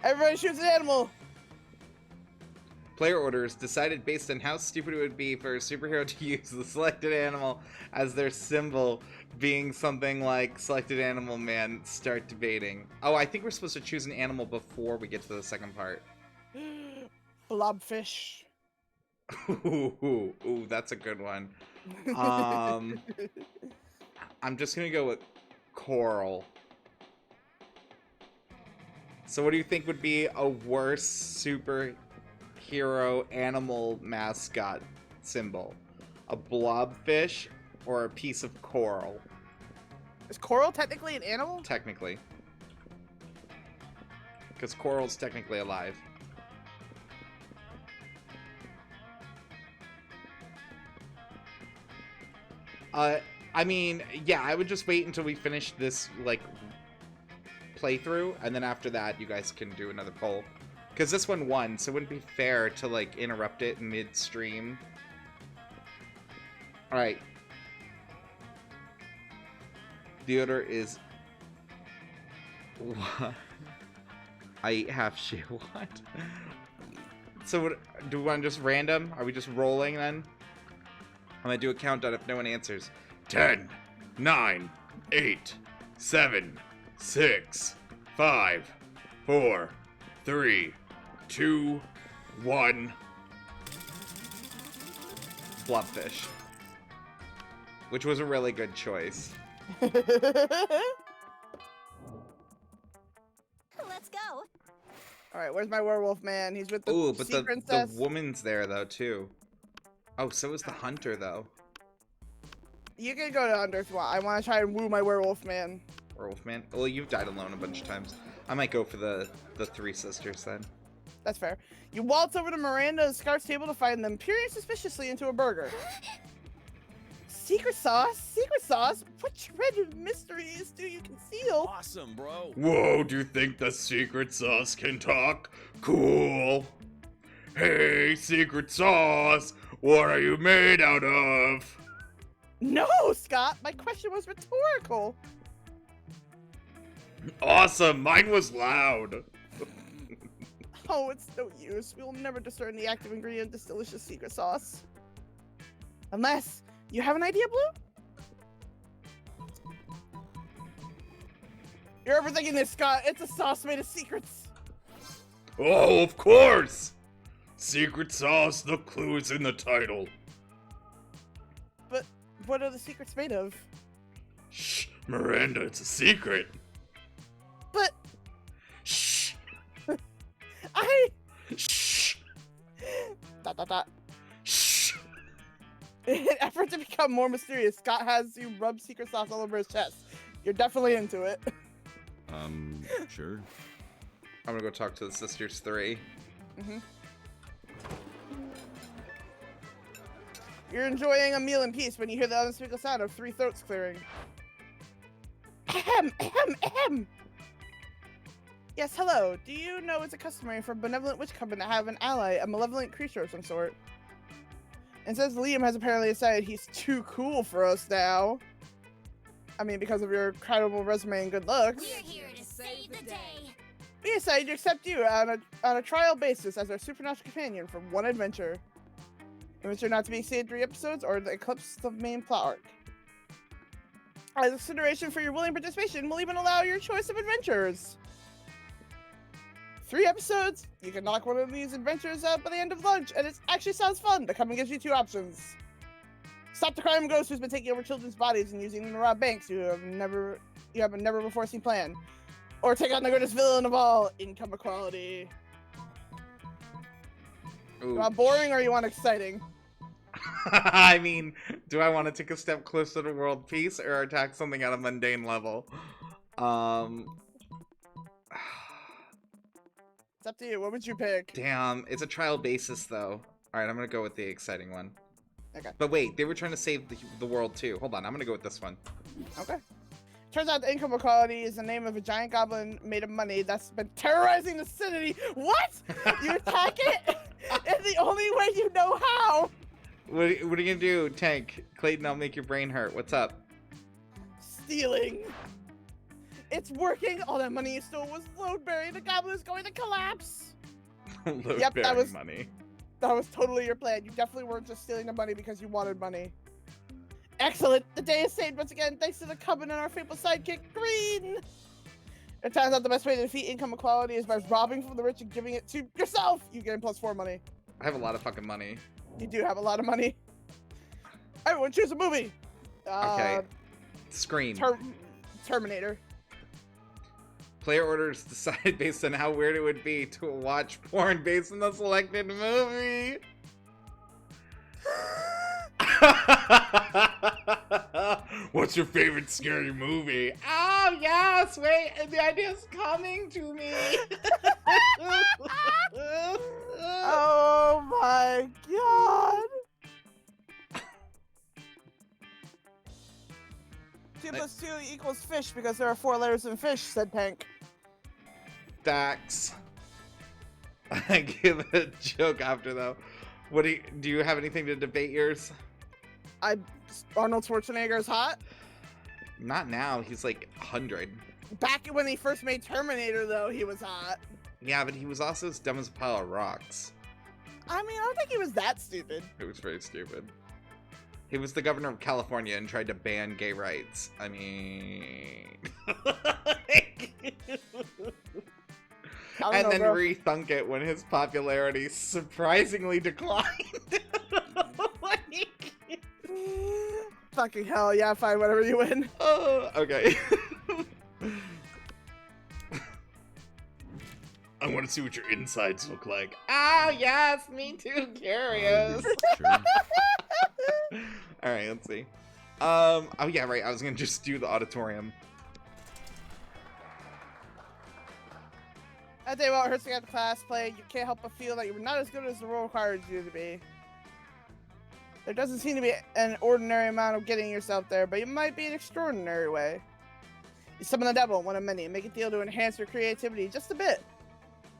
Everybody shoots an animal. Player orders decided based on how stupid it would be for a superhero to use the selected animal as their symbol, being something like selected animal man. Start debating. Oh, I think we're supposed to choose an animal before we get to the second part. Blobfish. Ooh, that's a good one. I'm just gonna go with coral. So what do you think would be a worse superhero animal mascot symbol? A blobfish or a piece of coral? Is coral technically an animal? Technically. Because coral's technically alive. I mean, yeah, I would just wait until we finish this, like, playthrough, and then after that, you guys can do another poll. Because this one won, so it wouldn't be fair to, like, interrupt it midstream. Alright. The order is... What? I eat half shit. What? So, what, do we want just random? Are we just rolling, then? I'm gonna do a countdown if no one answers. 10, 9, 8, 7, 6, 5, 4, 3, 2, 1. Blobfish. Which was a really good choice. Let's go. Alright, where's my werewolf man? He's with the Ooh, but sea the princess. woman's there, though, too. Oh, so is the hunter, though. You can go to Under if you want. I want to try and woo my werewolf man. Werewolf man. Well, you've died alone a bunch of times. I might go for the three sisters, then. That's fair. You waltz over to Miranda and Scar's table to find them peering suspiciously into a burger. Secret sauce? Secret sauce? What shred of mysteries do you conceal? Awesome, bro. Whoa, do you think the secret sauce can talk? Cool. Hey, secret sauce, what are you made out of? No, Scott! My question was rhetorical! Awesome, mine was loud. Oh, it's no use. We'll never discern the active ingredient of this delicious secret sauce. Unless you have an idea, Blue? You're overthinking this, Scott. It's a sauce made of secrets. Oh, of course! Secret sauce, the clue is in the title. But what are the secrets made of? Shh, Miranda, it's a secret. But Shh, I... shh, ... shh. In an effort to become more mysterious, Scott has you rub secret sauce all over his chest. You're definitely into it. Sure. I'm gonna go talk to the sisters 3. Mm-hmm. You're enjoying a meal in peace when you hear the unspeakable sound of 3 throats clearing. Ahem, ahem, ahem. Yes, hello. Do you know it's a customary for a benevolent witch company to have an ally, a malevolent creature of some sort? And since Liam has apparently decided he's too cool for us now, I mean, because of your incredible resume and good looks, We're here to save the day. we decided to accept you on a trial basis as our supernatural companion for one adventure. Adventure not to be exceeded 3 episodes or the eclipse of main plot arc. As a consideration for your willing participation, we'll even allow your choice of adventures. 3 episodes, you can knock one of these adventures out by the end of lunch, and it actually sounds fun. The company gives you 2 options. Stop the crime ghost who's been taking over children's bodies and using them to rob banks you have a never before seen plan. Or take on the greatest villain of all, income equality. Ooh. You want boring or you want exciting? I mean, do I want to take a step closer to world peace or attack something at a mundane level? It's up to you. What would you pick? Damn, it's a trial basis though. Alright, I'm gonna go with the exciting one. Okay. But wait, they were trying to save the world too. Hold on, I'm gonna go with this one. Okay. Turns out the income equality is the name of a giant goblin made of money that's been terrorizing the city. What? You attack it? It's the only way you know how. What are you gonna do, Tank? Clayton, I'll make your brain hurt. What's up? Stealing. It's working. All that money you stole was Loadberry. The goblin is going to collapse. Yep, that was- money. That was totally your plan. You definitely weren't just stealing the money because you wanted money. Excellent. The day is saved once again thanks to the Cubbin and our faithful sidekick, Green. It turns out the best way to defeat income equality is by robbing from the rich and giving it to yourself. You get +4 money. I have a lot of fucking money. You do have a lot of money. Everyone choose a movie. Okay. Scream. Terminator. Player orders decide based on how weird it would be to watch porn based on the selected movie. What's your favorite scary movie? Oh, yes, wait, the idea's coming to me. Oh my god. 2 plus 2 equals fish because there are 4 letters in fish, said Pank. Dax. I give a joke after, though. What do you have anything to debate yours? Arnold Schwarzenegger is hot. Not now. He's like 100. Back when he first made Terminator, though, he was hot. Yeah, but he was also as dumb as a pile of rocks. I mean, I don't think he was that stupid. It was very stupid. He was the governor of California and tried to ban gay rights. I mean... and then rethunk it when his popularity surprisingly declined. Fucking hell, yeah, fine, whatever you win. Oh, okay. I want to see what your insides look like. Ah, yes, me too, curious. Sure. Alright, let's see. Oh yeah, right, I was gonna just do the auditorium. I tell you what, it hurts to get the class play. You can't help but feel that you're not as good as the role requires you to be. There doesn't seem to be an ordinary amount of getting yourself there, but it might be an extraordinary way. You summon the devil, one of many, and make a deal to enhance your creativity just a bit.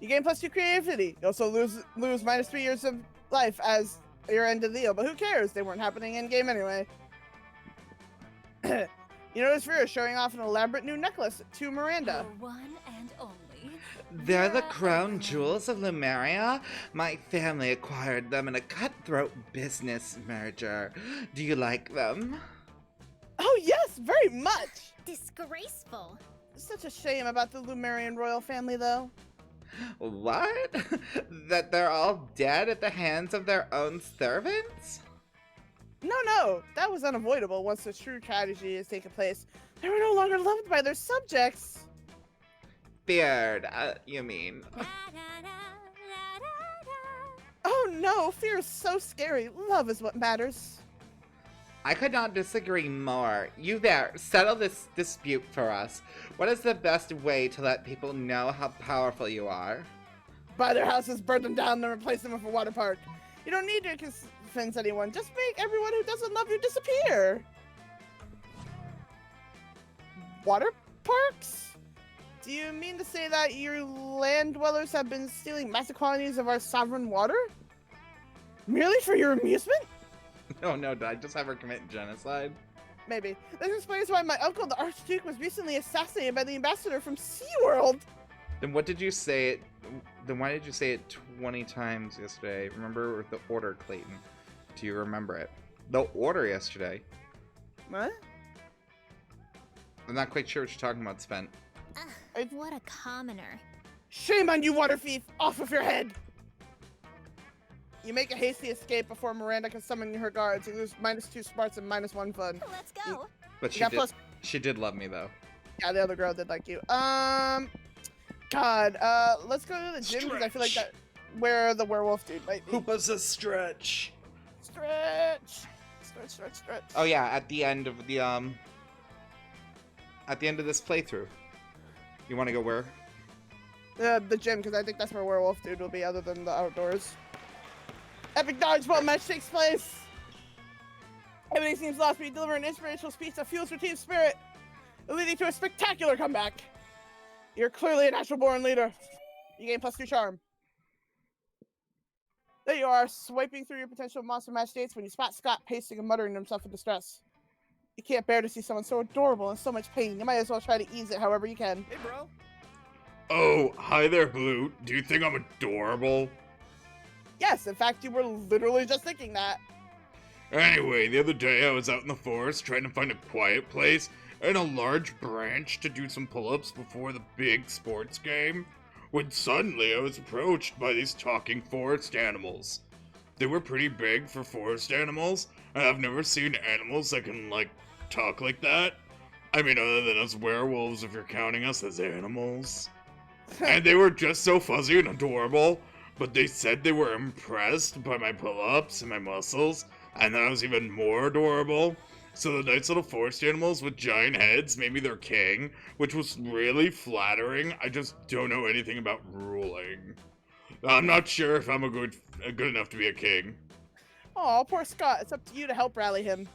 You gain +2 creativity. You also lose -3 years of life as your end of the deal, but who cares? They weren't happening in game anyway. You notice Vera showing off an elaborate new necklace to Miranda. The one and only. They're the crown jewels of Lumeria. My family acquired them in a cutthroat business merger. Do you like them? Oh yes, very much! Disgraceful. Such a shame about the Lumerian royal family, though. What? That they're all dead at the hands of their own servants? No, that was unavoidable once the true tragedy has taken place. They were no longer loved by their subjects. Feared, you mean. Oh no, fear is so scary. Love is what matters. I could not disagree more. You there, settle this dispute for us. What is the best way to let people know how powerful you are? Buy their houses, burn them down, and replace them with a water park. You don't need to convince anyone. Just make everyone who doesn't love you disappear. Water parks? Do you mean to say that your land dwellers have been stealing massive quantities of our sovereign water? Merely for your amusement? Oh no, did I just have her commit genocide? Maybe. This explains why my uncle, the Archduke, was recently assassinated by the ambassador from SeaWorld. Then what did you say it? Then why did you say it 20 times yesterday? Remember the order, Clayton? Do you remember it? The order yesterday. What? I'm not quite sure what you're talking about, Spent. Ugh, what a commoner. Shame on you, water thief! Off of your head! You make a hasty escape before Miranda can summon her guards. You lose -2 smarts and -1 fun. Let's go. But You got she did love me though. Yeah, the other girl did like you. God, let's go to the gym because I feel like that where the werewolf dude might be. Hoopa's a stretch. Stretch. Oh yeah, at the end of the this playthrough. You want to go where? The gym, because I think that's where werewolf dude will be, other than the outdoors. Epic dodgeball match takes place. Everything seems lost, but you deliver an inspirational speech that fuels your team spirit, leading to a spectacular comeback. You're clearly a natural-born leader. You gain +2 charm. There you are, swiping through your potential monster match dates when you spot Scott pacing and muttering to himself in distress. You can't bear to see someone so adorable in so much pain. You might as well try to ease it however you can. Hey, bro. Oh, hi there, Blue. Do you think I'm adorable? Yes, in fact, you were literally just thinking that. Anyway, the other day I was out in the forest trying to find a quiet place and a large branch to do some pull-ups before the big sports game, when suddenly I was approached by these talking forest animals. They were pretty big for forest animals, and I've never seen animals that can, talk like that. I mean, other than us werewolves, if you're counting us as animals. And they were just so fuzzy and adorable, but they said they were impressed by my pull-ups and my muscles, and that I was even more adorable. So the nice little forest animals with giant heads made me their king, which was really flattering. I just don't know anything about ruling. I'm not sure if I'm a good enough to be a king. Oh, poor Scott. It's up to you to help rally him.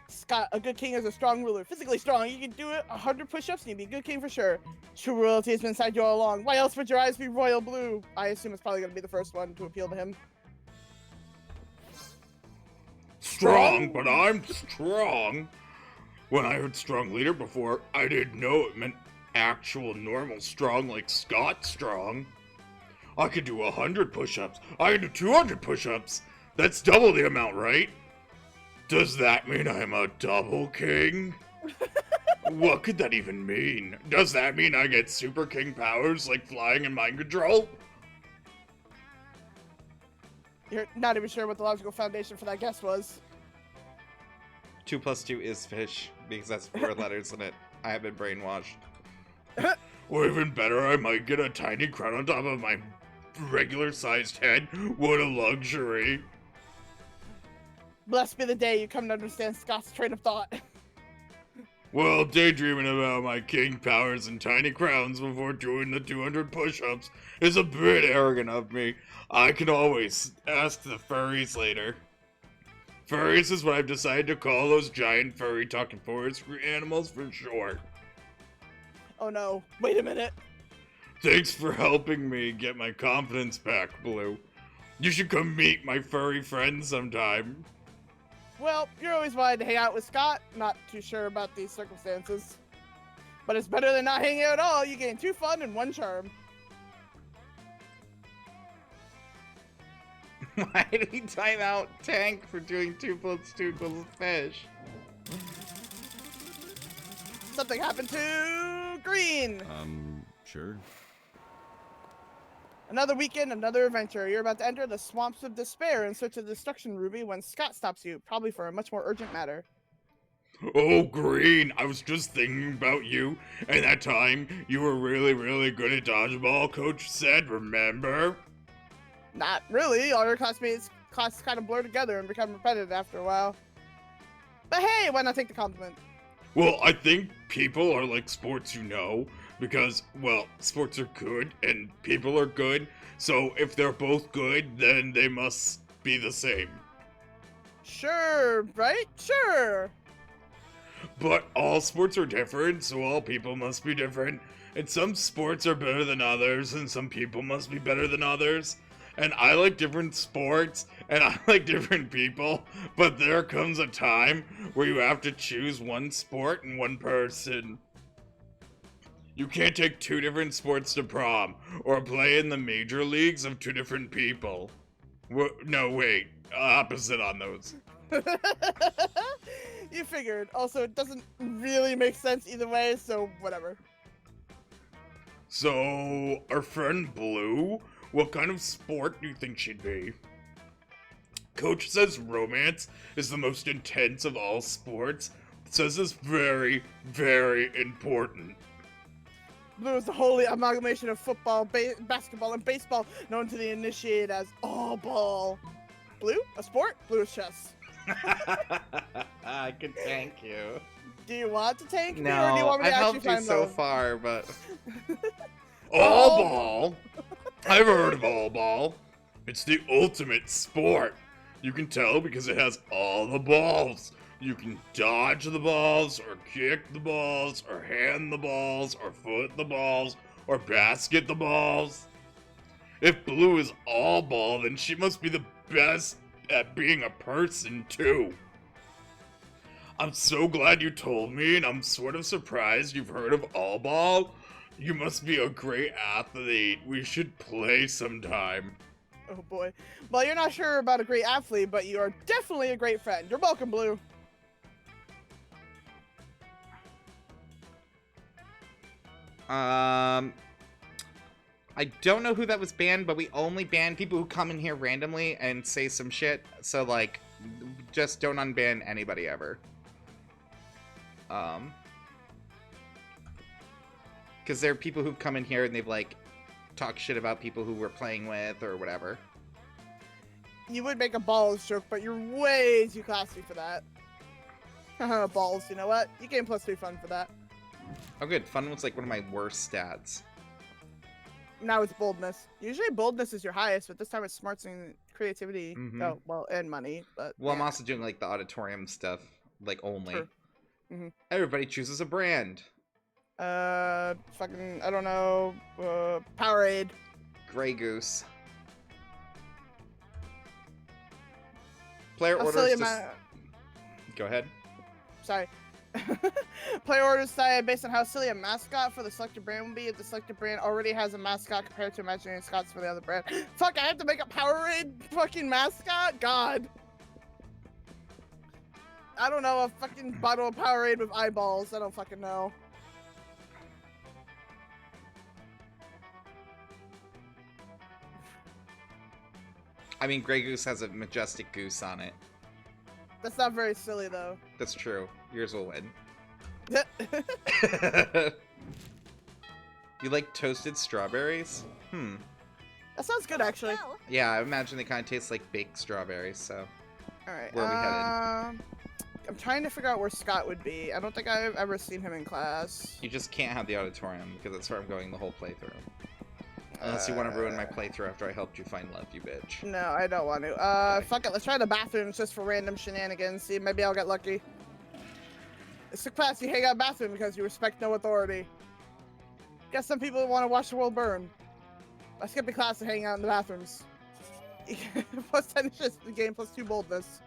Scott, a good king is a strong ruler. Physically strong. You can do it 100 push-ups and you'd be a good king for sure. True royalty has been inside you all along. Why else would your eyes be royal blue? I assume it's probably going to be the first one to appeal to him. Strong, but I'm strong. When I heard strong leader before, I didn't know it meant actual normal strong like Scott strong. I could do 100 push-ups. I could do 200 push-ups. That's double the amount, right? Does that mean I'm a double king? What could that even mean? Does that mean I get super king powers like flying and mind control? You're not even sure what the logical foundation for that guess was. 2 + 2 is fish, because that's 4 letters in it. I have been brainwashed. Or even better, I might get a tiny crown on top of my regular-sized head. What a luxury. Blessed be the day you come to understand Scott's train of thought. Well, daydreaming about my king powers and tiny crowns before doing the 200 push-ups is a bit arrogant of me. I can always ask the furries later. Furries is what I've decided to call those giant furry talking forest animals for short. Oh no, wait a minute. Thanks for helping me get my confidence back, Blue. You should come meet my furry friends sometime. Well, you're always wanted to hang out with Scott. Not too sure about these circumstances. But it's better than not hanging out at all. You gain 2 fun and 1 charm. Why did he time out Tank for doing 2 + 2 = fish? Something happened to Green. Sure. Another weekend, another adventure. You're about to enter the swamps of despair in search of the destruction ruby when Scott stops you, probably for a much more urgent matter. Oh, Green, I was just thinking about you, and that time you were really, really good at dodgeball, Coach said, remember? Not really. All your classes kind of blur together and become repetitive after a while. But hey, why not take the compliment? Well, I think people are like sports, you know, because, well, sports are good and people are good, so if they're both good, then they must be the same. Sure, right? Sure. But all sports are different, so all people must be different, and some sports are better than others, and some people must be better than others. And I like different sports, and I like different people, but there comes a time where you have to choose one sport and one person. You can't take 2 different sports to prom, or play in the major leagues of 2 different people. No, wait, opposite on those. You figured. Also, it doesn't really make sense either way, so whatever. So, our friend Blue, what kind of sport do you think she'd be? Coach says romance is the most intense of all sports. Says it's very, very important. Blue is the holy amalgamation of football, basketball, and baseball, known to the initiated as all ball. Blue? A sport? Blue is chess. I could thank you. Do you want to tank me, or do you No, want me I've to actually helped you find so love? far, but All ball? I've heard of all ball. It's the ultimate sport. You can tell because it has all the balls. You can dodge the balls, or kick the balls, or hand the balls, or foot the balls, or basket the balls. If Blue is all ball, then she must be the best at being a person, too. I'm so glad you told me, and I'm sort of surprised you've heard of all ball. You must be a great athlete. We should play sometime. Oh boy. Well, you're not sure about a great athlete, but you are definitely a great friend. You're welcome, Blue. I don't know who that was banned, but we only ban people who come in here randomly and say some shit. So, like, just don't unban anybody ever. Because there are people who've come in here and they've, like, talked shit about people who we're playing with or whatever. You would make a balls joke, but you're way too classy for that. Balls, you know what? You gain +3 fun for that. Oh, good. Fun was, like, one of my worst stats. Now it's boldness. Usually boldness is your highest, but this time it's smarts and creativity. Mhm. Oh, well, and money, but Well, I'm yeah. also doing, like, the auditorium stuff, like, only. True. Mhm. Everybody chooses a brand. Fucking, I don't know, Powerade. Grey Goose. Player I'll orders sell you just... Go ahead. Sorry. Player orders decide based on how silly a mascot for the selected brand will be if the selected brand already has a mascot compared to imaginary mascots for the other brand. Fuck, I have to make a Powerade fucking mascot? God. I don't know, a fucking bottle of Powerade with eyeballs. I don't fucking know. I mean, Grey Goose has a majestic goose on it. That's not very silly, though. That's true. Yours will win. That You like toasted strawberries? sounds good, actually. Go. Yeah, I imagine they kind of taste like baked strawberries, so... Alright, Where are we headed? I'm trying to figure out where Scott would be. I don't think I've ever seen him in class. You just can't have the auditorium, because that's where I'm going the whole playthrough. Unless you want to ruin my playthrough after I helped you find love, you bitch. No, I don't want to. Fuck it, let's try the bathrooms just for random shenanigans. See, maybe I'll get lucky. It's a class, you hang out in the bathroom because you respect no authority. Guess some people want to watch the world burn. I skip the class and hang out in the bathrooms. +10 is just the game, +2 boldness.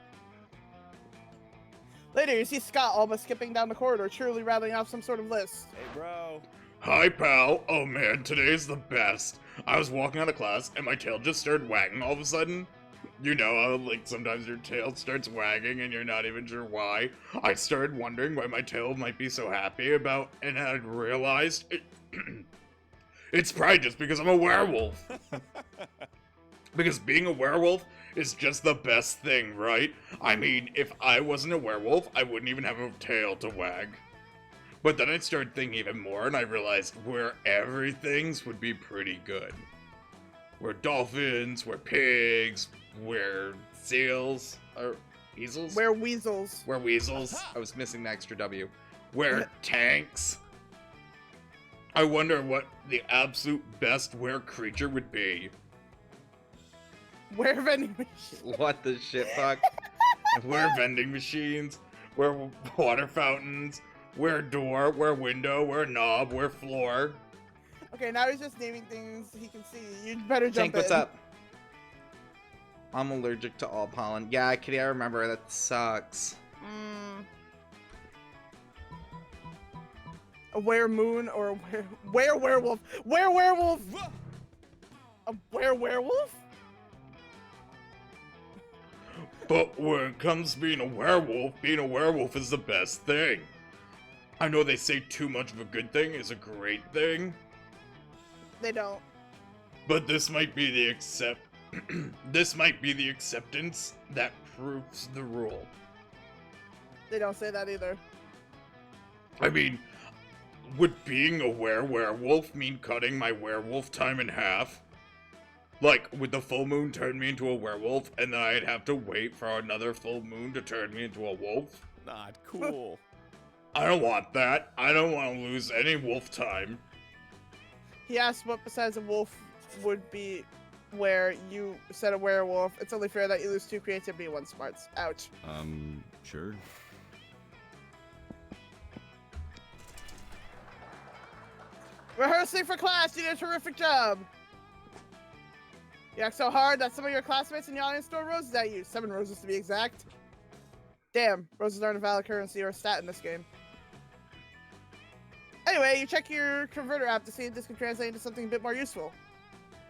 Later, you see Scott almost skipping down the corridor, truly rattling off some sort of list. Hey, bro. Hi, pal. Oh man, today's the best. I was walking out of class and my tail just started wagging all of a sudden. You know how, like, sometimes your tail starts wagging and you're not even sure why? I started wondering why my tail might be so happy about, and I realized it's probably just because I'm a werewolf. Because being a werewolf is just the best thing, right? I mean, if I wasn't a werewolf, I wouldn't even have a tail to wag. But then I started thinking even more, and I realized where everything's would be pretty good. We're dolphins, we're pigs, we're seals, or easels? We're weasels. We're weasels. I was missing the extra W. We're tanks. I wonder what the absolute best were creature would be. We're vending machines. What the shit, fuck? We're vending machines, we're water fountains, we're a door, we're a window, we're a knob, we're a floor. Okay, now he's just naming things he can see. You'd better jump Tank, what's in. up? I'm allergic to all pollen. Yeah, Kitty, I remember. That sucks. A were-moon or a were-werewolf? Were-werewolf! A were-werewolf? But when it comes to being a werewolf is the best thing. I know they say too much of a good thing is a great thing, They don't. but this might be the this might be the acceptance that proves the rule. They don't say that either. I mean, would being a werewolf mean cutting my werewolf time in half? Like, would the full moon turn me into a werewolf, and then I'd have to wait for another full moon to turn me into a wolf? Not cool. I don't want that. I don't want to lose any wolf time. He asked what besides a wolf would be where you said a werewolf. It's only fair that you lose 2 creativity and 1 smarts. Ouch. Sure. Rehearsing for class, you did a terrific job. You act so hard that some of your classmates in the audience throw roses at you. 7 roses to be exact. Damn, roses aren't a valid currency or a stat in this game. Anyway, you check your converter app to see if this can translate into something a bit more useful.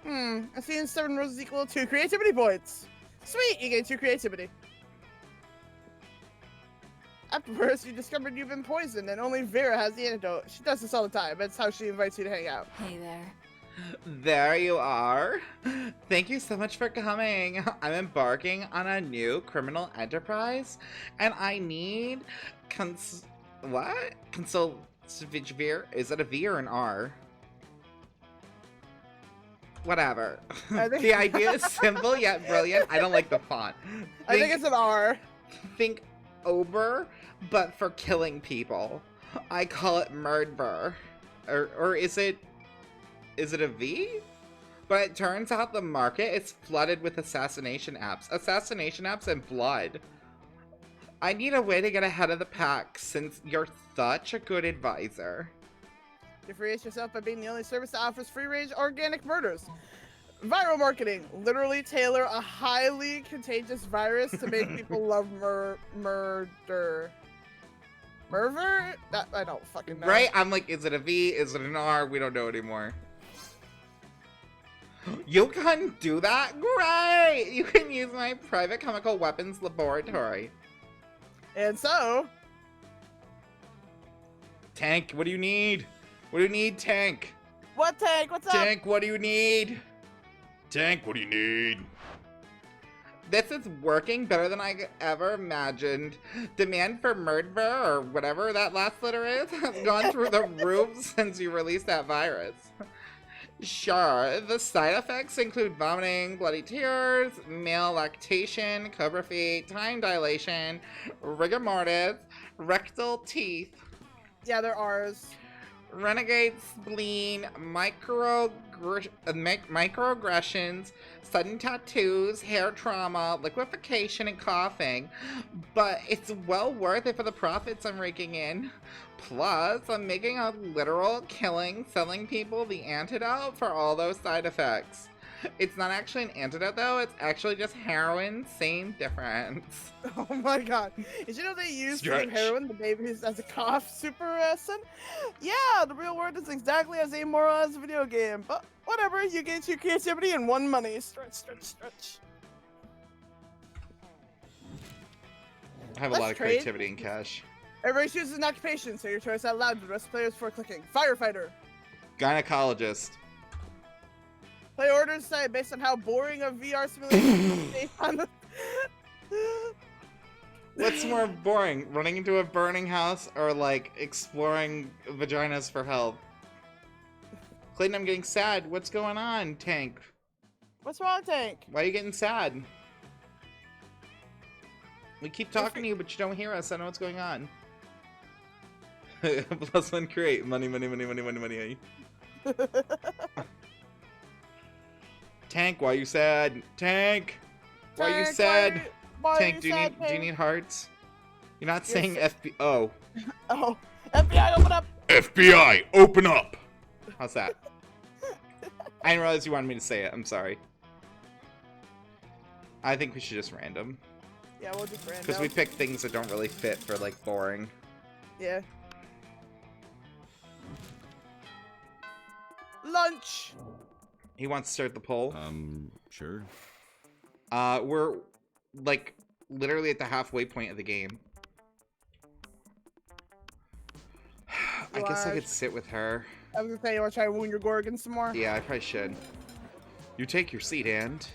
I see 7 roses equal 2 creativity points. Sweet, you gain 2 creativity. Afterwards, you discovered you've been poisoned, and only Vera has the antidote. She does this all the time. That's how she invites you to hang out. Hey there. There you are. Thank you so much for coming. I'm embarking on a new criminal enterprise, and I need What? Consulvivir? Is it a V or an R? Whatever. I think- The idea is simple yet brilliant. I don't like the font. I think it's an R. Think Ober, but for killing people. I call it Murdver. Or is it a V? But it turns out the market is flooded with assassination apps. Assassination apps and blood. I need a way to get ahead of the pack since you're such a good advisor. Differentiate yourself by being the only service that offers free-range organic murders. Viral marketing. Literally tailor a highly contagious virus to make people love murder. Murder? I don't fucking know. Right? I'm like, is it a V? Is it an R? We don't know anymore. You can do that? Great! You can use my private chemical weapons laboratory. And so... Tank, what do you need? What do you need, Tank? What, Tank? What's up? Tank, what do you need? Tank, what do you need? This is working better than I ever imagined. Demand for Murdver, or whatever that last letter is, has gone through the roof since you released that virus. Sure, the side effects include vomiting, bloody tears, male lactation, cobra feet, time dilation, rigor mortis, rectal teeth, Yeah, they're R's. renegade spleen, microaggressions, sudden tattoos, hair trauma, liquefaction, and coughing. But it's well worth it for the profits I'm raking in. Plus, I'm making a literal killing, selling people the antidote for all those side effects. It's not actually an antidote though, it's actually just heroin, same difference. Oh my god. Did you know they used to give Stretch. heroin to babies as a cough suppressant? Yeah, the real world is exactly as amoral as a video game. But whatever, you get your creativity and one money. Stretch, stretch, stretch. I have a Let's lot of trade. creativity in cash. Everybody chooses an occupation, so your choice out loud to the rest of players before clicking. Firefighter. Gynecologist. Play orders side based on how boring a VR simulation is based on the... What's more boring, running into a burning house or like exploring vaginas for help? Clayton, I'm getting sad. What's going on, Tank? What's wrong, Tank? Why are you getting sad? We keep talking to you, but you don't hear us. I don't know what's going on. Plus one create. Money, money, money, money, money, money. Tank, why you sad? Tank! Why you Tank, sad? why Tank, you do you sad, need Tank? hearts? You're not Yes, saying sir. FB. Oh, Oh, FBI, open up! FBI, open up! how's that? I didn't realize you wanted me to say it. I'm sorry. I think we should just random. Yeah, we'll just random. Because we pick things that don't really fit for, like, boring. Yeah. Lunch! He wants to start the poll. Sure. We're, like, literally at the halfway point of the game. I guess I could sit with her. I was gonna say, you wanna try to wound your Gorgon some more? Yeah, I probably should. You take your seat, and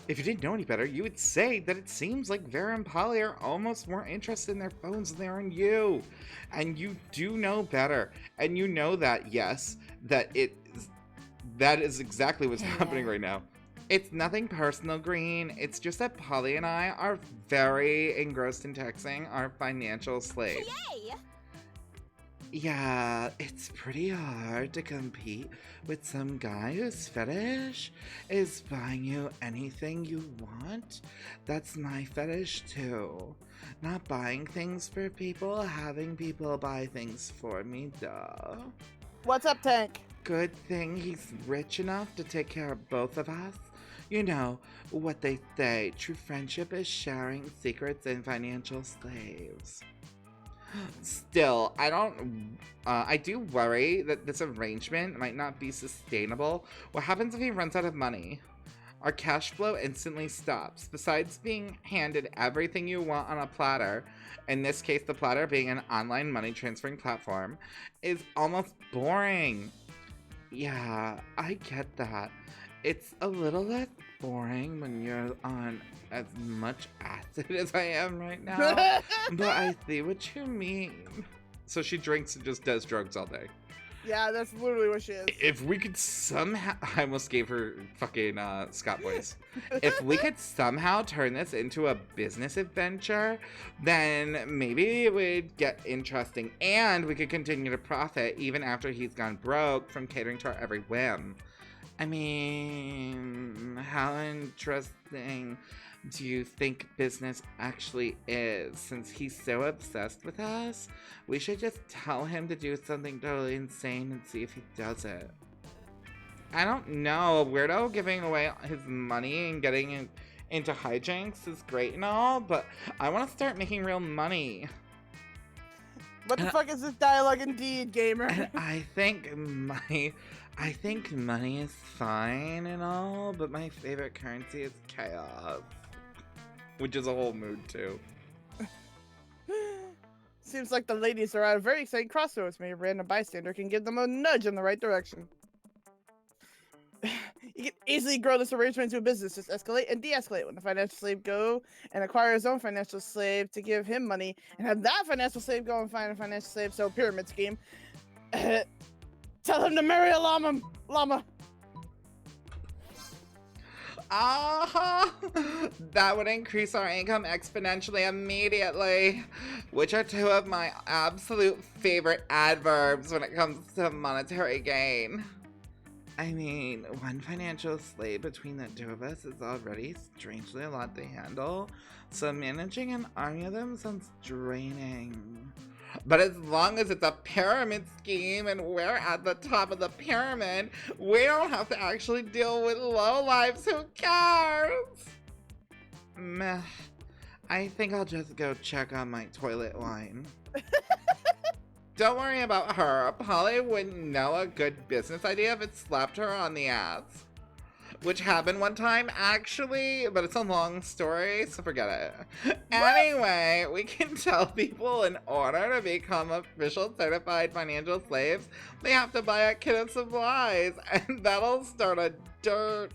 if you didn't know any better, you would say that it seems like Vera and Polly are almost more interested in their phones than they are in you. And you do know better. And you know that, yes, that is exactly what's happening right now. It's nothing personal, Green. It's just that Polly and I are very engrossed in texting our financial slaves. Yay! Yeah, it's pretty hard to compete with some guy whose fetish is buying you anything you want. That's my fetish too. Not buying things for people, having people buy things for me, duh. What's up, Tank? Good thing he's rich enough to take care of both of us. You know what they say, true friendship is sharing secrets and financial slaves. Still, I do worry that this arrangement might not be sustainable. What happens if he runs out of money? Our cash flow instantly stops. Besides being handed everything you want on a platter, in this case the platter being an online money transferring platform, is almost boring. Yeah, I get that. It's a little less boring when you're on as much acid as I am right now. But I see what you mean. So she drinks and just does drugs all day. Yeah, that's literally what she is. If we could somehow... I almost gave her fucking Scott voice. If we could somehow turn this into a business adventure, then maybe it would get interesting and we could continue to profit even after he's gone broke from catering to our every whim. I mean, how interesting do you think business actually is? Since he's so obsessed with us, we should just tell him to do something totally insane and see if he does it. I don't know. Weirdo giving away his money and getting into hijinks is great and all, but I want to start making real money. What the fuck is this dialogue indeed, gamer? And I think money is fine and all, but my favorite currency is chaos. Which is a whole mood, too. Seems like the ladies are at a very exciting crossroads. Maybe a random bystander can give them a nudge in the right direction. You can easily grow this arrangement into a business. Just escalate and de-escalate. When the financial slave go and acquire his own financial slave to give him money, and have that financial slave go and find a financial slave. So pyramid scheme. Tell him to marry a llama. That would increase our income exponentially immediately, which are two of my absolute favorite adverbs when it comes to monetary gain. I mean, one financial slave between the two of us is already strangely a lot to handle, so managing an army of them sounds draining. But as long as it's a pyramid scheme and we're at the top of the pyramid, we don't have to actually deal with lowlifes. Who cares? Meh. I think I'll just go check on my toilet line. Don't worry about her. Polly wouldn't know a good business idea if it slapped her on the ass. Which happened one time, actually, but it's a long story, so forget it. Anyway, we can tell people in order to become official certified financial slaves, they have to buy a kit of supplies, and that'll start a dirt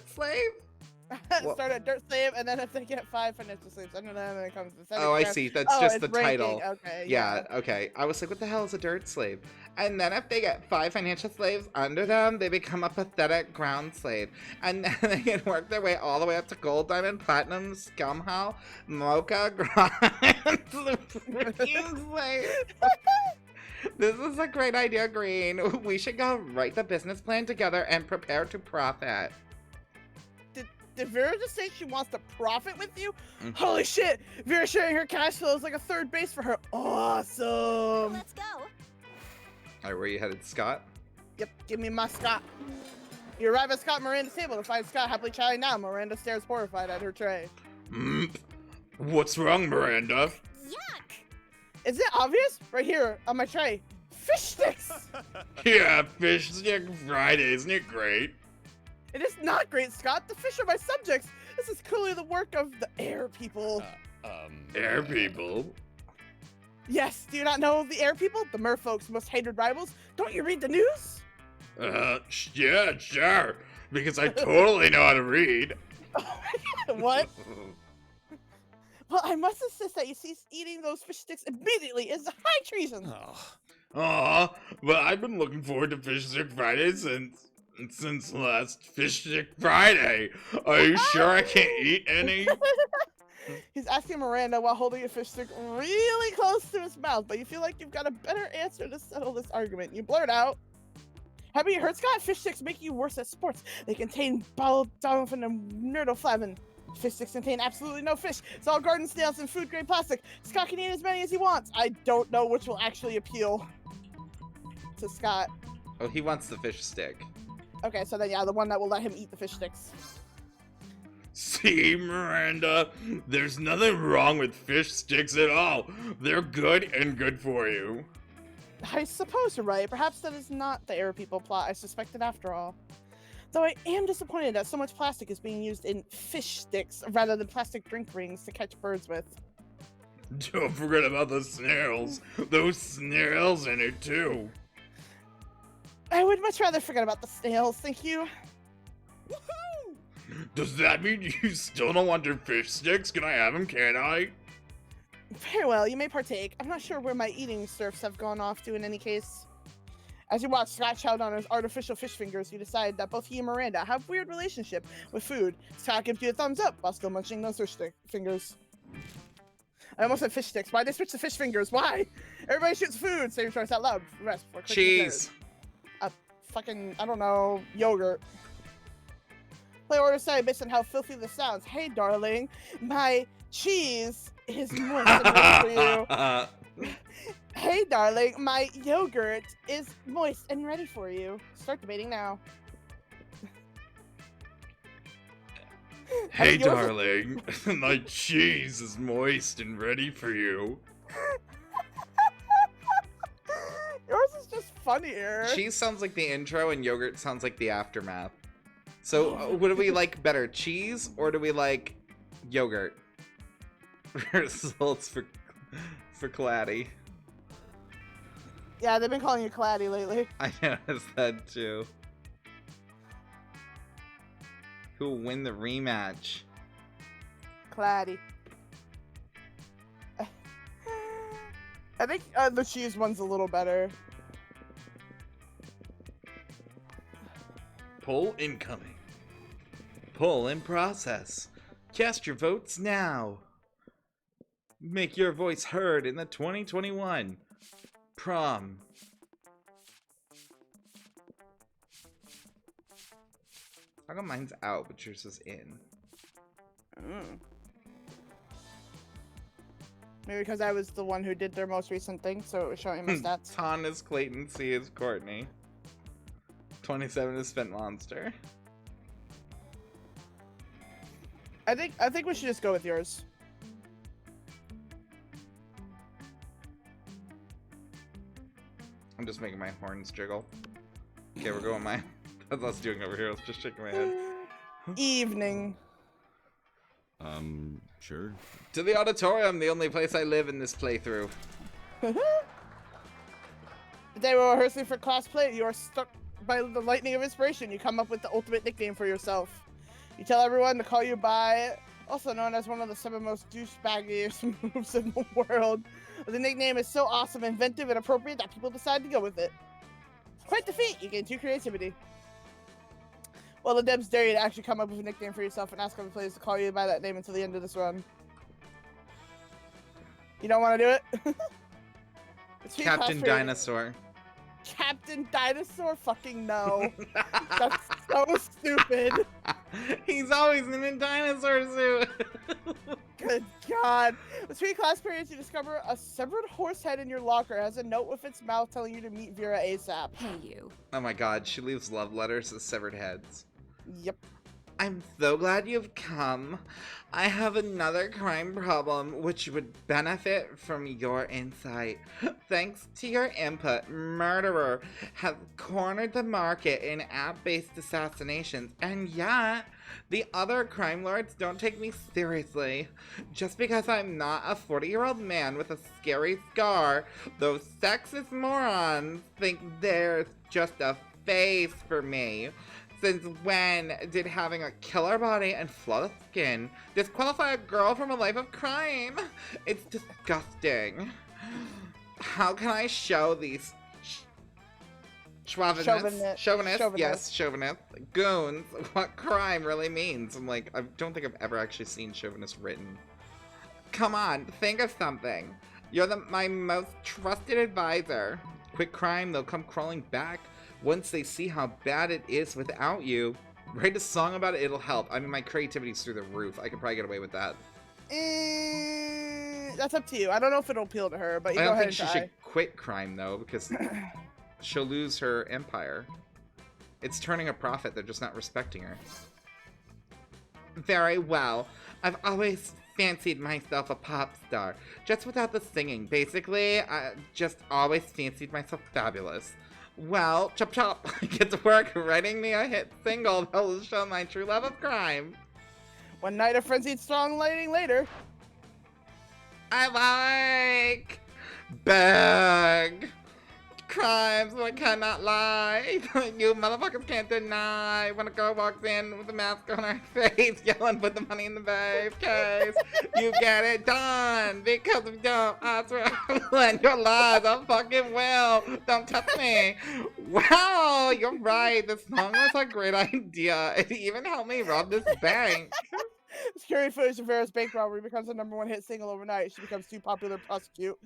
slave? Start a dirt slave, and then if they get 5 financial slaves, I don't know how it comes to. Oh, I see. That's just the ranking. title. Okay. Yeah, okay. I was like, what the hell is a dirt slave? And then if they get 5 financial slaves under them, they become a pathetic ground slave. And then they can work their way all the way up to gold, diamond, platinum, scumhal, mocha, grand, supreme slave. This is a great idea, Green. We should go write the business plan together and prepare to profit. Did Vera just say she wants to profit with you? Holy shit! Vera sharing her cash flow is like a third base for her. Awesome! Let's go. Alright, where are you headed, Scott? Yep, give me my Scott. You arrive at Scott and Miranda's table to find Scott happily chatting now. Miranda stares horrified at her tray. What's wrong, Miranda? Yuck! Is it obvious? Right here on my tray. Fish sticks! Yeah, Fish Stick Friday, isn't it great? It is not great, Scott. The fish are my subjects. This is clearly the work of the air people. Air people? Yes, do you not know the air people? The merfolk's most hated rivals? Don't you read the news? Yeah, sure. Because I totally know how to read. What? Well, I must insist that you cease eating those fish sticks immediately. It's high treason. Aw, but I've been looking forward to Fish Stick Friday since last Fish Stick Friday. Are you sure I can't eat any? He's asking Miranda while holding a fish stick really close to his mouth, but you feel like you've got a better answer to settle this argument. You blurt out, "Have you heard, Scott? Fish sticks make you worse at sports. They contain dolphin and nerdoflavin. Fish sticks contain absolutely no fish. It's all garden snails and food-grade plastic. Scott can eat as many as he wants." I don't know which will actually appeal to Scott. Oh, he wants the fish stick. Okay, so then, yeah, the one that will let him eat the fish sticks. See, Miranda, there's nothing wrong with fish sticks at all. They're good and good for you. I suppose you're right. Perhaps that is not the air people plot I suspected after all. Though I am disappointed that so much plastic is being used in fish sticks rather than plastic drink rings to catch birds with. Don't forget about the snails. Those snails in it too. I would much rather forget about the snails, thank you. Does that mean you still don't want your fish sticks? Can I have them, can I? Very well, you may partake. I'm not sure where my eating serfs have gone off to in any case. As you watch Scott chow down on his artificial fish fingers, you decide that both he and Miranda have a weird relationship with food. Scott gives you a thumbs up while still munching those fish fingers. I almost said fish sticks. Why'd they switch to fish fingers? Why? Everybody shoots food. Say your choice out loud. Rest before clicking Cheese. Fucking, I don't know, yogurt. Play order say based on how filthy this sounds. Hey, darling, my cheese is moist and ready for you. Hey, darling, my yogurt is moist and ready for you. Start debating now. Hey, yours is- darling, my cheese is moist and ready for you. Yours is just funnier. Cheese sounds like the intro, and yogurt sounds like the aftermath. So, what do we like better, cheese or do we like yogurt? Results for Claddy. Yeah, they've been calling you Claddy lately. I noticed that too. Who will win the rematch? Claddy. I think the cheese one's a little better. Poll incoming. Poll in process. Cast your votes now. Make your voice heard in the 2021 Prom. How come mine's out, but yours is in? Maybe because I was the one who did their most recent thing, so it was showing my stats. Ton is Clayton, C is Courtney. 27 is Spent Monster. I think we should just go with yours. I'm just making my horns jiggle. Okay, we're going my... That's us doing over here. I was just shaking my head. Evening. Sure. To the auditorium, the only place I live in this playthrough. Today we're rehearsing for class play. You are struck by the lightning of inspiration. You come up with the ultimate nickname for yourself. You tell everyone to call you by, also known as one of the 7 most douchebaggiest moves in the world. The nickname is so awesome, inventive, and appropriate that people decide to go with it. It's quite the feat. You gain 2 creativity. Well, the Debs dare you to actually come up with a nickname for yourself and ask other players to call you by that name until the end of this run. You don't want to do it? Captain Dinosaur. Captain Dinosaur? Fucking no. That's so stupid. He's always in a dinosaur suit. Good God. Between class periods, you discover a severed horse head in your locker has a note with its mouth telling you to meet Vera ASAP. Hey, you. Oh my god, she leaves love letters as severed heads. Yep. I'm so glad you've come. I have another crime problem which would benefit from your insight. Thanks to your input, murderer has cornered the market in app-based assassinations, and yet the other crime lords don't take me seriously. Just because I'm not a 40-year-old man with a scary scar, those sexist morons think there's just a face for me. Since when did having a killer body and flawless skin disqualify a girl from a life of crime? It's disgusting. How can I show these chauvinists, yes, chauvinists, goons, what crime really means? I'm like, I don't think I've ever actually seen chauvinist written. Come on, think of something. You're my most trusted advisor. Quit crime, they'll come crawling back. Once they see how bad it is without you, write a song about it, it'll help. I mean, my creativity's through the roof. I could probably get away with that. That's up to you. I don't know if it'll appeal to her, but you I go don't ahead think and she try. should quit crime, though, because she'll lose her empire. It's turning a profit. They're just not respecting her. Very well. I've always fancied myself a pop star, just without the singing. Basically, I just always fancied myself fabulous. Well, chop chop, get to work writing me a hit single that will show my true love of crime. One night of frenzied strong lighting later. I like bag. Crimes I cannot lie. You motherfuckers can't deny. When a girl walks in with a mask on her face, yelling, put the money in the briefcase. You get it done because of your and your lies. I fucking will. Don't touch me. Wow, you're right. This song was a great idea. It even helped me rob this bank. Scary footage of Vera's bank robbery becomes the #1 hit single overnight. She becomes too popular to prosecute.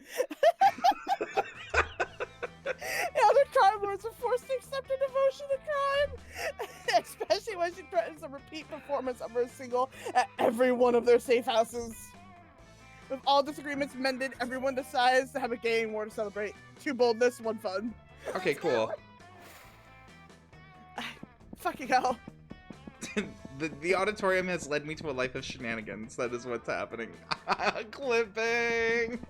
The other crime lords are forced to accept her devotion to crime, especially when she threatens a repeat performance of her single at every one of their safe houses. With all disagreements mended, everyone decides to have a gang war to celebrate. 2 boldness, 1 fun. Okay, cool. Fucking hell. The auditorium has led me to a life of shenanigans. That is what's happening. Clipping.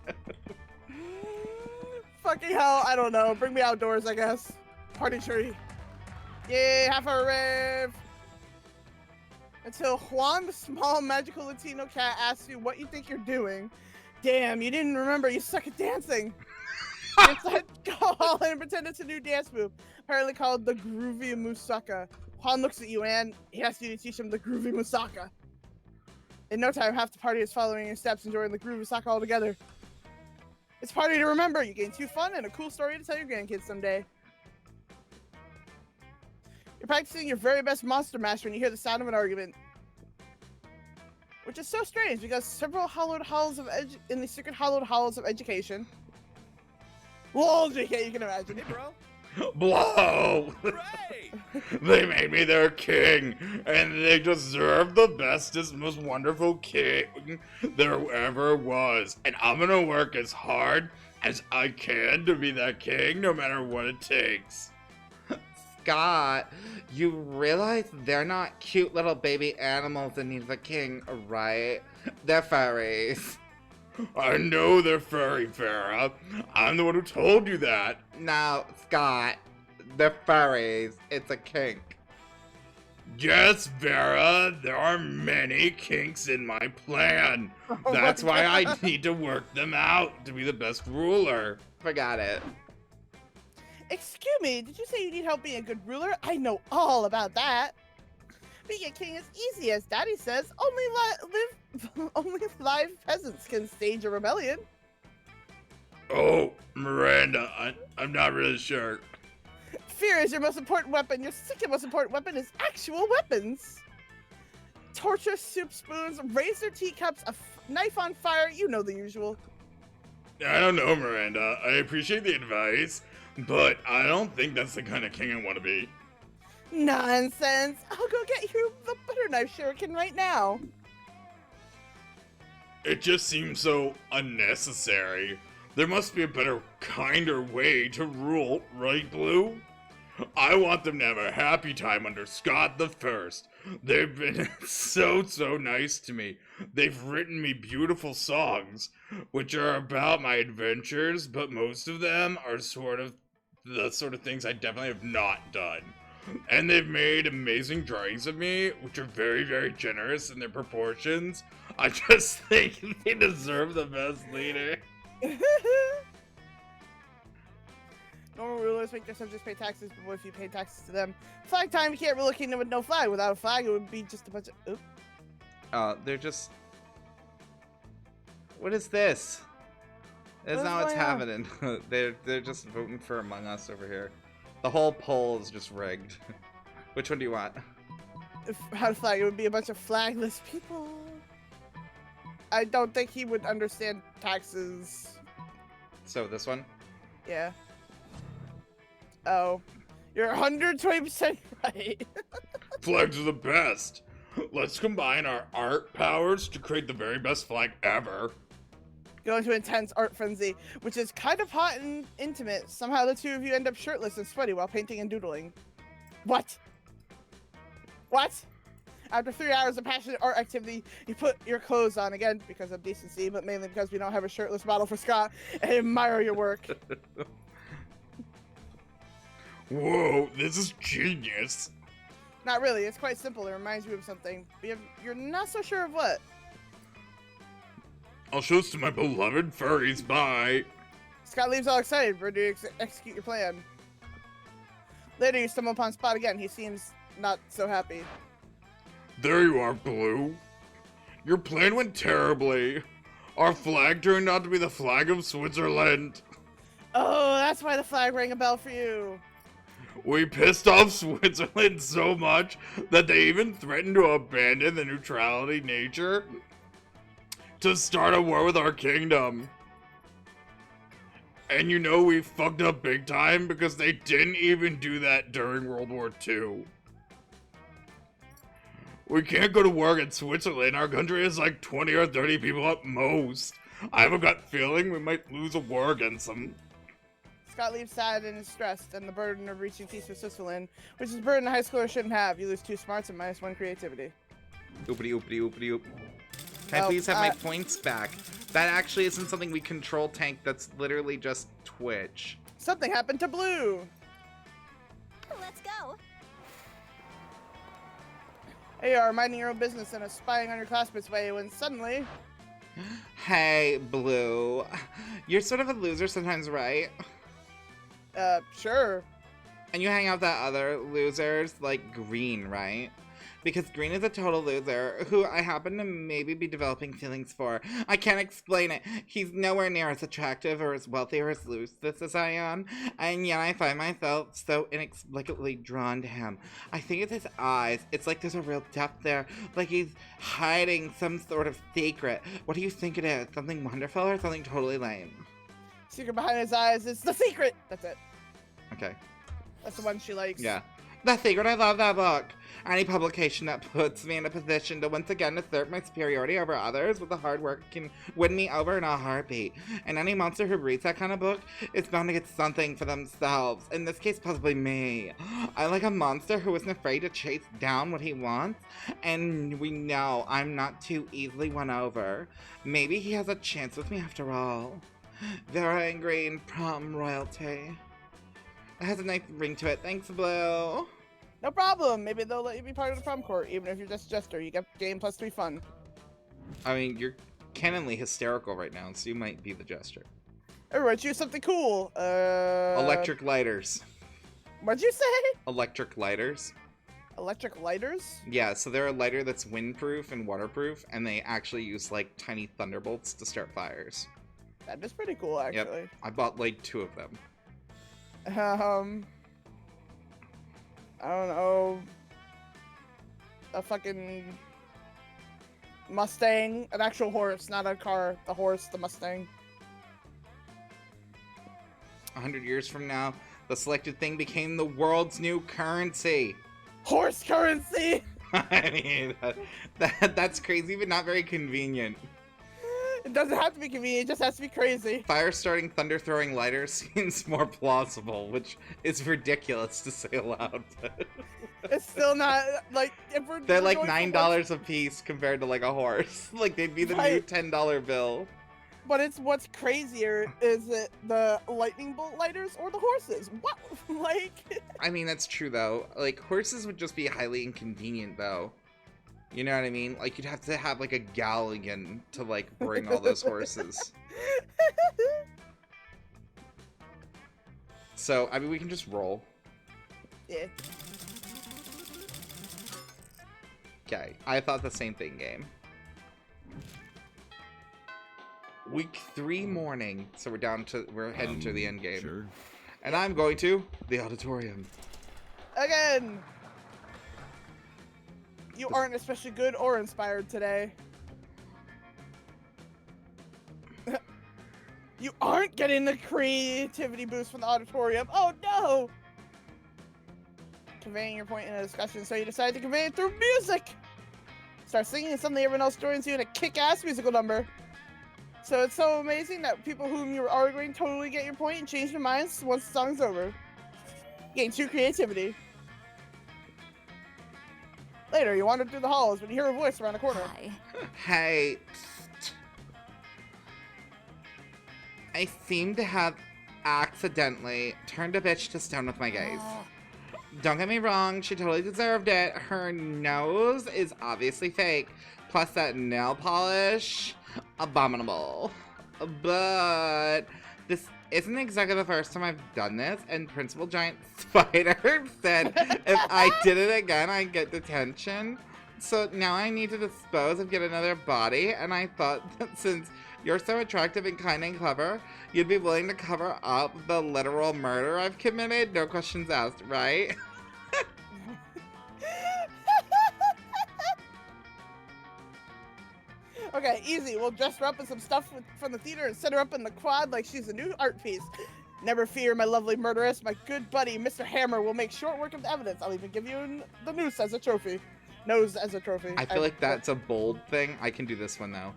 Fucking hell, I don't know. Bring me outdoors, I guess. Party tree. Yay, half a rave. Until Juan, the small magical Latino cat, asks you what you think you're doing. Damn, you didn't remember. You suck at dancing. You decide to go all in and pretend it's a new dance move, apparently called the Groovy Musaka. Juan looks at you and he asks you to teach him the Groovy Musaka. In no time, half the party is following your steps, enjoying the Groovy Musaka all together. It's a party to remember. You gain 2 fun and a cool story to tell your grandkids someday. You're practicing your very best monster mash when you hear the sound of an argument. Which is so strange because several hallowed halls of in the secret hallowed halls of education. Lol, JK, you can imagine. Hey, bro. Blow! Hooray! They made me their king, and they deserve the bestest, most wonderful king there ever was. And I'm gonna work as hard as I can to be that king, no matter what it takes. Scott, you realize they're not cute little baby animals that need a king, right? They're furries. I know they're furry, Farah. I'm the one who told you that. Now, Scott, they're furries. It's a kink. Yes, Vera, there are many kinks in my plan. That's why I need to work them out to be the best ruler. Forgot it. Excuse me, did you say you need help being a good ruler? I know all about that. Being a king is easy, as Daddy says. Only live peasants can stage a rebellion. Oh, Miranda, I'm not really sure. Fear is your most important weapon. Your second most important weapon is actual weapons. Torture, soup spoons, razor teacups, a knife on fire. You know the usual. I don't know, Miranda. I appreciate the advice, but I don't think that's the kind of king I want to be. Nonsense. I'll go get you the butter knife shuriken right now. It just seems so unnecessary. There must be a better, kinder way to rule, right, Blue? I want them to have a happy time under Scott the First. They've been so nice to me. They've written me beautiful songs, which are about my adventures, but most of them are the sort of things I definitely have not done. And they've made amazing drawings of me, which are very, very generous in their proportions. I just think they deserve the best leader. Normal rulers make their subjects pay taxes, but what if you pay taxes to them? Flag time, you can't rule a kingdom with no flag. Without a flag, it would be just a bunch of... Oop. They're just... What is this? That's What is not what's going on? happening. They're just voting for Among Us over here. The whole poll is just rigged. Which one do you want? If had a flag, it would be a bunch of flagless people. I don't think he would understand taxes. So this one? Yeah. Oh. You're 120% right. Flags are the best. Let's combine our art powers to create the very best flag ever. Go into intense art frenzy, which is kind of hot and intimate. Somehow the 2 of you end up shirtless and sweaty while painting and doodling. What? What? After 3 hours of passionate art activity, you put your clothes on again because of decency, but mainly because we don't have a shirtless model for Scott, and admire your work. Whoa, this is genius. Not really, it's quite simple. It reminds you of something. But you're not so sure of what. I'll show this to my beloved furries. Bye. Scott leaves all excited, ready to execute your plan. Later, you stumble upon Spot again. He seems not so happy. There you are, Blue. Your plan went terribly. Our flag turned out to be the flag of Switzerland. Oh, that's why the flag rang a bell for you. We pissed off Switzerland so much that they even threatened to abandon the neutrality nature to start a war with our kingdom. And you know we fucked up big time because they didn't even do that during World War II. We can't go to war in Switzerland. Our country is like 20 or 30 people at most. I have a gut feeling we might lose a war against them. Scott leaves sad and is stressed, and the burden of reaching peace with Switzerland, which is a burden a high schooler shouldn't have. You lose 2 smarts and -1 creativity. Oopity oopity oopity oop. Can I please have my points back? That actually isn't something we control, Tank. That's literally just Twitch. Something happened to Blue. Let's go. Hey, you are minding your own business and spying on your classmates way when suddenly... Hey, Blue. You're sort of a loser sometimes, right? Sure. And you hang out with that other losers, like Green, right? Because Green is a total loser, who I happen to maybe be developing feelings for. I can't explain it. He's nowhere near as attractive or as wealthy or as loose as I am, and yet I find myself so inexplicably drawn to him. I think it's his eyes. It's like there's a real depth there, like he's hiding some sort of secret. What do you think it is? Something wonderful or something totally lame? Secret behind his eyes is the secret. That's it. Okay. That's the one she likes. Yeah. The Secret, I love that book. Any publication that puts me in a position to once again assert my superiority over others with the hard work can win me over in a heartbeat. And any monster who reads that kind of book is bound to get something for themselves. In this case, possibly me. I like a monster who isn't afraid to chase down what he wants. And we know I'm not too easily won over. Maybe he has a chance with me after all. Vera and Green, Prom royalty. It has a nice ring to it. Thanks, Blue. No problem. Maybe they'll let you be part of the prom court, even if you're just a jester. You get game plus 3 fun. I mean, you're canonly hysterical right now, so you might be the jester. Everyone, choose something cool. Electric lighters. What'd you say? Electric lighters. Electric lighters? Yeah, so they're a lighter that's windproof and waterproof, and they actually use, like, tiny thunderbolts to start fires. That is pretty cool, actually. Yep. I bought, like, 2 of them. I don't know. A fucking Mustang, an actual horse, not a car. The horse, the Mustang. 100 years from now, the selected thing became the world's new currency. Horse currency! I mean, that's crazy, but not very convenient. It doesn't have to be convenient, it just has to be crazy. Fire-starting, thunder-throwing lighter seems more plausible, which is ridiculous to say aloud. But It's still not, like, if we're they're like going for $9 a piece compared to like a horse. Like they'd be the new Right. $10 bill. But it's what's crazier is it the lightning bolt lighters or the horses? What? Like, I mean, that's true though. Like horses would just be highly inconvenient though. You know what I mean? Like you'd have to have like a galleon to like bring all those horses. So, I mean, we can just roll. yeah. Okay, I thought the same thing, game. Week 3 morning, so we're heading to the end game. Sure. And I'm going to the auditorium. Again! You aren't especially good or inspired today. You aren't getting the creativity boost from the auditorium. Oh no! Conveying your point in a discussion, so you decide to convey it through music! Start singing and suddenly everyone else joins you in a kick-ass musical number. So it's so amazing that people whom you're arguing totally get your point and change their minds once the song's over. Gain 2 creativity. Later, you wander through the halls when you hear a voice around the corner. Hi. Hey. I seem to have accidentally turned a bitch to stone with my gaze. Don't get me wrong, she totally deserved it. Her nose is obviously fake. Plus that nail polish, abominable. But this isn't exactly the first time I've done this, and Principal Giant Spider said if I did it again, I'd get detention. So now I need to dispose of yet another body, and I thought that since you're so attractive and kind and clever, you'd be willing to cover up the literal murder I've committed? No questions asked, right? Okay, easy. We'll dress her up in some stuff from the theater and set her up in the quad like she's a new art piece. Never fear, my lovely murderess. My good buddy, Mr. Hammer, will make short work of the evidence. I'll even give you the noose as a trophy. Nose as a trophy. I feel like that's a bold thing. I can do this one, though.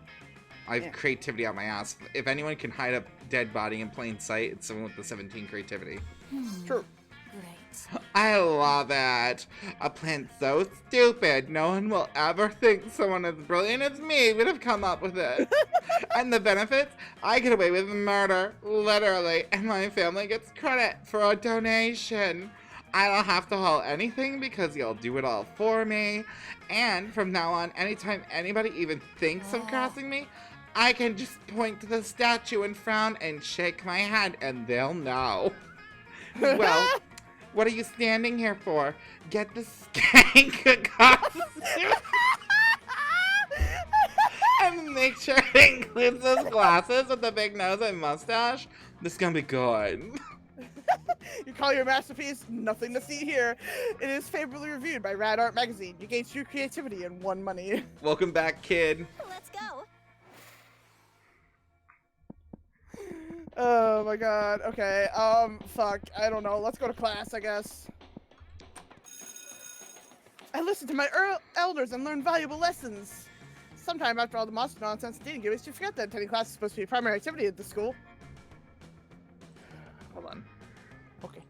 I have Yeah. creativity out my ass. If anyone can hide a dead body in plain sight, it's someone with the 17 creativity. True. Great. I love it. A plan so stupid, no one will ever think someone as brilliant as me would have come up with it. And the benefits? I get away with murder, literally, and my family gets credit for a donation. I don't have to haul anything because you'll do it all for me. And from now on, anytime anybody even thinks of crossing me, I can just point to the statue and frown and shake my head and they'll know. Well, what are you standing here for? Get the skank costume and make sure it includes those glasses with the big nose and mustache. This is gonna be good. You call your masterpiece? Nothing to see here. It is favorably reviewed by Rad Art Magazine. You gain true creativity and won money. Welcome back, kid. Let's go. Oh my god. Okay. Fuck. I don't know. Let's go to class, I guess. I listened to my elders and learned valuable lessons. Sometime after all the monster nonsense and dating gimmicks, you forget that attending class is supposed to be a primary activity at the school. Hold on. Okay.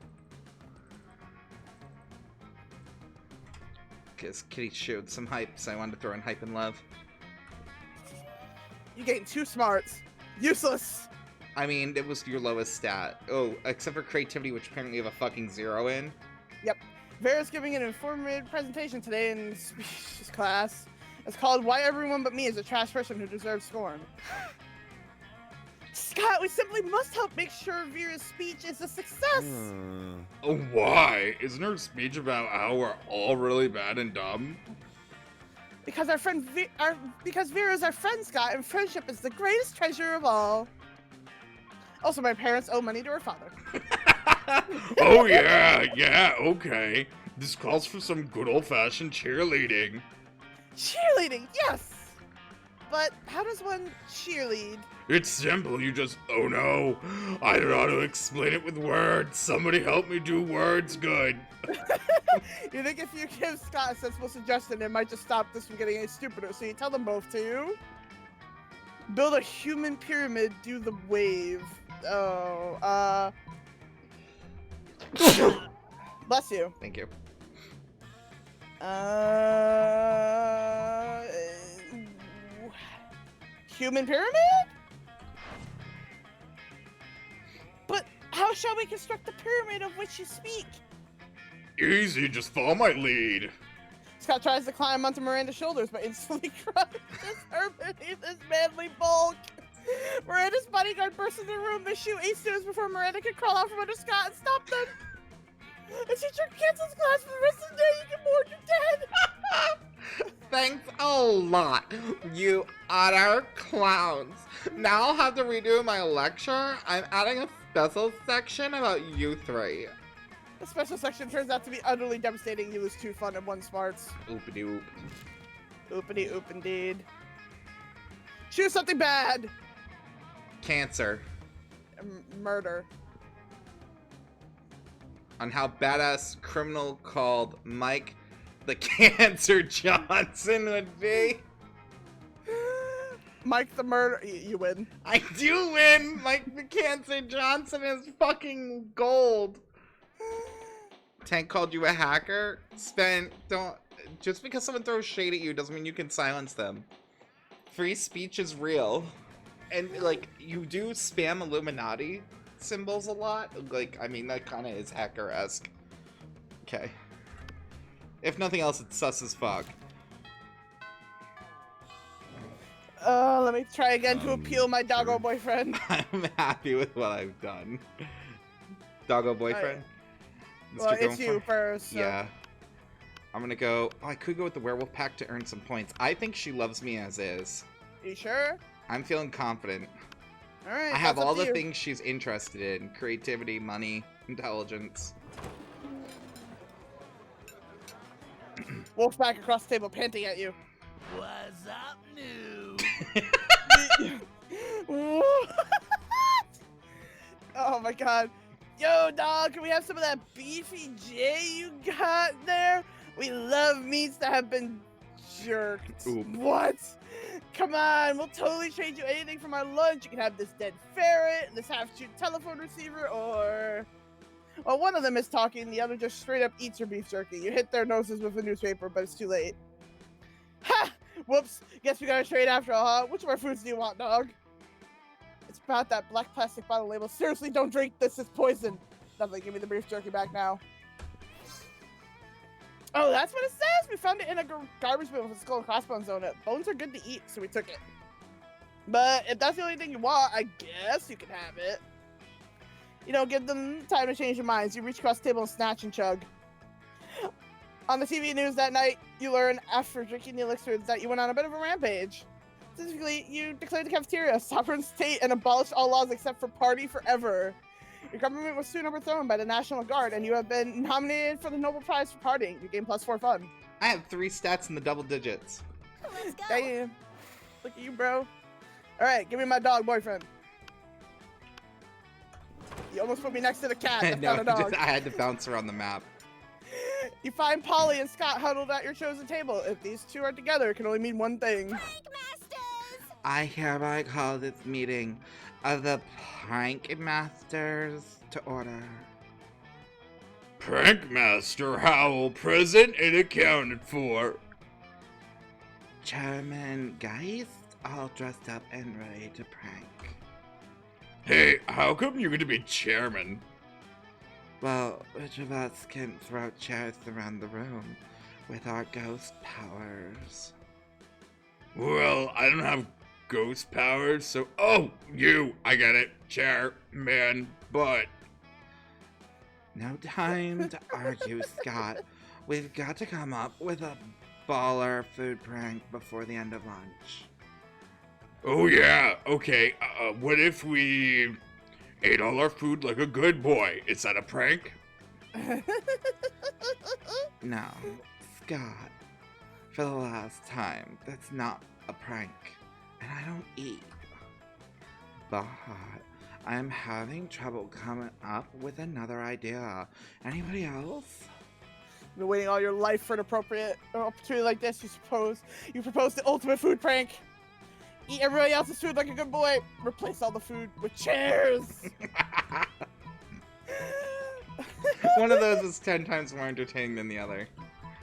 Because Kitty showed some hype, so I wanted to throw in hype and love. You gained 2 smarts. Useless. I mean, it was your lowest stat. Oh, except for creativity, which apparently you have a fucking 0 in. Yep. Vera's giving an informative presentation today in speech class. It's called Why Everyone But Me is a Trash Person Who Deserves Scorn. Scott, we simply must help make sure Vera's speech is a success. Oh, why? Isn't her speech about how we're all really bad and dumb? Because our friend, because Vera's our friend, Scott, and friendship is the greatest treasure of all. Also, my parents owe money to her father. Oh, yeah, okay. This calls for some good old-fashioned cheerleading. Cheerleading, yes! But how does one cheerlead? It's simple, you just, oh no, I don't know how to explain it with words. Somebody help me do words good. You think if you give Scott a sensible suggestion, it might just stop this from getting any stupider, so you tell them both to build a human pyramid, do the wave. Oh, bless you. Thank you. Human pyramid? But how shall we construct the pyramid of which you speak? Easy, just follow my lead. Scott tries to climb onto Miranda's shoulders, but instantly crushes her beneath his manly bulk. Miranda's bodyguard bursts into the room. They shoot 8 students before Miranda can crawl out from under Scott and stop them. The teacher cancels class for the rest of the day. You can mourn your dead. Thanks a lot, you utter clowns. Now I'll have to redo my lecture. I'm adding a special section about you 3. The special section turns out to be utterly devastating. You lose 2 fun and 1 smarts. Oopity oop. Oopity oop indeed. Choose something bad. Cancer. Murder. On how badass criminal called Mike the Cancer Johnson would be. Mike the murder. You win. I do win! Mike the Cancer Johnson is fucking gold. Tank called you a hacker? Sven, don't. Just because someone throws shade at you doesn't mean you can silence them. Free speech is real. And, like, you do spam Illuminati symbols a lot. Like, I mean, that kind of is hacker-esque. Okay. If nothing else, it's sus as fuck. Let me try again to appeal my doggo sure. boyfriend. I'm happy with what I've done. Doggo boyfriend? Well, Mr. it's Going you for? first. So. Yeah. I'm gonna go. Oh, I could go with the werewolf pack to earn some points. I think she loves me as is. You sure? I'm feeling confident. All right. I have that's up all to the you. things she's interested in: creativity, money, intelligence. Wolf back across the table, panting at you. What's up, new? What? Oh my god. Yo, dog, can we have some of that beefy J you got there? We love meats that have been jerked. Oop. What? Come on, we'll totally trade you anything from our lunch. You can have this dead ferret, this half-chewed telephone receiver, or... Well, one of them is talking, the other just straight up eats your beef jerky. You hit their noses with a newspaper, but it's too late. Ha! Whoops. Guess we gotta trade after all, huh? Which of our foods do you want, dog? It's about that black plastic bottle label. Seriously, don't drink this. It's poison. Lovely. Give me the beef jerky back now. Oh, that's what it says. We found it in a garbage bin with a skull and crossbones on it. Bones are good to eat, so we took it. But if that's the only thing you want, I guess you can have it. You know, give them time to change their minds. You reach across the table and snatch and chug. On the TV news that night, you learn after drinking the elixirs that you went on a bit of a rampage. Specifically, you declared the cafeteria a sovereign state and abolished all laws except for party forever. Your government was soon overthrown by the National Guard, and you have been nominated for the Nobel Prize for partying. You gain +4 fun. I have 3 stats in the double digits. Let's go. Damn. Look at you, bro. All right, give me my dog boyfriend. You almost put me next to the cat. That's No, not a dog. I had to bounce around the map. You find Polly and Scott huddled at your chosen table. If these two are together, it can only mean one thing. Prank Masters! I hereby call this meeting of the Prank Masters to order. Prankmaster Howell present and accounted for. Chairman Geist, all dressed up and ready to prank. Hey, how come you're gonna be chairman? Well, which of us can throw chairs around the room with our ghost powers? Well, I don't have ghost powers, so... Oh, you! I get it. Chairman, but... No time to argue, Scott. We've got to come up with a baller food prank before the end of lunch. Oh yeah, okay, what if we ate all our food like a good boy? Is that a prank? No, Scott. For the last time, that's not a prank. And I don't eat. But I am having trouble coming up with another idea. Anybody else? You've been waiting all your life for an appropriate opportunity like this. You propose the ultimate food prank. Eat everybody else's food like a good boy. Replace all the food with chairs. One of those is 10 times more entertaining than the other.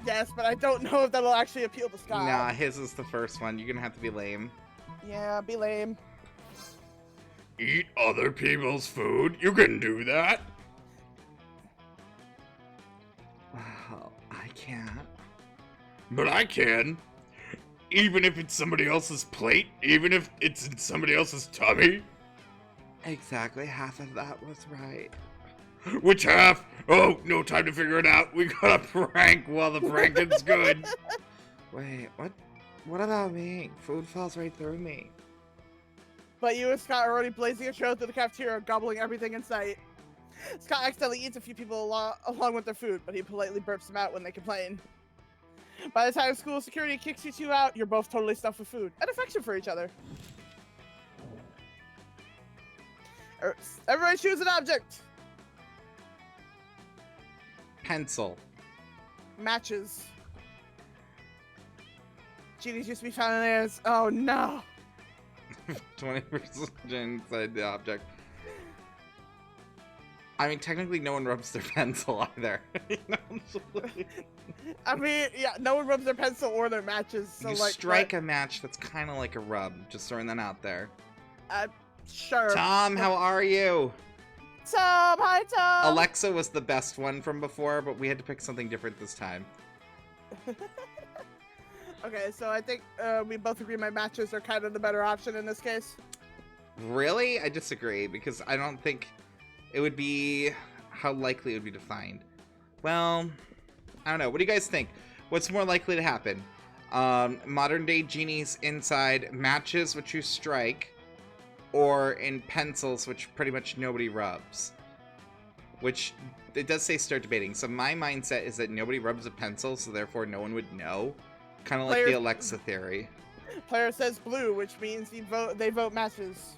Yes, but I don't know if that'll actually appeal to Scott. Nah, his is the first one. You're gonna have to be lame. Yeah, be lame. Eat other people's food? You can do that? Well, I can't. But I can. Even if it's somebody else's plate? Even if it's in somebody else's tummy? Exactly half of that was right. Which half? Oh, no time to figure it out. We got a prank while the pranking's good. Wait, what? What about me? Food falls right through me. But you and Scott are already blazing a trail through the cafeteria, gobbling everything in sight. Scott accidentally eats a few people along with their food, but he politely burps them out when they complain. By the time school security kicks you two out, you're both totally stuffed with food and affection for each other. Everybody choose an object. Pencil. Matches. Genies used to be found in areas. Oh no. 20% inside the object. I mean, technically, no one rubs their pencil either. You know? I mean, yeah, no one rubs their pencil or their matches. So You like, strike a match that's kind of like a rub. Just throwing that out there. Sure. Tom, how are you? Tom, hi Tom. Alexa was the best one from before, but we had to pick something different this time. Okay, so I think we both agree my matches are kind of the better option in this case. Really? I disagree, because I don't think it would be how likely it would be to find. Well, I don't know. What do you guys think? What's more likely to happen? Modern day genies inside matches which you strike, or in pencils which pretty much nobody rubs? Which, it does say start debating. So my mindset is that nobody rubs a pencil, so therefore no one would know. Kind of like the Alexa theory. Player says blue, which means they vote matches.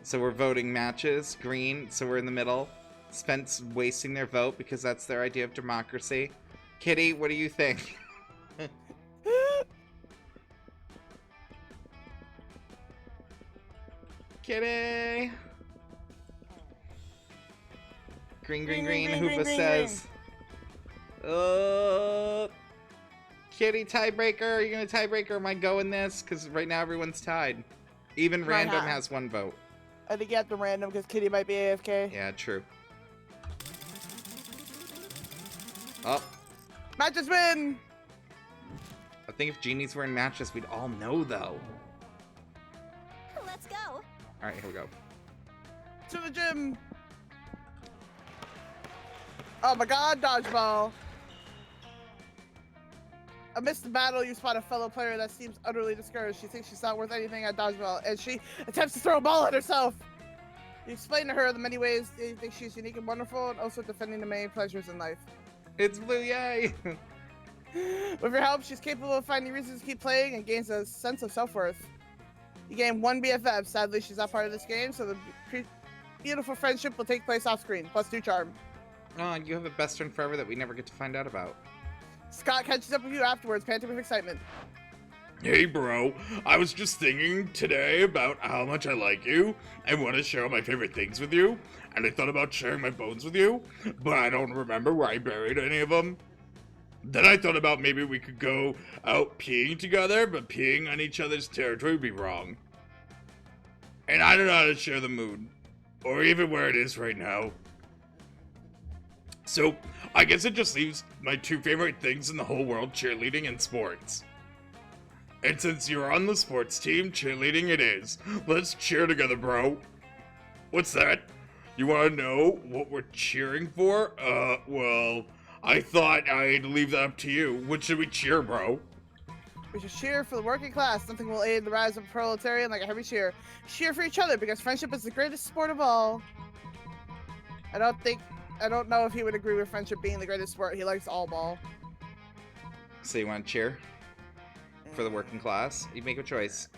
So we're voting matches. Green, so we're in the middle. Spence wasting their vote because that's their idea of democracy. Kitty, what do you think? Kitty! Green, Hoopa says. Kitty, tiebreaker. Are you gonna tiebreaker? Am I going this? Because right now everyone's tied. Even random has one vote. I think you have to random because Kitty might be AFK. Yeah, true. Oh. Matches win! I think if genies were in matches, we'd all know, though. Let's go. Alright, here we go. To the gym! Oh my god, dodgeball! Amidst the battle, you spot a fellow player that seems utterly discouraged. She thinks she's not worth anything at dodgeball, and she attempts to throw a ball at herself. You explain to her the many ways you think she's unique and wonderful, and also defending the many pleasures in life. It's blue, yay! With your help, she's capable of finding reasons to keep playing and gains a sense of self-worth. You gain one BFF. Sadly, she's not part of this game, so the beautiful friendship will take place off-screen, plus 2 charm. Oh, you have a best friend forever that we never get to find out about. Scott catches up with you afterwards, panting with excitement. Hey bro, I was just thinking today about how much I like you and want to share my favorite things with you, and I thought about sharing my bones with you, but I don't remember where I buried any of them. Then I thought about maybe we could go out peeing together, but peeing on each other's territory would be wrong. And I don't know how to share the mood, or even where it is right now. So, I guess it just leaves my 2 favorite things in the whole world, cheerleading and sports. And since you're on the sports team, cheerleading it is. Let's cheer together, bro. What's that? You want to know what we're cheering for? Well, I thought I'd leave that up to you. What should we cheer, bro? We should cheer for the working class. Something will aid the rise of the proletariat like a heavy cheer. Cheer for each other because friendship is the greatest sport of all. I don't know if he would agree with friendship being the greatest sport. He likes all ball. So you want to cheer for the working class? You make a choice.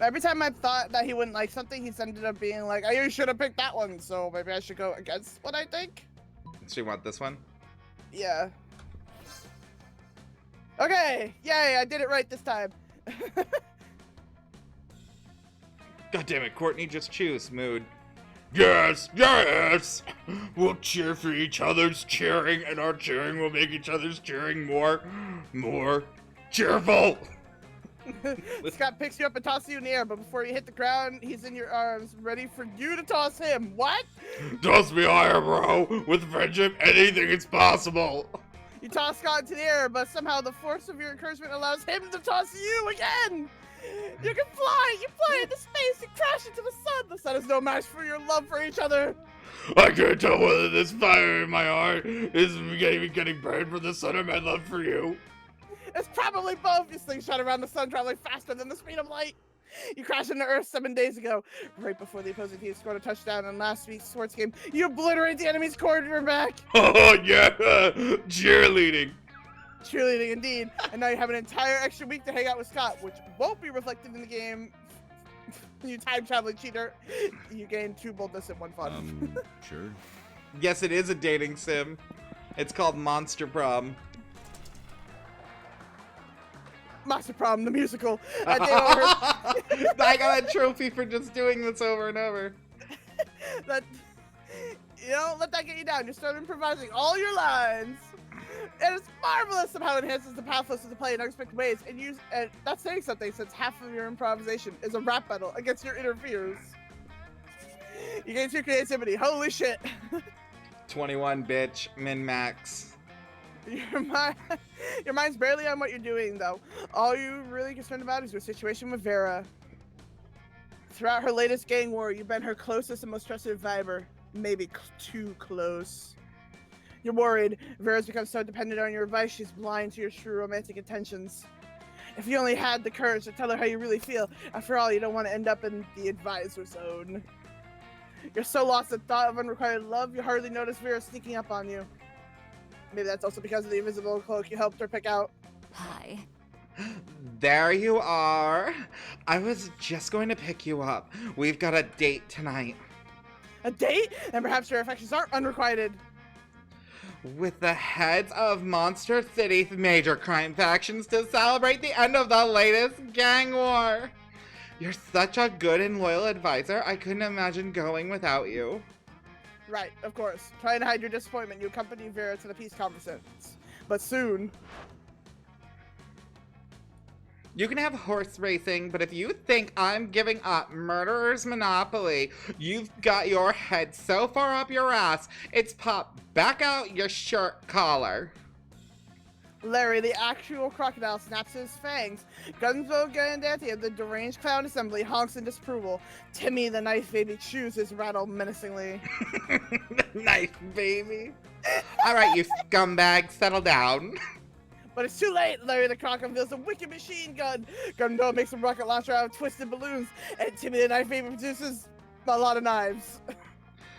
Every time I thought that he wouldn't like something, he's ended up being like, "Oh, you should have picked that one." So maybe I should go against what I think. So you want this one? Yeah. Okay. Yay! I did it right this time. God damn it, Courtney, just choose mood. Yes, yes! We'll cheer for each other's cheering, and our cheering will make each other's cheering more cheerful! Scott picks you up and tosses you in the air, but before you hit the ground, he's in your arms, ready for you to toss him. What? Toss me higher, bro! With friendship, anything is possible! You toss Scott into the air, but somehow the force of your encouragement allows him to toss you again! You can fly! You fly into space and crash into the sun! The sun is no match for your love for each other! I can't tell whether this fire in my heart is getting burned for the sun or my love for you. It's probably both! You slingshot around the sun, traveling faster than the speed of light! You crashed into Earth 7 days ago, right before the opposing team scored a touchdown in last week's sports game. You obliterate the enemy's quarterback! Oh yeah! Cheerleading! Cheerleading indeed. And now you have an entire extra week to hang out with Scott, which won't be reflected in the game. You time traveling cheater. You gain 2 boldness and 1 fun. Sure. Yes, it is a dating sim. It's called Monster Prom. Monster Prom, the musical. Game over. I got a trophy for just doing this over and over. Let that get you down. You start improvising all your lines. And it's marvelous of how it enhances the pathos of the play in unexpected ways. And that's saying something, since half of your improvisation is a rap battle against your inner fears. You gain 2 creativity. Holy shit. 21, bitch. Min-max. Your mind, your mind's barely on what you're doing, though. All you're really concerned about is your situation with Vera. Throughout her latest gang war, you've been her closest and most trusted advisor. Maybe too close. You're worried. Vera's become so dependent on your advice, she's blind to your true romantic intentions. If you only had the courage to tell her how you really feel, after all, you don't want to end up in the advisor zone. You're so lost in thought of unrequited love, you hardly notice Vera sneaking up on you. Maybe that's also because of the invisible cloak you helped her pick out. Hi. There you are. I was just going to pick you up. We've got a date tonight. A date? And perhaps your affections aren't unrequited. With the heads of Monster City's major crime factions to celebrate the end of the latest gang war. You're such a good and loyal advisor, I couldn't imagine going without you. Right, of course. Trying to hide your disappointment, you accompany Vera to the peace conference. But soon. You can have horse racing, but if you think I'm giving up Murderer's Monopoly, you've got your head so far up your ass, it's popped back out your shirt collar. Larry, the actual crocodile, snaps his fangs. Gunsville Gandante of the deranged clown assembly honks in disapproval. Timmy, the knife baby, chews his rattle menacingly. Nice, baby. All right, you scumbag, settle down. But it's too late. Larry the Croc unveils a wicked machine gun. Gundor makes a rocket launcher out of twisted balloons. And Timmy the knife baby produces a lot of knives.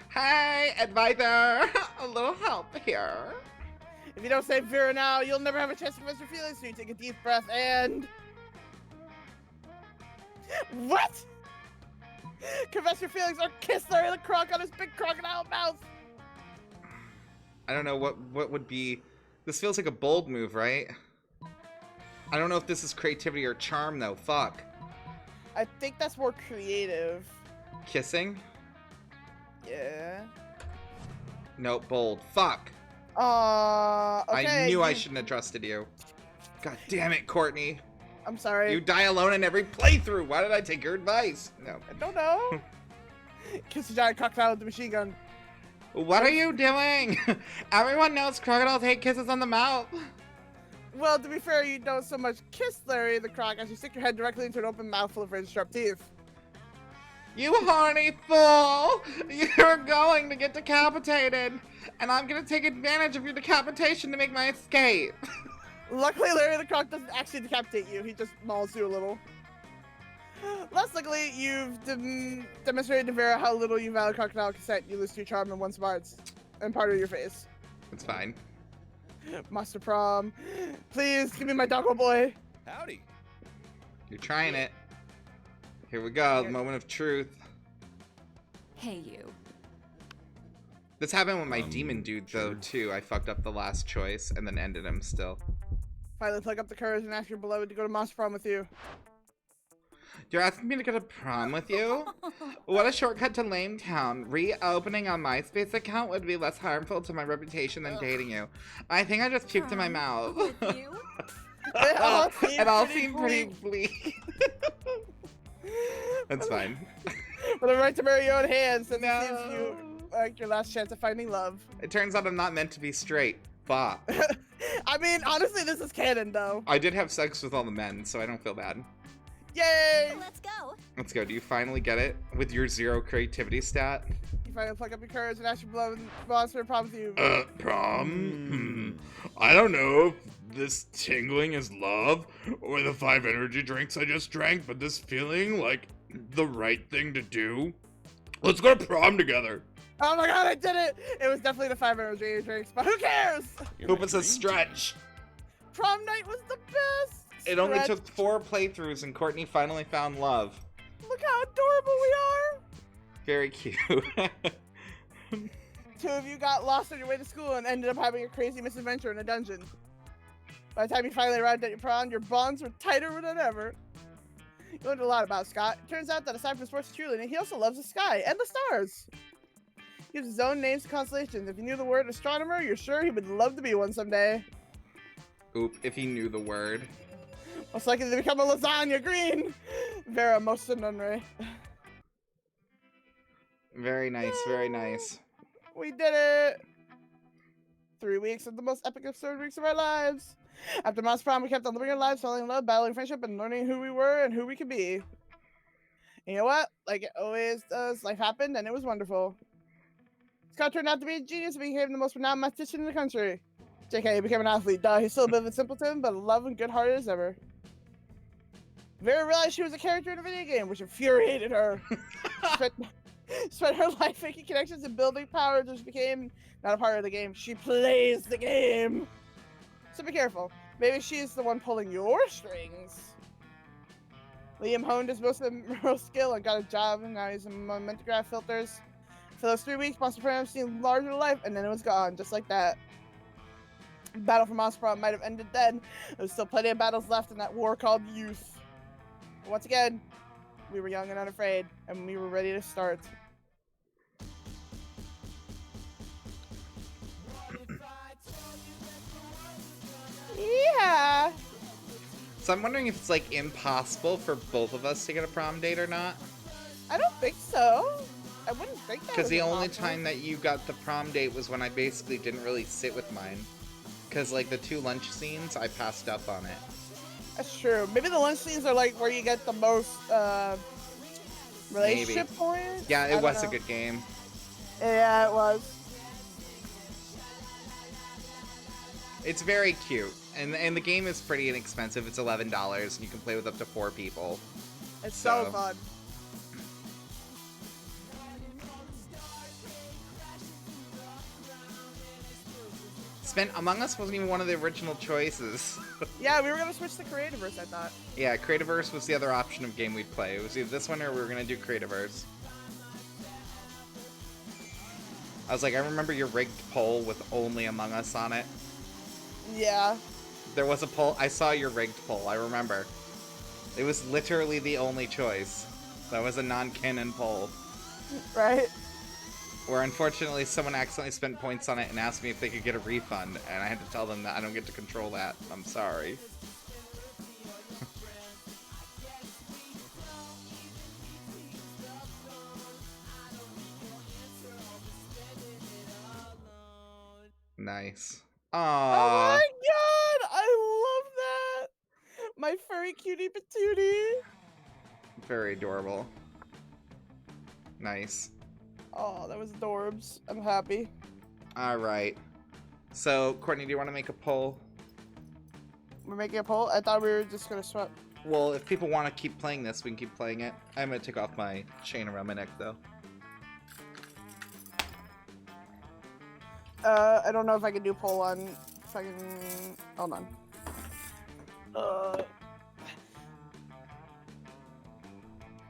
Hey, advisor, a little help here. If you don't save Vera now, you'll never have a chance to confess your feelings. So you take a deep breath and... What? Confess your feelings or kiss Larry the Croc on his big crocodile mouth. I don't know what would be... This feels like a bold move, right? I don't know if this is creativity or charm, though. Fuck. I think that's more creative. Kissing? Yeah. Nope, bold. Fuck. Okay. I knew I shouldn't have trusted you. God damn it, Courtney. I'm sorry. You die alone in every playthrough. Why did I take your advice? No. I don't know. Kiss the giant crocodile with the machine gun. What are you doing? Everyone knows crocodiles hate kisses on the mouth. Well, to be fair, you don't so much kiss Larry the Croc as you stick your head directly into an open mouthful of razor sharp teeth. You horny fool! You're going to get decapitated, and I'm gonna take advantage of your decapitation to make my escape. Luckily, Larry the Croc doesn't actually decapitate you. He just mauls you a little. Less luckily, you've demonstrated to Vera how little you value crocodile consent. You lose 2 charm and 1 smarts, and part of your face. It's fine. Master Prom, please give me my doggo boy. Howdy. You're trying it. Here we go, the moment of truth. Hey, you. This happened with my demon dude, though, too. I fucked up the last choice and then ended him still. Finally, plug up the courage and ask your beloved to go to Monster Prom with you. You're asking me to go to prom with you? What a shortcut to Lame Town. Reopening a MySpace account would be less harmful to my reputation than dating you. I think I just puked in my mouth. With you? It all seemed pretty bleak. That's fine. With a right to marry your own hands, and No. this gives you like your last chance of finding love. It turns out I'm not meant to be straight. Bah. I mean, honestly, this is canon, though. I did have sex with all the men, so I don't feel bad. Yay! Let's go. Let's go. Do you finally get it with your 0 creativity stat? You finally plug up your courage and ask your beloved Monster Prom with you. Prom? I don't know if this tingling is love or the 5 energy drinks I just drank, but this feeling like the right thing to do. Let's go to prom together. Oh my god, I did it! It was definitely the 5 energy drinks, but who cares? Hope it's a stretch. Prom night was the best! It only Stretch. took 4 playthroughs and Courtney finally found love. Look how adorable we are! Very cute. 2 of you got lost on your way to school and ended up having a crazy misadventure in a dungeon. By the time you finally arrived at your prom, your bonds were tighter than ever. You learned a lot about Scott. It turns out that aside from sports and cheerleading, he also loves the sky and the stars. He gives his own names to constellations. If you knew the word astronomer, you're sure he would love to be one someday. Oop, if he knew the word. Most likely to become a lasagna green. Vera, most Nunray. Very nice, very nice. We did it. 3 weeks of the most epic absurd weeks of our lives. After Mom's prom, we kept on living our lives, falling in love, battling friendship, and learning who we were and who we could be. And you know what? Like it always does, life happened and it was wonderful. Scott turned out to be a genius and became the most renowned mathematician in the country. JK became an athlete. Duh, he's still a bit of a simpleton, but love and good-hearted as ever. Vera realized she was a character in a video game, which infuriated her. Spent her life making connections and building power until she became not a part of the game. She plays the game. So be careful. Maybe she's the one pulling your strings. Liam honed his most skill and got a job, and now he's in momentograph filters. For those 3 weeks, Monster Prom seemed larger than life, and then it was gone, just like that. Battle for Monster Prom might have ended then. There's still plenty of battles left in that war called youth. But once again, we were young and unafraid, and we were ready to start. Yeah. So I'm wondering if it's like impossible for both of us to get a prom date or not. I don't think so. I wouldn't think that. Because was the only impossible. time that you got the prom date was when I basically didn't really sit with mine. Because like the 2 lunch scenes, I passed up on it. That's true. Maybe the lunch scenes are like where you get the most relationship points. Yeah, I it don't was a know. good game. Yeah, it was. It's very cute. And the game is pretty inexpensive. It's $11 and you can play with up to 4 people. It's so So- fun. Among Us wasn't even one of the original choices. Yeah, we were gonna switch to Creativerse, I thought. Yeah, Creativerse was the other option of game we'd play. It was either this one or we were gonna do Creativerse. I was like, I remember your rigged poll with only Among Us on it. Yeah. There was a poll. I saw your rigged poll. I remember. It was literally the only choice. That was a non-canon poll. Right? Where unfortunately someone accidentally spent points on it and asked me if they could get a refund, and I had to tell them that I don't get to control that. I'm sorry. Nice. Oh Aww. my god! I love that! My furry cutie patootie! Very adorable. Nice. Oh, that was adorbs. I'm happy. Alright. So, Courtney, do you want to make a poll? We're making a poll? I thought we were just gonna swap. Well, if people want to keep playing this, we can keep playing it. I'm going to take off my chain around my neck, though. I don't know if I can do poll on fucking. Hold on.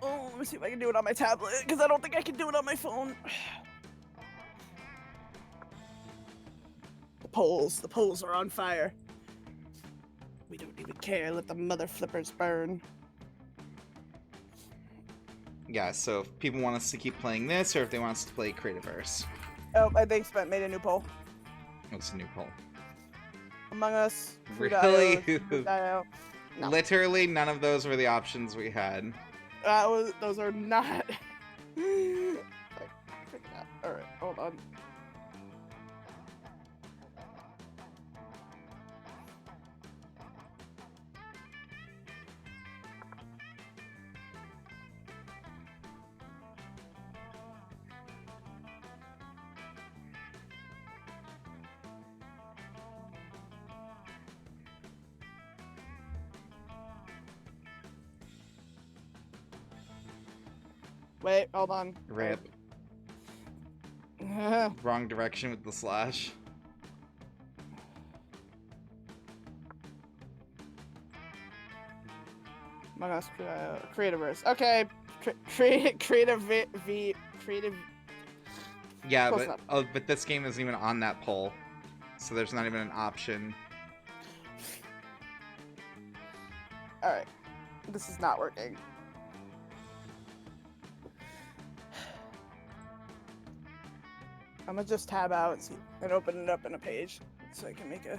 Oh, let me see if I can do it on my tablet, because I don't think I can do it on my phone. The polls are on fire. We don't even care. Let the mother flippers burn. Yeah, so if people want us to keep playing this, or if they want us to play Creativerse. Oh, I think Spent made a new poll. What's a new poll? Among Us. Really? Food.io. No. Literally none of those were the options we had. Those are not. Alright, hold on. Wait, hold on. Rip. Wrong direction with the slash. Among Us, Creativerse. Okay, creative. Yeah, Close but enough. but this game isn't even on that poll. So there's not even an option. Alright. This is not working. I'm gonna just tab out and see and open it up in a page so I can make a.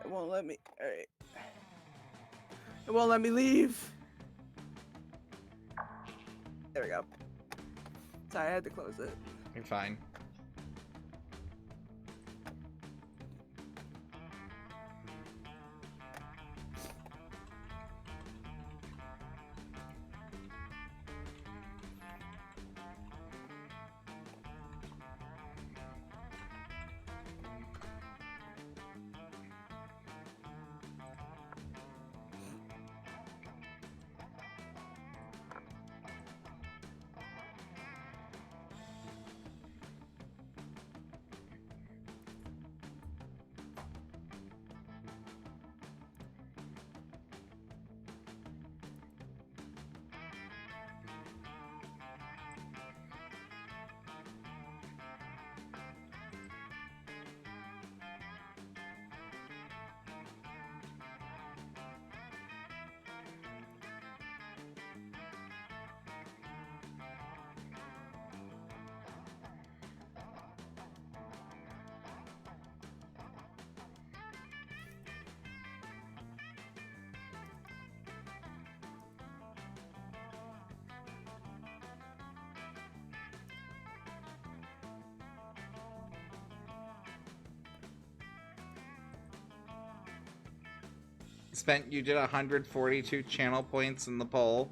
It won't let me. Alright. It won't let me leave. There we go. Sorry, I had to close it. You're fine. Spent, you did 142 channel points in the poll.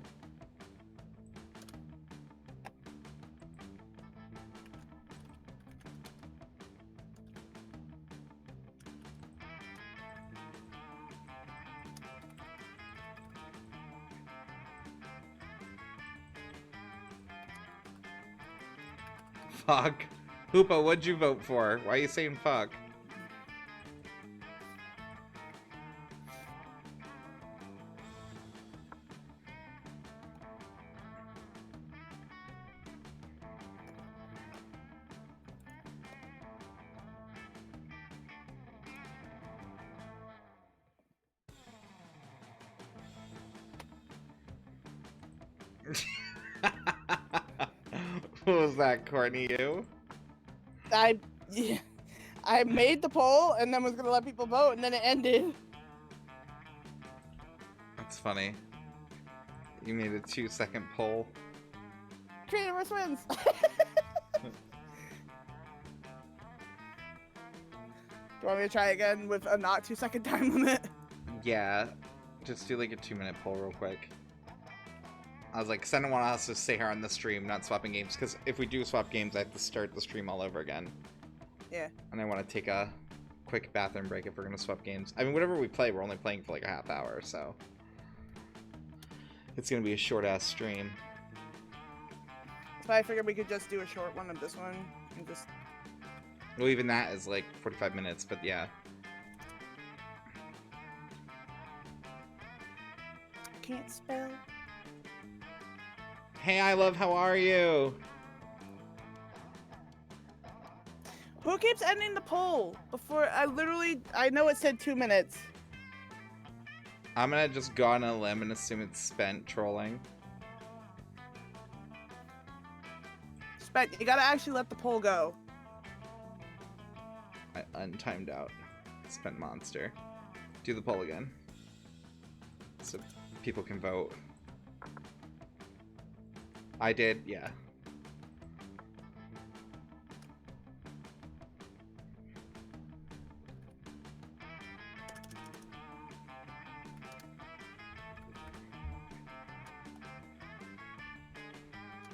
Fuck. Hoopa, what'd you vote for? Why are you saying fuck? What was that, Courtney? You? Yeah, I made the poll and then was gonna let people vote, and then it ended. That's funny. You made a 2-second poll. Creative wins. Do you want me to try again with a not 2-second time limit? Yeah. Just do like a 2-minute poll real quick. I was like, 'cause I don't want us to stay here on the stream, not swapping games, because if we do swap games, I have to start the stream all over again. Yeah. And I want to take a quick bathroom break if we're going to swap games. I mean, whatever we play, we're only playing for like a half hour, so... It's going to be a short-ass stream. So I figured we could just do a short one of this one and just... Well, even that is like 45 minutes, but yeah. Can't spell. Hey, I love, how are you? Who keeps ending the poll? Before I know it said 2 minutes. I'm gonna just go on a limb and assume it's spent trolling. Spent, you gotta actually let the poll go. I untimed out. Spent monster. Do the poll again. So people can vote. I did, yeah.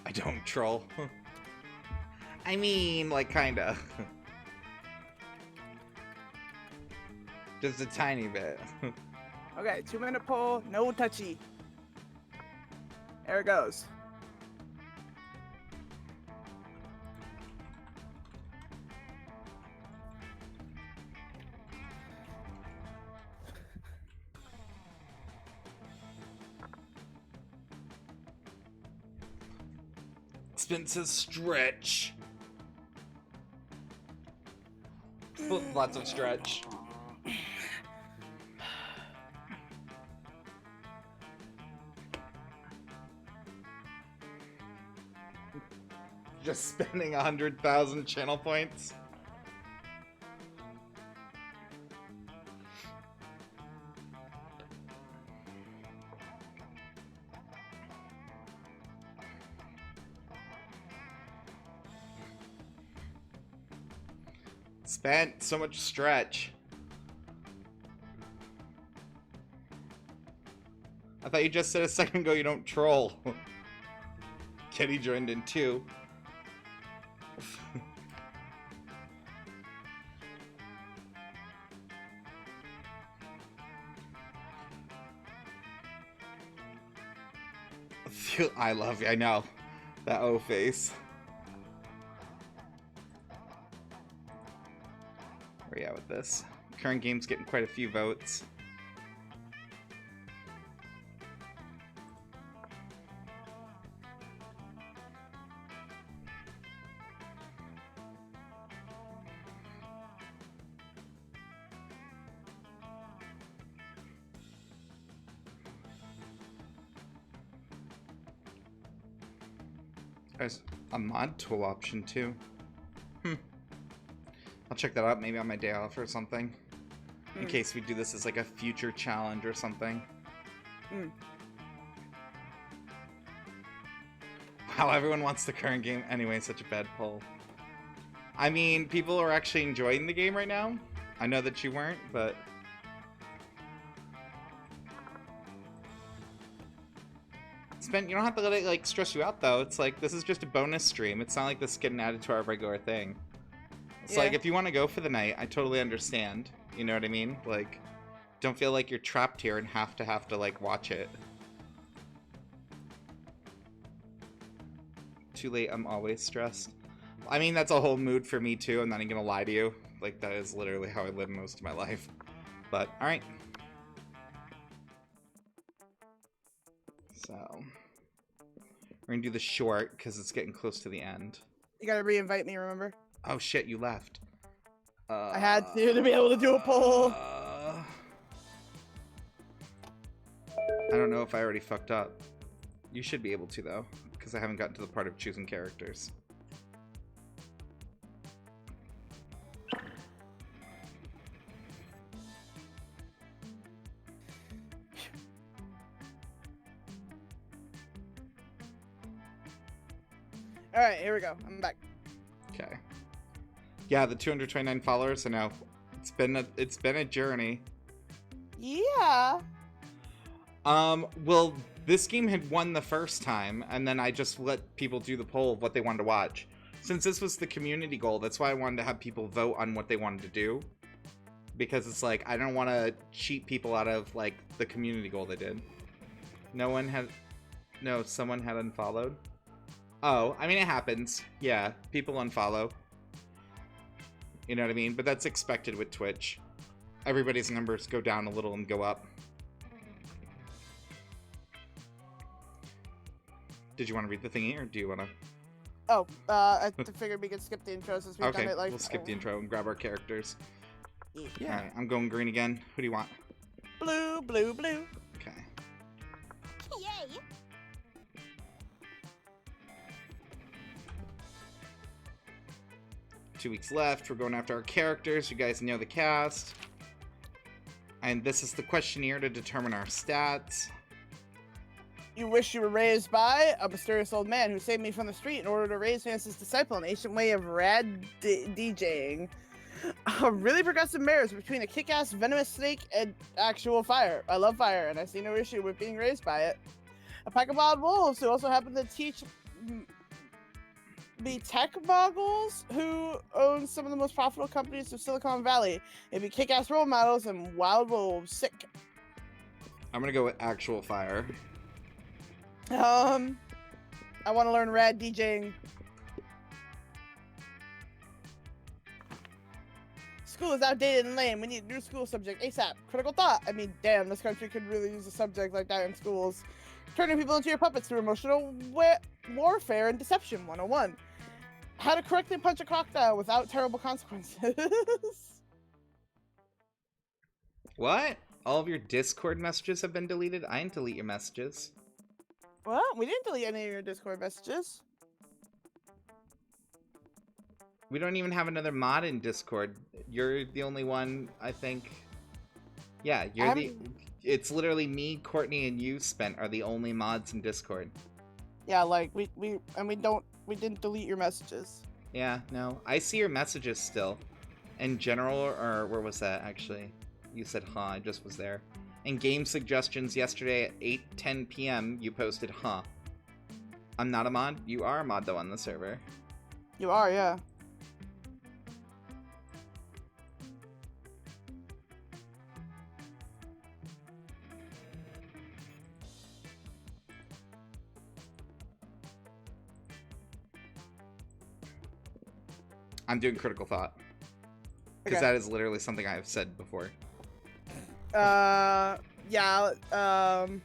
I don't troll. I mean, like, kinda. Just a tiny bit. Okay, 2-minute poll, no touchy. There it goes. Spencer's stretch. Lots of stretch. Just spending 100,000 channel points. Spent so much stretch. I thought you just said a second ago you don't troll. Kitty joined in too. I love you, I know. That O face. Where are you at with this? Current game's getting quite a few votes. There's a mod tool option too. I'll check that out maybe on my day off or something. In case we do this as like a future challenge or something. Wow, everyone wants the current game. Anyway, such a bad poll. I mean, people are actually enjoying the game right now. I know that you weren't, but... Ben, you don't have to let it like stress you out though. It's like this is just a bonus stream. It's not like this is getting added to our regular thing. It's like Yeah. if you want to go for the night, I totally understand. You know what I mean? Like, don't feel like you're trapped here and have to like watch it. Too late, I'm always stressed. I mean, that's a whole mood for me too. I'm not even gonna lie to you. Like, that is literally how I live most of my life. But all right. So we're gonna do the short because it's getting close to the end. You gotta re-invite me, remember? Oh shit, you left. I had to be able to do a poll. I don't know if I already fucked up. You should be able to though, because I haven't gotten to the part of choosing characters. All right, here we go. I'm back. Okay. Yeah, the 229 followers. I know it's been a journey. Yeah. Well, this game had won the first time, and then I just let people do the poll of what they wanted to watch. Since this was the community goal, that's why I wanted to have people vote on what they wanted to do. Because it's like, I don't want to cheat people out of, like, the community goal they did. Someone had unfollowed. Oh, I mean, it happens. Yeah, people unfollow. You know what I mean? But that's expected with Twitch. Everybody's numbers go down a little and go up. Did you want to read the thingy, or do you want to? Oh, I figured we could skip the intro since we've Okay, done it like. we'll skip the intro and grab our characters. Yeah. Alright, I'm going green again. Who do you want? Blue, blue, blue. Okay. Yay! 2 weeks left. We're going after our characters. You guys know the cast. And this is the questionnaire to determine our stats. You wish you were raised by a mysterious old man who saved me from the street in order to raise me as his disciple, an ancient way of rad DJing. A really progressive marriage between a kick-ass venomous snake and actual fire. I love fire, and I see no issue with being raised by it. A pack of wild wolves who also happen to teach me tech moguls who own some of the most profitable companies of Silicon Valley. Maybe kick-ass role models and wild wolves. Sick. I'm gonna go with actual fire. I want to learn rad DJing. School is outdated and lame. We need a new school subject ASAP. Critical thought. I mean, damn, this country could really use a subject like that in schools. Turning people into your puppets through emotional warfare and deception 101. How to correctly punch a crocodile without terrible consequences. What? All of your Discord messages have been deleted? I didn't delete your messages. What? We didn't delete any of your Discord messages. We don't even have another mod in Discord. You're the only one, I think. Yeah, you're it's literally me, Courtney, and you, Spent, are the only mods in Discord. Yeah, like we didn't delete your messages. Yeah, no. I see your messages still. In general, or where was that actually? You said, huh, I just was there. In game suggestions yesterday at 8:10 p.m., you posted, huh. I'm not a mod? You are a mod, though, on the server. You are, yeah. I'm doing critical thought. Because Okay. that is literally something I have said before. Yeah, I'll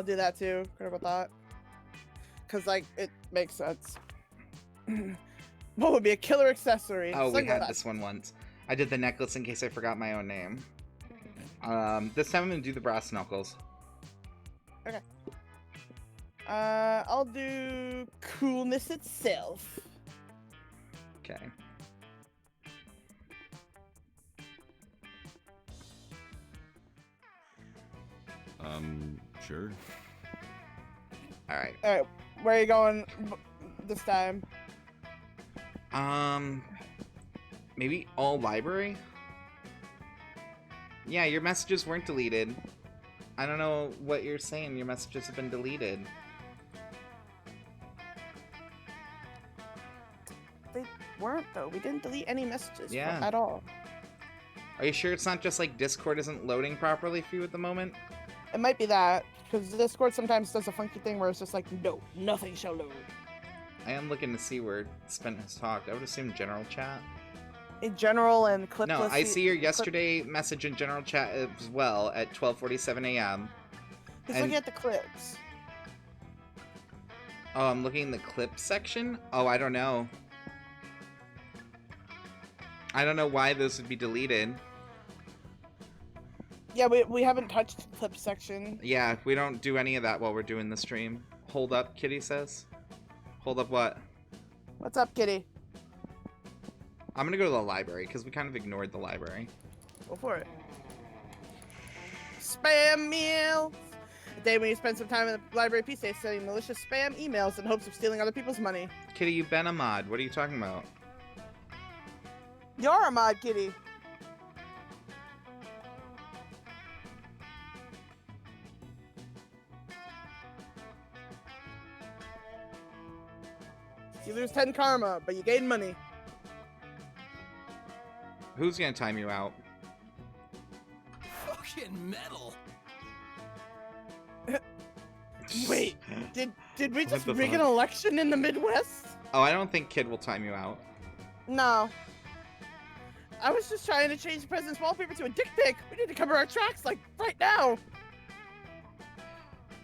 do that too, critical thought. Cause like, it makes sense. What would be a killer accessory? Oh, we had Sunglass. this one once. I did the necklace in case I forgot my own name. This time I'm gonna do the brass knuckles. Okay. I'll do coolness itself. Okay. Sure. Alright. Alright, where are you going this time? Maybe all library? Yeah, your messages weren't deleted. I don't know what you're saying. Your messages have been deleted. They weren't, though. We didn't delete any messages Yeah. at all. Are you sure it's not just like Discord isn't loading properly for you at the moment? It might be that, because Discord sometimes does a funky thing where it's just like, no, nothing shall load. I am looking to see where Spent has talked. I would assume general chat. In general and clipless. No, I see your yesterday message in general chat as well at 12:47 a.m. He's and- looking at the clips. Oh, I'm looking in the clip section? Oh, I don't know. I don't know why those would be deleted. Yeah, we haven't touched the clip section. Yeah, we don't do any of that while we're doing the stream. Hold up, Kitty says. Hold up what? What's up, Kitty? I'm gonna go to the library, because we kind of ignored the library. Go for it. Spam meals! A day when you spend some time in the library PC sending malicious spam emails in hopes of stealing other people's money. Kitty, you've been a mod. What are you talking about? You're a mod, Kitty. You lose 10 karma, but you gain money. Who's gonna time you out? Fucking metal. Wait, did we What just the rig an fuck? election in the Midwest? Oh, I don't think Kid will time you out. No. I was just trying to change the president's wallpaper to a dick pic. We need to cover our tracks, like, right now.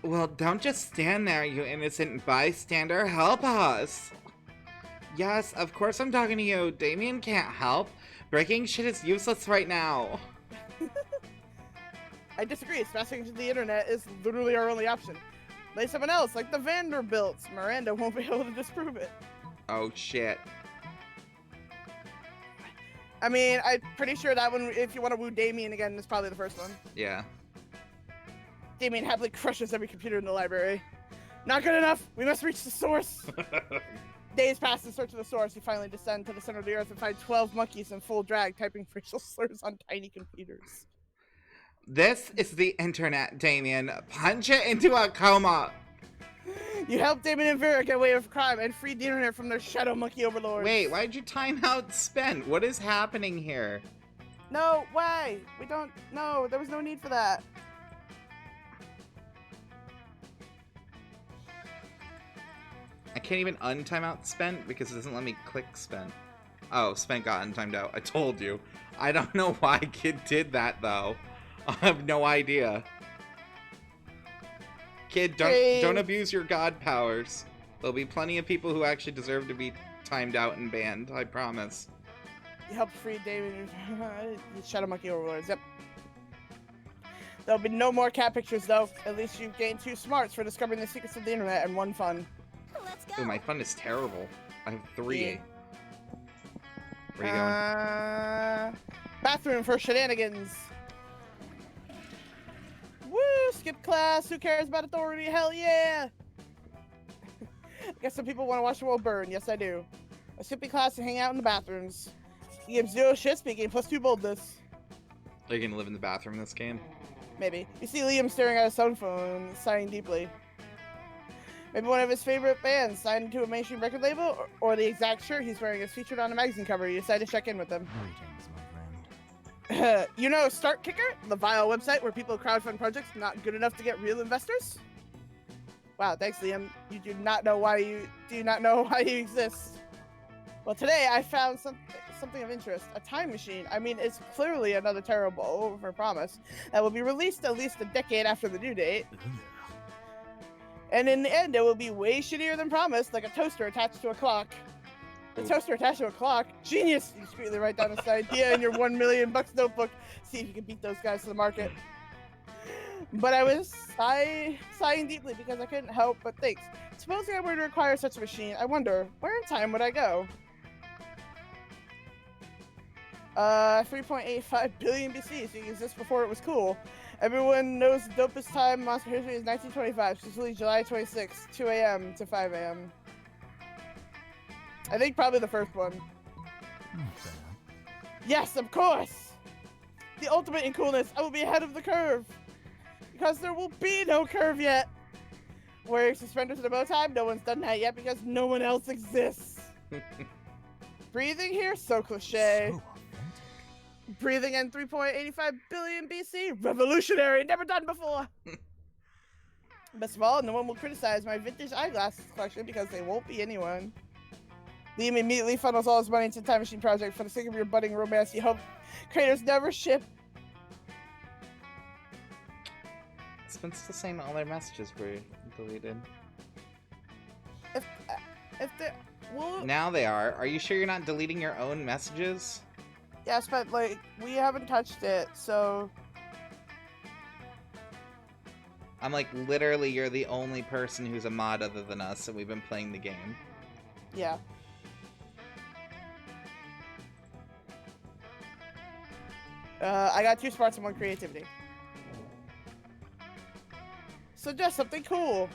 Well, don't just stand there, you innocent bystander. Help us! Yes, of course I'm talking to you. Damien can't help. Breaking shit is useless right now. I disagree. Smashing into the internet is literally our only option. Blame someone else, like the Vanderbilts. Miranda won't be able to disprove it. Oh, shit. I mean, I'm pretty sure that one, if you want to woo Damien again, is probably the first one. Yeah. Damien happily crushes every computer in the library. Not good enough. We must reach the source. Days pass in search of the source. You finally descend to the center of the earth and find 12 monkeys in full drag typing racial slurs on tiny computers. This is the internet, Damien. Punch it into a coma. You helped Damien and Vera get away with crime and freed the internet from their shadow monkey overlords. Wait, why'd you time out Spent? What is happening here? No, why? We don't. No, there was no need for that. I can't even untime out Spent because it doesn't let me click Spent. Oh, Spent got untimed out. I told you. I don't know why Kid did that though. I have no idea. Kid, don't abuse your god powers. There'll be plenty of people who actually deserve to be timed out and banned. I promise. You helped free Damien. Shadow monkey overlords. Yep. There'll be no more cat pictures though. At least you've gained 2 smarts for discovering the secrets of the internet and 1 fun. Let's go. Ooh, my fun is terrible. I have 3. Yeah. Where are you going? Bathroom for shenanigans. Woo! Skip class. Who cares about authority? Hell yeah! I guess some people want to watch the world burn. Yes, I do. I skip the class and hang out in the bathrooms. You give 0 shit speaking plus 2 boldness. Are you gonna live in the bathroom in this game? Maybe. You see Liam staring at his cell phone, sighing deeply. Maybe one of his favorite bands signed to a mainstream record label, or the exact shirt he's wearing is featured on a magazine cover. You decide to check in with them. Greetings, my friend. You know Start Kicker, the vile website where people crowdfund projects not good enough to get real investors? Wow, thanks, Liam. You do not know why you exist. Well, today I found something of interest. A time machine. I mean, it's clearly another terrible overpromise that will be released at least a decade after the due date. And in the end, it will be way shittier than promised, like a toaster attached to a clock. The Ooh. toaster attached to a clock? Genius! You discreetly write down this idea in your $1 million notebook. See if you can beat those guys to the market. But I was sighing deeply because I couldn't help but think. Supposing I were to acquire such a machine, I wonder, where in time would I go? 3.85 billion BC, so it exists before it was cool. Everyone knows the dopest time in monster history is 1925, specifically July 26, 2 a.m. to 5 a.m. I think probably the first one. Yes, of course! The ultimate in coolness, I will be ahead of the curve! because there will be no curve yet. Wearing suspenders and a bow tie, no one's done that yet because no one else exists. Breathing here, so cliche. So authentic. Breathing in 3.85 billion BC, revolutionary, never done before. Best of all, no one will criticize my vintage eyeglasses collection because they won't be anyone. Liam immediately funnels all his money into the Time Machine Project for the sake of your budding romance. You hope creators never ship. It's been still saying all their messages were deleted. If they, well, Now they are. Are you sure you're not deleting your own messages? yes, but like we haven't touched it, so I'm like, literally, you're the only person who's a mod other than us, and we've been playing the game. yeah. I got 2 sparks and 1 creativity. So just something cool.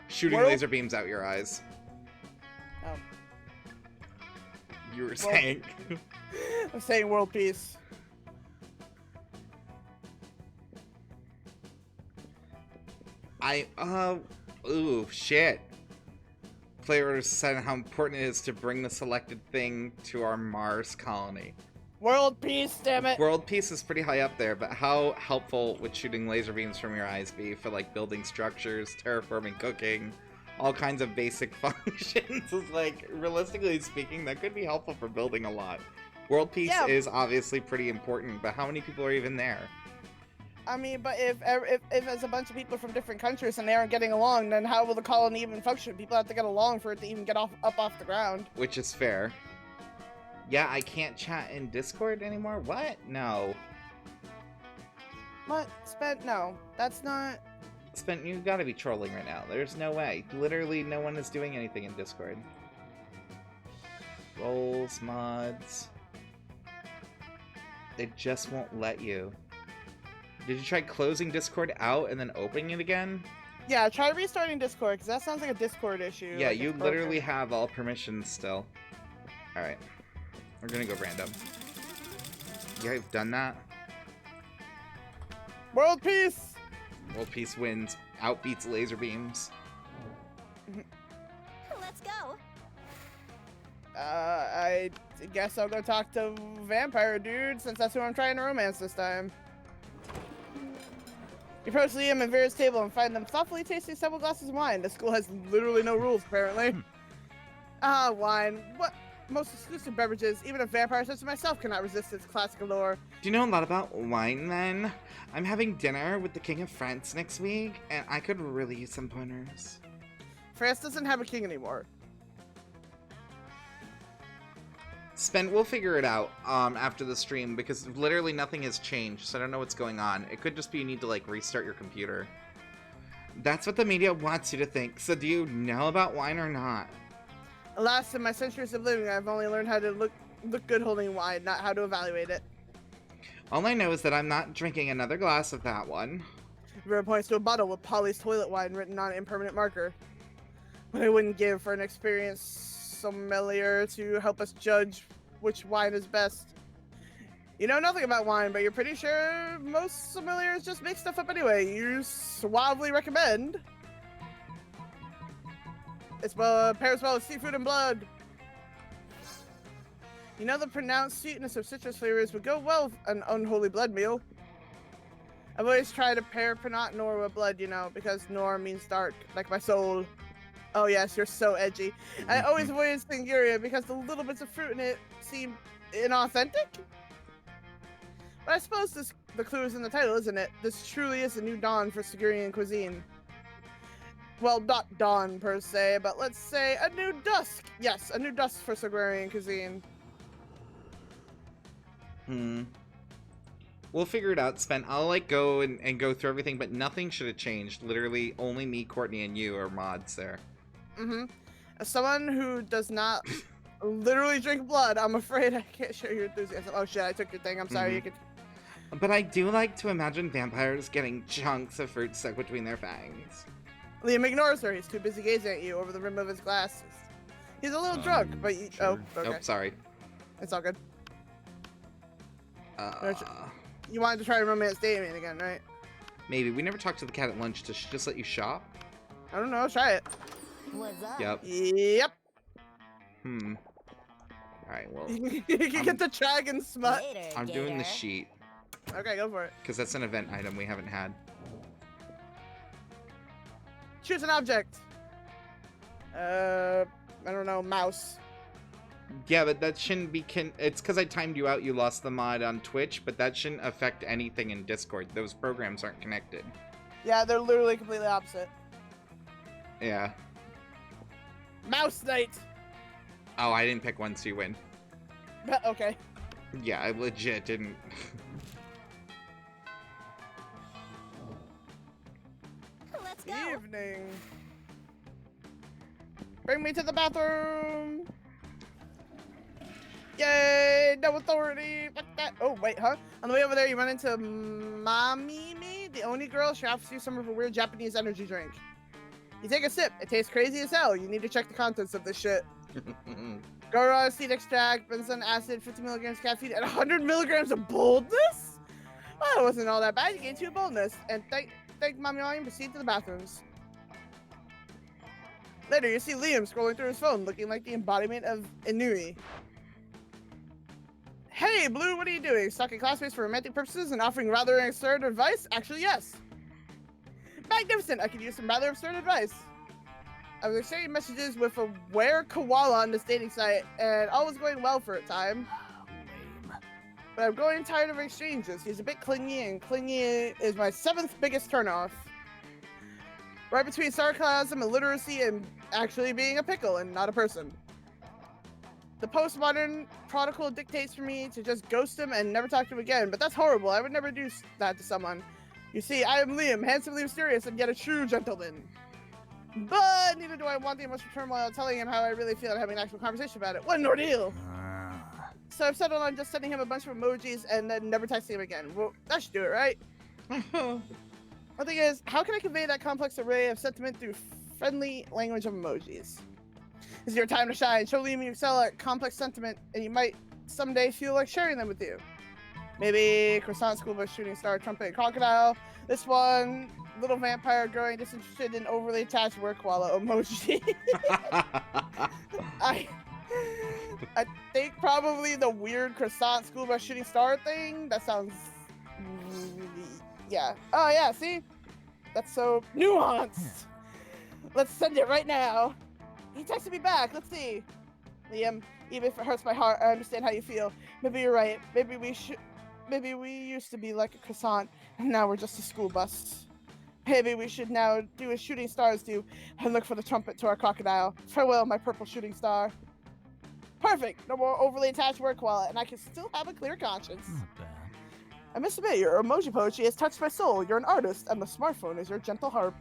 Shooting World- laser beams out your eyes. Oh. You were saying. I'm saying world peace. Ooh, shit. Players said how important it is to bring the selected thing to our Mars colony. World peace, damn it. World peace is pretty high up there, but how helpful would shooting laser beams from your eyes be for like building structures, terraforming, cooking, all kinds of basic functions? It's like, realistically speaking, that could be helpful for building a lot. World peace Yeah. is obviously pretty important, but how many people are even there? I mean, but if there's a bunch of people from different countries and they aren't getting along, then how will the colony even function? People have to get along for it to even get up off the ground. Which is fair. Yeah, I can't chat in Discord anymore? What? No. What? No, that's not. You gotta be trolling right now. There's no way. Literally, no one is doing anything in Discord. Roles, mods. They just won't let you. Did you try closing Discord out and then opening it again? Yeah, try restarting Discord, because that sounds like a Discord issue. Yeah, like you it's literally broken. have all permissions still. Alright. We're gonna go random. Yeah, I've done that. World peace! World Peace wins. Outbeats laser beams. Let's go. I guess I'll go talk to Vampire Dude, since that's who I'm trying to romance this time. You approach Liam and Vera's table and find them thoughtfully tasting several glasses of wine. The school has literally no rules, apparently. Wine. What? Most exclusive beverages. Even a vampire such as myself cannot resist its classic allure. Do you know a lot about wine, then? I'm having dinner with the King of France next week, and I could really use some pointers. France doesn't have a king anymore. We'll figure it out after the stream, because literally nothing has changed, so I don't know what's going on. It could just be you need to, like, restart your computer. That's what the media wants you to think. So do you know about wine or not? Alas, in my centuries of living, I've only learned how to look good holding wine, not how to evaluate it. All I know is that I'm not drinking another glass of that one. Vera points to a bottle with Polly's toilet wine written on impermanent marker. What I wouldn't give for an experienced sommelier to help us judge which wine is best. You know nothing about wine, but you're pretty sure most sommeliers just make stuff up anyway. You suavely recommend. It's pairs well with seafood and blood. You know the pronounced sweetness of citrus flavors would go well with an unholy blood meal. I've always tried to pair Pinot Noir with blood, you know, because Noir means dark, like my soul. Oh yes, you're so edgy. I always avoided Singuria because the little bits of fruit in it seem inauthentic. But I suppose the clue is in the title, isn't it? This truly is a new dawn for Sigurian cuisine. Well, not dawn per se, but let's say a new dusk. Yes, a new dusk for Sigurian cuisine. We'll figure it out, Sven. I'll, like, go and go through everything, but nothing should have changed. Literally, only me, Courtney, and you are mods there. As someone who does not literally drink blood, I'm afraid I can't share your enthusiasm. Oh shit, I took your thing. I'm sorry. You could. But I do like to imagine vampires getting chunks of fruit stuck between their fangs. Liam ignores her. He's too busy gazing at you over the rim of his glasses. He's a little drunk, but you... Sure. Oh, okay. Oh, sorry. It's all good. You wanted to try romance Damien again, right? Maybe. We never talked to the cat at lunch. Does she just let you shop? I don't know. Try it. What's up? Yep. Yep. Alright, well, You can get the dragon smut. Later, I'm doing the gator. sheet. Okay, go for it. Because that's an event item we haven't had. Choose an object. I don't know, mouse. Yeah, but that shouldn't be... It's because I timed you out, you lost the mod on Twitch, but that shouldn't affect anything in Discord. Those programs aren't connected. Yeah, they're literally completely opposite. Yeah. Mouse Knight. Oh, I didn't pick one, so you win. Okay. Yeah, I legit didn't... Let's go. Evening. Bring me to the bathroom. Yay! No authority. Fuck that. Oh wait, huh? On the way over there, you run into Mamimi, the Oni girl. She offers you some of her weird Japanese energy drink. You take a sip. It tastes crazy as hell. You need to check the contents of this shit. Goro seed extract, benzoic acid, 50 milligrams caffeine, and 100 milligrams of boldness. Well, it wasn't all that bad. You gained 2 boldness. And thank Mami and proceed to the bathrooms. Later, you see Liam scrolling through his phone, looking like the embodiment of Inui. Hey, Blue, what are you doing? Stalking classmates for romantic purposes and offering rather absurd advice? Actually, yes. Magnificent! I could use some rather absurd advice. I was exchanging messages with a Where Koala on this dating site, and all was going well for a time. But I'm growing tired of exchanges. He's a bit clingy, and clingy is my 7th biggest turnoff. Right between sarcasm, illiteracy, and actually being a pickle and not a person. The postmodern prodigal dictates for me to just ghost him and never talk to him again, but that's horrible. I would never do that to someone. You see, I am Liam, handsomely mysterious, and yet a true gentleman. But neither do I want the emotional turmoil telling him how I really feel and having an actual conversation about it. What an ordeal! So I've settled on just sending him a bunch of emojis and then never texting him again. Well, that should do it, right? The thing is, how can I convey that complex array of sentiment through friendly language of emojis? This is your time to shine. Show Liam you excel at complex sentiment, and you might someday feel like sharing them with you. Maybe croissant, school bus, shooting star, trumpet, and crocodile. This one, little vampire growing disinterested in overly attached work koala emoji. I think probably the weird croissant, school bus, shooting star thing. That sounds... Yeah. Oh, yeah, see? That's so nuanced. Let's send it right now. He texted me back. Let's see. Liam, even if it hurts my heart, I understand how you feel. Maybe you're right. Maybe we used to be like a croissant, and now we're just a school bus. Maybe we should now do as shooting stars do and look for the trumpet to our crocodile. Farewell, my purple shooting star. Perfect. No more overly attached word koala, and I can still have a clear conscience. Not bad. I must admit, your emoji poetry has touched my soul. You're an artist, and the smartphone is your gentle harp.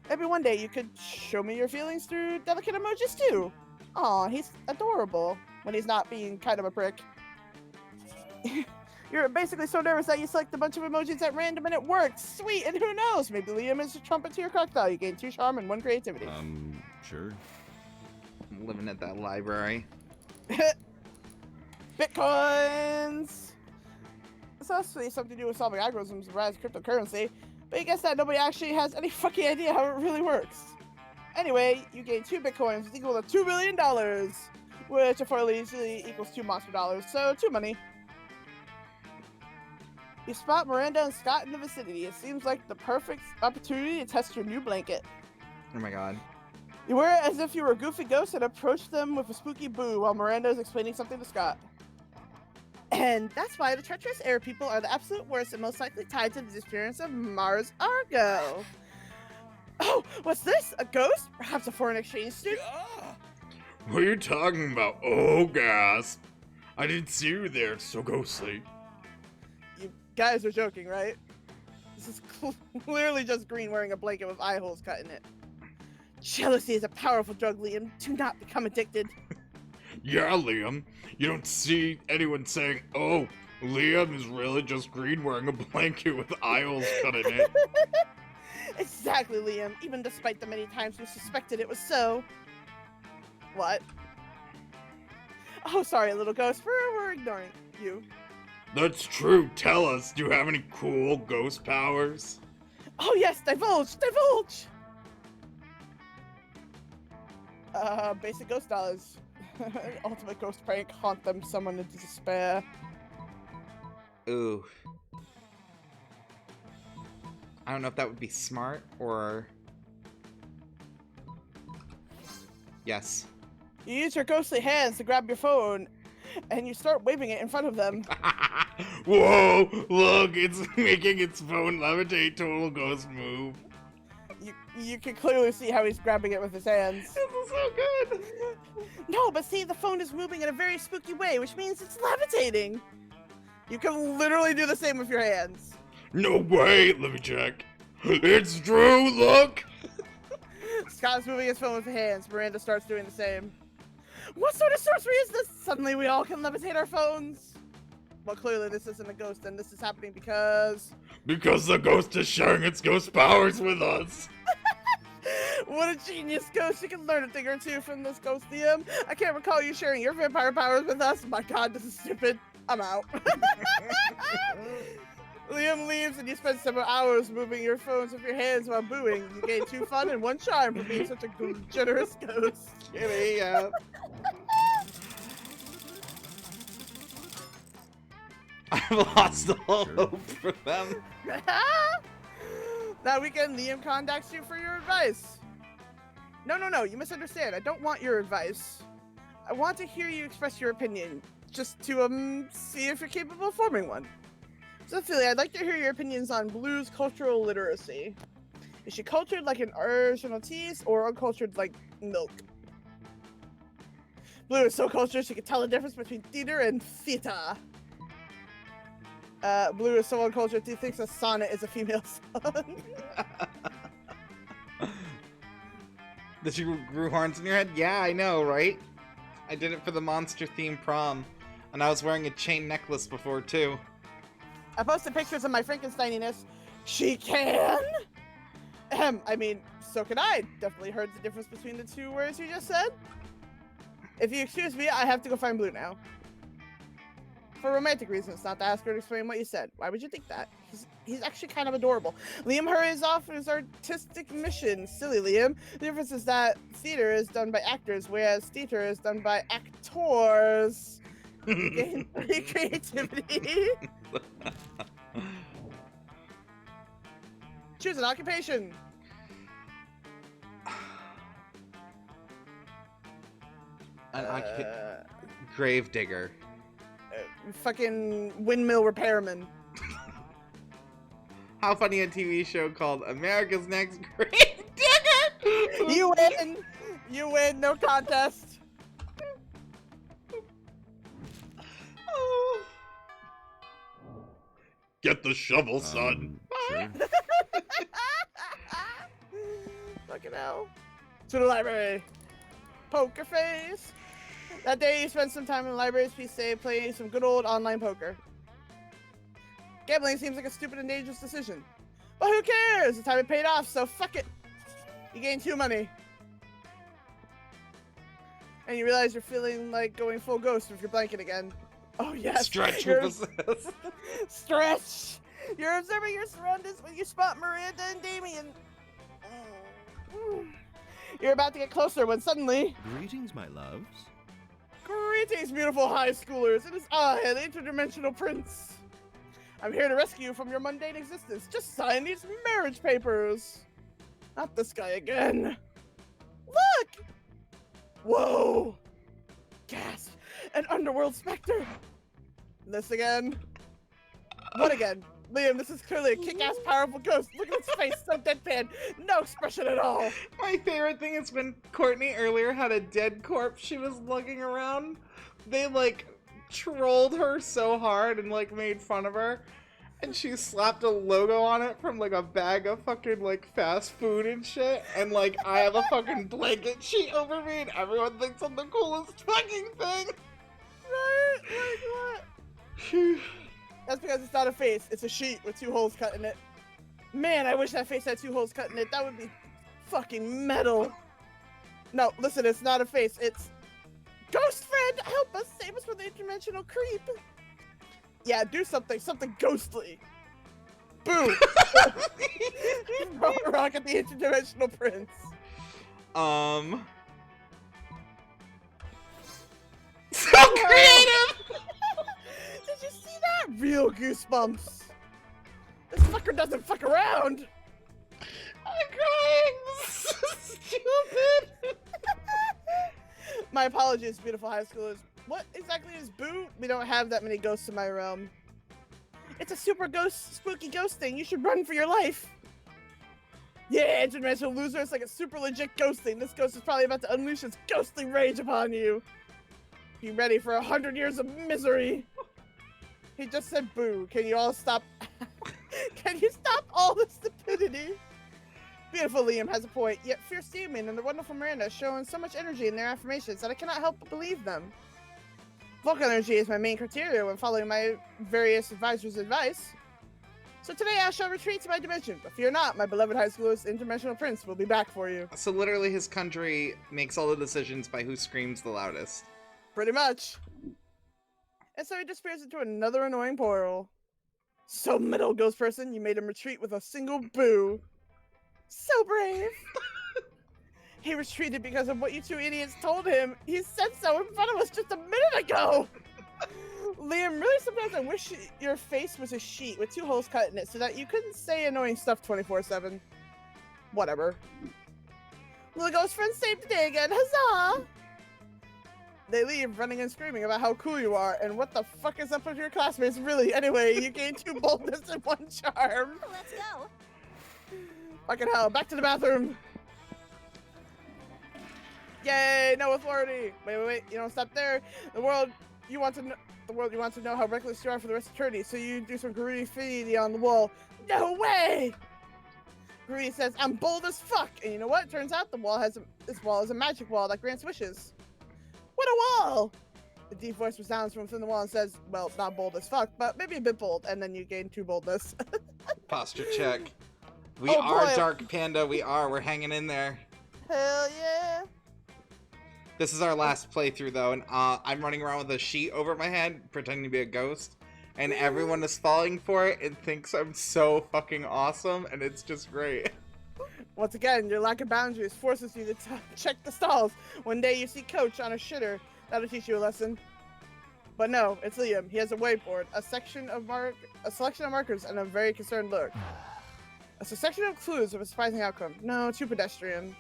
Maybe one day you could show me your feelings through delicate emojis too. Aw, he's adorable when he's not being kind of a prick. You're basically so nervous that you select a bunch of emojis at random and it worked. Sweet, and who knows? Maybe Liam is a trumpet to your crocodile. You gain 2 charm and 1 creativity. Sure. I'm living at that library. Bitcoins! It's actually something to do with solving algorithms and rise cryptocurrency, but you guess that nobody actually has any fucking idea how it really works. Anyway, you gain 2 bitcoins, which equal to $2 million, which affordably easily equals 2 monster dollars, so 2 money. You spot Miranda and Scott in the vicinity. It seems like the perfect opportunity to test your new blanket. Oh my god. You wear it as if you were a goofy ghost and approach them with a spooky boo while Miranda is explaining something to Scott. And that's why the treacherous air people are the absolute worst and most likely tied to the disappearance of Mars Argo. Oh, what's this? A ghost? Perhaps a foreign exchange student? What are you talking about? Oh, gasp. I didn't see you there. It's so ghostly. You guys are joking, right? This is clearly just Green wearing a blanket with eye holes cut in it. Jealousy is a powerful drug, Liam. Do not become addicted. Yeah, Liam. You don't see anyone saying, oh, Liam is really just Green wearing a blanket with eye holes cut in it. Exactly, Liam. Even despite the many times we suspected it was so. What? Oh, sorry, little ghost. We're ignoring you. That's true. Tell us, do you have any cool ghost powers? Oh yes, divulge, divulge! Basic ghost dollars. Ultimate ghost prank, haunt them, someone into despair. Ooh. I don't know if that would be smart or... Yes. You use your ghostly hands to grab your phone, and you start waving it in front of them. Whoa! Look, it's making its phone levitate. Total ghost move. You can clearly see how he's grabbing it with his hands. This is so good! No, but see, the phone is moving in a very spooky way, which means it's levitating. You can literally do the same with your hands. No way! Let me check. It's true, look! Scott's moving his phone with his hands. Miranda starts doing the same. What sort of sorcery is this? Suddenly we all can levitate our phones. Well, clearly this isn't a ghost, and this is happening because... Because the ghost is sharing its ghost powers with us! What a genius ghost. You can learn a thing or two from this ghost, Liam. I can't recall you sharing your vampire powers with us. My god, this is stupid. I'm out. Liam leaves and you spend several hours moving your phones with your hands while booing. You gain 2 fun and 1 charm for being such a generous ghost. Kitty, yeah. I've lost all hope for them. That weekend, Liam contacts you for your advice. No, you misunderstand. I don't want your advice. I want to hear you express your opinion, just to, see if you're capable of forming one. Specifically, I'd like to hear your opinions on Blue's cultural literacy. Is she cultured like an original tease, or uncultured like milk? Blue is so cultured she can tell the difference between theater and theater. Blue is so uncultured he thinks a sonnet is a female song. That you grew horns in your head? Yeah, I know, right? I did it for the monster-themed prom. And I was wearing a chain necklace before, too. I posted pictures of my Frankensteininess. She can? I mean, so can I. Definitely heard the difference between the 2 words you just said. If you excuse me, I have to go find Blue now. For romantic reasons, not to ask her to explain what you said. Why would you think that? He's actually kind of adorable. Liam hurries off on his artistic mission. Silly Liam. The difference is that theater is done by actors, whereas theater is done by actors. Gain creativity. Choose an occupation. Grave digger. Fucking windmill repairman. How funny a TV show called America's Next Grave Digger! You win! You win, no contest. Oh. Get the shovel, son. Sure. Fucking hell. To the library. Poker face. That day you spent some time in the library's PC playing some good old online poker. Gambling seems like a stupid and dangerous decision. But who cares? The time it paid off, so fuck it. You gain 2 money. And you realize you're feeling like going full ghost with your blanket again. Oh yes. Stretch You're- with assist. Stretch! You're observing your surroundings when you spot Miranda and Damien. You're about to get closer when suddenly... Greetings, my loves. Greetings, beautiful high schoolers. It is I, the interdimensional prince. I'm here to rescue you from your mundane existence. Just sign these marriage papers. Not this guy again. Look! Whoa! Gasp! An underworld specter! This again? What again? Liam, this is clearly a kick-ass powerful ghost. Look at its face, so deadpan. No expression at all. My favorite thing is when Courtney earlier had a dead corpse she was lugging around. They, like, trolled her so hard and, like, made fun of her. And she slapped a logo on it from, like, a bag of fucking, like, fast food and shit. And, like, I have a fucking blanket sheet over me and everyone thinks I'm the coolest fucking thing. Right? Like what? That's because it's not a face. It's a sheet with 2 holes cut in it. Man, I wish that face had 2 holes cut in it. That would be fucking metal. No, listen, it's not a face. It's... Ghost friend, help us. Save us from the interdimensional creep. Yeah, do something ghostly. Boo! Throw a rock at the interdimensional prince. So creative! Did you see that? Real goosebumps. This fucker doesn't fuck around. I'm crying. This is so stupid. My apologies, beautiful high schoolers. What exactly is Boo? We don't have that many ghosts in my realm. It's a super spooky ghost thing. You should run for your life. Yeah, interdimensional loser. It's like a super legit ghost thing. This ghost is probably about to unleash its ghostly rage upon you. Be ready for 100 years of misery. He just said boo. Can you all stop? Can you stop all the stupidity? Beautiful Liam has a point, yet fierce Damien and the wonderful Miranda showing so much energy in their affirmations that I cannot help but believe them. Vocal energy is my main criteria when following my various advisors' advice. So today I shall retreat to my dimension, but fear not, my beloved high school's interdimensional prince will be back for you. So literally his country makes all the decisions by who screams the loudest. Pretty much. And so he disappears into another annoying portal. So middle ghost person, you made him retreat with a single boo. So brave. He retreated because of what you two idiots told him. He said so in front of us just a minute ago. Liam, really sometimes I wish your face was a sheet with 2 holes cut in it so that you couldn't say annoying stuff 24/7. Whatever. Little ghost friends saved the day again. Huzzah! They leave running and screaming about how cool you are and what the fuck is up with your classmates really. Anyway, you gained 2 boldness and 1 charm. Let's go. Fucking hell, back to the bathroom. Yay, no authority. Wait, you don't stop there. The world you want to know how reckless you are for the rest of eternity, so you do some graffiti on the wall. No way! Graffiti says, I'm bold as fuck. And you know what? Turns out this wall is a magic wall that grants wishes. What a wall! The deep voice resounds from within the wall and says, well, not bold as fuck, but maybe a bit bold, and then you gain 2 boldness. Posture check. We Oh, are boy. Dark Panda. We are. We're hanging in there. Hell yeah! This is our last playthrough, though, and I'm running around with a sheet over my head, pretending to be a ghost, and everyone is falling for it and thinks I'm so fucking awesome, and it's just great. Once again, your lack of boundaries forces you to check the stalls. One day you see Coach on a shitter. That'll teach you a lesson. But no, it's Liam. He has a whiteboard, a selection of markers, and a very concerned look. A succession of clues of a surprising outcome. No, too pedestrian.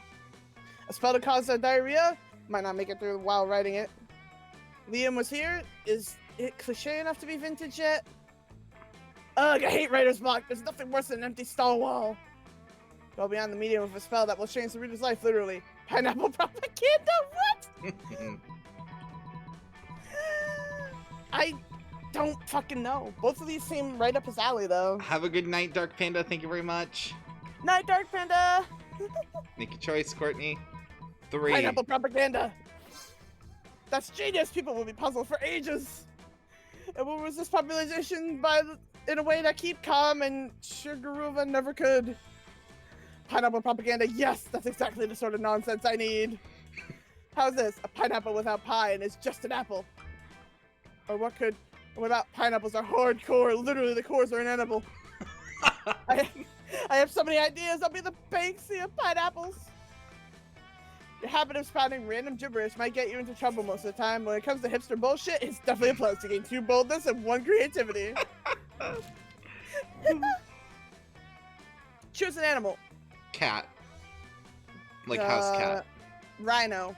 A spell to cause diarrhea? Might not make it through while writing it. Liam was here? Is it cliche enough to be vintage yet? Ugh, I hate writer's block. There's nothing worse than an empty stall wall. Go beyond the medium of a spell that will change the reader's life, literally. Pineapple propaganda? What? I don't fucking know. Both of these seem right up his alley, though. Have a good night, Dark Panda. Thank you very much. Night, Dark Panda! Make your choice, Courtney. 3. Pineapple propaganda! That's genius! People will be puzzled for ages! And what was this popularization in a way that keep calm and Sugaruva never could? Pineapple propaganda, yes! That's exactly the sort of nonsense I need! How's this? A pineapple without pie and it's just an apple. Or what about pineapples are hardcore, literally the cores are inedible. I have so many ideas, I'll be the Banksy of pineapples. Your habit of spouting random gibberish might get you into trouble most of the time. When it comes to hipster bullshit, it's definitely a plus to gain 2 boldness and 1 creativity. Choose an animal. Cat. Like house cat. Rhino.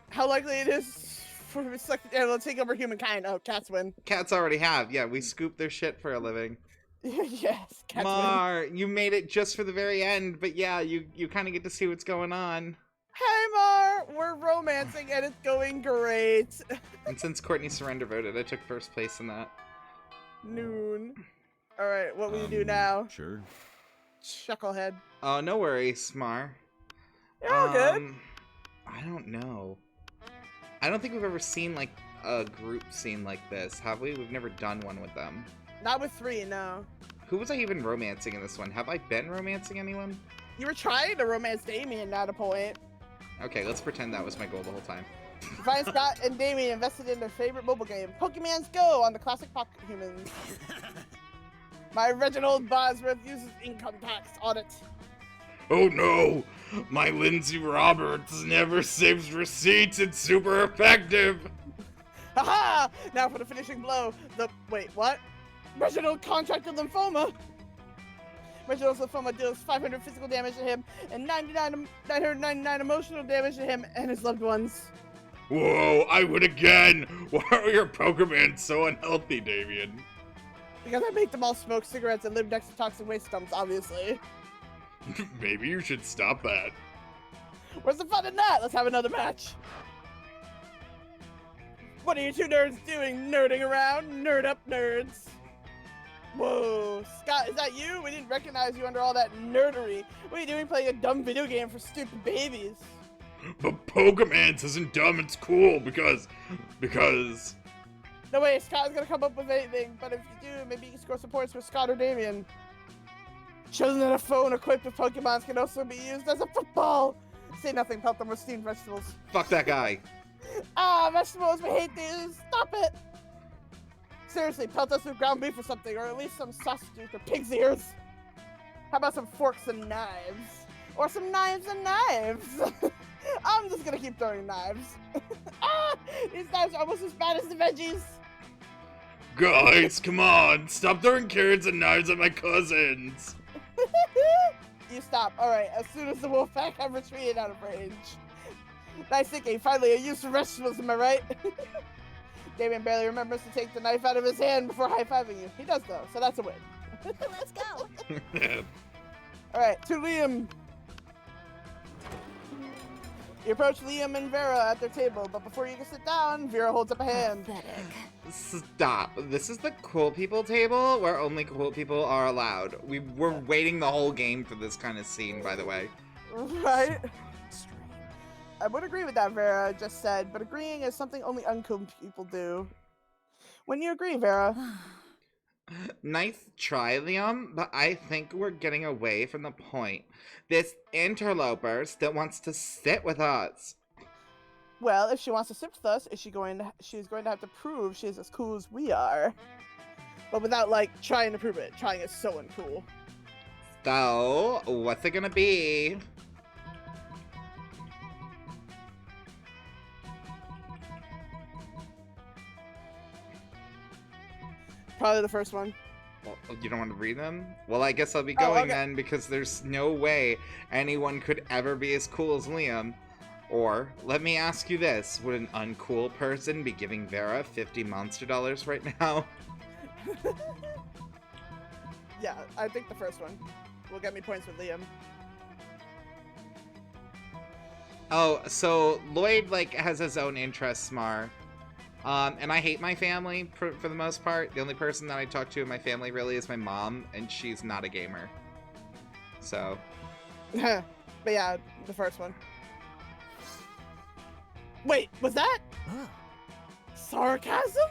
How likely it is for a selected animal to take over humankind? Oh, cats win. Cats already have. Yeah, we scoop their shit for a living. Yes, cats win. Mar, you made it just for the very end, but yeah, you kind of get to see what's going on. Hey Mar, we're romancing and it's going great. And since Courtney surrender voted, I took first place in that. Noon. All right, what will you do now? Sure. Chucklehead. Oh, no worries, Mar. You're all good. I don't know. I don't think we've ever seen like a group scene like this, have we? We've never done one with them. Not with 3, no. Who was I even romancing in this one? Have I been romancing anyone? You were trying to romance Damien at a point. Okay, let's pretend that was my goal the whole time. You find Scott and Damien invested in their favorite mobile game, Pokemon's Go, on the classic Pocket Humans. My Reginald Bosworth uses income tax audit. Oh no! My Lindsay Roberts never saves receipts. It's super effective. Haha! Now for the finishing blow. Wait, what? Reginald contracted lymphoma. Reginald's lymphoma deals 500 physical damage to him and 999 emotional damage to him and his loved ones. Whoa! I win again. Why are your Pokemon so unhealthy, Damien? Because I make them all smoke cigarettes and live next to toxic waste dumps, obviously. Maybe you should stop that. Where's the fun in that? Let's have another match. What are you two nerds doing? Nerding around? Nerd up, nerds. Whoa, Scott, is that you? We didn't recognize you under all that nerdery. What are you doing playing a dumb video game for stupid babies? But Pokemans isn't dumb, it's cool because... No way, Scott's gonna come up with anything, but if you do, maybe you can score some points with Scott or Damien. Shows that a phone equipped with Pokemons can also be used as a football. Say nothing, pelt them with steamed vegetables. Fuck that guy. Ah, vegetables, we hate these. Stop it. Seriously, pelt us with ground beef or something, or at least some sausages or pig's ears. How about some forks and knives? Or some knives and knives. I'm just gonna keep throwing knives. Ah, these knives are almost as bad as the veggies. Guys, come on! Stop throwing carrots and knives at my cousins! You stop. Alright, as soon as the wolf pack have retreated out of range. Nice thinking. Finally, a use for vegetables, am I right? Damien barely remembers to take the knife out of his hand before high-fiving you. He does, though, so that's a win. Let's go. Alright, to Liam. You approach Liam and Vera at their table, but before you can sit down, Vera holds up a hand. Pathetic. Stop. This is the cool people table where only cool people are allowed. We were waiting the whole game for this kind of scene, by the way. Right? I would agree with that, Vera just said, but agreeing is something only uncool people do. When you agree, Vera? Nice try, Liam, but I think we're getting away from the point. This interloper still wants to sit with us. Well, if she wants to sit with us, she's going to have to prove she's as cool as we are. But without, like, trying to prove it. Trying is so uncool. So, what's it gonna be? Probably the first one. Well, you don't want to read them? Well, I guess I'll be Oh, going okay. then, because there's no way anyone could ever be as cool as Liam. Or, let me ask you this, would an uncool person be giving Vera $50 monster dollars right now? Yeah, I think the first one will get me points with Liam. Oh, so Lloyd, like, has his own interests, Mar. And I hate my family for the most part. The only person that I talk to in my family really is my mom, and she's not a gamer. So. But yeah, the first one. Wait, was that sarcasm?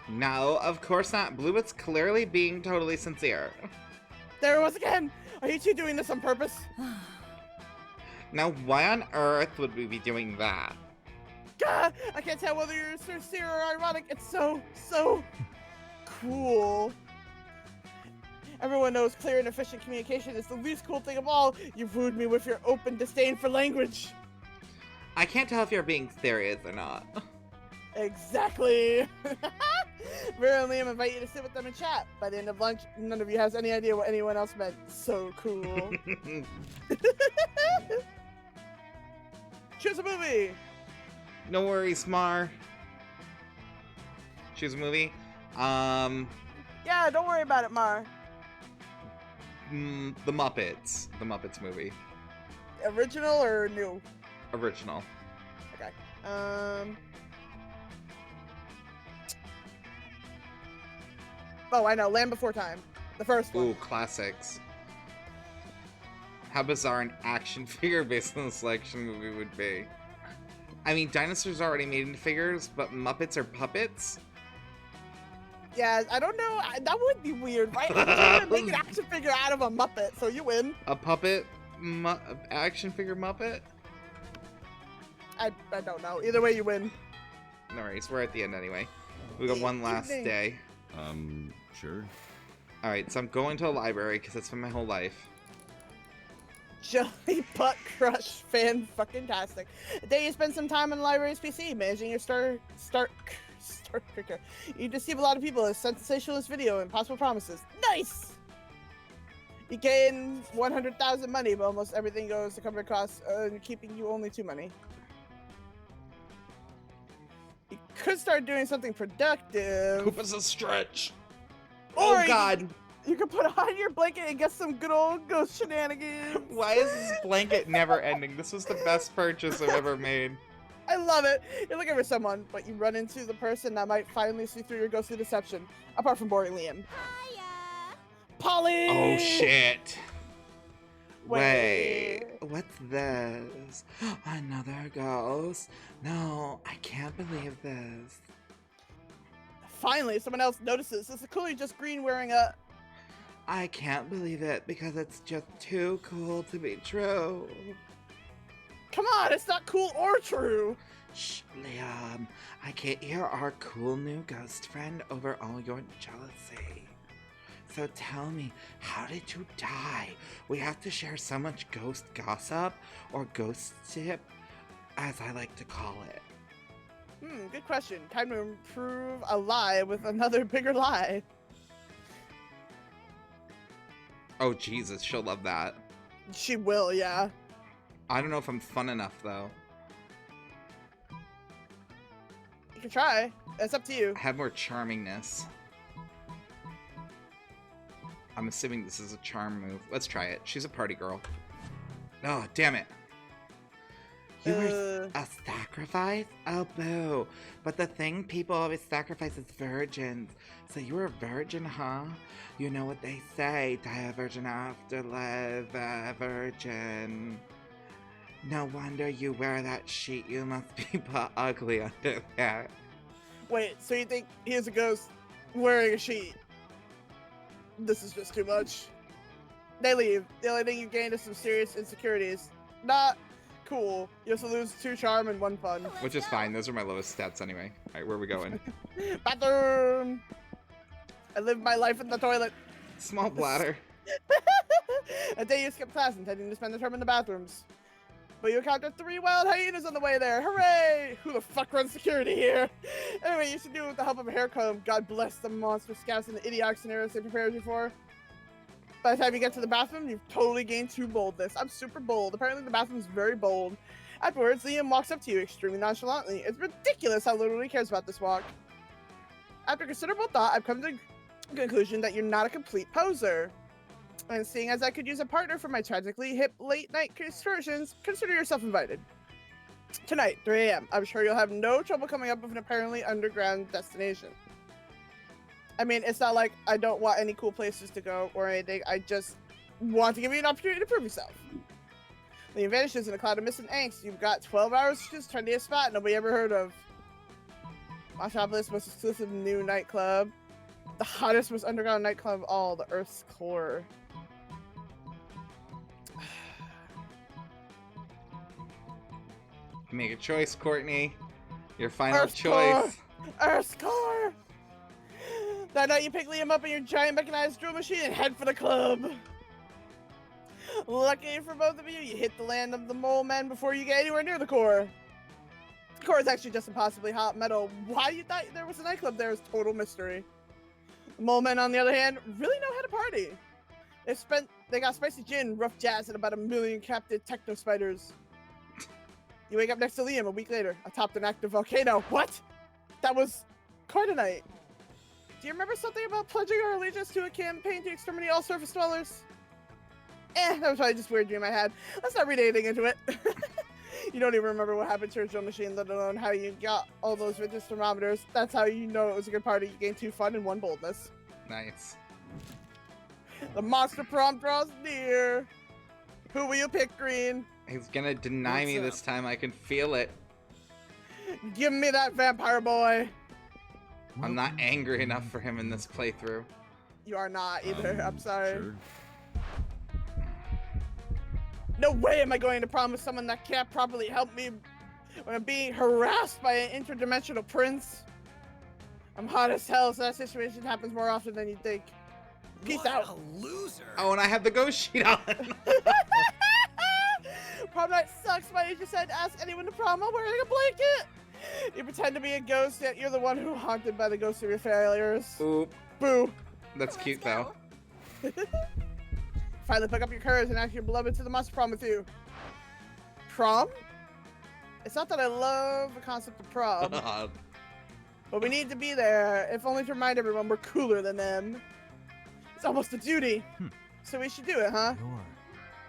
No, of course not. Bluebeard's clearly being totally sincere. There it was again! Are you two doing this on purpose? Now, why on earth would we be doing that? God, I can't tell whether you're sincere or ironic. It's so cool. Everyone knows clear and efficient communication is the least cool thing of all. You've wooed me with your open disdain for language. I can't tell if you're being serious or not. Exactly. Vera and Liam invite you to sit with them and chat. By the end of lunch, none of you has any idea what anyone else meant. So cool. Choose a movie. No worries, Mar. Choose a movie. Yeah, don't worry about it, Mar. The Muppets. The Muppets movie. Original or new? Original. Okay. Oh, I know. Land Before Time. The first one. Ooh, classics. How bizarre an action figure based on the selection movie would be. I mean, dinosaurs are already made into figures, but Muppets are puppets? Yeah, I don't know. That would be weird, right? Like, you're gonna make an action figure out of a Muppet, so you win. A puppet action figure Muppet? I don't know. Either way, you win. No worries, we're at the end anyway. We got one last Evening. day. Sure. Alright, so I'm going to a library because that's been my whole life. Jelly Butt Crush fan fucking tastic. A day you spend some time on the library's PC managing your start quicker. You deceive a lot of people with sensationalist video and possible promises. Nice! You gain 100,000 money, but almost everything goes to cover costs, keeping you only 2 money. You could start doing something productive. Poop is a stretch. Oh Or you- god! You could put on your blanket and get some good old ghost shenanigans. Why is this blanket never ending? This was the best purchase I've ever made. I love it. You're looking for someone, but you run into the person that might finally see through your ghostly deception. Apart from boring Liam. Hiya. Polly! Oh shit. Wait. What's this? Another ghost? No, I can't believe this. Finally, someone else notices. This is clearly just Green wearing a... I can't believe it because it's just too cool to be true. Come on, it's not cool or true. Shh, Liam. I can't hear our cool new ghost friend over all your jealousy. So tell me, how did you die? We have to share so much ghost gossip, or ghost tip, as I like to call it. Good question. Time to improve a lie with another bigger lie. Oh Jesus, she'll love that. She will, yeah. I don't know if I'm fun enough though. You can try. It's up to you. I have more charmingness. I'm assuming this is a charm move. Let's try it. She's a party girl. Oh, damn it. You were a sacrifice? Oh, boo. But the thing people always sacrifice is virgins. So you were a virgin, huh? You know what they say, die a virgin after live a virgin. No wonder you wear that sheet. You must be butt ugly under there. Wait, so you think he's a ghost wearing a sheet? This is just too much. They leave. The only thing you gain is some serious insecurities. Not cool. You also lose 2 charm and 1 fun. Which is fine. Those are my lowest stats anyway. Alright, where are we going? Bathroom! I live my life in the toilet. Small bladder. A day you skip class intending to spend the term in the bathrooms. But you encounter 3 wild hyenas on the way there. Hooray! Who the fuck runs security here? Anyway, you should do it with the help of a hair comb. God bless the monster scouts and the idiotic scenarios they prepared you for. By the time you get to the bathroom, you've totally gained 2 boldness. I'm super bold. Apparently the bathroom's very bold. Afterwards, Liam walks up to you extremely nonchalantly. It's ridiculous how little he cares about this walk. After considerable thought, I've come to the conclusion that you're not a complete poser. And seeing as I could use a partner for my tragically hip late-night excursions, consider yourself invited. Tonight, 3 a.m. I'm sure you'll have no trouble coming up with an apparently underground destination. I mean, it's not like I don't want any cool places to go or anything. I just want to give you an opportunity to prove yourself. Liam vanishes in a cloud of mist and angst. You've got 12 hours to just trendy a spot nobody ever heard of. Metropolis' most exclusive new nightclub. The hottest, most underground nightclub of all, the Earth's core. Make a choice, Courtney. Your final Earth's choice. Earth's core! That night you pick Liam up in your giant mechanized drill machine and head for the club. Lucky for both of you, you hit the land of the mole men before you get anywhere near the core. The core is actually just impossibly hot metal. Why you thought there was a nightclub there is total mystery. The mole men, on the other hand, really know how to party. They got spicy gin, rough jazz, and about 1 million captive techno spiders. You wake up next to Liam a week later, atop an active volcano. What? That was quite a night. Do you remember something about pledging our allegiance to a campaign to exterminate all surface dwellers? That was probably just a weird dream I had. Let's not read anything into it. You don't even remember what happened to your drill machine, let alone how you got all those vintage thermometers. That's how you know it was a good party. You gained 2 fun and 1 boldness. Nice. The monster prom draws near. Who will you pick, Green? He's gonna deny me What's this time. I can feel it. Give me that vampire boy. I'm not angry enough for him in this playthrough. You are not either. I'm sorry. Sure. No way am I going to promise someone that can't properly help me when I'm being harassed by an interdimensional prince. I'm hot as hell, so that situation happens more often than you think. Peace out. A loser. Oh, and I have the ghost sheet on. Prom night sucks. My teacher said ask anyone to prom while wearing a blanket. You pretend to be a ghost, yet you're the one who haunted by the ghost of your failures. Oop. Boo. That's cute, though. Finally pick up your courage and ask your beloved to the monster prom with you. Prom? It's not that I love the concept of prom, but we need to be there, if only to remind everyone we're cooler than them. It's almost a duty. So we should do it, huh? Sure.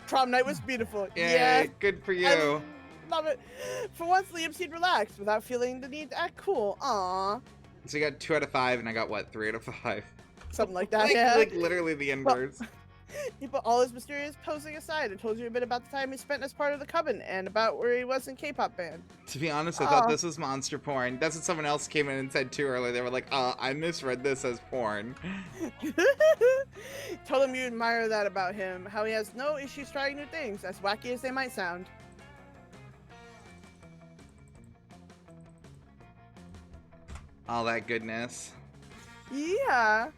Prom night was beautiful. Yay, Yeah, good for I you. love it. For once, Liam seemed relaxed without feeling the need to act cool. Aww. So you got 2 out of 5, and I got, what, 3 out of 5? Something like that, Like, yeah. like literally the inverse. He put all his mysterious posing aside and told you a bit about the time he spent as part of the coven and about where he was in K-pop band. To be honest, I thought this was monster porn. That's what someone else came in and said too earlier. They were like, I misread this as porn. Told him you admire that about him, how he has no issues trying new things, as wacky as they might sound. All that goodness. Yeah.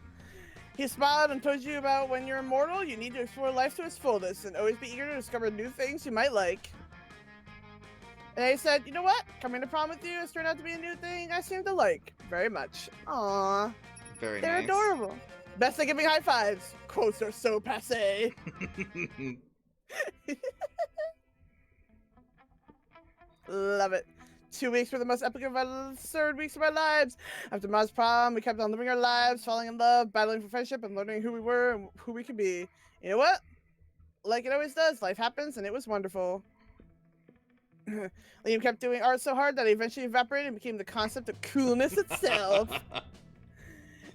He smiled and told you about when you're immortal, you need to explore life to its fullest and always be eager to discover new things you might like. And he said, you know what? Coming to prom with you has turned out to be a new thing I seem to like very much. Aww. Very They're nice. adorable. Best at giving high fives. Quotes are so passe. Love it. 2 weeks were the most epic of our third weeks of our lives. After Ma's prom, we kept on living our lives, falling in love, battling for friendship, and learning who we were and who we could be. You know what? Like it always does, life happens, and it was wonderful. Liam kept doing art so hard that he eventually evaporated and became the concept of coolness itself.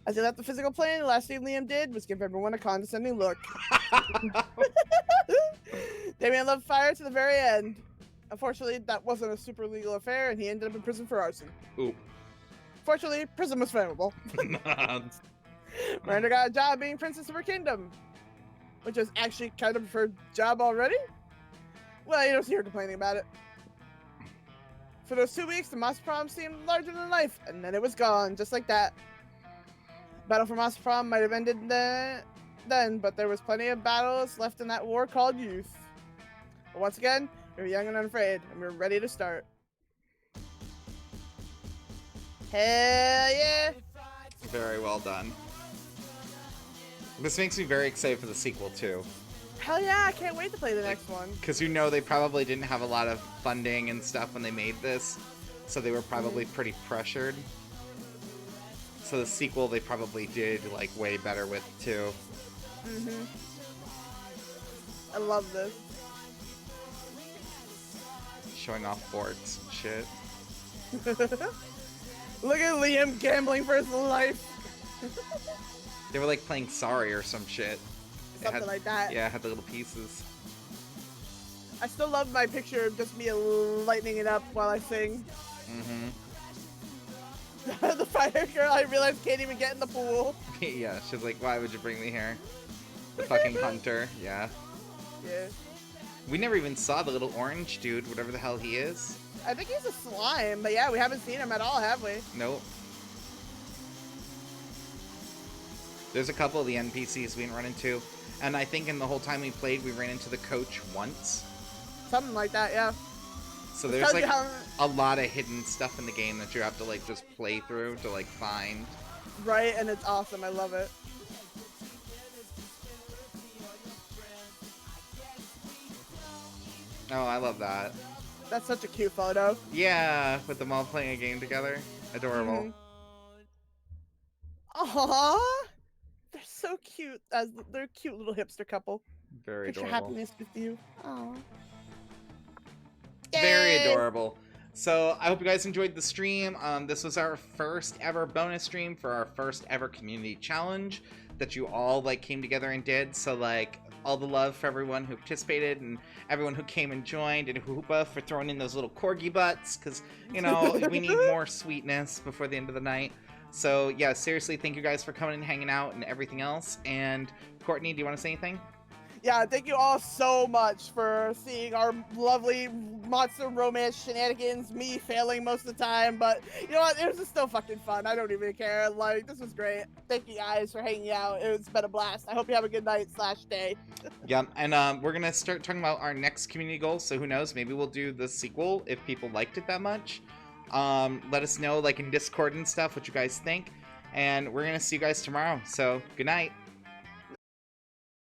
As he left the physical plane, the last thing Liam did was give everyone a condescending look. Damien loved fire to the very end. Unfortunately, that wasn't a super legal affair, and he ended up in prison for arson. Oop. Fortunately, prison was flammable. Miranda got a job being princess of her kingdom, which was actually kind of her job already. Well, you don't see her complaining about it. For those 2 weeks, the Monster Prom seemed larger than life, and then it was gone, just like that. Battle for Monster Prom might have ended then, but there was plenty of battles left in that war called youth. But once again, we were young and unafraid, and we were ready to start. Hell yeah! Very well done. This makes me very excited for the sequel too. Hell yeah, I can't wait to play the next one. Because you know they probably didn't have a lot of funding and stuff when they made this, so they were probably pretty pressured. So the sequel they probably did like way better with too. I love this. Showing off forts and shit. Look at Liam gambling for his life. They were like playing Sorry or some shit. It Something had- like that. Yeah, it had the little pieces. I still love my picture of just me lightening it up while I sing. The fire girl, I realized can't even get in the pool. Yeah, she's like, why would you bring me here? The fucking hunter, yeah. Yeah. We never even saw the little orange dude, whatever the hell he is. I think he's a slime, but yeah, we haven't seen him at all, have we? Nope. There's a couple of the NPCs we didn't run into, and I think in the whole time we played, we ran into the coach once. Something like that, yeah. So there's Tells you like how a lot of hidden stuff in the game that you have to like just play through to like find. right, and it's awesome. I love it. Oh, I love that. That's such a cute photo. Yeah, with them all playing a game together. Adorable. Aww, they're so cute. They're a cute little hipster couple. Very Picture adorable. happiness with you. Aww. Very Yay! adorable. So I hope you guys enjoyed the stream. This was our first ever bonus stream for our first ever community challenge that you all like came together and did. So like all the love for everyone who participated and everyone who came and joined, and Hoopa for throwing in those little corgi butts, because you know we need more sweetness before the end of the night. So yeah, seriously, thank you guys for coming and hanging out and everything else. And Courtney, do you want to say anything? Yeah, thank you all so much for seeing our lovely monster romance shenanigans, me failing most of the time, but you know what, it was just still fucking fun. I don't even care. Like, this was great. Thank you guys for hanging out. It's been a blast. I hope you have a good night/day. Yeah, and we're gonna start talking about our next community goal. So who knows? Maybe we'll do the sequel if people liked it that much. Let us know, like in Discord and stuff, what you guys think. And we're gonna see you guys tomorrow. So good night.